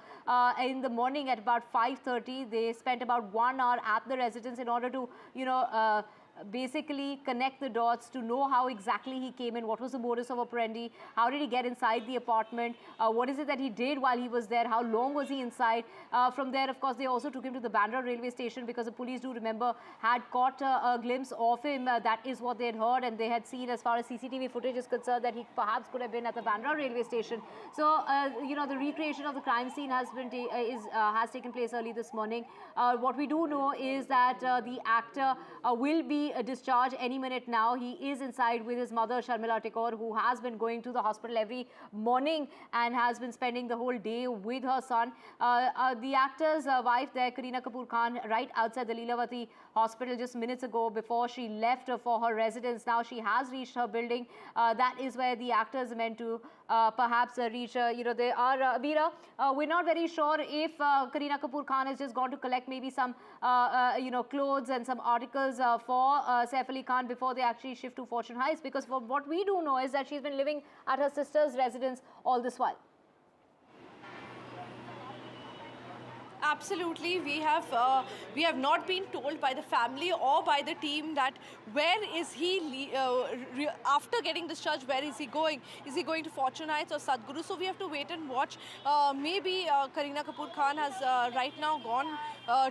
in the morning at about 5:30. They spent about 1 hour at the residence in order to, basically connect the dots to know how exactly he came in, what was the modus of operandi, how did he get inside the apartment, what is it that he did while he was there, how long was he inside. From there, of course, they also took him to the Bandra railway station because the police, do remember, had caught a glimpse of him. That is what they had heard, and they had seen, as far as CCTV footage is concerned, that he perhaps could have been at the Bandra railway station. So, the recreation of the crime scene has taken place early this morning. What we do know is that the actor will be discharged any minute now. He is inside with his mother, Sharmila Tikor, who has been going to the hospital every morning and has been spending the whole day with her son. The actor's wife there, Kareena Kapoor Khan, right outside the Lilavati hospital just minutes ago before she left for her residence. Now she has reached her building. That is where the actor is meant to perhaps reach. They are, Abira, we're not very sure if Kareena Kapoor Khan has just gone to collect maybe some, clothes and some articles for Saif Ali Khan before they actually shift to Fortune Heights, because from what we do know is that she's been living at her sister's residence all this while. Absolutely, we have not been told by the family or by the team that where is he after getting discharged. Where is he going? Is he going to Fortune Heights or Sadhguru? So we have to wait and watch. Maybe Kareena Kapoor Khan has right now gone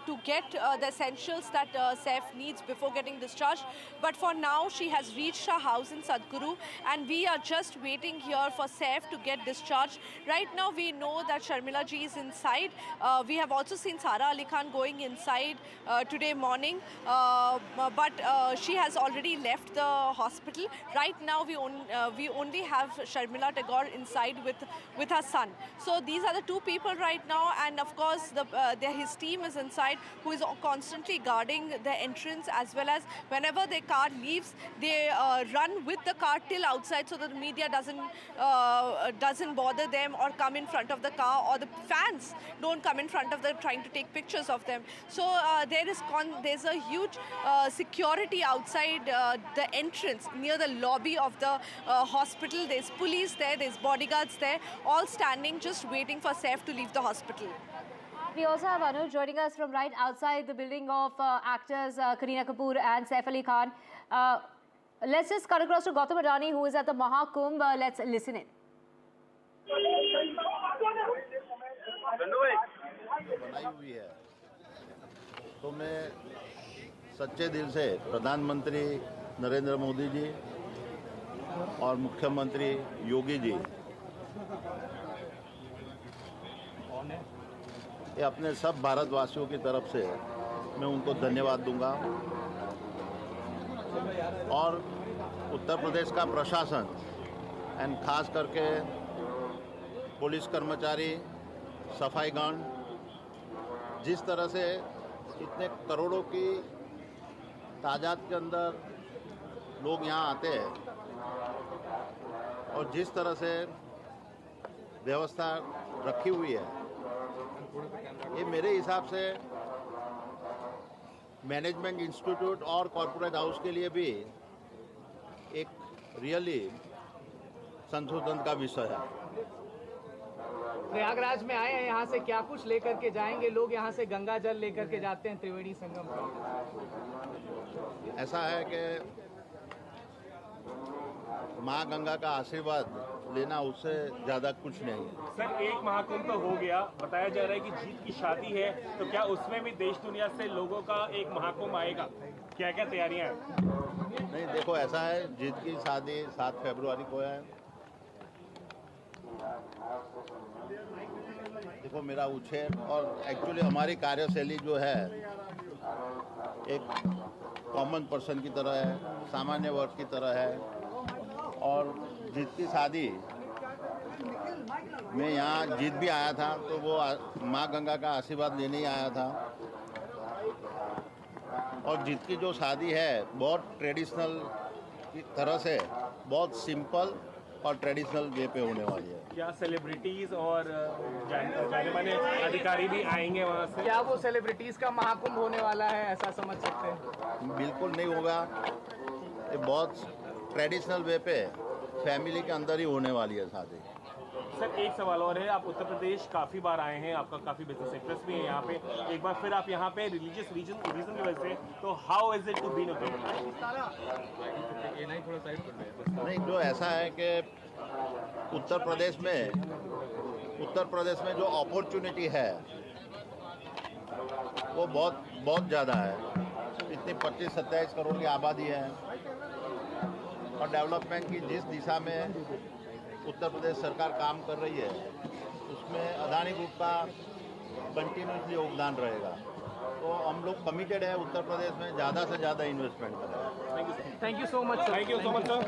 to get the essentials that Saif needs before getting discharged. But for now, she has reached her house in Sadhguru, and we are just waiting here for Saif to get discharged. Right now, we know that Sharmila ji is inside. We have also seen Sara Ali Khan going inside today morning, but she has already left the hospital. Right now, we only have Sharmila Tagore inside with her son. So these are the two people right now, and of course, his team is inside, who is constantly guarding the entrance, as well as whenever their car leaves, they run with the car till outside so that the media doesn't bother them or come in front of the car, or the fans don't come in front of them trying to take pictures of them. So there's a huge security outside the entrance near the lobby of the hospital. There's police there, there's bodyguards there, all standing just waiting for Saif to leave the hospital. We also have Anuj joining us from right outside the building of actors Kareena Kapoor and Saif Ali Khan. Let's just cut across to Gautam Adani, who is at the Maha Kumbh. Let's listen in. बनाई हुई है तो मैं सच्चे दिल से प्रधानमंत्री नरेंद्र मोदी जी और मुख्यमंत्री योगी जी ये अपने सब भारतवासियों की तरफ से मैं उनको धन्यवाद दूंगा और उत्तर प्रदेश का प्रशासन एंड खास करके पुलिस कर्मचारी सफाईगण जिस तरह से इतने करोड़ों की तादाद के अंदर लोग यहाँ आते हैं और जिस तरह से व्यवस्था रखी हुई है, ये मेरे हिसाब से मैनेजमेंट इंस्टीट्यूट और कॉर्पोरेट हाउस के लिए भी एक रियली संशोधन का विषय है। प्रयागराज में आए हैं, यहाँ से क्या कुछ लेकर के जाएंगे? लोग यहाँ से गंगा जल लेकर के जाते हैं त्रिवेणी संगम पर। ऐसा है कि माँ गंगा का आशीर्वाद लेना, उससे ज़्यादा कुछ नहीं है। सर, एक महाकुंभ तो हो गया, बताया जा रहा है कि जीत की शादी है, तो क्या उसमें भी देश दुनिया से लोगों का एक महाकुंभ आएगा? क्या क्या तैयारियां हैं? नहीं, देखो ऐसा है, जीत की शादी 7 फरवरी को है। देखो मेरा उछेर और एक्चुअली हमारी कार्यशैली जो है एक कॉमन पर्सन की तरह है, सामान्य वर्ग की तरह है। और जीत की शादी में यहाँ जीत भी आया था, तो वो माँ गंगा का आशीर्वाद लेने ही आया था। और जीत की जो शादी है बहुत ट्रेडिशनल की तरह से, बहुत सिंपल और ट्रेडिशनल वे पे होने वाली है। क्या सेलिब्रिटीज और जाने माने अधिकारी भी आएंगे वहाँ से? क्या वो सेलिब्रिटीज का महाकुंभ होने वाला है, ऐसा समझ सकते हैं? बिल्कुल नहीं होगा, ये बहुत ट्रेडिशनल वे पे फैमिली के अंदर ही होने वाली है शादी। सर, एक सवाल और है, आप उत्तर प्रदेश काफ़ी बार आए हैं, आपका काफ़ी बिजनेस इंटरेस्ट भी है यहाँ पे, एक बार फिर आप यहाँ पे रिलीजियस रीजन की वजह से, तो how is it to be in Uttar Pradesh? नहीं, जो ऐसा है कि उत्तर प्रदेश में जो अपॉर्चुनिटी है वो बहुत ज़्यादा है। इतनी 25-27 करोड़ की आबादी है और डेवलपमेंट की जिस दिशा में उत्तर प्रदेश सरकार काम कर रही है उसमें अदानी ग्रुप का कंटिन्यूसली योगदान रहेगा। तो हम लोग कमिटेड है उत्तर प्रदेश में ज़्यादा से ज़्यादा इन्वेस्टमेंट करें। Thank you so much sir. Thank you so much sir.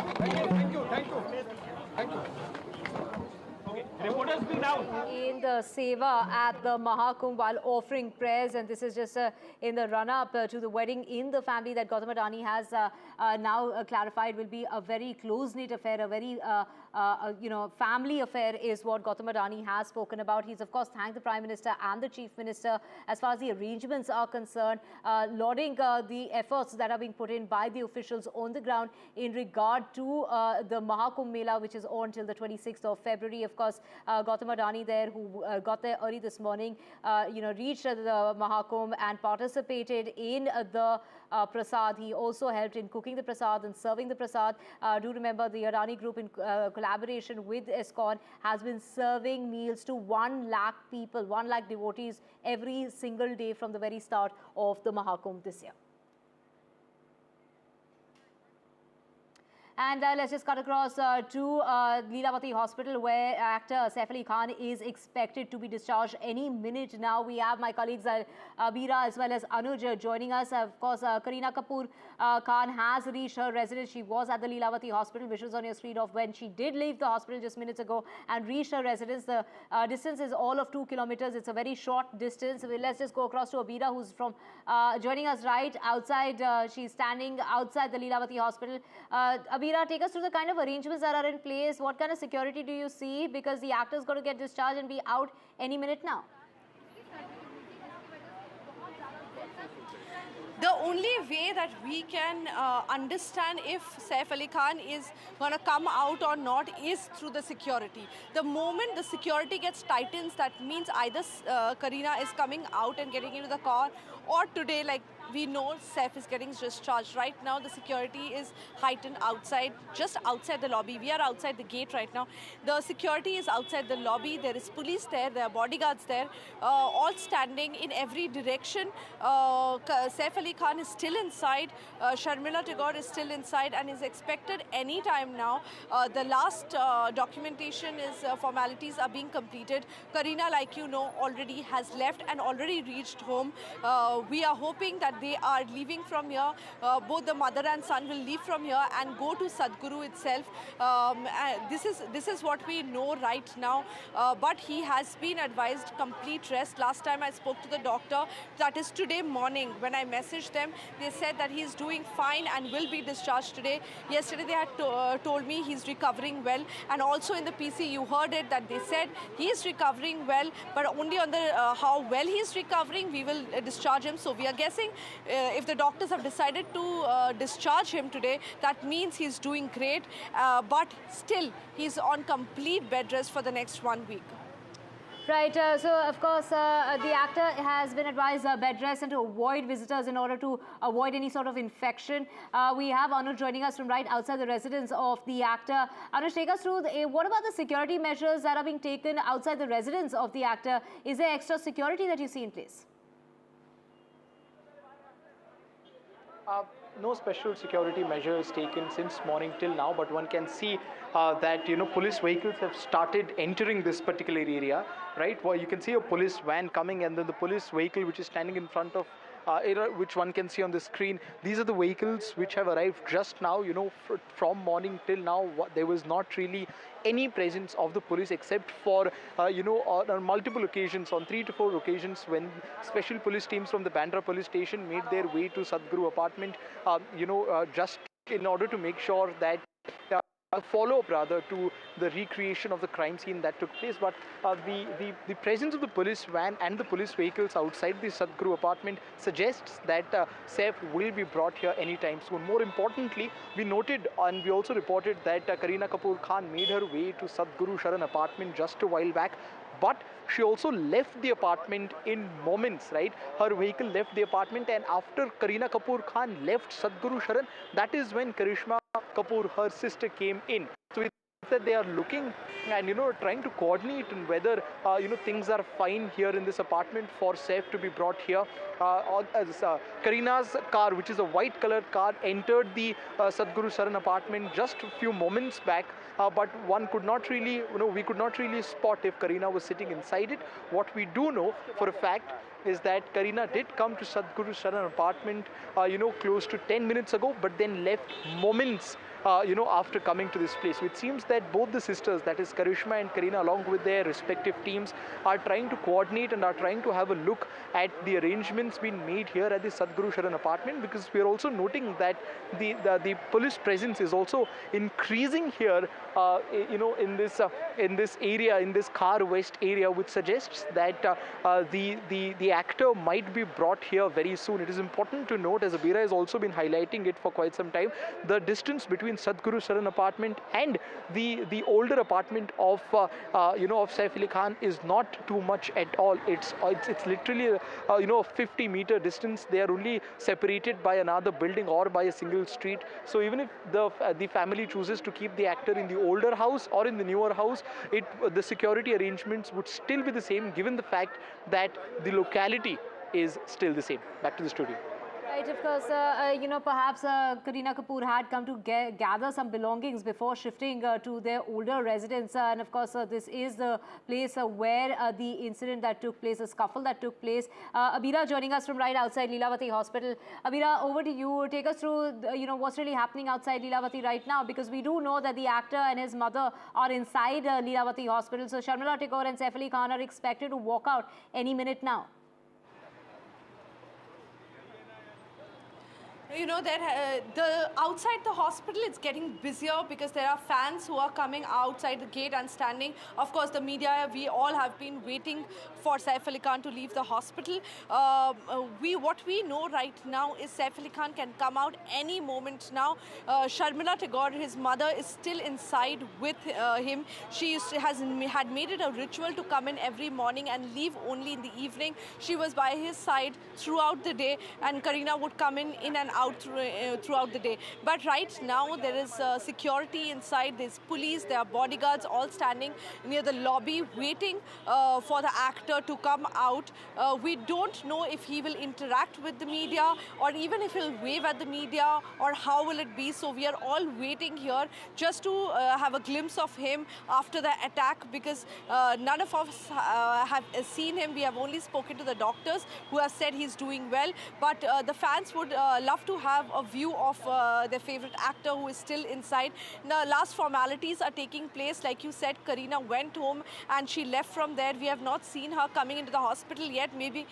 Reporters be down. In the seva at the Mahakumbh while offering prayers, and this is just in the run-up to the wedding in the family that Gautam Adani has now clarified will be a very close-knit affair, a very family affair is what Gautam Adani has spoken about. He's of course thanked the Prime Minister and the Chief Minister as far as the arrangements are concerned, lauding the efforts that are being put in by the officials on the ground in regard to the Mahakumbh Mela, which is on till the 26th of February. Of course, Gautam Adani there, who got there early this morning, reached the Mahakumbh and participated in the prasad. He also helped in cooking the prasad and serving the prasad. Do remember the Adani Group in collaboration with ISKCON has been serving meals to 1 lakh people, 1 lakh devotees every single day from the very start of the Mahakumbh this year. And let's just cut across to Leelavati Hospital, where actor Saif Ali Khan is expected to be discharged any minute now. We have my colleagues Abira as well as Anuj joining us. Of course, Kareena Kapoor Khan has reached her residence. She was at the Leelavati Hospital. Visuals on your screen of when she did leave the hospital just minutes ago and reached her residence. The distance is all of 2 kilometers. It's a very short distance. Let's just go across to Abira, who's from joining us right outside. She's standing outside the Leelavati Hospital. Abira, take us through the kind of arrangements that are in place. What kind of security do you see? Because the actor is going to get discharged and be out any minute now. The only way that we can understand if Saif Ali Khan is going to come out or not is through the security. The moment the security gets tightened, that means either Kareena is coming out and getting into the car, or today, like we know, Saif is getting discharged. Right now, the security is heightened outside, just outside the lobby. We are outside the gate right now. The security is outside the lobby. There is police there. There are bodyguards there, all standing in every direction. Saif Ali Khan is still inside. Sharmila Tagore is still inside and is expected any time now. The last documentation is formalities are being completed. Kareena, like you know, already has left and already reached home. We are hoping that they are leaving from here. Both the mother and son will leave from here and go to Sadhguru itself. This is what we know right now. But he has been advised complete rest. Last time I spoke to the doctor, that is today morning. When I messaged them, they said that he is doing fine and will be discharged today. Yesterday they had told me he's recovering well. And also in the PC you heard it that they said he is recovering well, but only on the how well he is recovering we will discharge him. So we are guessing if the doctors have decided to discharge him today, that means he's doing great, but still he's on complete bed rest for the next 1 week. Right, so of course the actor has been advised bed rest and to avoid visitors in order to avoid any sort of infection. We have Anuj joining us from right outside the residence of the actor. Anuj, take us through what about the security measures that are being taken outside the residence of the actor? Is there extra security that you see in place? No special security measures taken since morning till now, but one can see that police vehicles have started entering this particular area, right? Well, you can see a police van coming, and then the police vehicle which is standing in front of which one can see on the screen. These are the vehicles which have arrived just now. From morning till now, there was not really any presence of the police except for on multiple occasions, on 3 to 4 occasions, when special police teams from the Bandra police station made their way to Sadhguru apartment, just in order to make sure that a follow-up rather to the recreation of the crime scene that took place. But the presence of the police van and the police vehicles outside the Sadhguru apartment suggests that Saif will be brought here anytime soon. More importantly, we noted and we also reported that Kareena Kapoor Khan made her way to Sadhguru Sharan apartment just a while back, but she also left the apartment in moments, right? Her vehicle left the apartment, and after Kareena Kapoor Khan left Sadhguru Sharan, that is when Karishma Kapoor, her sister, came in. So it's that they are looking and trying to coordinate on whether things are fine here in this apartment for Saif to be brought here. Kareena's car, which is a white colored car, entered the Sadhguru Sharan apartment just a few moments back, but one could not really, we could not really spot if Kareena was sitting inside it. What we do know for a fact is that Kareena did come to Sadhguru Sharan apartment, close to 10 minutes ago, but then left moments after coming to this place. So it seems that both the sisters, that is Karishma and Kareena, along with their respective teams, are trying to coordinate and are trying to have a look at the arrangements being made here at the Sadhguru Sharan apartment, because we are also noting that the police presence is also increasing here, in this area, in this Khar West area, which suggests that the actor might be brought here very soon. It is important to note, as Abira has also been highlighting it for quite some time, the distance between Sadhguru Sharan apartment and the older apartment of Saif Ali Khan is not too much at all. It's literally a 50-meter distance. They are only separated by another building or by a single street. So even if the family chooses to keep the actor in the older house or in the newer house, the security arrangements would still be the same, given the fact that the locality is still the same. Back to the studio. Right, of course, perhaps Kareena Kapoor had come to gather some belongings before shifting to their older residence. And of course, this is the place where the incident that took place, the scuffle that took place. Abira joining us from right outside Leelavati Hospital. Abira, over to you. Take us through, what's really happening outside Leelavati right now, because we do know that the actor and his mother are inside Leelavati Hospital. So Sharmila Tagore and Saif Ali Khan are expected to walk out any minute now. That the outside the hospital, it's getting busier because there are fans who are coming outside the gate and standing. Of course, the media, we all have been waiting for Saif Ali Khan to leave the hospital. What we know right now is Saif Ali Khan can come out any moment now. Sharmila Tagore, his mother, is still inside with him. She had made it a ritual to come in every morning and leave only in the evening. She was by his side throughout the day, and Kareena would come in and out throughout the day. But right now there is security inside, there's police, there are bodyguards all standing near the lobby waiting for the actor to come out. We don't know if he will interact with the media or even if he'll wave at the media, or how will it be. So we are all waiting here just to have a glimpse of him after the attack, because none of us have seen him. We have only spoken to the doctors who have said he's doing well, but the fans would love to have a view of their favorite actor who is still inside. The last formalities are taking place. Like you said, Kareena went home and she left from there. We have not seen her coming into the hospital yet. Maybe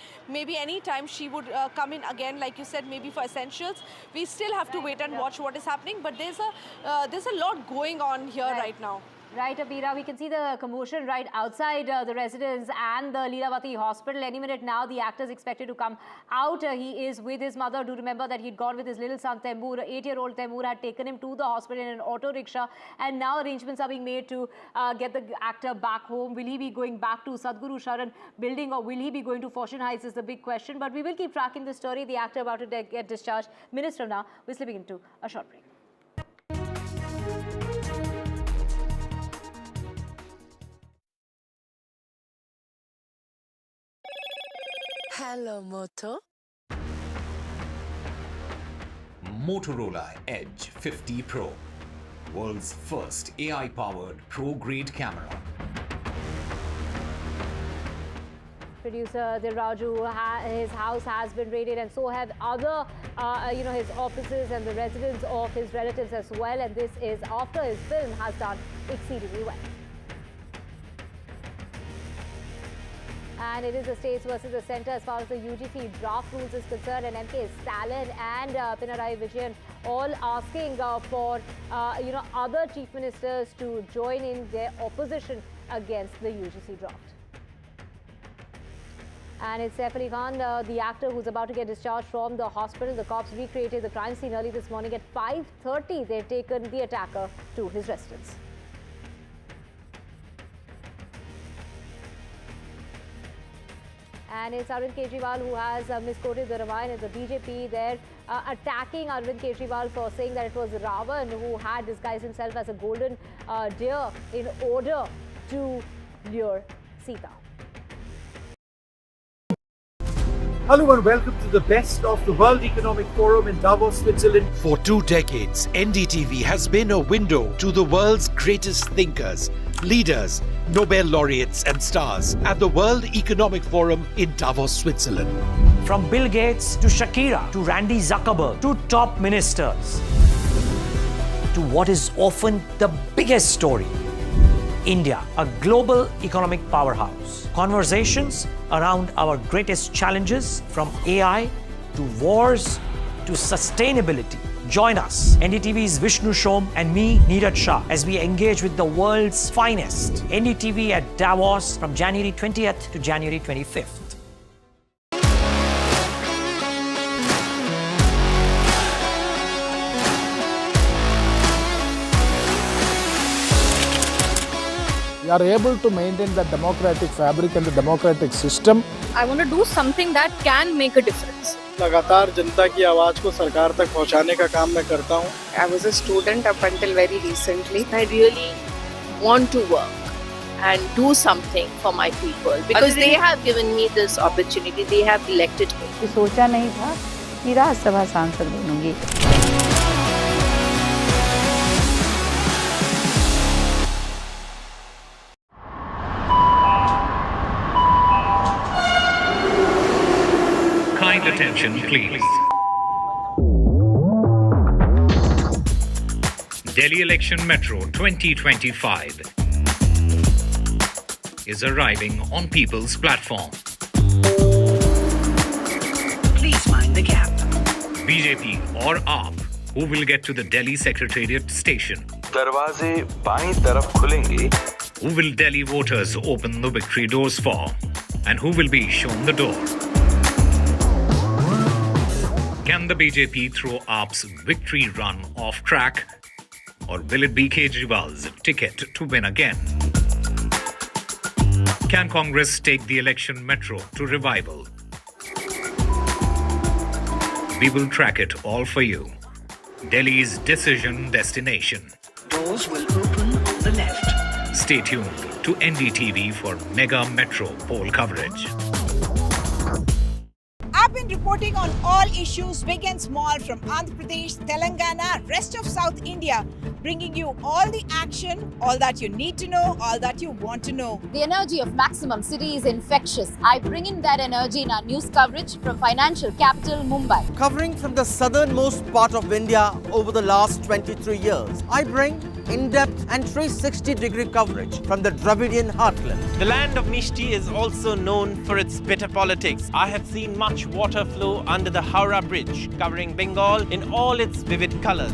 any time she would come in again, like you said, maybe for essentials. We still have to wait and watch what is happening, but there's a lot going on here right now. Right, Abira, we can see the commotion right outside the residence and the Leelavati hospital. Any minute now, the actor is expected to come out. He is with his mother. Do remember that he'd gone with his little son, Temur. 8-year-old Temur had taken him to the hospital in an auto rickshaw. And now arrangements are being made to get the actor back home. Will he be going back to Sadhguru Sharan building or will he be going to Fortune Heights is the big question. But we will keep tracking the story. The actor about to get discharged minutes from now. We're slipping into a short break. Hello, Moto. Motorola Edge 50 Pro, world's first AI-powered pro-grade camera. Producer Dilraju, his house has been raided, and so have other, his offices and the residence of his relatives as well. And this is after his film has done exceedingly well. And it is the states versus the centre as far as the UGC draft rules is concerned. And MK Stalin and Pinarayi Vijayan all asking for, other chief ministers to join in their opposition against the UGC draft. And it's Saif Ali Khan, the actor who's about to get discharged from the hospital. The cops recreated the crime scene early this morning at 5:30. They've taken the attacker to his residence. And it's Arvind Kejriwal who has misquoted the Ramayana. The BJP there attacking Arvind Kejriwal for saying that it was Ravan who had disguised himself as a golden deer in order to lure Sita. Hello and welcome to the best of the World Economic Forum in Davos, Switzerland. For 2 decades, NDTV has been a window to the world's greatest thinkers, leaders, Nobel laureates and stars at the World Economic Forum in Davos, Switzerland. From Bill Gates to Shakira to Randy Zuckerberg to top ministers to what is often the biggest story, India, a global economic powerhouse. Conversations around our greatest challenges from AI to wars to sustainability. Join us, NDTV's Vishnu Shom and me, Neeraj Shah, as we engage with the world's finest. NDTV at Davos from January 20th to January 25th. We are able to maintain the democratic fabric and the democratic system. I want to do something that can make a difference. लगातार जनता की आवाज को सरकार तक पहुंचाने का काम मैं करता हूं. I was a student up until very recently. I really want to work and do something for my people because they have given me this opportunity. They have elected me. सोचा नहीं था कि राज्यसभा सांसद बनूंगी. Kind attention, please. Delhi Election Metro 2025 is arriving on People's Platform. Please mind the gap. BJP or AAP, who will get to the Delhi Secretariat station? दरवाजे बाईं तरफ खुलेंगे. Who will Delhi voters open the victory doors for? And who will be shown the door? Can the BJP throw AAP's victory run off track? Or will it be Kejriwal's ticket to win again? Can Congress take the election metro to revival? We will track it all for you. Delhi's decision destination. Doors will open on the left. Stay tuned to NDTV for mega metro poll coverage. I've been reporting on all issues, big and small, from Andhra Pradesh, Telangana, rest of South India, bringing you all the action, all that you need to know, all that you want to know. The energy of Maximum City is infectious. I bring in that energy in our news coverage from financial capital Mumbai. Covering from the southernmost part of India over the last 23 years, I bring in-depth and 360-degree coverage from the Dravidian heartland. The land of Mishti is also known for its bitter politics. I have seen much water flow under the Howrah Bridge, covering Bengal in all its vivid colors.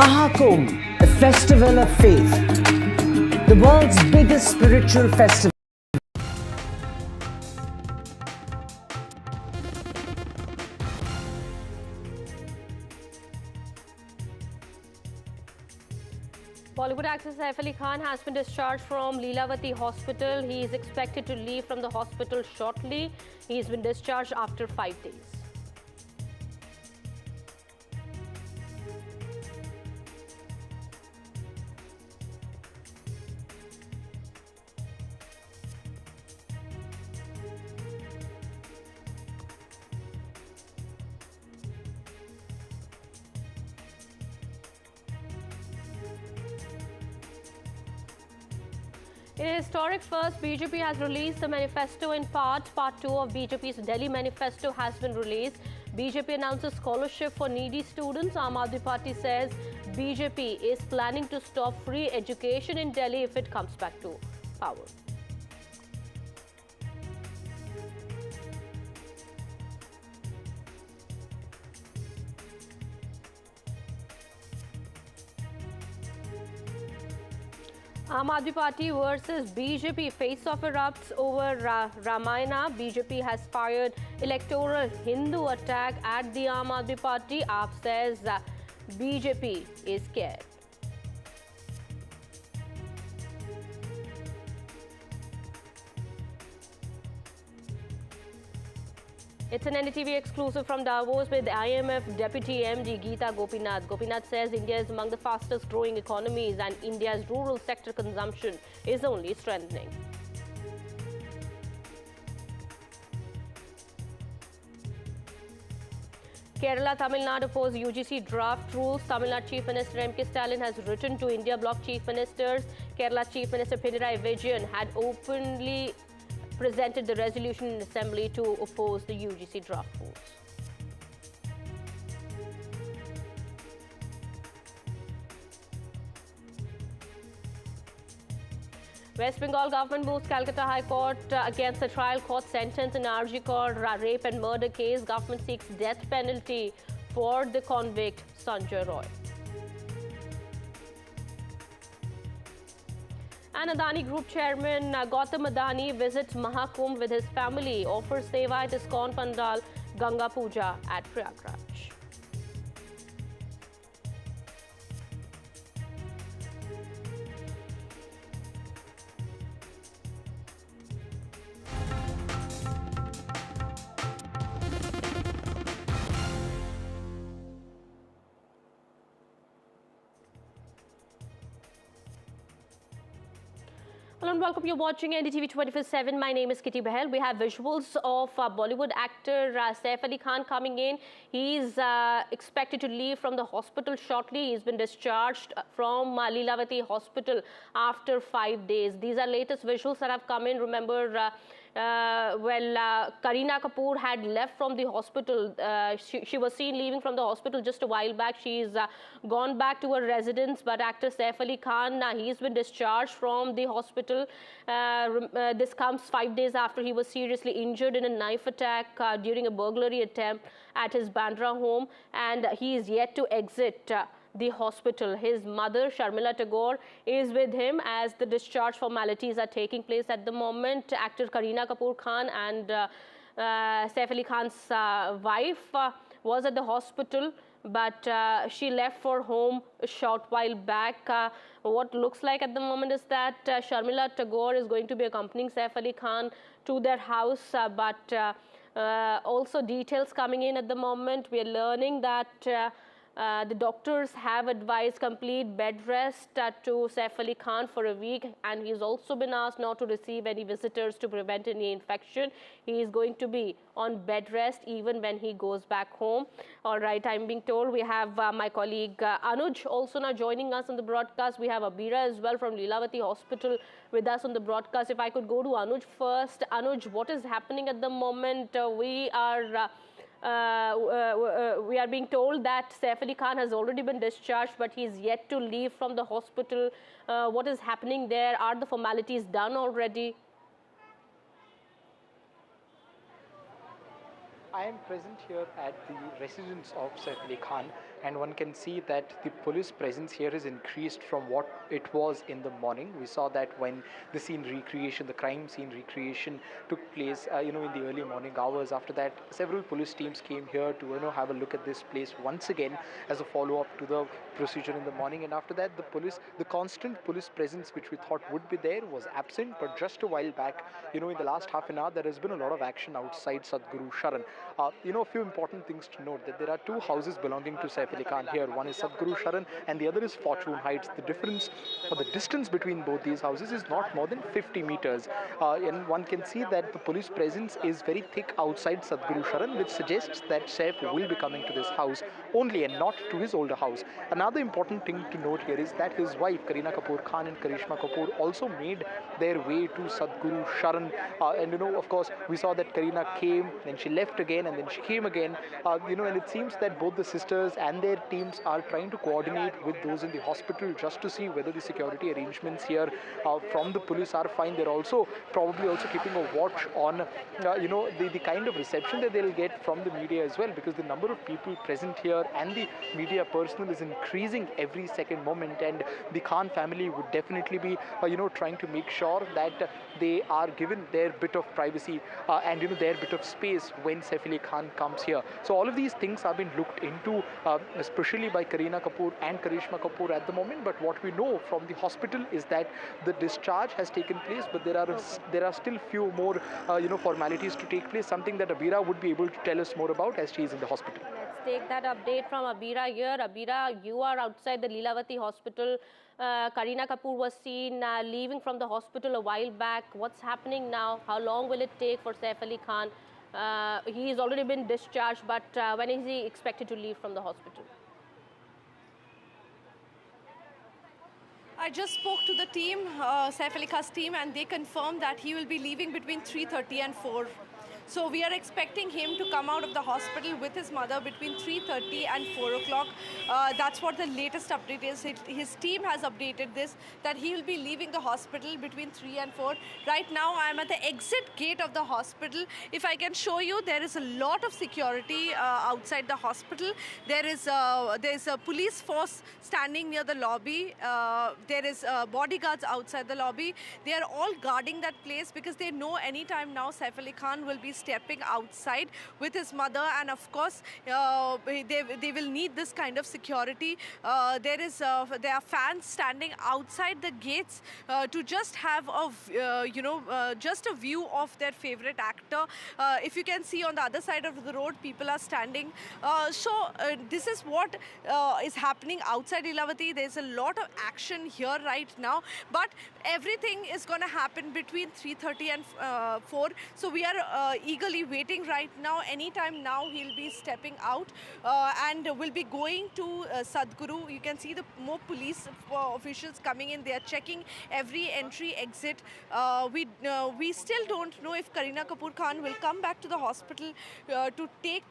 Mahakumbh, the festival of faith, the world's biggest spiritual festival. Bollywood actor Saif Ali Khan has been discharged from Leelavati Hospital. He is expected to leave from the hospital shortly. He has been discharged after 5 days. In a historic first, BJP has released the manifesto in part. Part 2 of BJP's Delhi manifesto has been released. BJP announces scholarship for needy students. Aam Aadmi Party says BJP is planning to stop free education in Delhi if it comes back to power. Aam Aadmi Party versus BJP face-off erupts over Ramayana. BJP has fired electoral Hindu attack at the Aam Aadmi Party. AAP says BJP is scared. It's an NDTV exclusive from Davos with IMF Deputy MD Geeta Gopinath. Gopinath says India is among the fastest growing economies and India's rural sector consumption is only strengthening. Kerala, Tamil Nadu oppose UGC draft rules. Tamil Nadu Chief Minister M.K. Stalin has written to India bloc chief ministers. Kerala Chief Minister Pinarayi Vijayan had openly presented the resolution in Assembly to oppose the UGC draft rules. West Bengal government moves Calcutta High Court against the trial court sentence in RG Kaur rape and murder case. Government seeks death penalty for the convict Sanjay Roy. And Adani Group Chairman Gautam Adani visits Mahakumbh with his family, offers seva at ISKCON Pandal Ganga Puja at Prayagraj. Hello and welcome. You're watching NDTV 24/7. My name is Kitty Bahel. We have visuals of Bollywood actor Saif Ali Khan coming in. He's expected to leave from the hospital shortly. He's been discharged from Leelavati Hospital after 5 days. These are latest visuals that have come in. Remember, Kareena Kapoor had left from the hospital. She was seen leaving from the hospital just a while back. She's gone back to her residence, but actor Saif Ali Khan, he's been discharged from the hospital. This comes 5 days after he was seriously injured in a knife attack during a burglary attempt at his Bandra home, and he is yet to exit the hospital. His mother, Sharmila Tagore, is with him as the discharge formalities are taking place at the moment. Actor Kareena Kapoor Khan and Saif Ali Khan's wife was at the hospital, but she left for home a short while back. What looks like at the moment is that Sharmila Tagore is going to be accompanying Saif Ali Khan to their house, but also details coming in at the moment. We are learning that the doctors have advised complete bed rest to Saif Ali Khan for a week, and he's also been asked not to receive any visitors to prevent any infection. He is going to be on bed rest even when he goes back home. All right, I'm being told we have my colleague Anuj also now joining us on the broadcast. We have Abira as well from Leelavati Hospital with us on the broadcast. If I could go to Anuj first. Anuj, what is happening at the moment? We are being told that Saif Ali Khan has already been discharged, but he is yet to leave from the hospital. What is happening there? Are the formalities done already? I am present here at the residence of Saif Ali Khan. and one can see that the police presence here is increased from what it was in the morning. We saw that when the scene recreation, the crime scene recreation took place, in the early morning hours. After that, several police teams came here to have a look at this place once again as a follow-up to the procedure in the morning. And after that, the constant police presence which we thought would be there was absent. But just a while back, in the last half an hour, there has been a lot of action outside Sadhguru Sharan. A few important things to note, that there are two houses belonging to Saif Ali Khan here. One is Sadhguru Sharan and the other is Fortune Heights. The difference, or the distance between both these houses is not more than 50 meters. And one can see that the police presence is very thick outside Sadhguru Sharan, which suggests that Saif will be coming to this house only and not to his older house. Another important thing to note here is that his wife, Kareena Kapoor Khan and Karishma Kapoor, also made their way to Sadhguru Sharan. And of course, we saw that Kareena came, then she left again, and then she came again. And it seems that both the sisters and their teams are trying to coordinate with those in the hospital just to see whether the security arrangements here from the police are fine. They're also probably also keeping a watch on the kind of reception that they'll get from the media as well, because the number of people present here and the media personnel is increasing every second moment, and the Khan family would definitely be trying to make sure that they are given their bit of privacy and their bit of space when Saif Ali Khan comes here. So all of these things have been looked into, especially by Kareena Kapoor and Karishma Kapoor at the moment. But what we know from the hospital is that the discharge has taken place, but there are still few more formalities to take place, something that Abira would be able to tell us more about as she is in the hospital. Let's take that update from Abira here. Abira, you are outside the Lilavati hospital. Kareena Kapoor was seen leaving from the hospital a while back. What's happening now? How long will it take for Saif Ali Khan? He has already been discharged, but when is he expected to leave from the hospital? I just spoke to the team, Saif Ali Khan's team, and they confirmed that he will be leaving between 3:30 and 4. So we are expecting him to come out of the hospital with his mother between 3:30 and 4 o'clock. That's what the latest update is. His team has updated this, that he will be leaving the hospital between 3 and 4. Right now, I'm at the exit gate of the hospital. If I can show you, there is a lot of security outside the hospital. There is a police force standing near the lobby. There is bodyguards outside the lobby. They are all guarding that place because they know anytime now Saif Ali Khan will be stepping outside with his mother, and of course they will need this kind of security. There are fans standing outside the gates to just have just a view of their favorite actor. If you can see on the other side of the road, people are standing. This is what is happening outside Lilavati. There's a lot of action here right now, but everything is going to happen between 3:30 and 4. So we are eagerly waiting right now. Anytime now he'll be stepping out and will be going to Sadhguru. You can see the more police officials coming in. They are checking every entry, exit. We still don't know if Kareena Kapoor Khan will come back to the hospital to take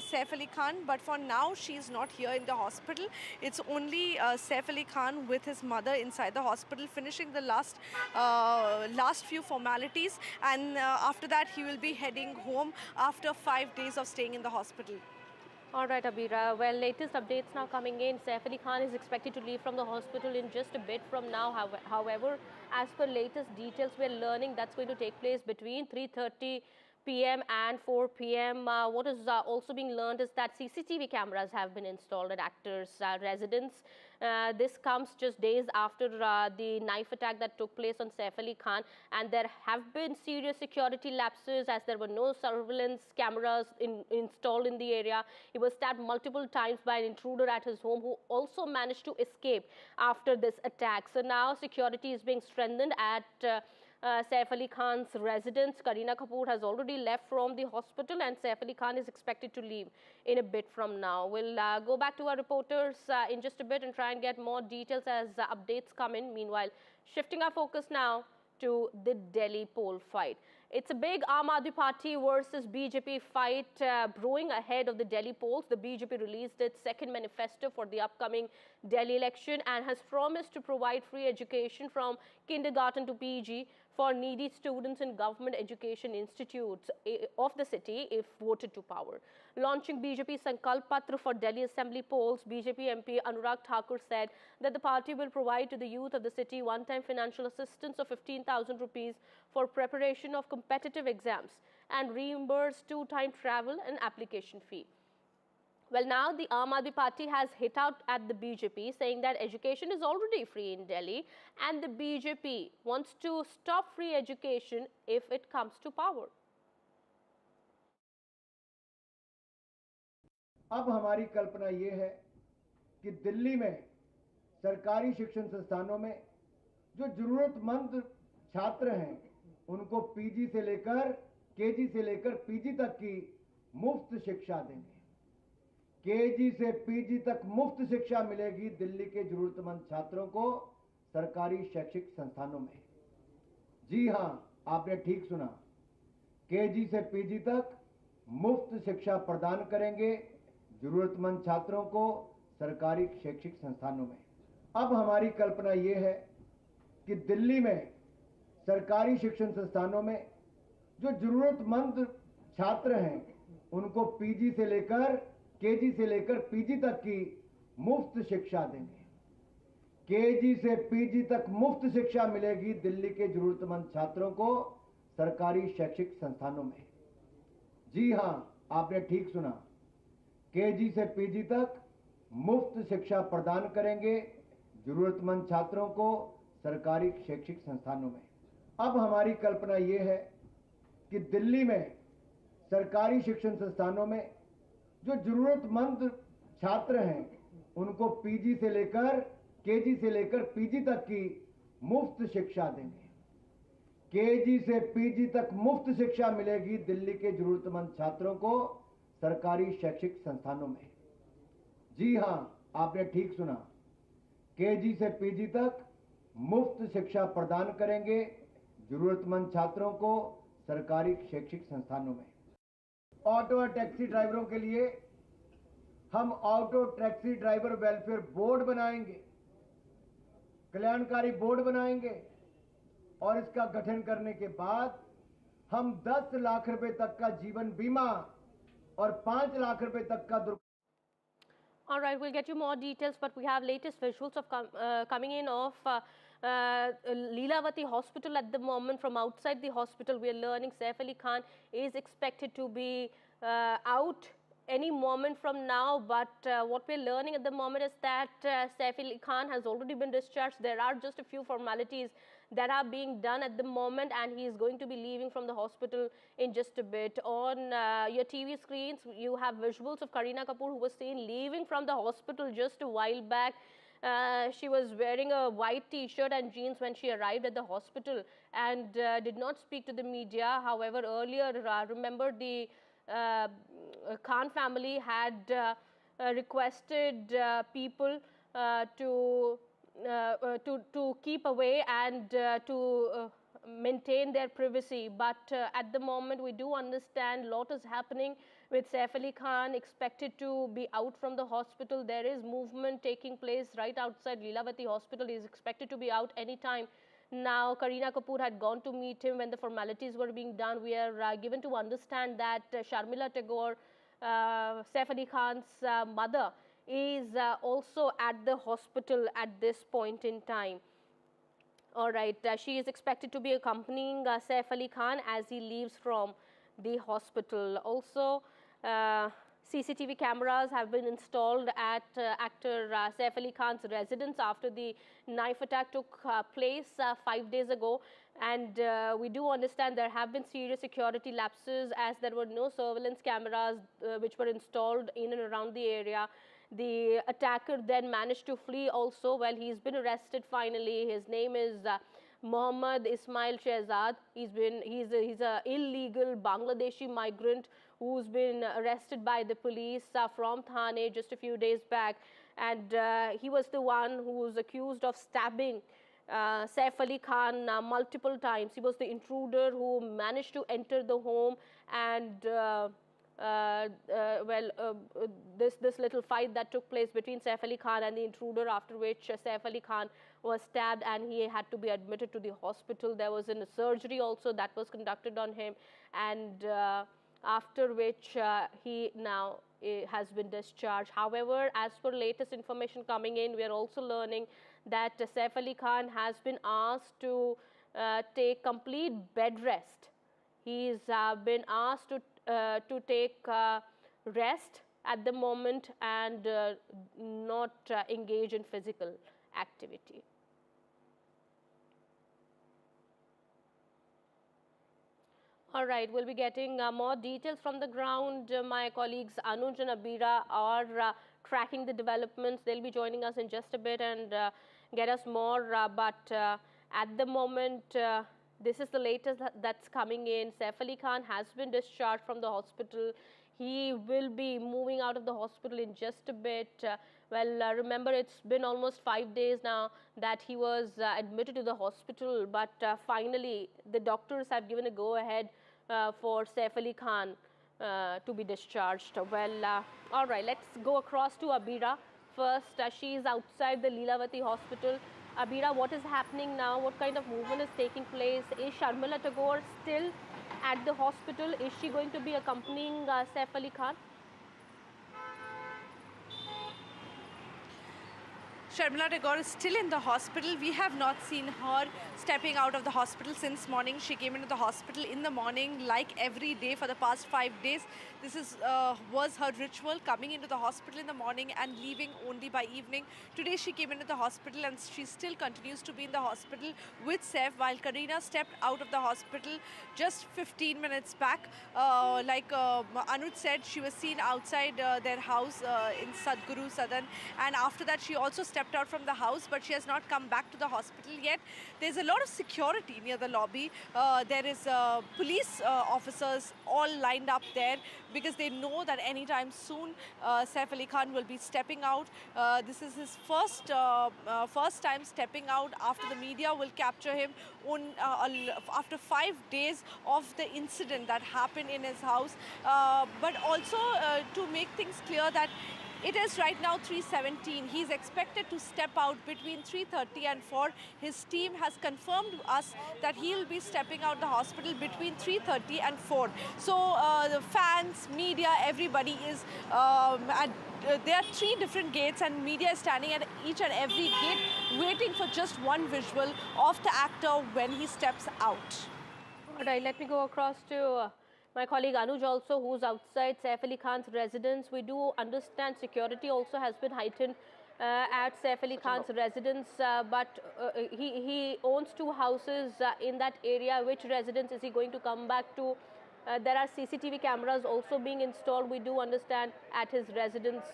Saif Ali Khan, but for now she's not here in the hospital. It's only Saif Ali Khan with his mother inside the hospital, finishing the last few formalities, and after that he will be heading home after 5 days of staying in the hospital. All right, Abira. Well, latest updates now coming in. Saif Ali Khan is expected to leave from the hospital in just a bit from now. However, as per latest details, we're learning that's going to take place between 3:30 p.m. and 4 p.m. What is also being learned is that CCTV cameras have been installed at actors' residence. This comes just days after the knife attack that took place on Saif Ali Khan, and there have been serious security lapses as there were no surveillance cameras installed in the area. He was stabbed multiple times by an intruder at his home who also managed to escape after this attack. So now security is being strengthened at Saif Ali Khan's residence. Kareena Kapoor has already left from the hospital, and Saif Ali Khan is expected to leave in a bit from now. We'll go back to our reporters in just a bit and try and get more details as updates come in. Meanwhile, shifting our focus now to the Delhi poll fight. It's a big Aam Aadmi Party versus BJP fight brewing ahead of the Delhi polls. The BJP released its second manifesto for the upcoming Delhi election and has promised to provide free education from kindergarten to PG, for needy students in government education institutes of the city if voted to power. Launching BJP Sankalp Patra for Delhi Assembly polls, BJP MP Anurag Thakur said that the party will provide to the youth of the city one-time financial assistance of 15,000 rupees for preparation of competitive exams and reimburse two-time travel and application fee. Well, now the Aam Aadmi Party has hit out at the BJP, saying that education is already free in Delhi and the BJP wants to stop free education if it comes to power. अब हमारी कल्पना ये है कि दिल्ली में सरकारी शिक्षण संस्थानों में जो जरूरतमंद छात्र हैं उनको पीजी से लेकर केजी से लेकर पीजी तक की मुफ्त शिक्षा देंगे। केजी से पीजी तक मुफ्त शिक्षा मिलेगी दिल्ली के जरूरतमंद छात्रों को सरकारी शैक्षिक संस्थानों में। जी हां, आपने ठीक सुना, केजी से पीजी तक मुफ्त शिक्षा प्रदान करेंगे जरूरतमंद छात्रों को सरकारी शैक्षिक संस्थानों में। अब हमारी कल्पना ये है कि दिल्ली में सरकारी शिक्षण संस्थानों में जो जरूरतमंद छात्र हैं उनको पीजी से लेकर केजी से लेकर पीजी तक की मुफ्त शिक्षा देंगे। केजी से पीजी तक मुफ्त शिक्षा मिलेगी दिल्ली के जरूरतमंद छात्रों को सरकारी शैक्षिक संस्थानों में। जी हां, आपने ठीक सुना, केजी से पीजी तक मुफ्त शिक्षा प्रदान करेंगे जरूरतमंद छात्रों को सरकारी शैक्षिक संस्थानों में। अब हमारी कल्पना ये है कि दिल्ली में सरकारी शिक्षण संस्थानों में जो जरूरतमंद छात्र हैं उनको पीजी से लेकर केजी से लेकर पीजी तक की मुफ्त शिक्षा देंगे। केजी से पीजी तक मुफ्त शिक्षा मिलेगी दिल्ली के जरूरतमंद छात्रों को सरकारी शैक्षिक संस्थानों में। जी हां, आपने ठीक सुना, केजी से पीजी तक मुफ्त शिक्षा प्रदान करेंगे जरूरतमंद छात्रों को सरकारी शैक्षिक संस्थानों में। ऑटो और टैक्सी ड्राइवरों के लिए हम auto taxi driver welfare board बनाएंगे, कल्याणकारी बोर्ड बनाएंगे और इसका गठन करने के बाद हम 10 लाख रुपए तक का जीवन बीमा और 5 लाख रुपए तक का All right, we'll get you more details, but we have latest visuals of coming in of Leelavati Hospital at the moment. From outside the hospital, we are learning Saif Ali Khan is expected to be out any moment from now, but what we're learning at the moment is that Saif Ali Khan has already been discharged. There are just a few formalities that are being done at the moment, and he is going to be leaving from the hospital in just a bit. On your TV screens, you have visuals of Kareena Kapoor, who was seen leaving from the hospital just a while back. She was wearing a white t-shirt and jeans when she arrived at the hospital and did not speak to the media. However, earlier, remember the Khan family had requested people to keep away and to maintain their privacy. But at the moment, we do understand a lot is happening with Saif Ali Khan expected to be out from the hospital. There is movement taking place right outside Leelavati Hospital. He is expected to be out anytime. Now, Kareena Kapoor had gone to meet him when the formalities were being done. We are given to understand that Sharmila Tagore, Saif Ali Khan's mother, is also at the hospital at this point in time. All right, she is expected to be accompanying Saif Ali Khan as he leaves from the hospital. Also, CCTV cameras have been installed at actor Saif Ali Khan's residence after the knife attack took place 5 days ago. And we do understand there have been serious security lapses as there were no surveillance cameras which were installed in and around the area. The attacker then managed to flee also. Well, he's been arrested finally. His name is Mohammad Ismail Shehzad. He's a illegal Bangladeshi migrant who's been arrested by the police from Thane just a few days back. And he was the one who was accused of stabbing Saif Ali Khan multiple times. He was the intruder who managed to enter the home and this little fight that took place between Saif Ali Khan and the intruder, after which Saif Ali Khan was stabbed and he had to be admitted to the hospital. There was a surgery also that was conducted on him, and after which he now has been discharged. However, as per latest information coming in, we are also learning that Saif Ali Khan has been asked to take complete bed rest. He's been asked to take rest at the moment and not engage in physical activity. All right, we'll be getting more details from the ground. My colleagues Anuj and Abira are tracking the developments. They'll be joining us in just a bit and get us more. But at the moment, this is the latest that's coming in. Saif Ali Khan has been discharged from the hospital. He will be moving out of the hospital in just a bit. Remember, it's been almost 5 days now that he was admitted to the hospital, but finally the doctors have given a go-ahead for Saif Ali Khan to be discharged. All right, let's go across to Abira first. She is outside the Leelavati hospital. Abira, what is happening now? What kind of movement is taking place? Is Sharmila Tagore still at the hospital? Is she going to be accompanying Saif Ali Khan? Sharmila Tagore is still in the hospital. We have not seen her stepping out of the hospital since morning. She came into the hospital in the morning like every day for the past 5 days. This was her ritual, coming into the hospital in the morning and leaving only by evening. Today she came into the hospital and she still continues to be in the hospital with Saif, while Kareena stepped out of the hospital just 15 minutes back. Like Anuj said, she was seen outside their house in Sadhguru Sadan, and after that she also stepped out from the house, but she has not come back to the hospital yet. There's a lot of security near the lobby. There is police officers all lined up there because they know that anytime soon Saif Ali Khan will be stepping out. This is his first time stepping out after the media will capture him after 5 days of the incident that happened in his house. But also to make things clear that it is right now 3:17. He's expected to step out between 3:30 and 4. His team has confirmed to us that he'll be stepping out the hospital between 3:30 and 4. So the fans, media, everybody is there are 3 different gates and media is standing at each and every gate waiting for just one visual of the actor when he steps out. All right, let me go across to my colleague Anuj also, who's outside Saif Ali Khan's residence. We do understand security also has been heightened at Saif Ali Khan's residence, but he owns 2 houses in that area. Which residence is he going to come back to? There are CCTV cameras also being installed, we do understand, at his residence.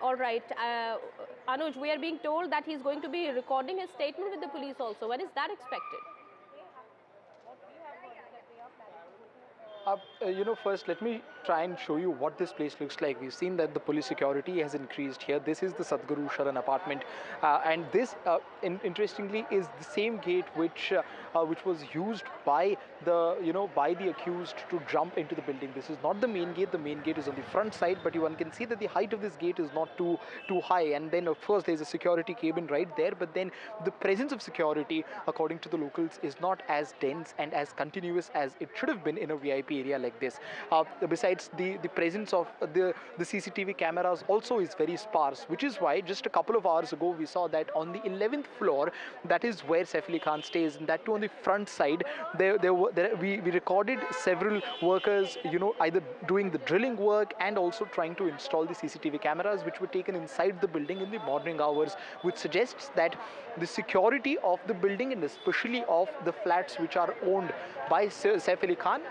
All right, Anuj, we are being told that he's going to be recording his statement with the police also. When is that expected? First let me try and show you what this place looks like. We've seen that the police security has increased here. This is the Sadhguru Sharan apartment, and this, interestingly, is the same gate which was used by the accused to jump into the building. This is not the main gate. The main gate is on the front side, but one can see that the height of this gate is not too high. And then, of course, there's a security cabin right there. But then the presence of security, according to the locals, is not as dense and as continuous as it should have been in a VIP area like this. Besides, the presence of the CCTV cameras also is very sparse, which is why just a couple of hours ago we saw that on the 11th floor, that is where Saif Ali Khan stays, and that too on the front side, we recorded several workers, either doing the drilling work and also trying to install the CCTV cameras, which were taken inside the building in the morning hours, which suggests that the security of the building, and especially of the flats which are owned by Saif Ali Khan,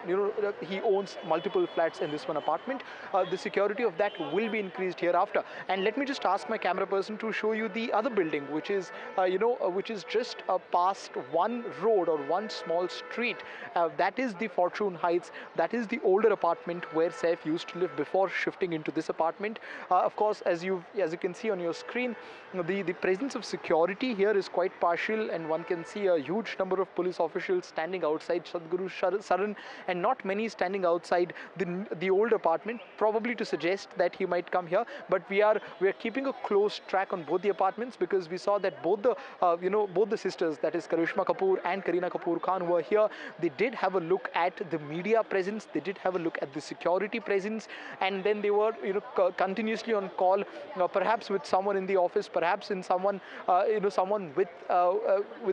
he owns multiple flats in this one apartment. The security of that will be increased hereafter. And let me just ask my camera person to show you the other building, which is just past one road or one small street. That is the Fortune Heights. That is the older apartment where Saif used to live before shifting into this apartment. Of course, as you can see on your screen, the presence of security here is quite partial, and one can see a huge number of police officials standing outside Sadhguru Saran, and not many standing standing outside the old apartment, probably to suggest that he might come here. But we are keeping a close track on both the apartments, because we saw that both the both the sisters, that is Karishma Kapoor and Kareena Kapoor Khan, who were here, they did have a look at the media presence, they did have a look at the security presence, and then they were continuously on call, perhaps with someone in the office, perhaps in someone someone with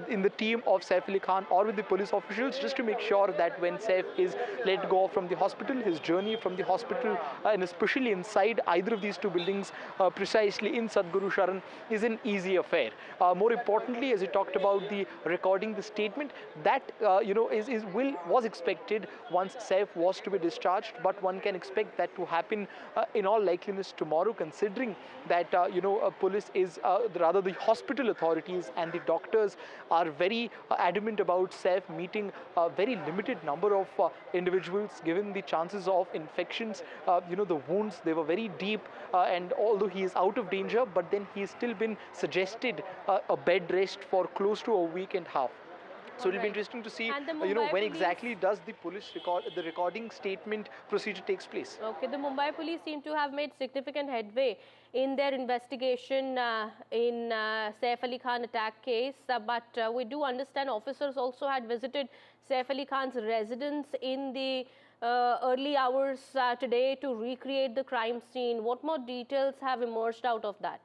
in the team of Saif Ali Khan, or with the police officials, just to make sure that when Saif is let go from the hospital, his journey from the hospital, and especially inside either of these two buildings, precisely in Sadhguru Sharan, is an easy affair. More importantly, as he talked about the recording the statement, that was expected once Saif was to be discharged, but one can expect that to happen in all likeliness tomorrow, considering that police is rather the hospital authorities and the doctors are very adamant about Saif meeting a very limited number of individuals, given the chances of infections. The wounds, they were very deep, and although he is out of danger, but then he has still been suggested a bed rest for close to a week and a half. So it'll be interesting to see, when exactly does the police recording statement procedure takes place. Okay, the Mumbai police seem to have made significant headway in their investigation in Saif Ali Khan attack case, but we do understand officers also had visited Saif Ali Khan's residence in the early hours today to recreate the crime scene. What more details have emerged out of that?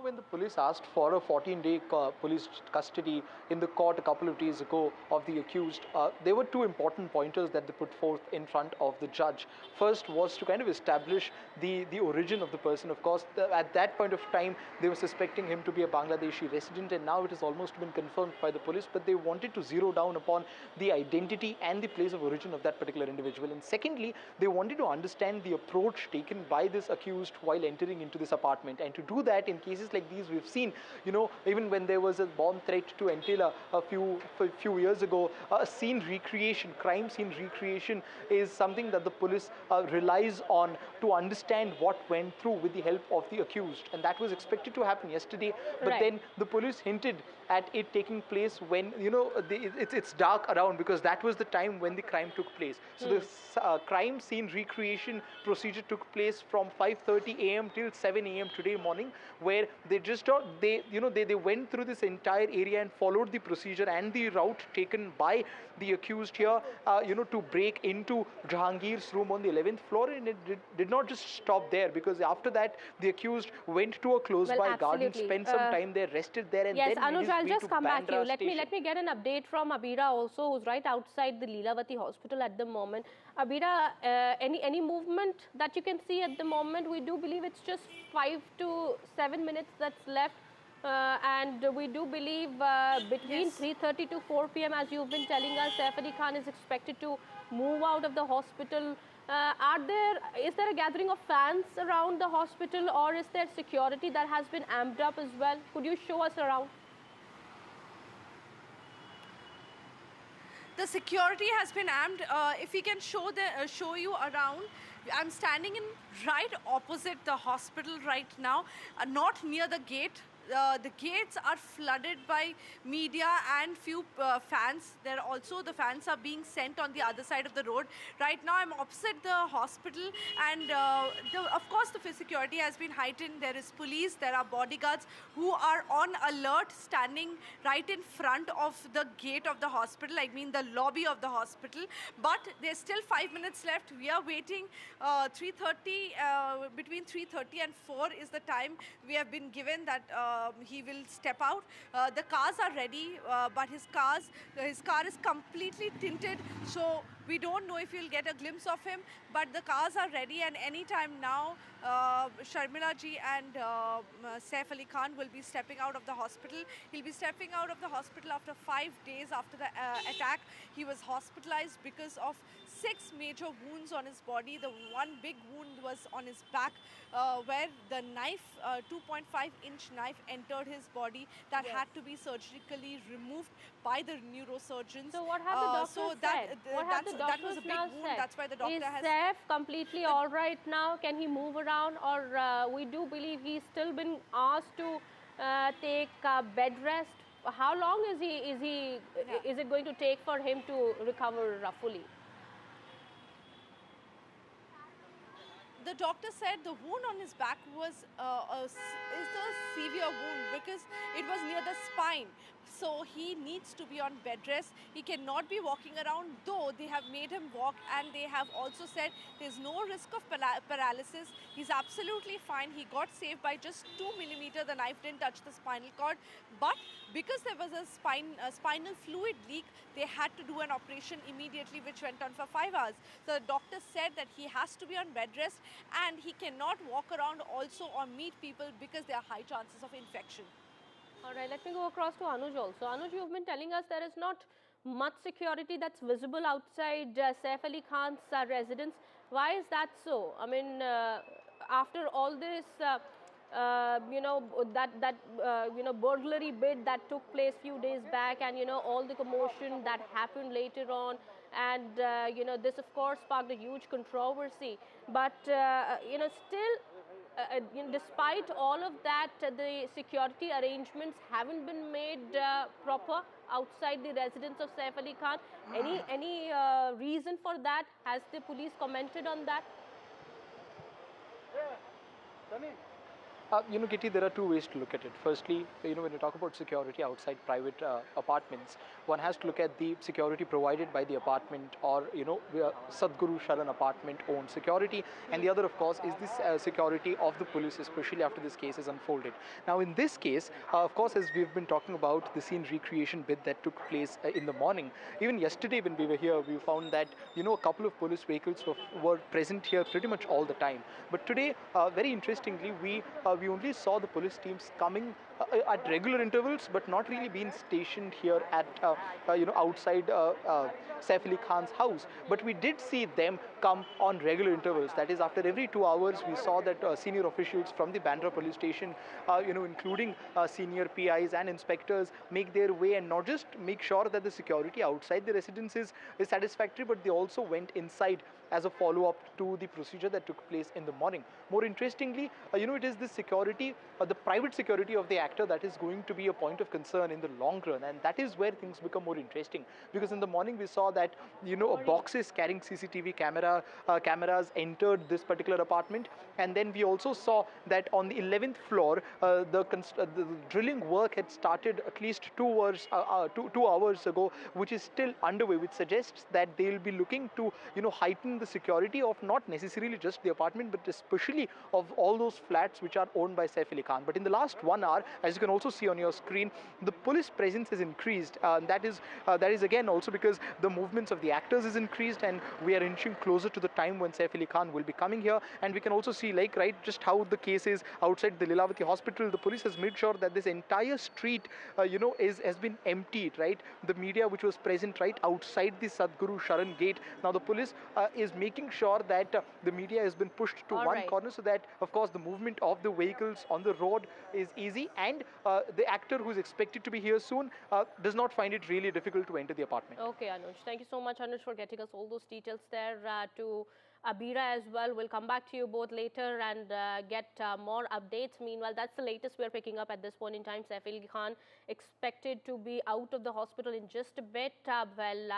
When the police asked for a 14-day police custody in the court a couple of days ago of the accused, there were two important pointers that they put forth in front of the judge. First was to kind of establish the origin of the person. Of course, at that point of time, they were suspecting him to be a Bangladeshi resident, and now it has almost been confirmed by the police, but they wanted to zero down upon the identity and the place of origin of that particular individual. And secondly, they wanted to understand the approach taken by this accused while entering into this apartment. And to do that, in cases like these, we've seen, even when there was a bomb threat to Entela a few years ago, crime scene recreation is something that the police relies on to understand what went through with the help of the accused. And that was expected to happen yesterday, but then the police hinted at it taking place when, it's dark around, because that was the time when the crime took place. So the crime scene recreation procedure took place from 5:30 a.m. till 7 a.m. today morning, where they went through this entire area and followed the procedure and the route taken by the accused here, to break into Jahangir's room on the 11th floor. And it did not just stop there, because after that, the accused went to a close-by garden, spent some time there, rested there, and yes, then Anuj, I'll just come back to you. Let me get an update from Abira also, who's right outside the Leelavati hospital at the moment. Abira, any movement that you can see at the moment? We do believe it's just 5 to 7 minutes that's left. And we do believe between 3:30 to 4 p.m., as you've been telling us, Saif Ali Khan is expected to move out of the hospital. Is there a gathering of fans around the hospital, or is there security that has been amped up as well? Could you show us around? The security has been amped. If we can show you around, I'm standing right opposite the hospital right now, not near the gate. The gates are flooded by media and few fans. The fans are being sent on the other side of the road. Right now I'm opposite the hospital, and of course the security has been heightened. There is police, there are bodyguards who are on alert, standing right in front of the gate of the hospital, I mean the lobby of the hospital. But there's still 5 minutes left. We are waiting. 3:30, between 3:30 and 4 is the time we have been given that he will step out. The cars are ready, but his car is completely tinted, so we don't know if we'll get a glimpse of him, but the cars are ready, and anytime now Sharmila ji and Saif Ali Khan will be stepping out of the hospital. He'll be stepping out of the hospital after 5 days after the attack. He was hospitalized because of 6 major wounds on his body. The one big wound was on his back, where the knife, 2.5-inch knife, entered his body. That had to be surgically removed by the neurosurgeons. So what have the doctors said? That was a big wound. That's why the doctor has... Is Saif completely all right now? Can he move around? Or we do believe he's still been asked to take bed rest how long is it going to take for him to recover fully? The doctor said the wound on his back is a severe wound because it was near the spine. So he needs to be on bed rest. He cannot be walking around, though they have made him walk, and they have also said there's no risk of paralysis. He's absolutely fine. He got saved by just 2 millimeters. The knife didn't touch the spinal cord. But because there was a spinal fluid leak, they had to do an operation immediately, which went on for 5 hours. So the doctor said that he has to be on bed rest and he cannot walk around also or meet people because there are high chances of infection. All right, let me go across to Anuj also. Anuj, you've been telling us there is not much security that's visible outside Saif Ali Khan's residence. Why is that so? I mean, after all this, burglary bid that took place few days back, and all the commotion that happened later on, and this of course sparked a huge controversy. But still. Despite all of that, the security arrangements haven't been made proper outside the residence of Saif Ali Khan. Any reason for that? Has the police commented on that? Kitty, there are two ways to look at it. Firstly, when you talk about security outside private apartments, one has to look at the security provided by the apartment or, Sadhguru Sharan apartment owned security. And the other, of course, is this security of the police, especially after this case is unfolded. Now, in this case, of course, as we've been talking about the scene recreation bid that took place in the morning, even yesterday when we were here, we found that, a couple of police vehicles were present here pretty much all the time. But today, very interestingly, we only saw the police teams coming at regular intervals, but not really being stationed here at outside Saif Ali Khan's house. But we did see them come on regular intervals. That is, after every 2 hours, we saw that senior officials from the Bandra police station, including senior PIs and inspectors, make their way and not just make sure that the security outside the residences is satisfactory, but they also went inside as a follow-up to the procedure that took place in the morning. More interestingly, it is the security, the private security of the actor that is going to be a point of concern in the long run, and that is where things become more interesting. Because in the morning we saw that, boxes carrying CCTV cameras entered this particular apartment, and then we also saw that on the 11th floor, the drilling work had started at least 2 hours ago, which is still underway, which suggests that they will be looking to, heighten the security of not necessarily just the apartment, but especially of all those flats which are owned by Saif Ali Khan. But in the last 1 hour, as you can also see on your screen, the police presence has increased. That is again also because the movements of the actors is increased, and we are inching closer to the time when Saif Ali Khan will be coming here. And we can also see, just how the case is outside the Lilavati hospital. The police has made sure that this entire street, has been emptied, right? The media which was present right outside the Sadhguru Sharan gate. Now the police is making sure that the media has been pushed to one corner, so that, of course, the movement of the vehicles on the road is easy, and the actor who is expected to be here soon does not find it really difficult to enter the apartment. Okay, Anuj. Thank you so much, Anuj, for getting us all those details there. To Abira as well. We'll come back to you both later and get more updates. Meanwhile, that's the latest we're picking up at this point in time. Saif Ali Khan expected to be out of the hospital in just a bit.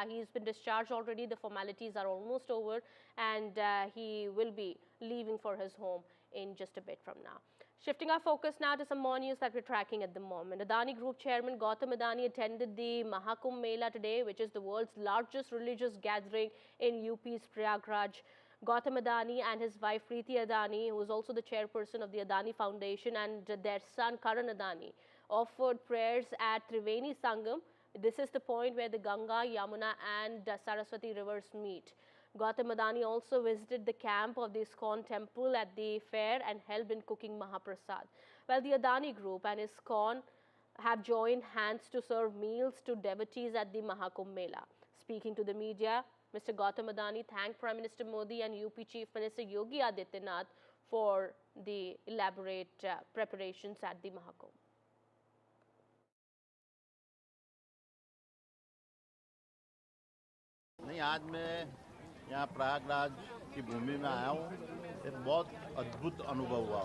He's been discharged already. The formalities are almost over, and he will be leaving for his home in just a bit from now. Shifting our focus now to some more news that we're tracking at the moment. Adani Group Chairman Gautam Adani attended the Mahakumbh Mela today, which is the world's largest religious gathering in UP's Prayagraj. Gautam Adani and his wife Preeti Adani, who is also the chairperson of the Adani Foundation, and their son Karan Adani, offered prayers at Triveni Sangam. This is the point where the Ganga, Yamuna and Saraswati rivers meet. Gautam Adani also visited the camp of the ISKCON temple at the fair and helped in cooking Mahaprasad. Well, the Adani Group and ISKCON have joined hands to serve meals to devotees at the Mahakumbh Mela. Speaking to the media, Mr. Gautam Adani thanked Prime Minister Modi and UP Chief Minister Yogi Adityanath for the elaborate preparations at the Mahakumbh. नहीं, आज मैं यहाँ प्रयागराज की भूमि में आया हूँ। एक बहुत अद्भुत अनुभव हुआ।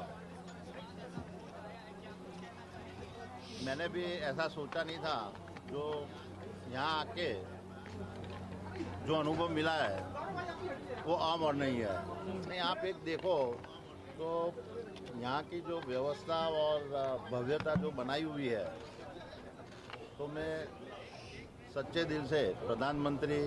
मैंने भी ऐसा सोचा नहीं था। जो यहाँ आके जो अनुभव मिला है वो आम और नहीं है। नहीं, आप एक देखो तो यहाँ की जो व्यवस्था और भव्यता जो बनाई हुई है, तो मैं सच्चे दिल से प्रधानमंत्री